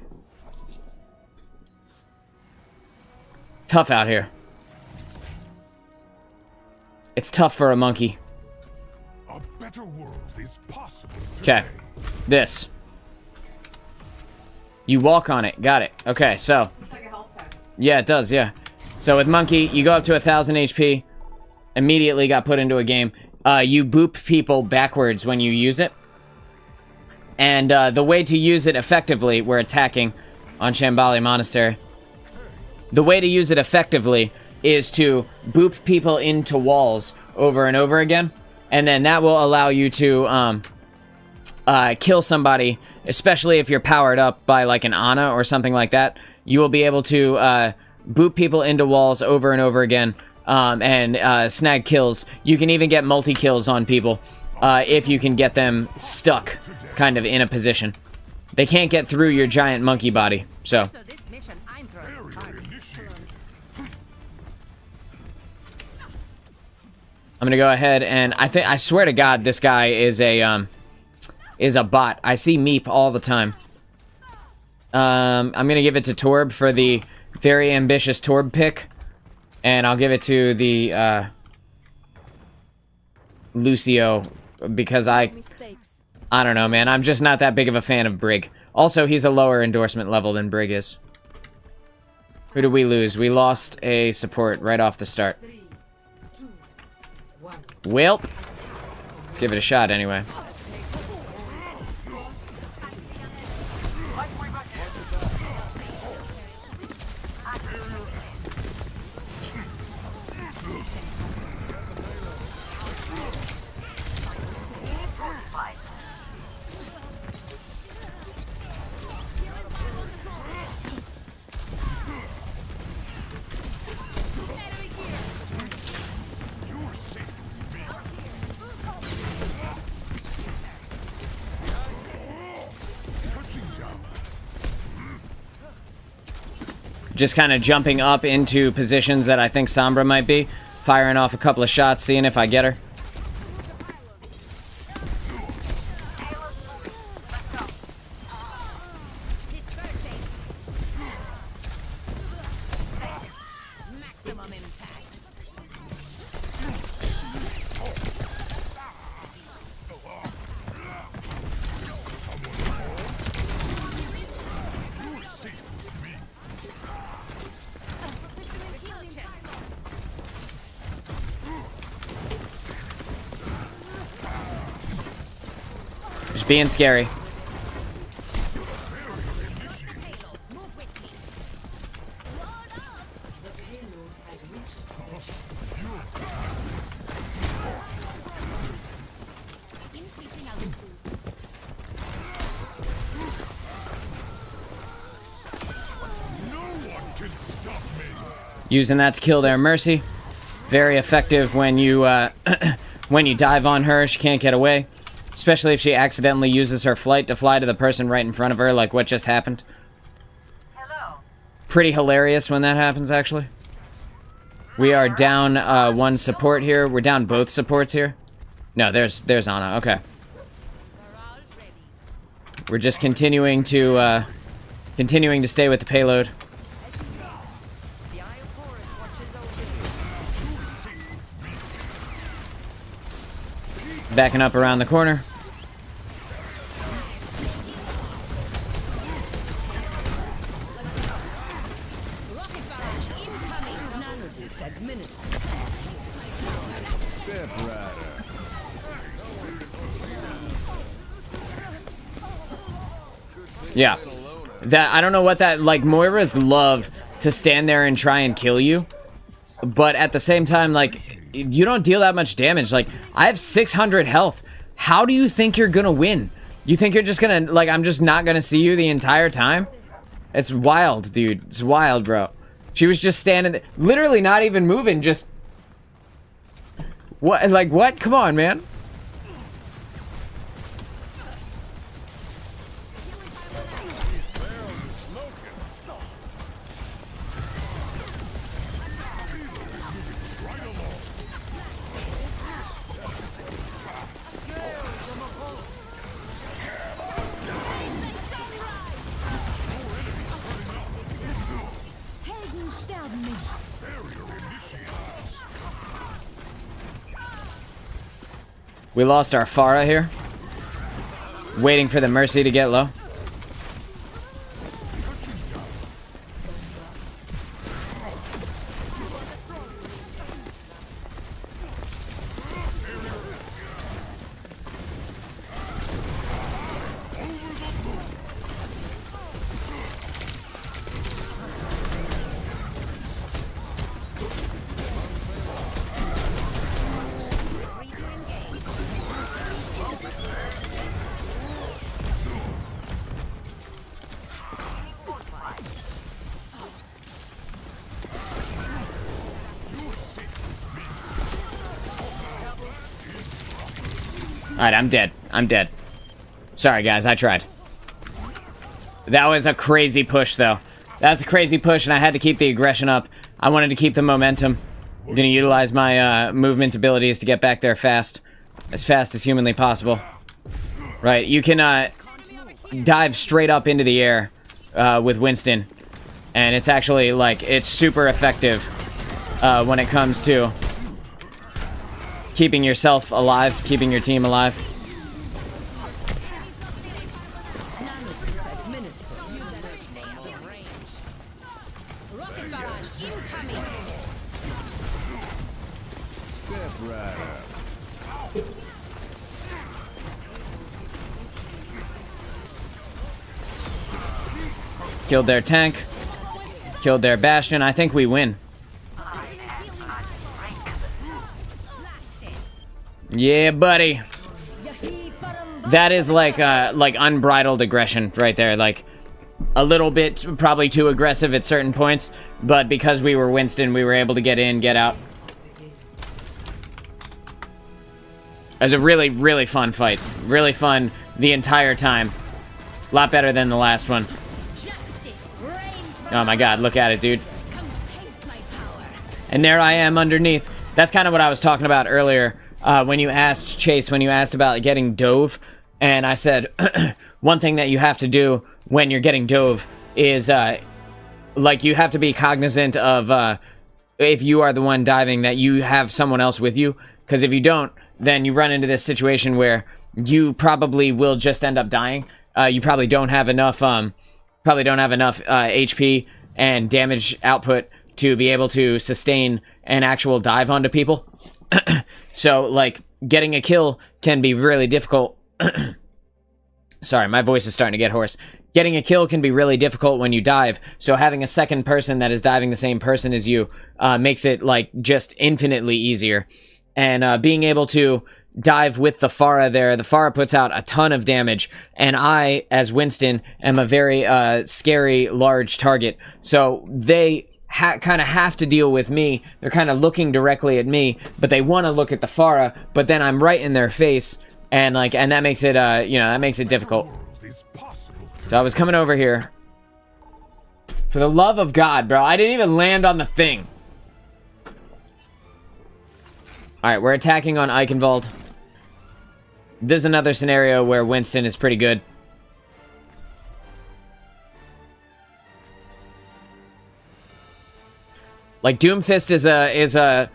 Tough out here. It's tough for a monkey. A better world is possible. Okay. This. You walk on it. Got it. Okay, so. It's like a health pack. Yeah, it does, yeah. So with Monkey, you go up to 1000 HP. Immediately got put into a game. You boop people backwards when you use it. And the way to use it effectively, we're attacking on Shambali Monastery. The way to use it effectively is to boop people into walls over and over again. And then that will allow you to kill somebody, especially if you're powered up by like an Ana or something like that. You will be able to boop people into walls over and over again and snag kills. You can even get multi-kills on people if you can get them stuck kind of in a position. They can't get through your giant monkey body, so. I'm gonna go ahead and I swear to God, this guy is a bot. I see Meep all the time. I'm gonna give it to Torb for the very ambitious Torb pick, and I'll give it to the Lucio because I don't know, man. I'm just not that big of a fan of Brig. Also, he's a lower endorsement level than Brig is. Who did we lose? We lost a support right off the start. Well, let's give it a shot anyway. Just kind of jumping up into positions that I think Sombra might be. Firing off a couple of shots, seeing if I get her. Just being scary. Using that to kill their Mercy. Very effective when you when you dive on her. She can't get away. Especially if she accidentally uses her flight to fly to the person right in front of her, like what just happened. Hello. Pretty hilarious when that happens, actually. We are down one support here. We're down both supports here. No, there's Ana. Okay. We're just continuing to stay with the payload. Backing up around the corner. Yeah. That, I don't know what that, like, Moira's love to stand there and try and kill you. But at the same time, like, you don't deal that much damage. Like, I have 600 health. How do you think you're gonna win? You think you're just gonna, like, I'm just not gonna see you the entire time? It's wild, dude. It's wild, bro. She was just standing there, literally not even moving, just... What? Like, what? Come on, man. We lost our Pharah here. Waiting for the Mercy to get low. Alright, I'm dead. I'm dead. Sorry, guys. I tried. That was a crazy push, though. That was a crazy push, and I had to keep the aggression up. I wanted to keep the momentum. I'm gonna utilize my movement abilities to get back there fast. As fast as humanly possible. Right, you can dive straight up into the air with Winston. And it's actually, like, it's super effective when it comes to keeping yourself alive, keeping your team alive. Killed their tank. Killed their Bastion. I think we win. Yeah, buddy. That is like unbridled aggression right there. Like, a little bit probably too aggressive at certain points, but because we were Winston, we were able to get in, get out. It was a really, really fun fight. Really fun the entire time. A lot better than the last one. Oh my god, look at it, dude. And there I am underneath. That's kind of what I was talking about earlier. When you asked Chase, when you asked about getting dove, and I said, one thing that you have to do when you're getting dove is, like, you have to be cognizant of, if you are the one diving, that you have someone else with you, because if you don't, then you run into this situation where you probably will just end up dying. You probably don't have enough, HP and damage output to be able to sustain an actual dive onto people. So, like, getting a kill can be really difficult. Sorry, my voice is starting to get hoarse. Getting a kill can be really difficult when you dive, so having a second person that is diving the same person as you makes it, like, just infinitely easier. And being able to dive with the Pharah there, the Pharah puts out a ton of damage, and I, as Winston, am a very scary, large target. So they kind of have to deal with me. They're kind of looking directly at me, but they want to look at the Pharah, but then I'm right in their face, and like, and that makes it, you know, that makes it difficult. So I was coming over here. For the love of God, bro, I didn't even land on the thing. Alright, we're attacking on Eichenwald. This is another scenario where Winston is pretty good. Like, Doomfist is a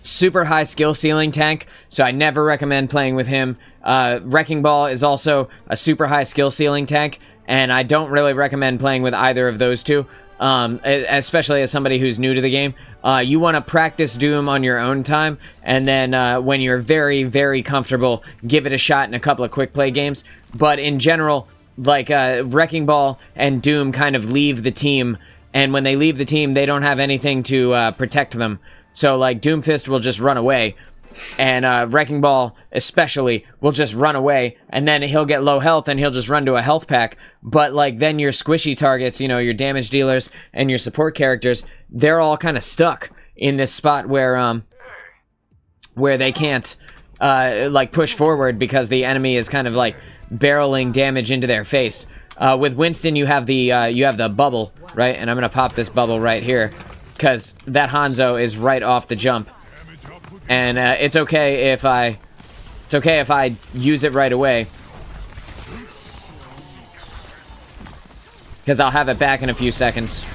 super high skill ceiling tank, so I never recommend playing with him. Wrecking Ball is also a super high skill ceiling tank, and I don't really recommend playing with either of those two, especially as somebody who's new to the game. You want to practice Doom on your own time, and then when you're very, very comfortable, give it a shot in a couple of quick play games. But in general, Wrecking Ball and Doom kind of leave the team, and when they leave the team, they don't have anything to protect them. So, like, Doomfist will just run away, and Wrecking Ball especially will just run away, and then he'll get low health, and he'll just run to a health pack. But, like, then your squishy targets, you know, your damage dealers and your support characters, they're all kind of stuck in this spot where they can't, like, push forward because the enemy is kind of, like, barreling damage into their face. With Winston, you have the bubble, right? And I'm gonna pop this bubble right here, because that Hanzo is right off the jump, and it's okay if I use it right away, because I'll have it back in a few seconds.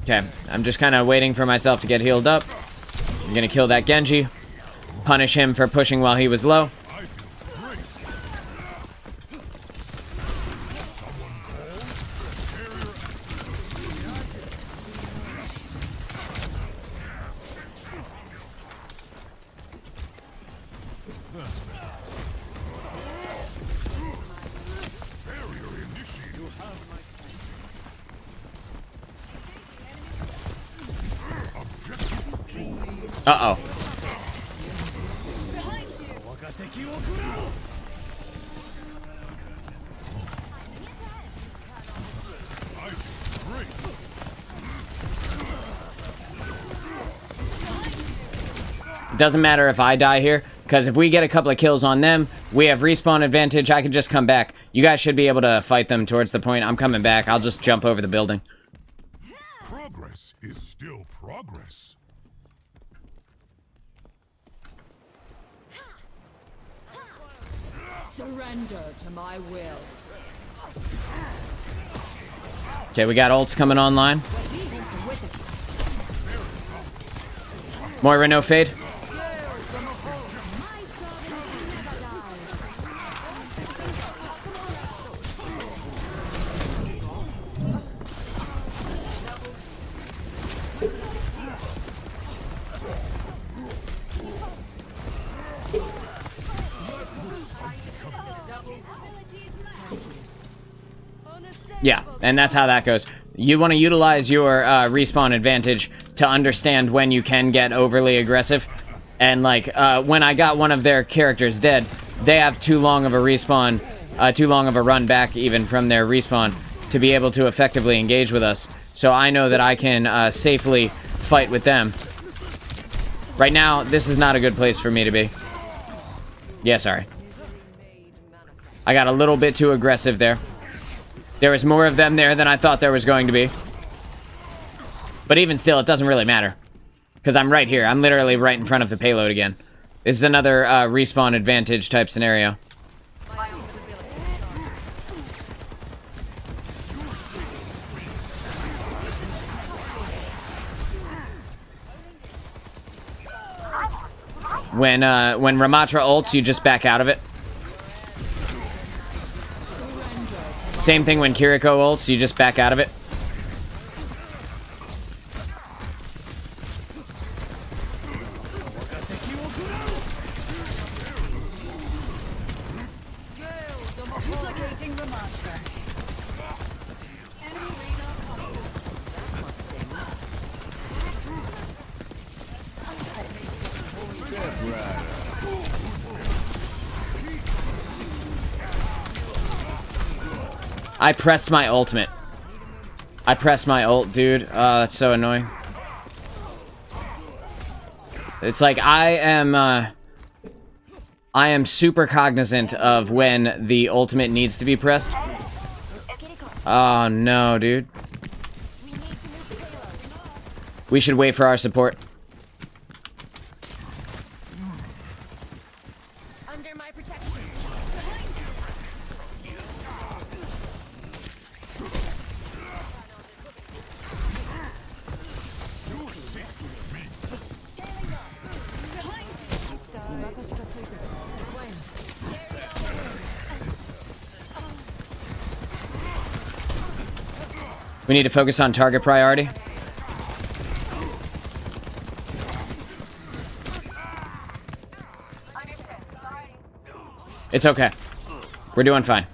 Okay, I'm just kind of waiting for myself to get healed up. I'm gonna kill that Genji, punish him for pushing while he was low. Uh-oh. It doesn't matter if I die here, because if we get a couple of kills on them, we have respawn advantage. I can just come back. You guys should be able to fight them towards the point. I'm coming back. I'll just jump over the building. Progress is still progress. Surrender to my will. Okay, we got ults coming online. Moira, no fade. Yeah, and that's how that goes. You want to utilize your respawn advantage to understand when you can get overly aggressive. And, like, when I got one of their characters dead, they have too long of a respawn, too long of a run back even from their respawn to be able to effectively engage with us. So I know that I can safely fight with them. Right now, this is not a good place for me to be. Yeah, sorry. I got a little bit too aggressive there. There was more of them there than I thought there was going to be. But even still, it doesn't really matter. Because I'm right here. I'm literally right in front of the payload again. This is another respawn advantage type scenario. When Ramatra ults, you just back out of it. Same thing when Kiriko ults, you just back out of it. I pressed my ultimate. I pressed my ult, dude. That's so annoying. It's like I am super cognizant of when the ultimate needs to be pressed. Oh no, dude. We should wait for our support. Under my protection. We need to focus on target priority. It's okay. We're doing fine.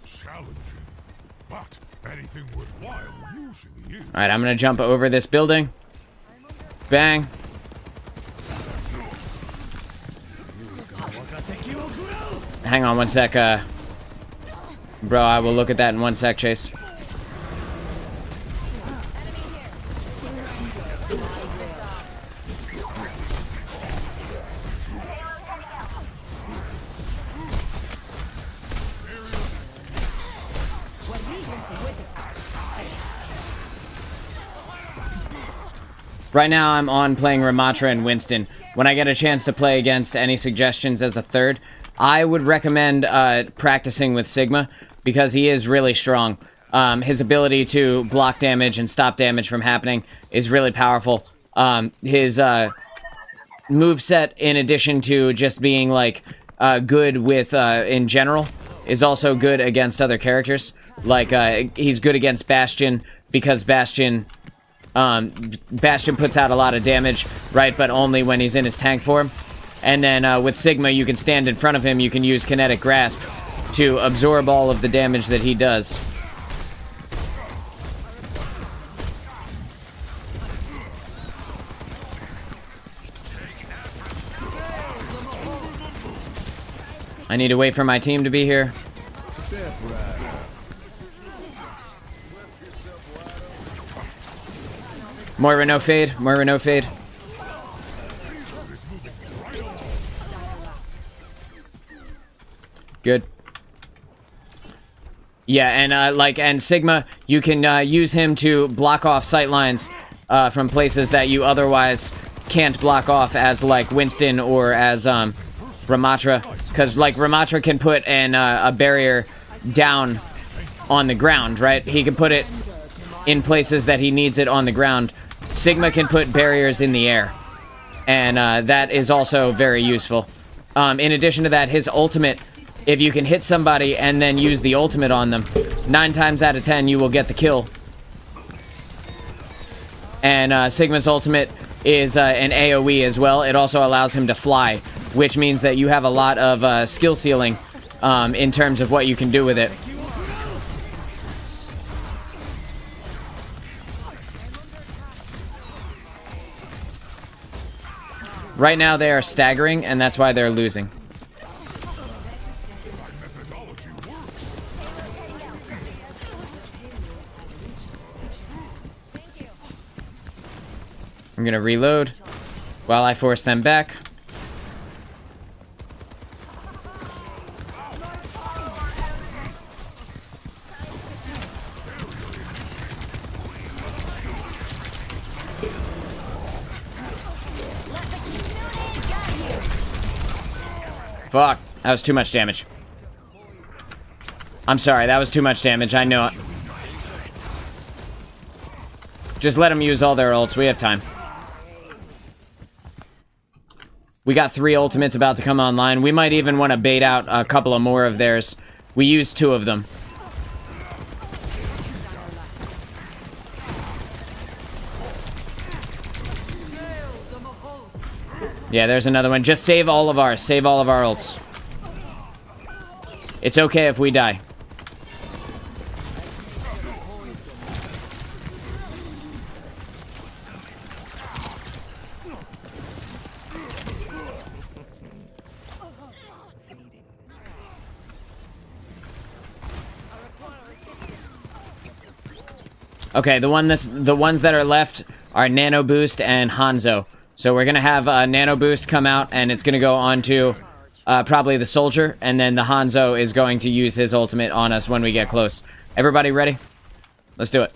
Challenging, but anything worthwhile usually is. Alright, I'm gonna jump over this building. Bang. Hang on one sec, bro, I will look at that in one sec, Chase. Right now, I'm on playing Ramatra and Winston. When I get a chance to play against any suggestions as a third, I would recommend practicing with Sigma, because he is really strong. His ability to block damage and stop damage from happening is really powerful. His moveset, in addition to just being, like, good with, in general, is also good against other characters. Like, he's good against Bastion, because Bastion puts out a lot of damage, right, but only when he's in his tank form. And then with Sigma, you can stand in front of him, you can use Kinetic Grasp to absorb all of the damage that he does. I need to wait for my team to be here. Moira, no fade. Moira, no fade. Good. Yeah, and and Sigma, you can use him to block off sightlines from places that you otherwise can't block off, as like Winston or as Ramatra, because like Ramatra can put a barrier down on the ground, right? He can put it in places that he needs it on the ground. Sigma can put barriers in the air, and that is also very useful. In addition to that, his ultimate, if you can hit somebody and then use the ultimate on them, 9 times out of 10 you will get the kill. And Sigma's ultimate is an AoE as well. It also allows him to fly, which means that you have a lot of skill ceiling in terms of what you can do with it. Right now they are staggering, and that's why they're losing. I'm gonna reload while I force them back. Fuck, that was too much damage. I'm sorry, that was too much damage, I know it. Just let them use all their ults, we have time. We got 3 ultimates about to come online. We might even want to bait out a couple of more of theirs. We used 2 of them. Yeah, there's another one. Just save all of ours. Save all of our ults. It's okay if we die. Okay, the ones that are left are Nano Boost and Hanzo. So we're gonna have Nano Boost come out, and it's gonna go on to probably the Soldier, and then the Hanzo is going to use his ultimate on us when we get close. Everybody ready? Let's do it.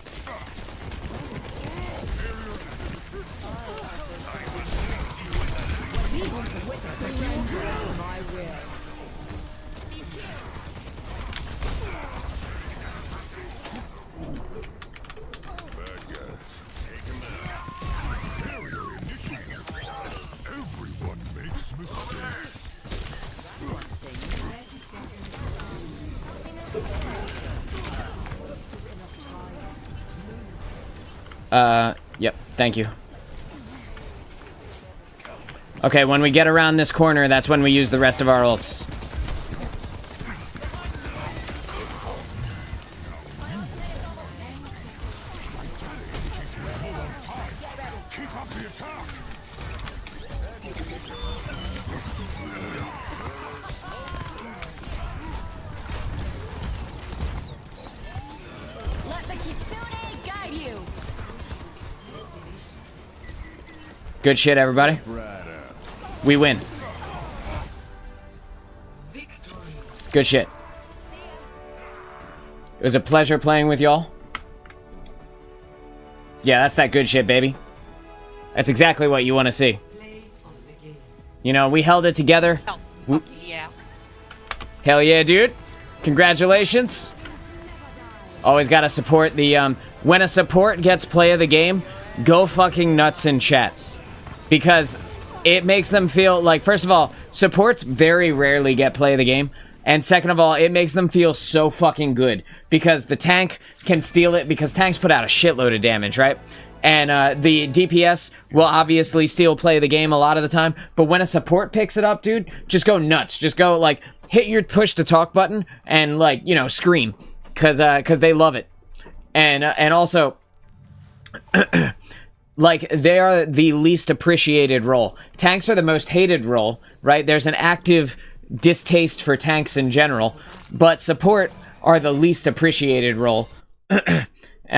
Yep, thank you. Okay, when we get around this corner, that's when we use the rest of our ults. Good shit, everybody. We win. Good shit. It was a pleasure playing with y'all. Yeah, that's that good shit, baby. That's exactly what you want to see. You know, we held it together. Yeah. Hell yeah, dude. Congratulations. Always gotta support the, when a support gets play of the game, go fucking nuts in chat. Because it makes them feel like, first of all, supports very rarely get play of the game. And second of all, it makes them feel so fucking good. Because the tank can steal it, because tanks put out a shitload of damage, right? And the DPS will obviously steal play of the game a lot of the time. But when a support picks it up, dude, just go nuts. Just go, like, hit your push to talk button and, like, you know, scream. Because they love it. And also... like, they are the least appreciated role. Tanks are the most hated role, right? There's an active distaste for tanks in general, but support are the least appreciated role.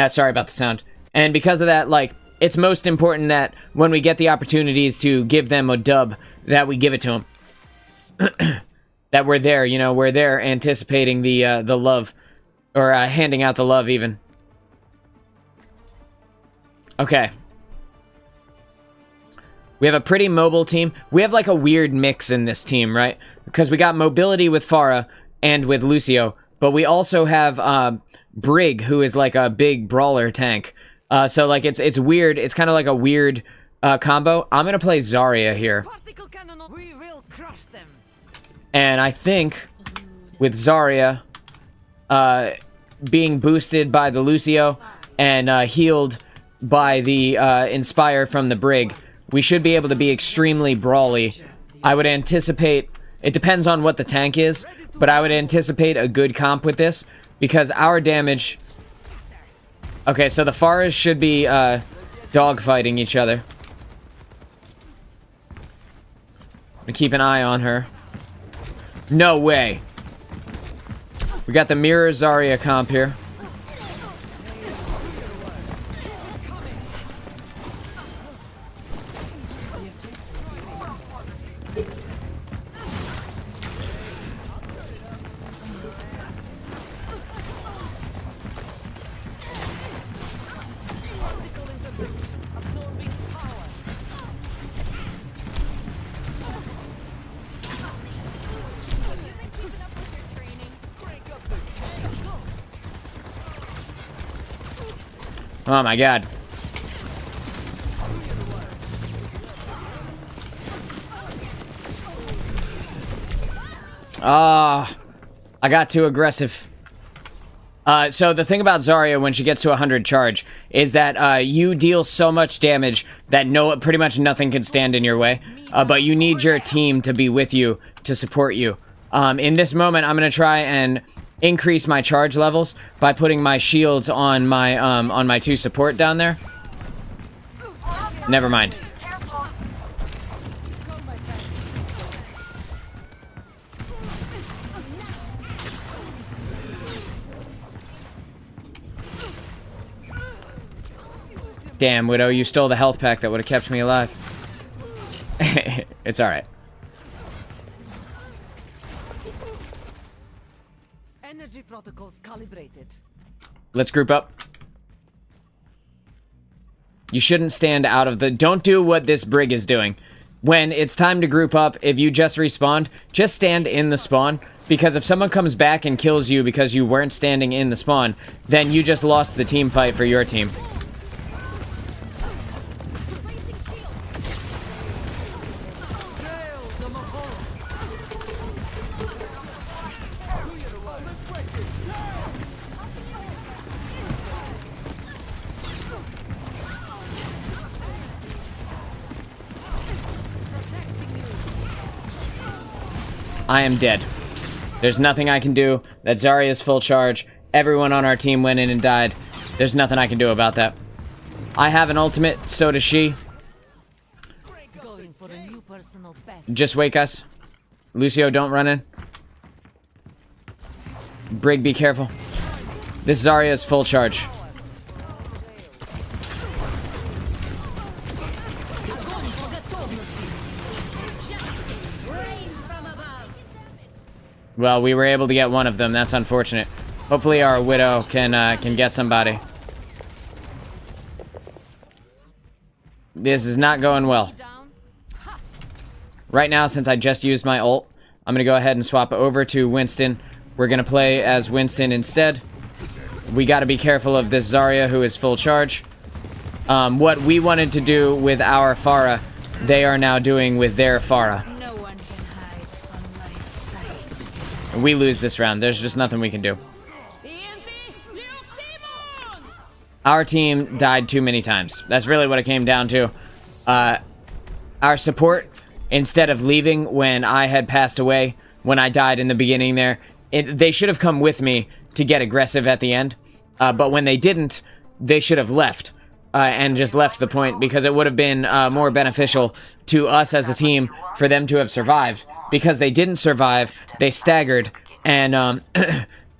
Sorry about the sound. And because of that, like, it's most important that when we get the opportunities to give them a dub, that we give it to them. That we're there, you know, we're there anticipating the love, or handing out the love even. Okay. We have a pretty mobile team. We have like a weird mix in this team, right? Because we got mobility with Pharah and with Lucio, but we also have Brig, who is like a big brawler tank. So like it's weird. It's kind of like a weird combo. I'm gonna play Zarya here, and I think with Zarya being boosted by the Lucio and healed by the Inspire from the Brig, we should be able to be extremely brawly. I would anticipate... It depends on what the tank is, but I would anticipate a good comp with this, because our damage... Okay, so the Pharahs should be dogfighting each other. I'm gonna keep an eye on her. No way. We got the Mirror Zarya comp here. Oh my god. I got too aggressive. So the thing about Zarya when she gets to 100 charge is that you deal so much damage that pretty much nothing can stand in your way. But you need your team to be with you to support you. In this moment, I'm gonna try and increase my charge levels by putting my shields on my two support down there. Never mind. Damn, Widow, you stole the health pack that would have kept me alive. It's alright. Energy protocols calibrated. Let's group up. You shouldn't stand out of the... Don't do what this Brig is doing. When it's time to group up, if you just respawned, just stand in the spawn. Because if someone comes back and kills you because you weren't standing in the spawn, then you just lost the team fight for your team. I am dead. There's nothing I can do. That Zarya's full charge. Everyone on our team went in and died. There's nothing I can do about that. I have an ultimate, so does she. Going for a new personal best. Just wait, guys. Lucio, don't run in. Brig, be careful. This Zarya is full charge. Well, we were able to get one of them. That's unfortunate. Hopefully our Widow can get somebody. This is not going well. Right now, since I just used my ult, I'm going to go ahead and swap over to Winston. We're going to play as Winston instead. We got to be careful of this Zarya, who is full charge. What we wanted to do with our Pharah, they are now doing with their Pharah. No one can hide from my sight. We lose this round. There's just nothing we can do. Our team died too many times. That's really what it came down to. Our support, instead of leaving when I had passed away, when I died in the beginning there, they should have come with me to get aggressive at the end. But when they didn't, they should have left. And just left the point, because it would have been more beneficial to us as a team for them to have survived. Because they didn't survive, they staggered, and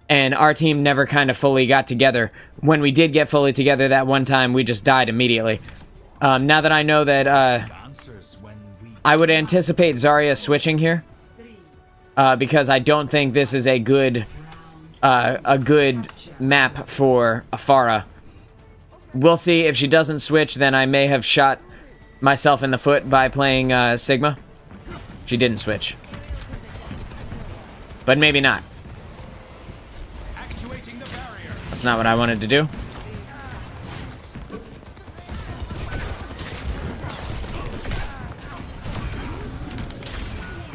and our team never kind of fully got together. When we did get fully together that one time, we just died immediately. Now that I know that I would anticipate Zarya switching here, because I don't think this is a good map for a Pharah. We'll see. If she doesn't switch, then I may have shot myself in the foot by playing Sigma. She didn't switch. But maybe not. That's not what I wanted to do.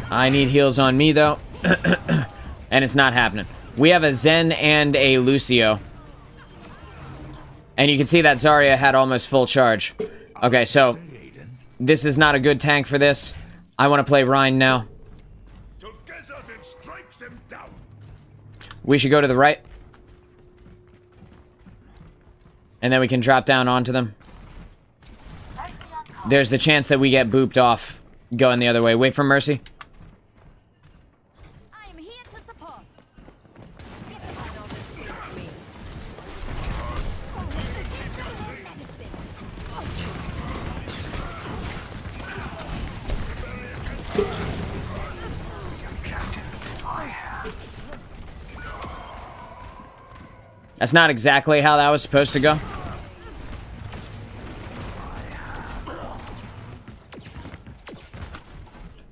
I need heals on me, though. And it's not happening. We have a Zen and a Lucio. And you can see that Zarya had almost full charge. Okay, so this is not a good tank for this. I want to play Rhine now. We should go to the right. And then we can drop down onto them. There's the chance that we get booped off going the other way. Wait for Mercy. I am here to support. That's not exactly how that was supposed to go.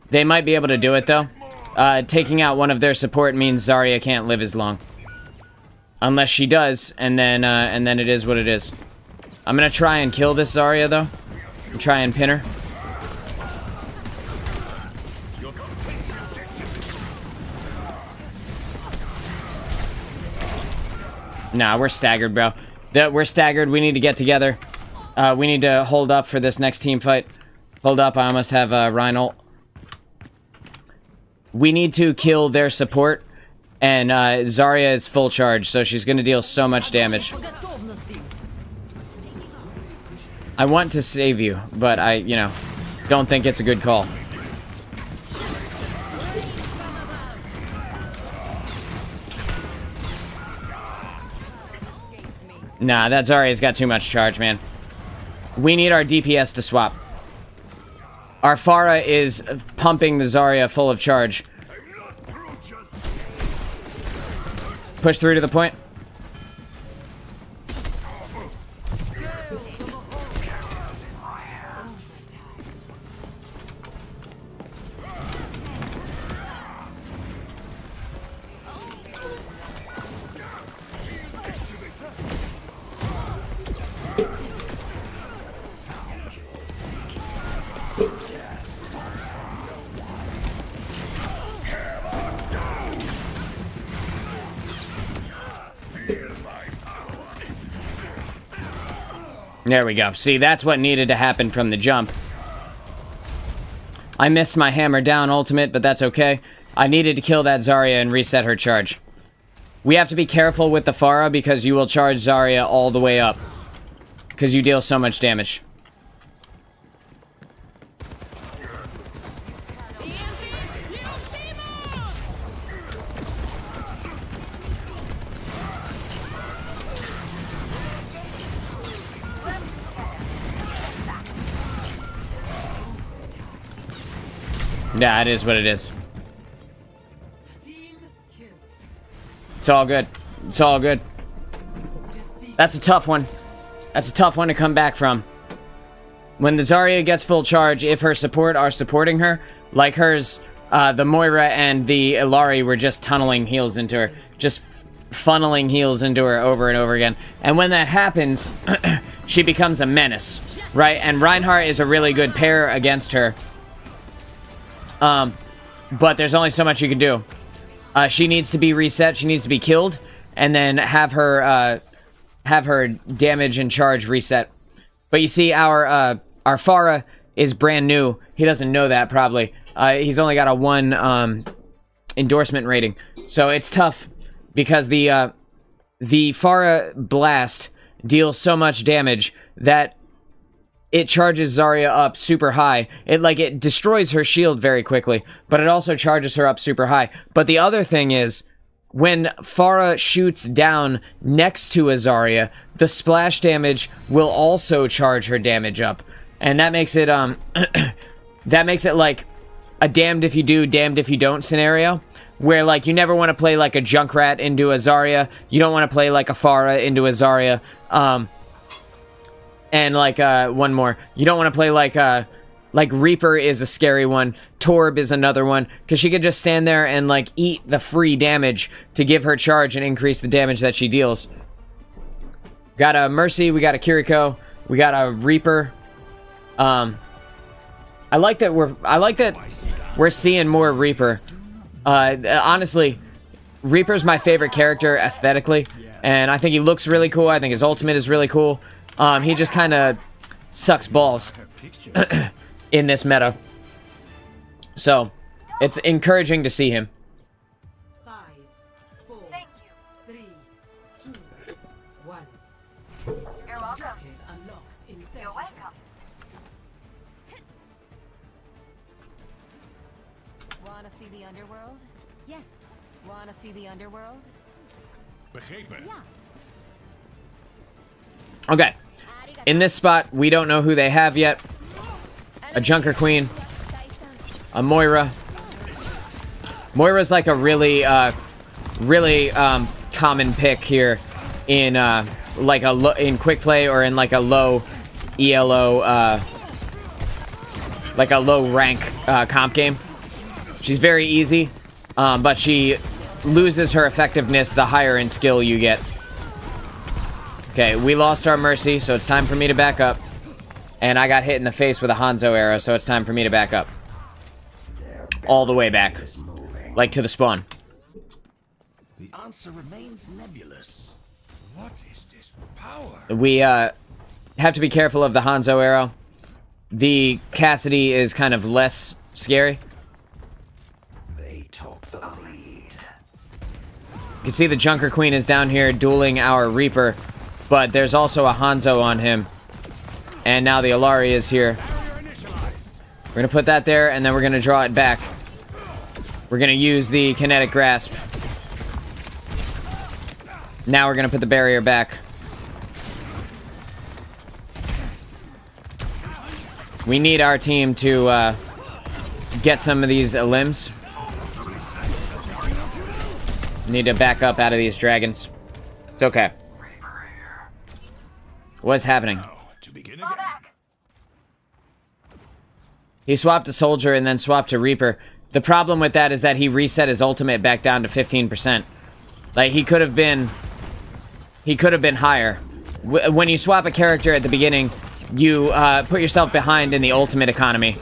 They might be able to do it, though. Taking out one of their support means Zarya can't live as long. Unless she does, and then it is what it is. I'm gonna try and kill this Zarya, though. And try and pin her. Nah, we're staggered, bro. We're staggered. We need to get together. We need to hold up for this next team fight. Hold up. I almost have Rhine ult. We need to kill their support. And Zarya is full charge, so she's going to deal so much damage. I want to save you, but I, don't think it's a good call. Nah, that Zarya's got too much charge, man. We need our DPS to swap. Our Pharah is pumping the Zarya full of charge. Push through to the point. There we go. See, that's what needed to happen from the jump. I missed my hammer down ultimate, but that's okay. I needed to kill that Zarya and reset her charge. We have to be careful with the Pharah because you will charge Zarya all the way up. Because you deal so much damage. Yeah, it is what it is. It's all good. It's all good. That's a tough one. That's a tough one to come back from. When the Zarya gets full charge, if her support are supporting her, like hers, the Moira and the Illari were just tunneling heals into her. Just funneling heals into her over and over again. And when that happens, she becomes a menace, right? And Reinhardt is a really good pair against her. But there's only so much you can do. She needs to be reset, she needs to be killed, and then have her damage and charge reset. But you see, our Pharah is brand new. He doesn't know that, probably. He's only got a 1 endorsement rating. So it's tough, because the Pharah Blast deals so much damage that it charges Zarya up super high. It destroys her shield very quickly, but it also charges her up super high. But the other thing is, when Pharah shoots down next to a Zarya, the splash damage will also charge her damage up. And that makes it, that makes it like a damned if you do, damned if you don't scenario. Where, like, you never want to play like a Junkrat into a Zarya. You don't want to play like a Pharah into a Zarya. And, like, one more. You don't want to play, like Reaper is a scary one. Torb is another one. Because she could just stand there and, like, eat the free damage to give her charge and increase the damage that she deals. Got a Mercy, we got a Kiriko, we got a Reaper. I like that we're seeing more Reaper. Honestly, Reaper's my favorite character aesthetically. And I think he looks really cool. I think his ultimate is really cool. He just kind of sucks balls in this meta. So, it's encouraging to see him. 5, 4, Thank you. 3, 2, 1. You're welcome. Objective unlocks in 30 You're welcome. seconds. Wanna see the underworld? Yes. Wanna see the underworld? Begrepen. Okay. In this spot, we don't know who they have yet. A Junker Queen. A Moira. Moira's like a really, really common pick here in in quick play or in like a low ELO, like a low rank comp game. She's very easy, but she loses her effectiveness the higher in skill you get. Okay, we lost our Mercy, so it's time for me to back up. And I got hit in the face with a Hanzo arrow, so it's time for me to back up. All the way back. Like to the spawn. The answer remains nebulous. What is this power? We have to be careful of the Hanzo arrow. The Cassidy is kind of less scary. They took the lead. You can see the Junker Queen is down here dueling our Reaper. But there's also a Hanzo on him. And now the Illari is here. We're going to put that there, and then we're going to draw it back. We're going to use the Kinetic Grasp. Now we're going to put the barrier back. We need our team to get some of these limbs. Need to back up out of these dragons. It's okay. What's happening? To begin again. He swapped a soldier and then swapped to Reaper. The problem with that is that he reset his ultimate back down to 15%. Like, he could have been higher. When you swap a character at the beginning, you put yourself behind in the ultimate economy.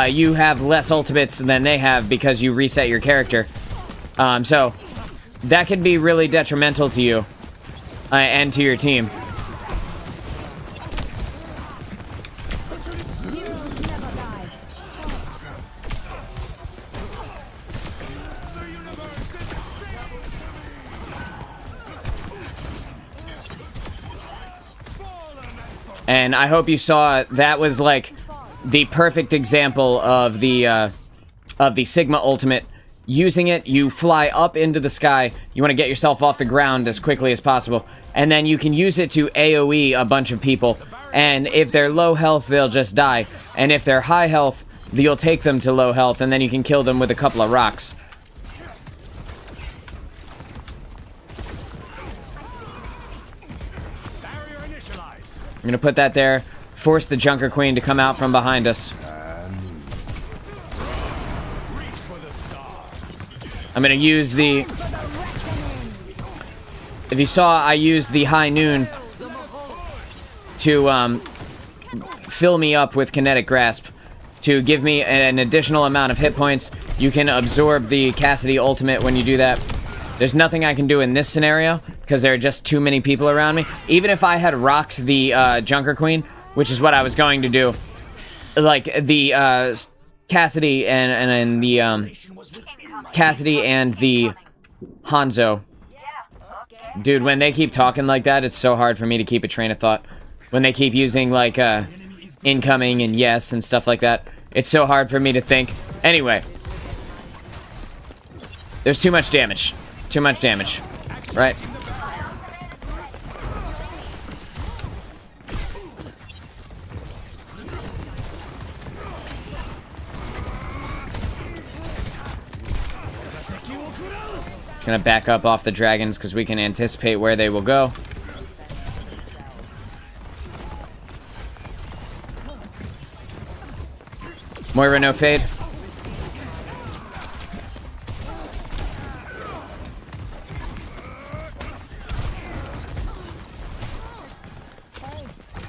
You have less ultimates than they have because you reset your character. So, that can be really detrimental to you and to your team. And I hope you saw that was like the perfect example of the Sigma ultimate. Using it, you fly up into the sky. You want to get yourself off the ground as quickly as possible. And then you can use it to AoE a bunch of people. And if they're low health, they'll just die. And if they're high health, you'll take them to low health, and then you can kill them with a couple of rocks. I'm gonna put that there. Force the Junker Queen to come out from behind us. I'm gonna use the... If you saw, I used the High Noon to fill me up with Kinetic Grasp to give me an additional amount of hit points. You can absorb the Cassidy ultimate when you do that. There's nothing I can do in this scenario because there are just too many people around me. Even if I had rocked the Junker Queen, which is what I was going to do, like the Cassidy and the Cassidy and the Hanzo. Dude, when they keep talking like that, it's so hard for me to keep a train of thought. When they keep using, like, incoming and yes and stuff like that, it's so hard for me to think. Anyway. There's too much damage. Too much damage. Right? Gonna back up off the dragons because we can anticipate where they will go. Moira, no fade.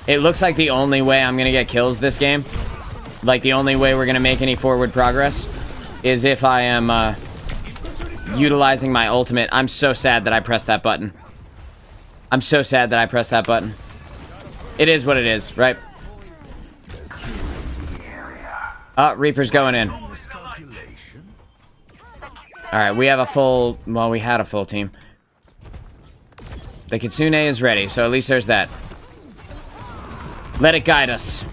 It looks like the only way I'm gonna get kills this game, like the only way we're gonna make any forward progress, is if I am utilizing my ultimate. I'm so sad that I pressed that button. I'm so sad that I pressed that button. It is what it is, right? Reaper's going in. Alright, we have a full... Well, we had a full team. The Kitsune is ready, so at least there's that. Let it guide us.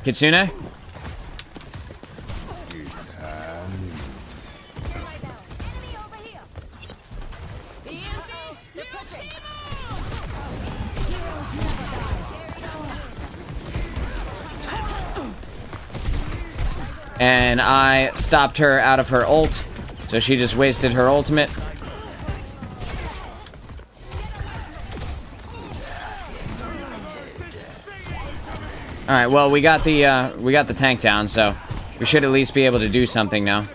Kitsune? And I stopped her out of her ult, so she just wasted her ultimate. All right, well, we got the tank down, so we should at least be able to do something now.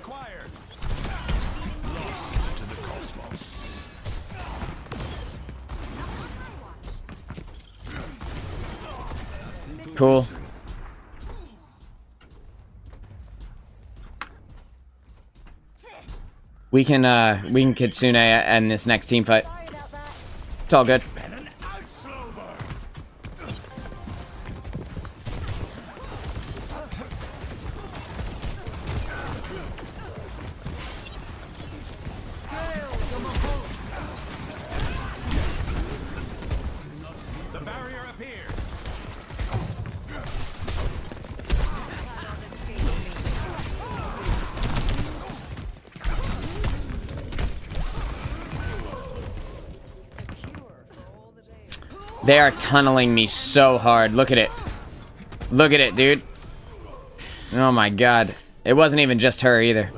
Cool. We can Kitsune in this next team fight. It's all good. The barrier appears. They are tunneling me so hard. Look at it. Look at it, dude. Oh my god. It wasn't even just her either.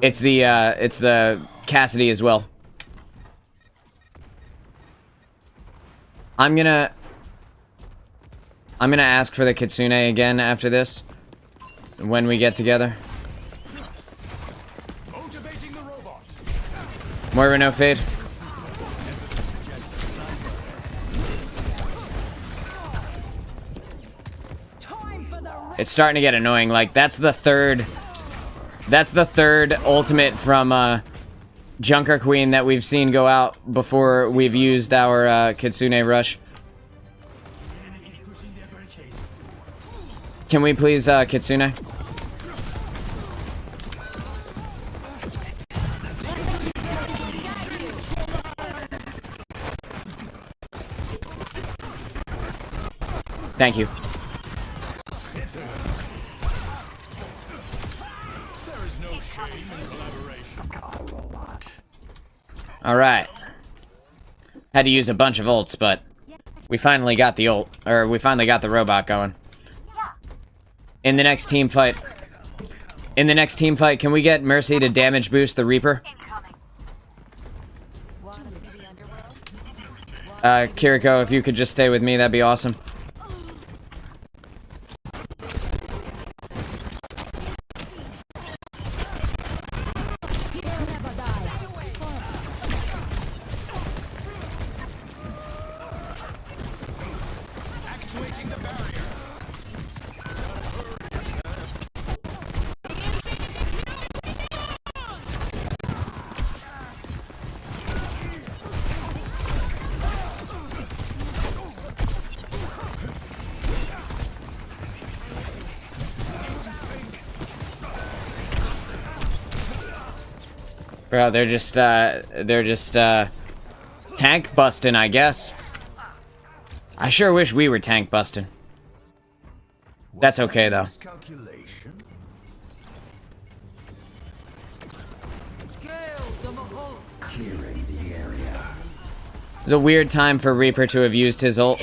It's the Cassidy as well. I'm gonna ask for the Kitsune again after this. When we get together. Moira, no fade. It's starting to get annoying. Like, that's the third ultimate from Junker Queen that we've seen go out before we've used our Kitsune Rush. Can we please Kitsune? Thank you. Alright. Had to use a bunch of ults, but we finally got the ult. Or, we finally got the robot going. In the next team fight... can we get Mercy to damage boost the Reaper? Kiriko, if you could just stay with me, that'd be awesome. Bro, they're just tank busting, I guess. I sure wish we were tank busting. That's okay, though. It's a weird time for Reaper to have used his ult.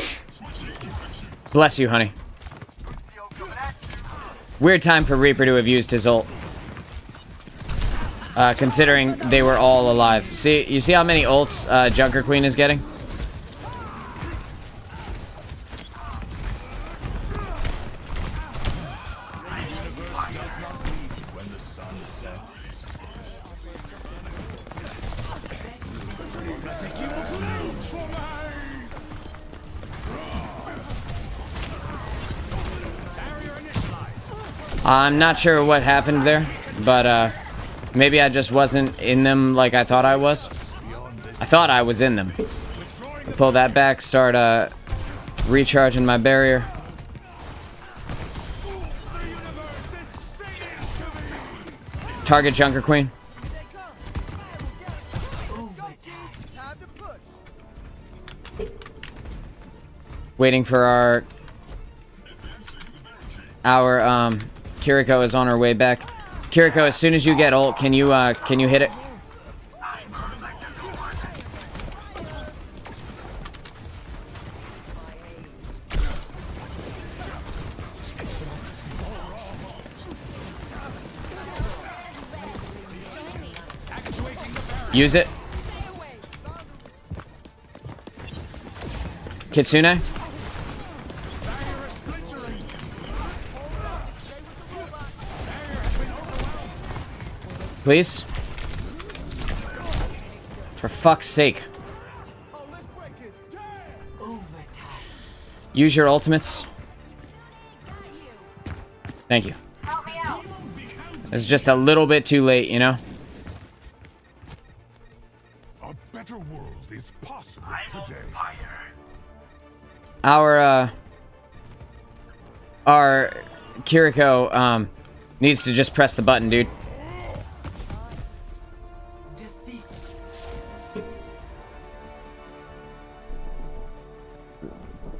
Bless you, honey. Weird time for Reaper to have used his ult. Considering they were all alive. See, you see how many ults Junker Queen is getting? I'm not sure what happened there, but maybe I just wasn't in them like I thought I was. I thought I was in them. Pull that back, start recharging my barrier. Target Junker Queen. Waiting for our Kiriko is on her way back. Kiriko, as soon as you get ult, can you hit it? Use it. Kitsune? Please? For fuck's sake. Use your ultimates. Thank you. It's just a little bit too late, you know? A better world is possible today. Our Kiriko, needs to just press the button, dude.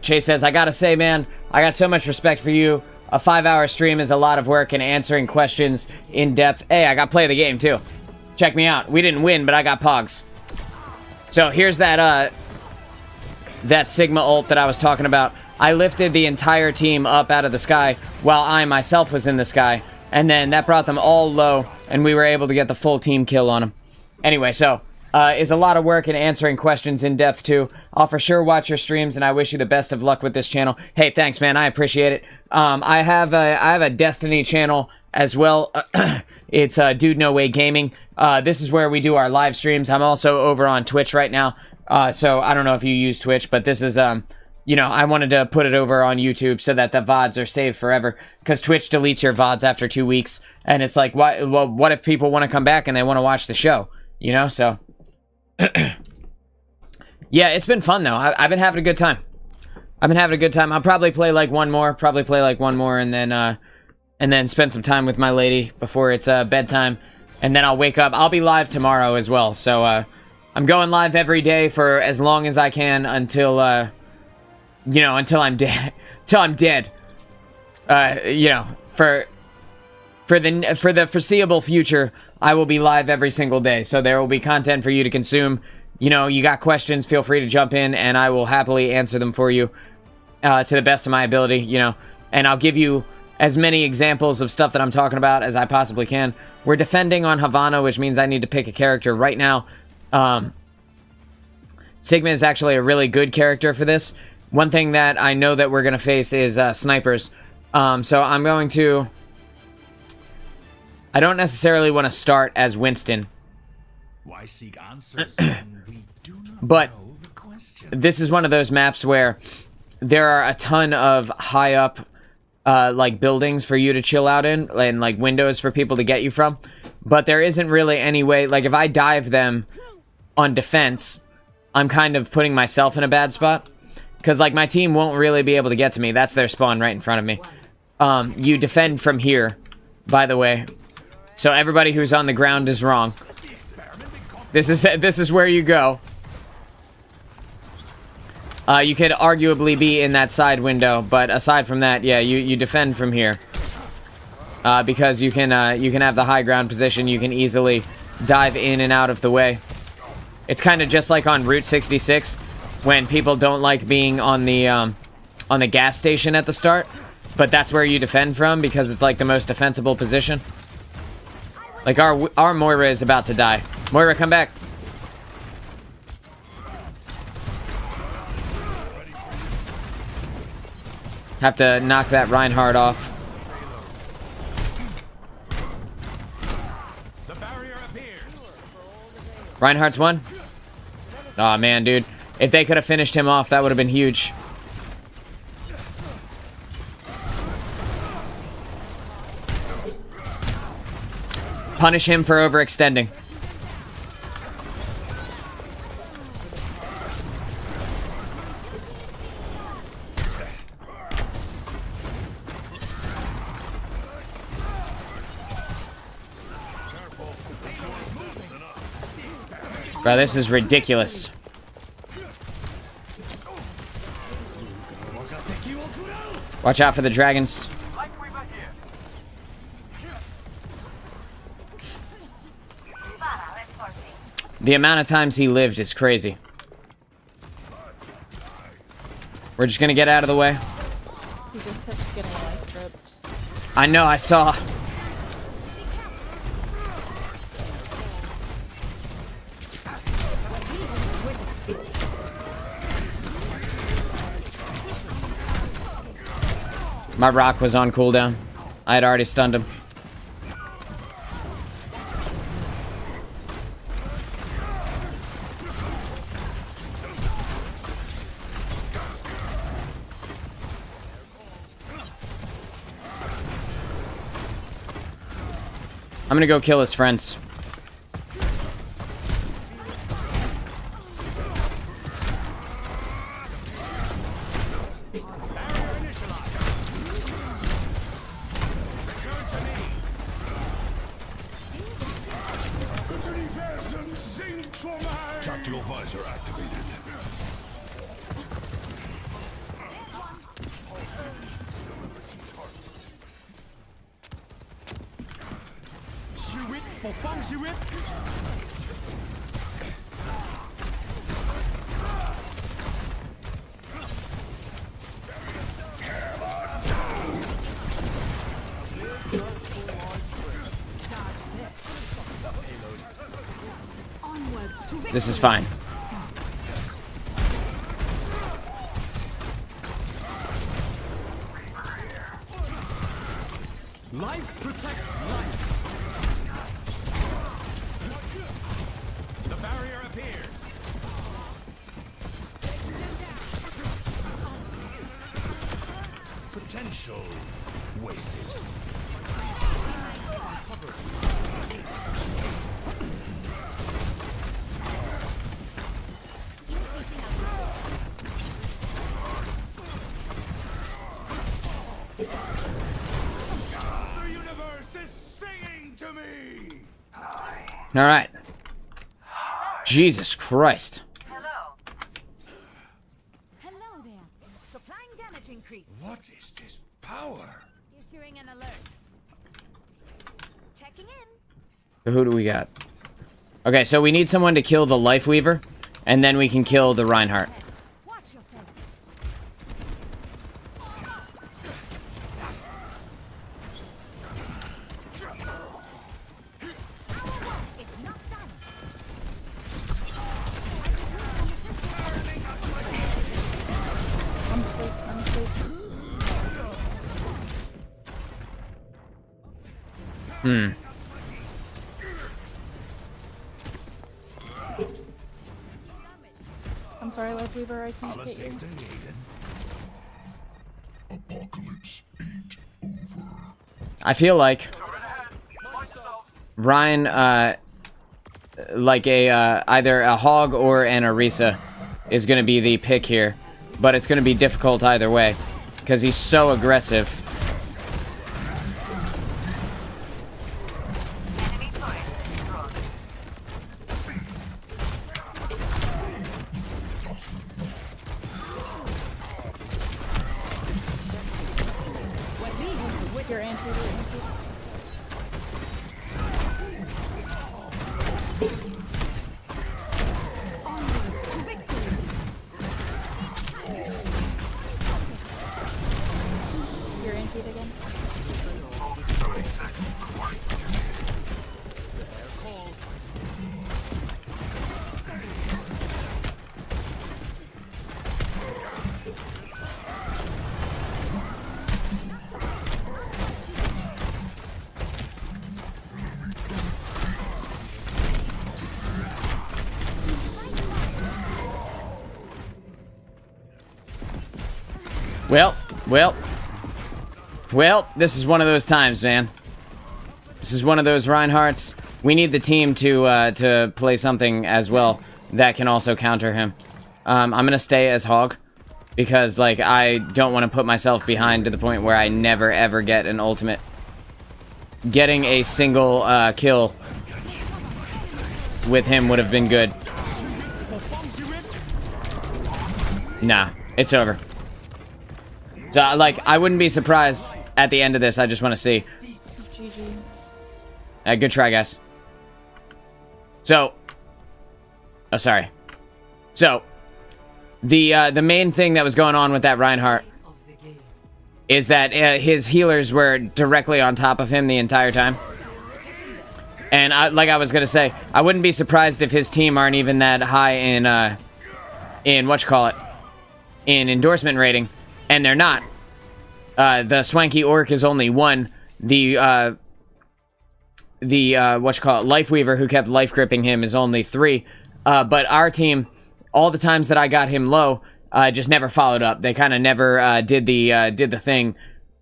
Chase says, I gotta say, man, I got so much respect for you. A 5-hour stream is a lot of work, and answering questions in depth. Hey, I got play of the game, too. Check me out. We didn't win, but I got pogs. So here's that Sigma ult that I was talking about. I lifted the entire team up out of the sky while I myself was in the sky. And then that brought them all low, and we were able to get the full team kill on them. Anyway, so... is a lot of work in answering questions in depth too. I'll for sure watch your streams, and I wish you the best of luck with this channel. Hey, thanks, man. I appreciate it. I have a Destiny channel as well. It's DudeNoWay Gaming. This is where we do our live streams. I'm also over on Twitch right now. So I don't know if you use Twitch, but this is you know, I wanted to put it over on YouTube so that the VODs are saved forever, because Twitch deletes your VODs after 2 weeks, and it's like, what if people want to come back and they want to watch the show? You know, so. Yeah, it's been fun though. I've been having a good time. I'll probably play like one more, and then spend some time with my lady before it's bedtime, and then I'll wake up. I'll be live tomorrow as well, so I'm going live every day for as long as I can until you know, until I'm dead. till I'm dead. You know, for the foreseeable future, I will be live every single day. So there will be content for you to consume. You know, you got questions, feel free to jump in, and I will happily answer them for you to the best of my ability, you know. And I'll give you as many examples of stuff that I'm talking about as I possibly can. We're defending on Havana, which means I need to pick a character right now. Sigma is actually a really good character for this. One thing that I know that we're going to face is snipers. So I'm going to... I don't necessarily want to start as Winston. Why seek answers when we do not But know the question? this is one of those maps where there are a ton of high up like buildings for you to chill out in, and like windows for people to get you from. But there isn't really any way, like if I dive them on defense, I'm kind of putting myself in a bad spot. Because like my team won't really be able to get to me. That's their spawn right in front of me. You defend from here, by the way. So everybody who's on the ground is wrong. This is where you go. You could arguably be in that side window, but aside from that, yeah, you defend from here. Because you can have the high ground position. You can easily dive in and out of the way. It's kind of just like on Route 66 when people don't like being on the gas station at the start, but that's where you defend from because it's like the most defensible position. Like our Moira is about to die. Moira, come back. Have to knock that Reinhardt off. The barrier appears. Reinhardt's one. Aw, man, dude. If they could have finished him off, that would have been huge. Punish him for overextending. Bro, this is ridiculous. Watch out for the dragons. The amount of times he lived is crazy. We're just gonna get out of the way. He just kept getting life ripped. I know, I saw. My rock was on cooldown. I had already stunned him. I'm gonna go kill his friends. Tactical visor activated. This is fine. Life protects life. The barrier appears. Potential wasted. The universe is singing to me. All right. Jesus Christ. Hello there. Supplying damage increase. What is this power? Issuing an alert. Checking in. So who do we got? Okay, so we need someone to kill the Life Weaver, and then we can kill the Reinhardt. Watch yourselves. It's not done. I'm safe. I'm safe. I'm sorry, Life Weaver, I can't get you. I feel like Ryan, like either a Hog or an Orisa is going to be the pick here, but it's going to be difficult either way because he's so aggressive. Your anti, your anti. You're anti again. Well, this is one of those times, man. This is one of those Reinhardts. We need the team to play something as well that can also counter him. I'm gonna stay as Hog because, like, I don't want to put myself behind to the point where I never ever get an ultimate. Getting a single kill with him would have been good. Nah, it's over. So, like, I wouldn't be surprised at the end of this. I just want to see. GG. Good try, guys. So, oh, sorry. So, the main thing that was going on with that Reinhardt is that his healers were directly on top of him the entire time. And like I was gonna say, I wouldn't be surprised if his team aren't even that high in in endorsement rating. And they're not. The Swanky Orc is only 1. The Life Weaver, who kept life gripping him, is only 3. But our team, all the times that I got him low, just never followed up. They kind of never did the thing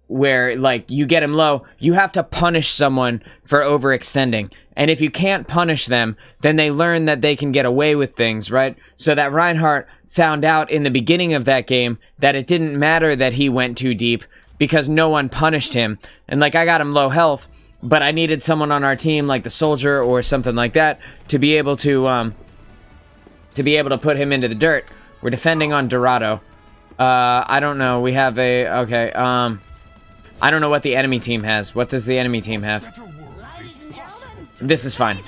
where, like, you get him low, you have to punish someone for overextending. And if you can't punish them, then they learn that they can get away with things, right? So that Reinhardt found out in the beginning of that game that it didn't matter that he went too deep because no one punished him. And, like, I got him low health, but I needed someone on our team, like the Soldier or something like that, to be able to put him into the dirt. We're defending on Dorado. I don't know. We have a... Okay, I don't know what the enemy team has. What does the enemy team have? This is fine.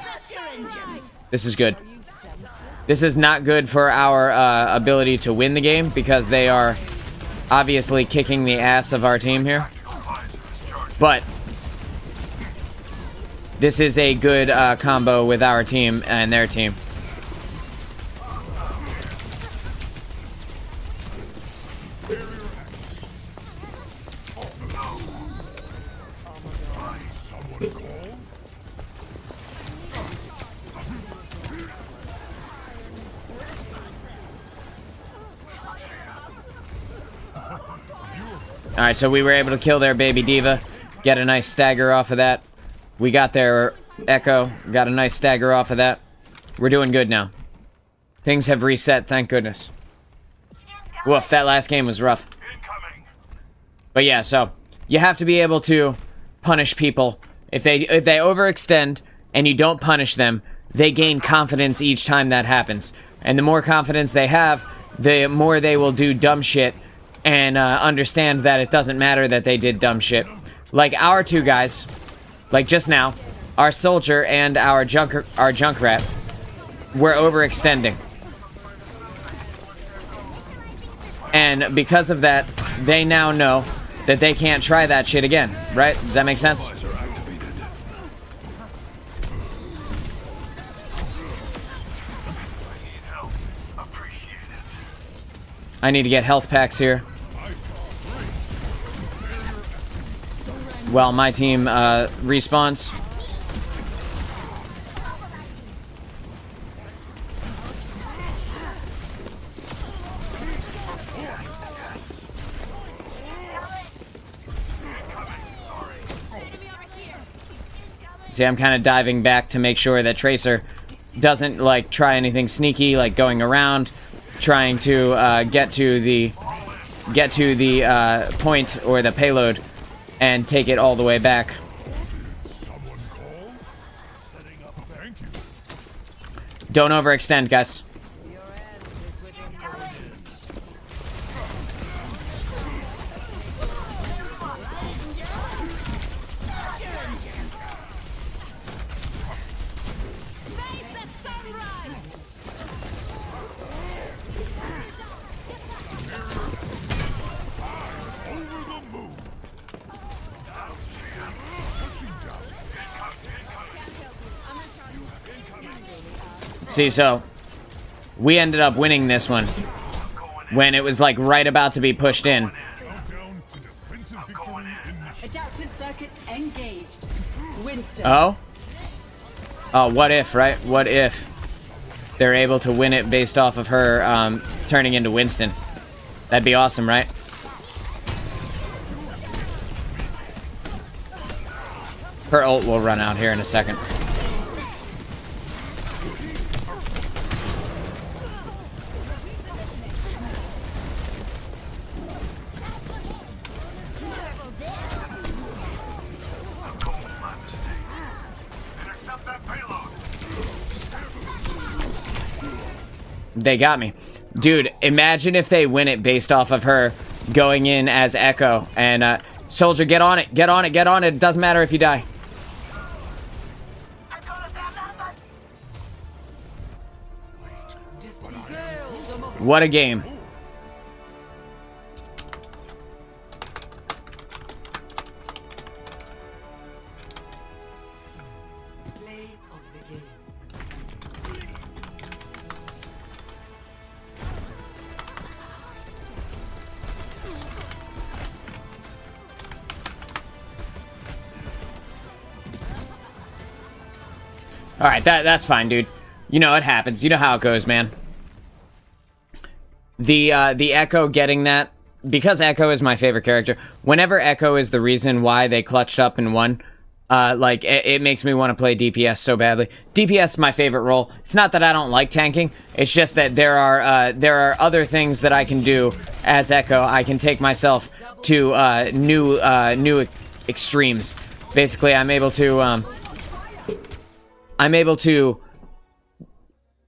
This is good. This is not good for our ability to win the game because they are obviously kicking the ass of our team here. But this is a good combo with our team and their team. Alright, so we were able to kill their baby diva, get a nice stagger off of that. We got their Echo, got a nice stagger off of that. We're doing good now. Things have reset, thank goodness. Woof, that last game was rough. But yeah, so you have to be able to punish people. If they overextend and you don't punish them, they gain confidence each time that happens. And the more confidence they have, the more they will do dumb shit and understand that it doesn't matter that they did dumb shit. Like our two guys, like just now, our soldier and our Junkrat were overextending. And because of that, they now know that they can't try that shit again, right? Does that make sense? I need to get health packs here. While my team respawns. See, I'm kind of diving back to make sure that Tracer doesn't, like, try anything sneaky, like going around, trying to get to the point or the payload and take it all the way back. Don't overextend, guys. See, so we ended up winning this one when it was like right about to be pushed in. Adaptive circuits engaged. Winston. Oh? Oh, what if, right? What if they're able to win it based off of her turning into Winston? That'd be awesome, right? Her ult will run out here in a second. They got me. Dude, imagine if they win it based off of her going in as Echo. And, Soldier, get on it. Get on it. Get on it. It doesn't matter if you die. What a game. Alright, that's fine, dude. You know, it happens. You know how it goes, man. The Echo getting that, because Echo is my favorite character, whenever Echo is the reason why they clutched up and won, like, it makes me want to play DPS so badly. DPS is my favorite role. It's not that I don't like tanking, it's just that there are other things that I can do as Echo. I can take myself to new extremes. Basically, I'm able to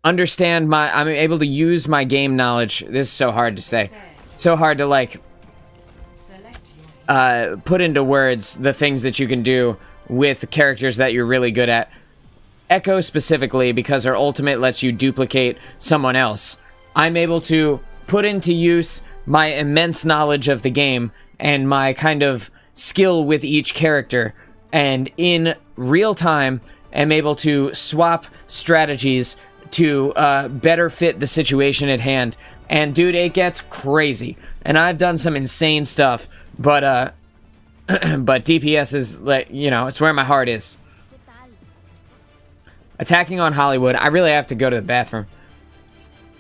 understand I'm able to use my game knowledge. This is so hard to say. So hard to, like, put into words the things that you can do with characters that you're really good at. Echo specifically, because her ultimate lets you duplicate someone else. I'm able to put into use my immense knowledge of the game and my kind of skill with each character, and in real time am able to swap strategies to better fit the situation at hand. And dude, it gets crazy. And I've done some insane stuff, but but DPS is, like, you know, it's where my heart is. Attacking on Hollywood, I really have to go to the bathroom.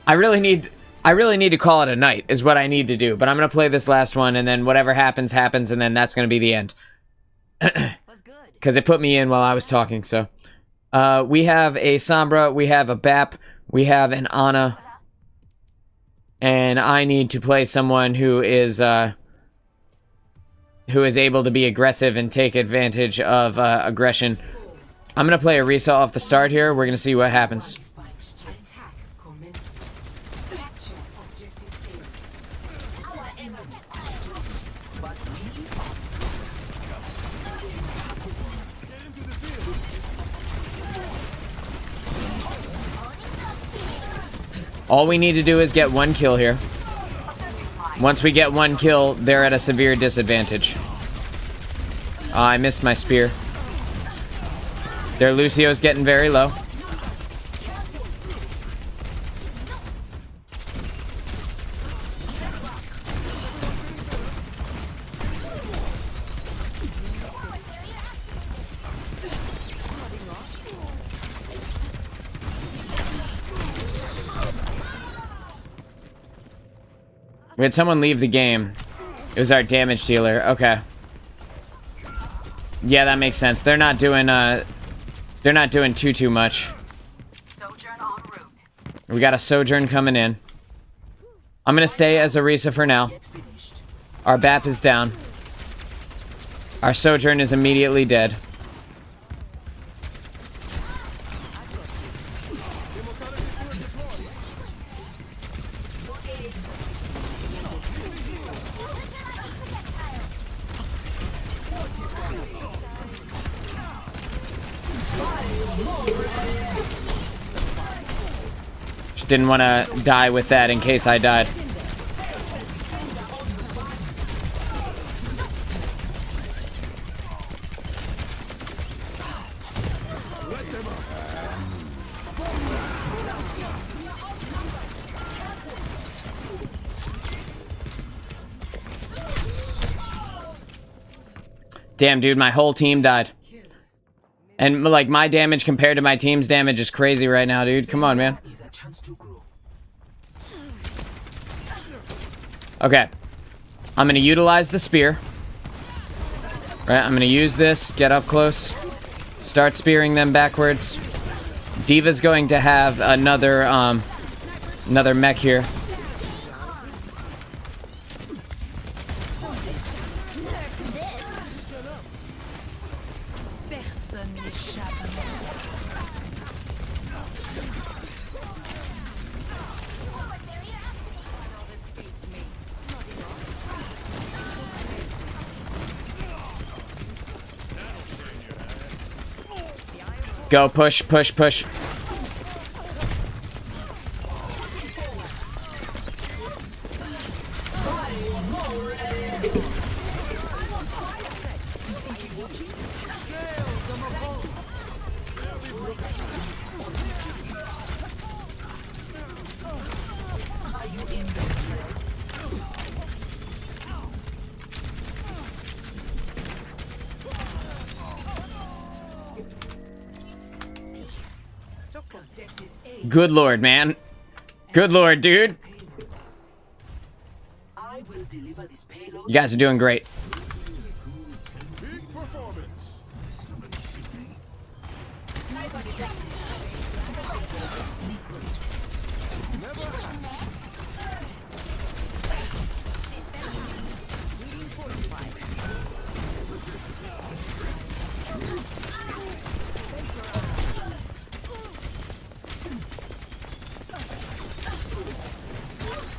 I really need to call it a night, is what I need to do. But I'm gonna play this last one, and then whatever happens, happens, and then that's gonna be the end. Because it put me in while I was talking, so. We have a Sombra, we have a Bap, we have an Ana, and I need to play someone who is able to be aggressive and take advantage of aggression. I'm gonna play Orisa off the start here. We're gonna see what happens. All we need to do is get 1 kill here. Once we get 1 kill, they're at a severe disadvantage. I missed my spear. Their Lucio's getting very low. We had someone leave the game. It was our damage dealer. Okay. Yeah, that makes sense. They're not doing too much. We got a Sojourn coming in. I'm gonna stay as Orisa for now. Our BAP is down. Our Sojourn is immediately dead. Just didn't want to die with that in case I died. Damn, dude, my whole team died. And, like, my damage compared to my team's damage is crazy right now, dude. Come on, man. Okay. I'm gonna utilize the spear. Right, I'm gonna use this, get up close, start spearing them backwards. D.Va's going to have another mech here. Go, push, push, push. Good lord, man. Good lord, dude. You guys are doing great.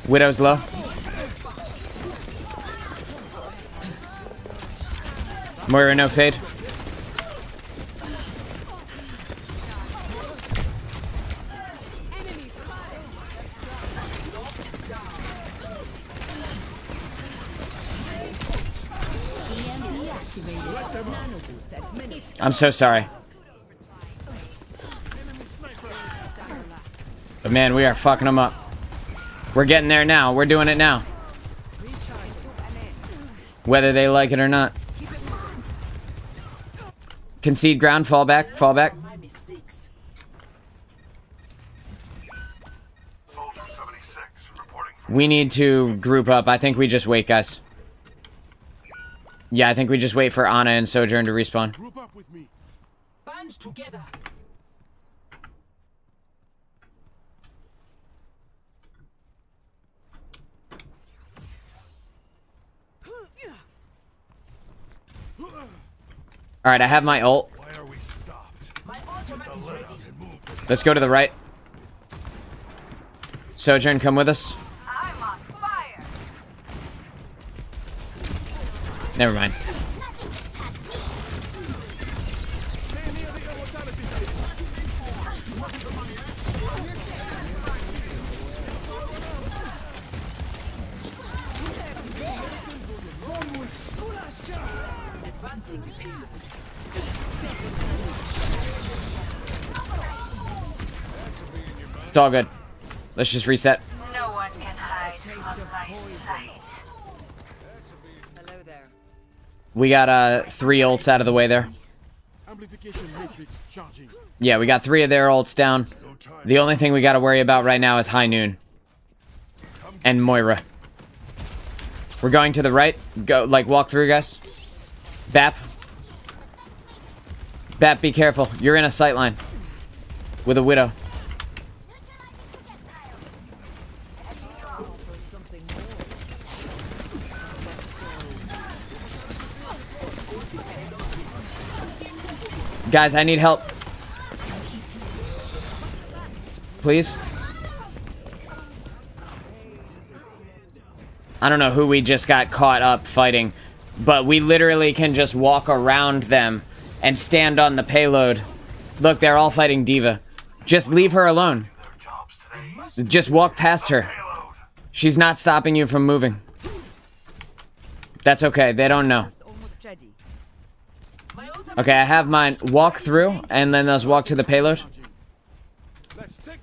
Widow's low. Moira no fade. I'm so sorry. But man, we are fucking them up. We're getting there now. We're doing it now. Whether they like it or not. Concede ground, fall back, fall back. We need to group up. I think we just wait, guys. Yeah, I think we just wait for Ana and Sojourn to respawn. Group up with me. Band together. Alright, I have my ult. Why are we stopped? My ultimate is ready. Let's go to the right. Sojourn, come with us. I'm on fire. Never mind. It's all good. Let's just reset. No one can hide from my sight. Hello there. We got 3 ults out of the way there. Yeah, we got 3 of their ults down. The only thing we got to worry about right now is High Noon and Moira. We're going to the right. Go, like, walk through, guys. Bap. Bap, be careful. You're in a sight line with a Widow. Guys, I need help. Please. I don't know who we just got caught up fighting, but we literally can just walk around them and stand on the payload. Look, they're all fighting D.Va. Just leave her alone. Just walk past her. She's not stopping you from moving. That's okay, they don't know. Okay, I have mine. Walk through, and then let's walk to the payload.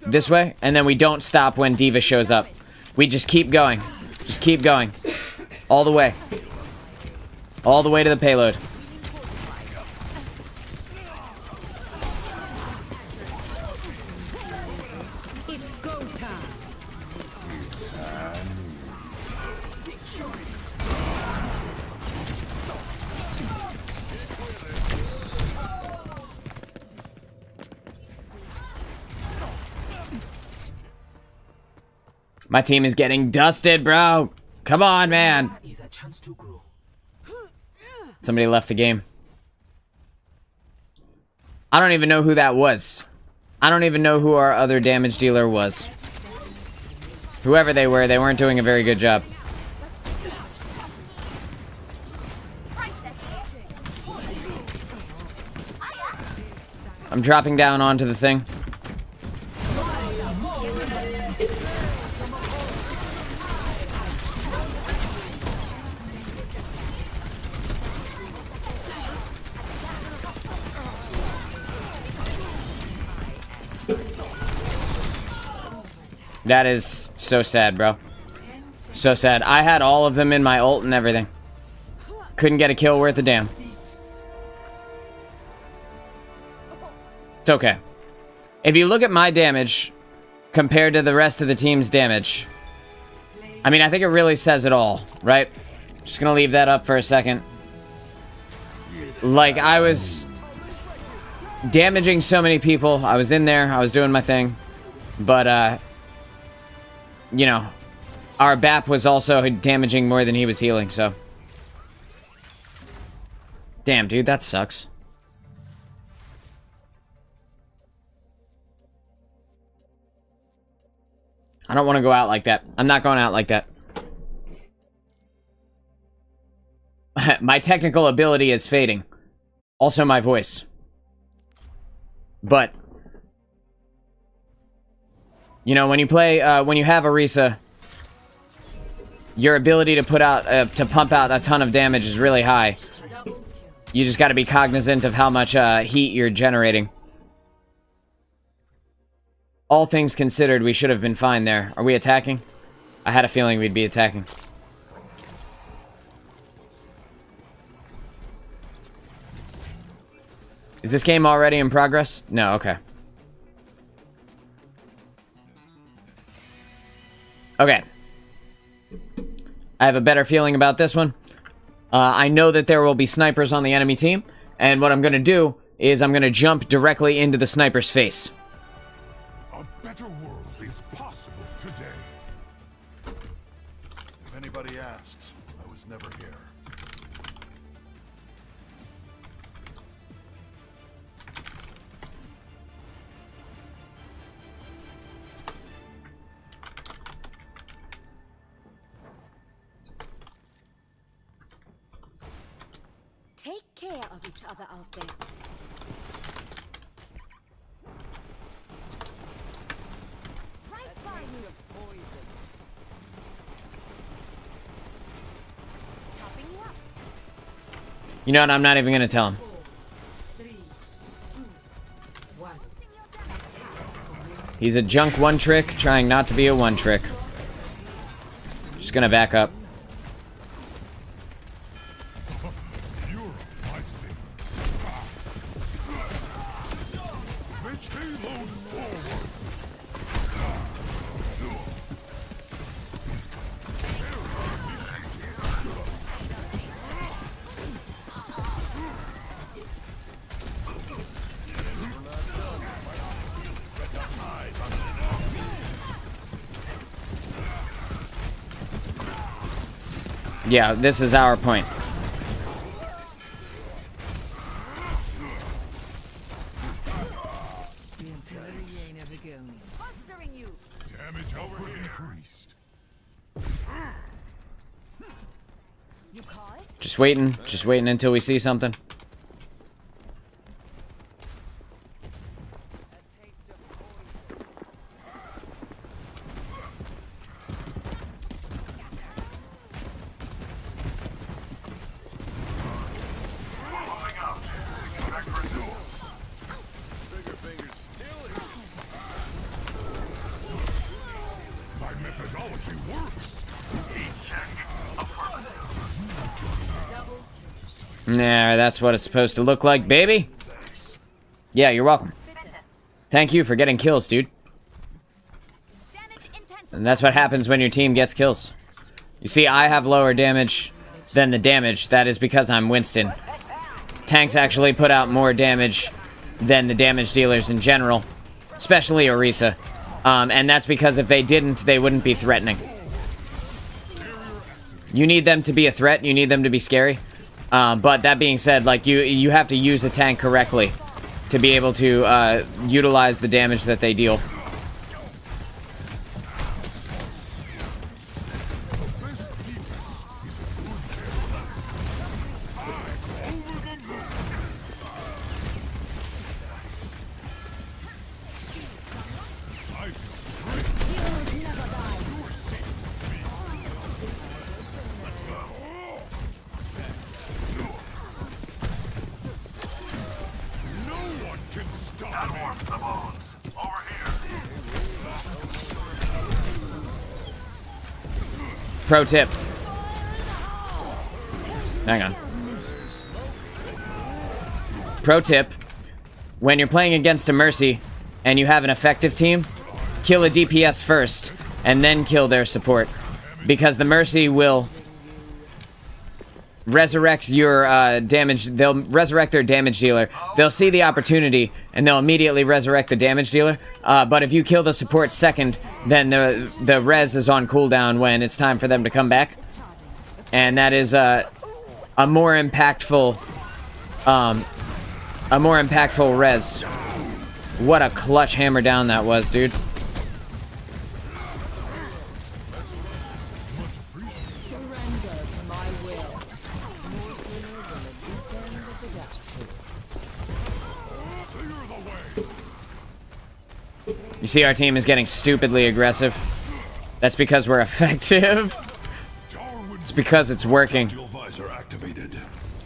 This way, and then we don't stop when D.Va shows up. We just keep going. Just keep going. All the way. All the way to the payload. It's go time. My team is getting dusted, bro. Come on, man. Somebody left the game. I don't even know who that was. I don't even know who our other damage dealer was. Whoever they weren't doing a very good job. I'm dropping down onto the thing. That is so sad, bro. So sad. I had all of them in my ult and everything. Couldn't get a kill worth a damn. It's okay. If you look at my damage compared to the rest of the team's damage, I mean, I think it really says it all, right? Just gonna leave that up for a second. Like, I was damaging so many people. I was in there. I was doing my thing. But, you know, our BAP was also damaging more than he was healing, so. Damn, dude, that sucks. I don't want to go out like that. I'm not going out like that. My technical ability is fading. Also my voice. But, you know, when you play, when you have Orisa, your ability to put out, to pump out a ton of damage is really high. You just got to be cognizant of how much heat you're generating. All things considered, we should have been fine there. Are we attacking? I had a feeling we'd be attacking. Is this game already in progress? No, okay. Okay. I have a better feeling about this one. I know that there will be snipers on the enemy team, and what I'm going to do is I'm going to jump directly into the sniper's face. A better world is possible today. If anybody asks, I was never here. Take care of each other out there. Right by me. Topping you up. You know what? I'm not even gonna tell him. He's a junk one trick, trying not to be a one trick. Just gonna back up. Yeah, this is our point. Damage output increased. Just waiting until we see something. My methodology works. Nah, that's what it's supposed to look like, baby. Yeah, you're welcome. Thank you for getting kills, dude. And that's what happens when your team gets kills. You see, I have lower damage than the damage. That is because I'm Winston. Tanks actually put out more damage than the damage dealers in general, especially Orisa. And that's because if they didn't, they wouldn't be threatening. You need them to be a threat. You need them to be scary. But that being said, like, you have to use a tank correctly to be able to utilize the damage that they deal. Pro tip. Hang on. Pro tip. When you're playing against a Mercy and you have an effective team, kill a DPS first and then kill their support. Because the Mercy will resurrect your damage. They'll resurrect their damage dealer. They'll see the opportunity and they'll immediately resurrect the damage dealer. But if you kill the support second, then the res is on cooldown when it's time for them to come back. And that is a more impactful res. What a clutch hammer down that was, dude. You see, our team is getting stupidly aggressive. That's because we're effective. It's because it's working.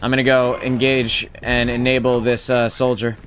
I'm gonna go engage and enable this soldier.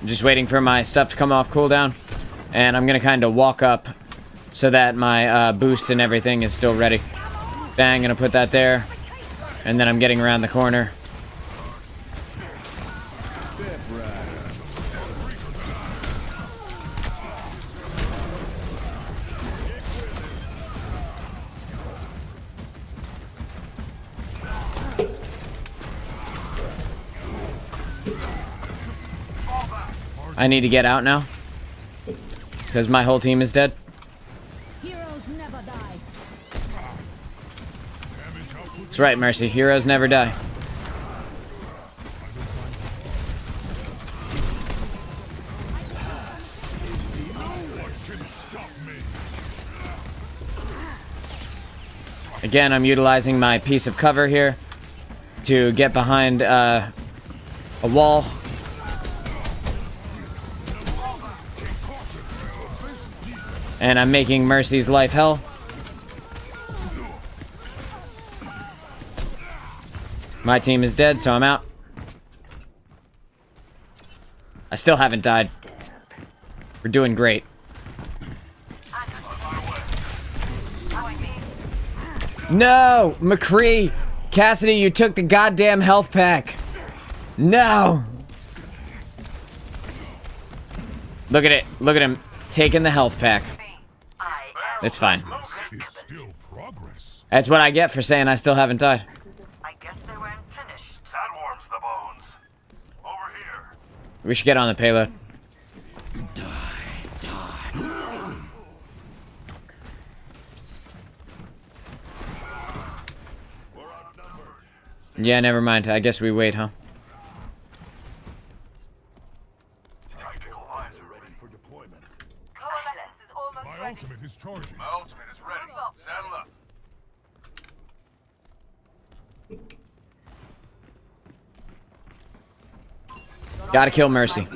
I'm just waiting for my stuff to come off cooldown, and I'm gonna kind of walk up so that my boost and everything is still ready. Bang, gonna put that there, and then I'm getting around the corner. I need to get out now because my whole team is dead. Heroes never die. That's right, Mercy. Heroes never die. Again, I'm utilizing my piece of cover here to get behind a wall. And I'm making Mercy's life hell. My team is dead, so I'm out. I still haven't died. We're doing great. No! McCree! Cassidy, you took the goddamn health pack! No! Look at it. Look at him. Taking the health pack. It's fine. Is still progress. That's what I get for saying I still haven't died. I guess they weren't finished. That warms the bones. Over here. We should get on the payload. Yeah, never mind. I guess we wait, huh? Tactical eyes are ready for deployment. Coalescence is almost My ready. ultimate is charging. My ultimate is ready. Saddle up. Gotta kill Mercy.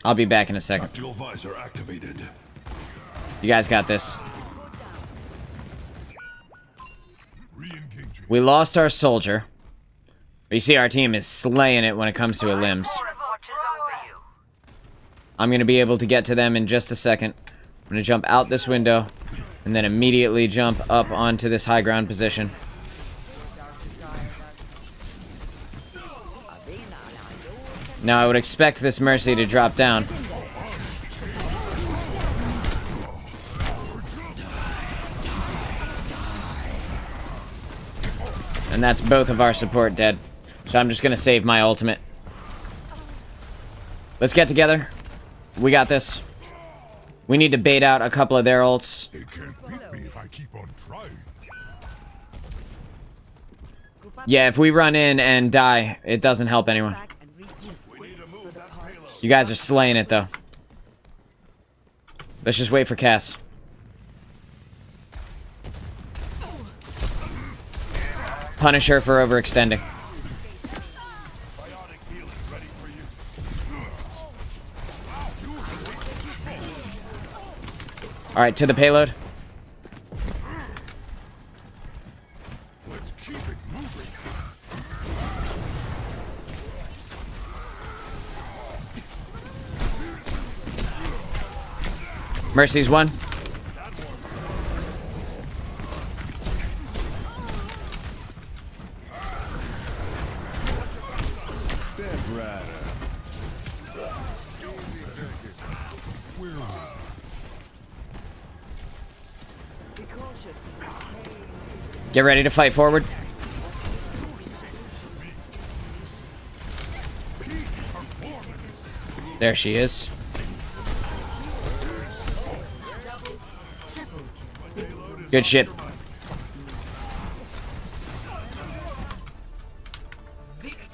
I'll be back in a second. Tactical visor activated. You guys got this. Re-engaging. We lost our soldier. But you see our team is slaying it when it comes to limbs. Watches over you. I'm gonna be able to get to them in just a second. I'm gonna jump out this window and then immediately jump up onto this high ground position. Now I would expect this Mercy to drop down. And that's both of our support dead. So I'm just gonna save my ultimate. Let's get together. We got this. We need to bait out a couple of their ults. They can't beat me if I keep on trying. Yeah, if we run in and die, it doesn't help anyone. You guys are slaying it, though. Let's just wait for Cass. Punish her for overextending. Alright, to the payload. Let's keep it moving. Mercy's one. Get ready to fight forward. There she is. Good shit.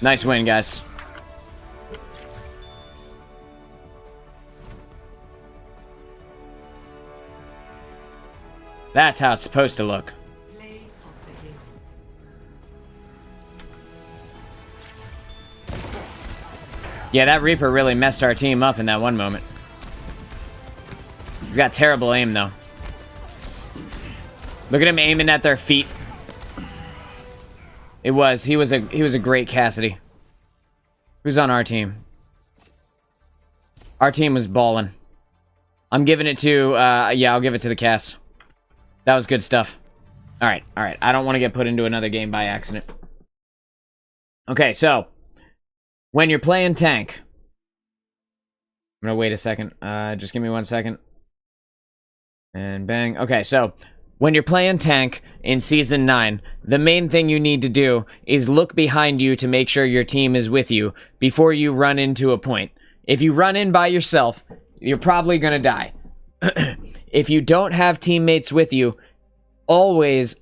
Nice win, guys. That's how it's supposed to look. Yeah, that Reaper really messed our team up in that one moment. He's got terrible aim, though. Look at him aiming at their feet. He was a great Cassidy. Who's on our team? Our team was balling. I'm giving it to, yeah, I'll give it to the Cass. That was good stuff. Alright, alright. I don't want to get put into another game by accident. Okay, so. When you're playing tank. I'm gonna wait a second. Just give me 1 second. And bang. Okay, so when you're playing tank in Season 9, the main thing you need to do is look behind you to make sure your team is with you before you run into a point. If you run in by yourself, you're probably going to die. If you don't have teammates with you, always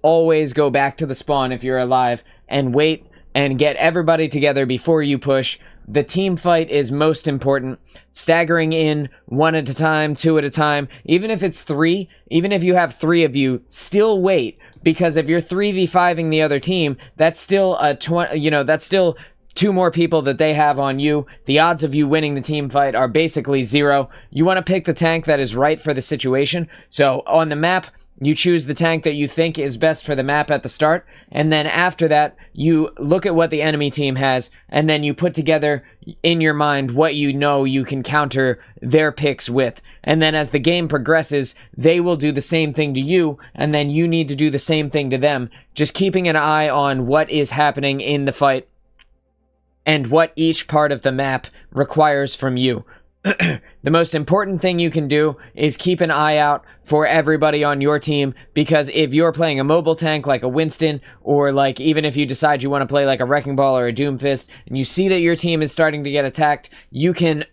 go back to the spawn if you're alive and wait and get everybody together before you push. The team fight is most important. Staggering in 1 at a time, 2 at a time, even if it's 3, even if you have 3 of you, still wait, because if you're 3v5ing the other team, that's still that's still 2 more people that they have on you. The odds of you winning the team fight are basically 0. You want to pick the tank that is right for the situation. So on the map, you choose the tank that you think is best for the map at the start, and then after that, you look at what the enemy team has, and then you put together in your mind what you know you can counter their picks with. And then as the game progresses, they will do the same thing to you, and then you need to do the same thing to them, just keeping an eye on what is happening in the fight and what each part of the map requires from you. The most important thing you can do is keep an eye out for everybody on your team, because if you're playing a mobile tank like a Winston, or like even if you decide you want to play like a Wrecking Ball or a Doomfist, and you see that your team is starting to get attacked, you can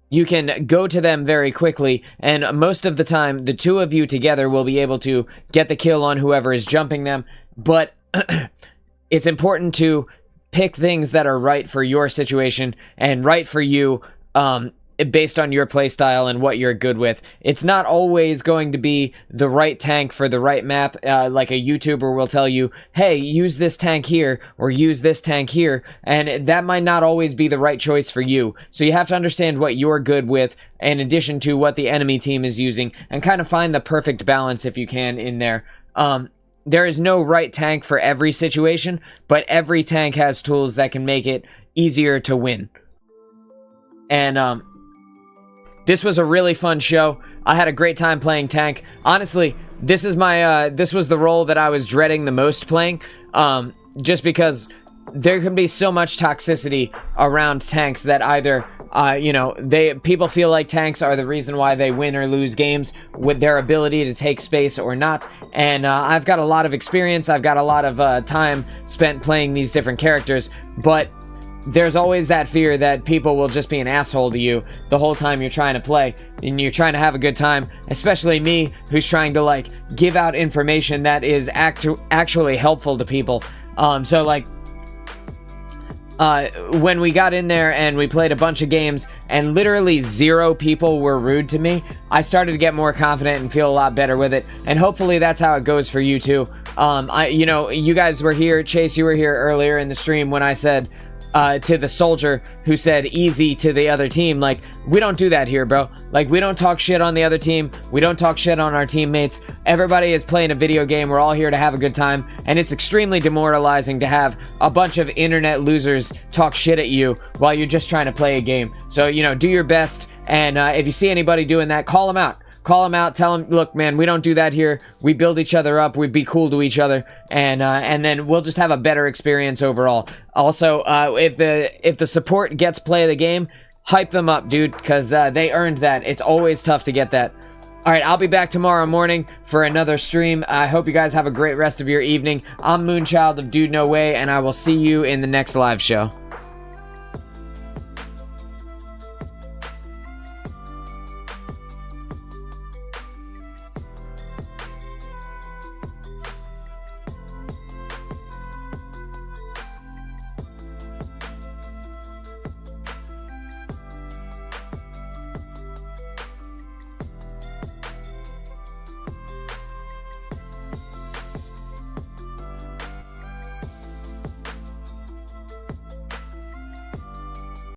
you can go to them very quickly, and most of the time the 2 of you together will be able to get the kill on whoever is jumping them. But it's important to pick things that are right for your situation and right for you, based on your playstyle and what you're good with. It's not always going to be the right tank for the right map. Like a YouTuber will tell you, hey, use this tank here or use this tank here, and that might not always be the right choice for you. So you have to understand what you're good with in addition to what the enemy team is using, and kind of find the perfect balance if you can in there. There is no right tank for every situation, but every tank has tools that can make it easier to win. And this was a really fun show. I had a great time playing tank. Honestly, this is my this was the role that I was dreading the most playing, just because there can be so much toxicity around tanks that either people feel like tanks are the reason why they win or lose games with their ability to take space or not. And I've got a lot of experience. I've got a lot of time spent playing these different characters, but there's always that fear that people will just be an asshole to you the whole time you're trying to play and you're trying to have a good time, especially me, who's trying to like give out information that is actually helpful to people. When we got in there and we played a bunch of games and literally 0 people were rude to me, I started to get more confident and feel a lot better with it. And hopefully that's how it goes for you too. You guys were here, Chase, you were here earlier in the stream when I said to the soldier who said easy to the other team, like, we don't do that here, bro. Like, we don't talk shit on the other team. We don't talk shit on our teammates. Everybody is playing a video game. We're all here to have a good time. And it's extremely demoralizing to have a bunch of internet losers talk shit at you while you're just trying to play a game. So, do your best. And if you see anybody doing that, call them out. Call them out, tell them, look, man, we don't do that here. We build each other up. We be cool to each other. And then we'll just have a better experience overall. Also, if the support gets play of the game, hype them up, dude, because they earned that. It's always tough to get that. All right, I'll be back tomorrow morning for another stream. I hope you guys have a great rest of your evening. I'm Moonchild of DudeNoWay, and I will see you in the next live show.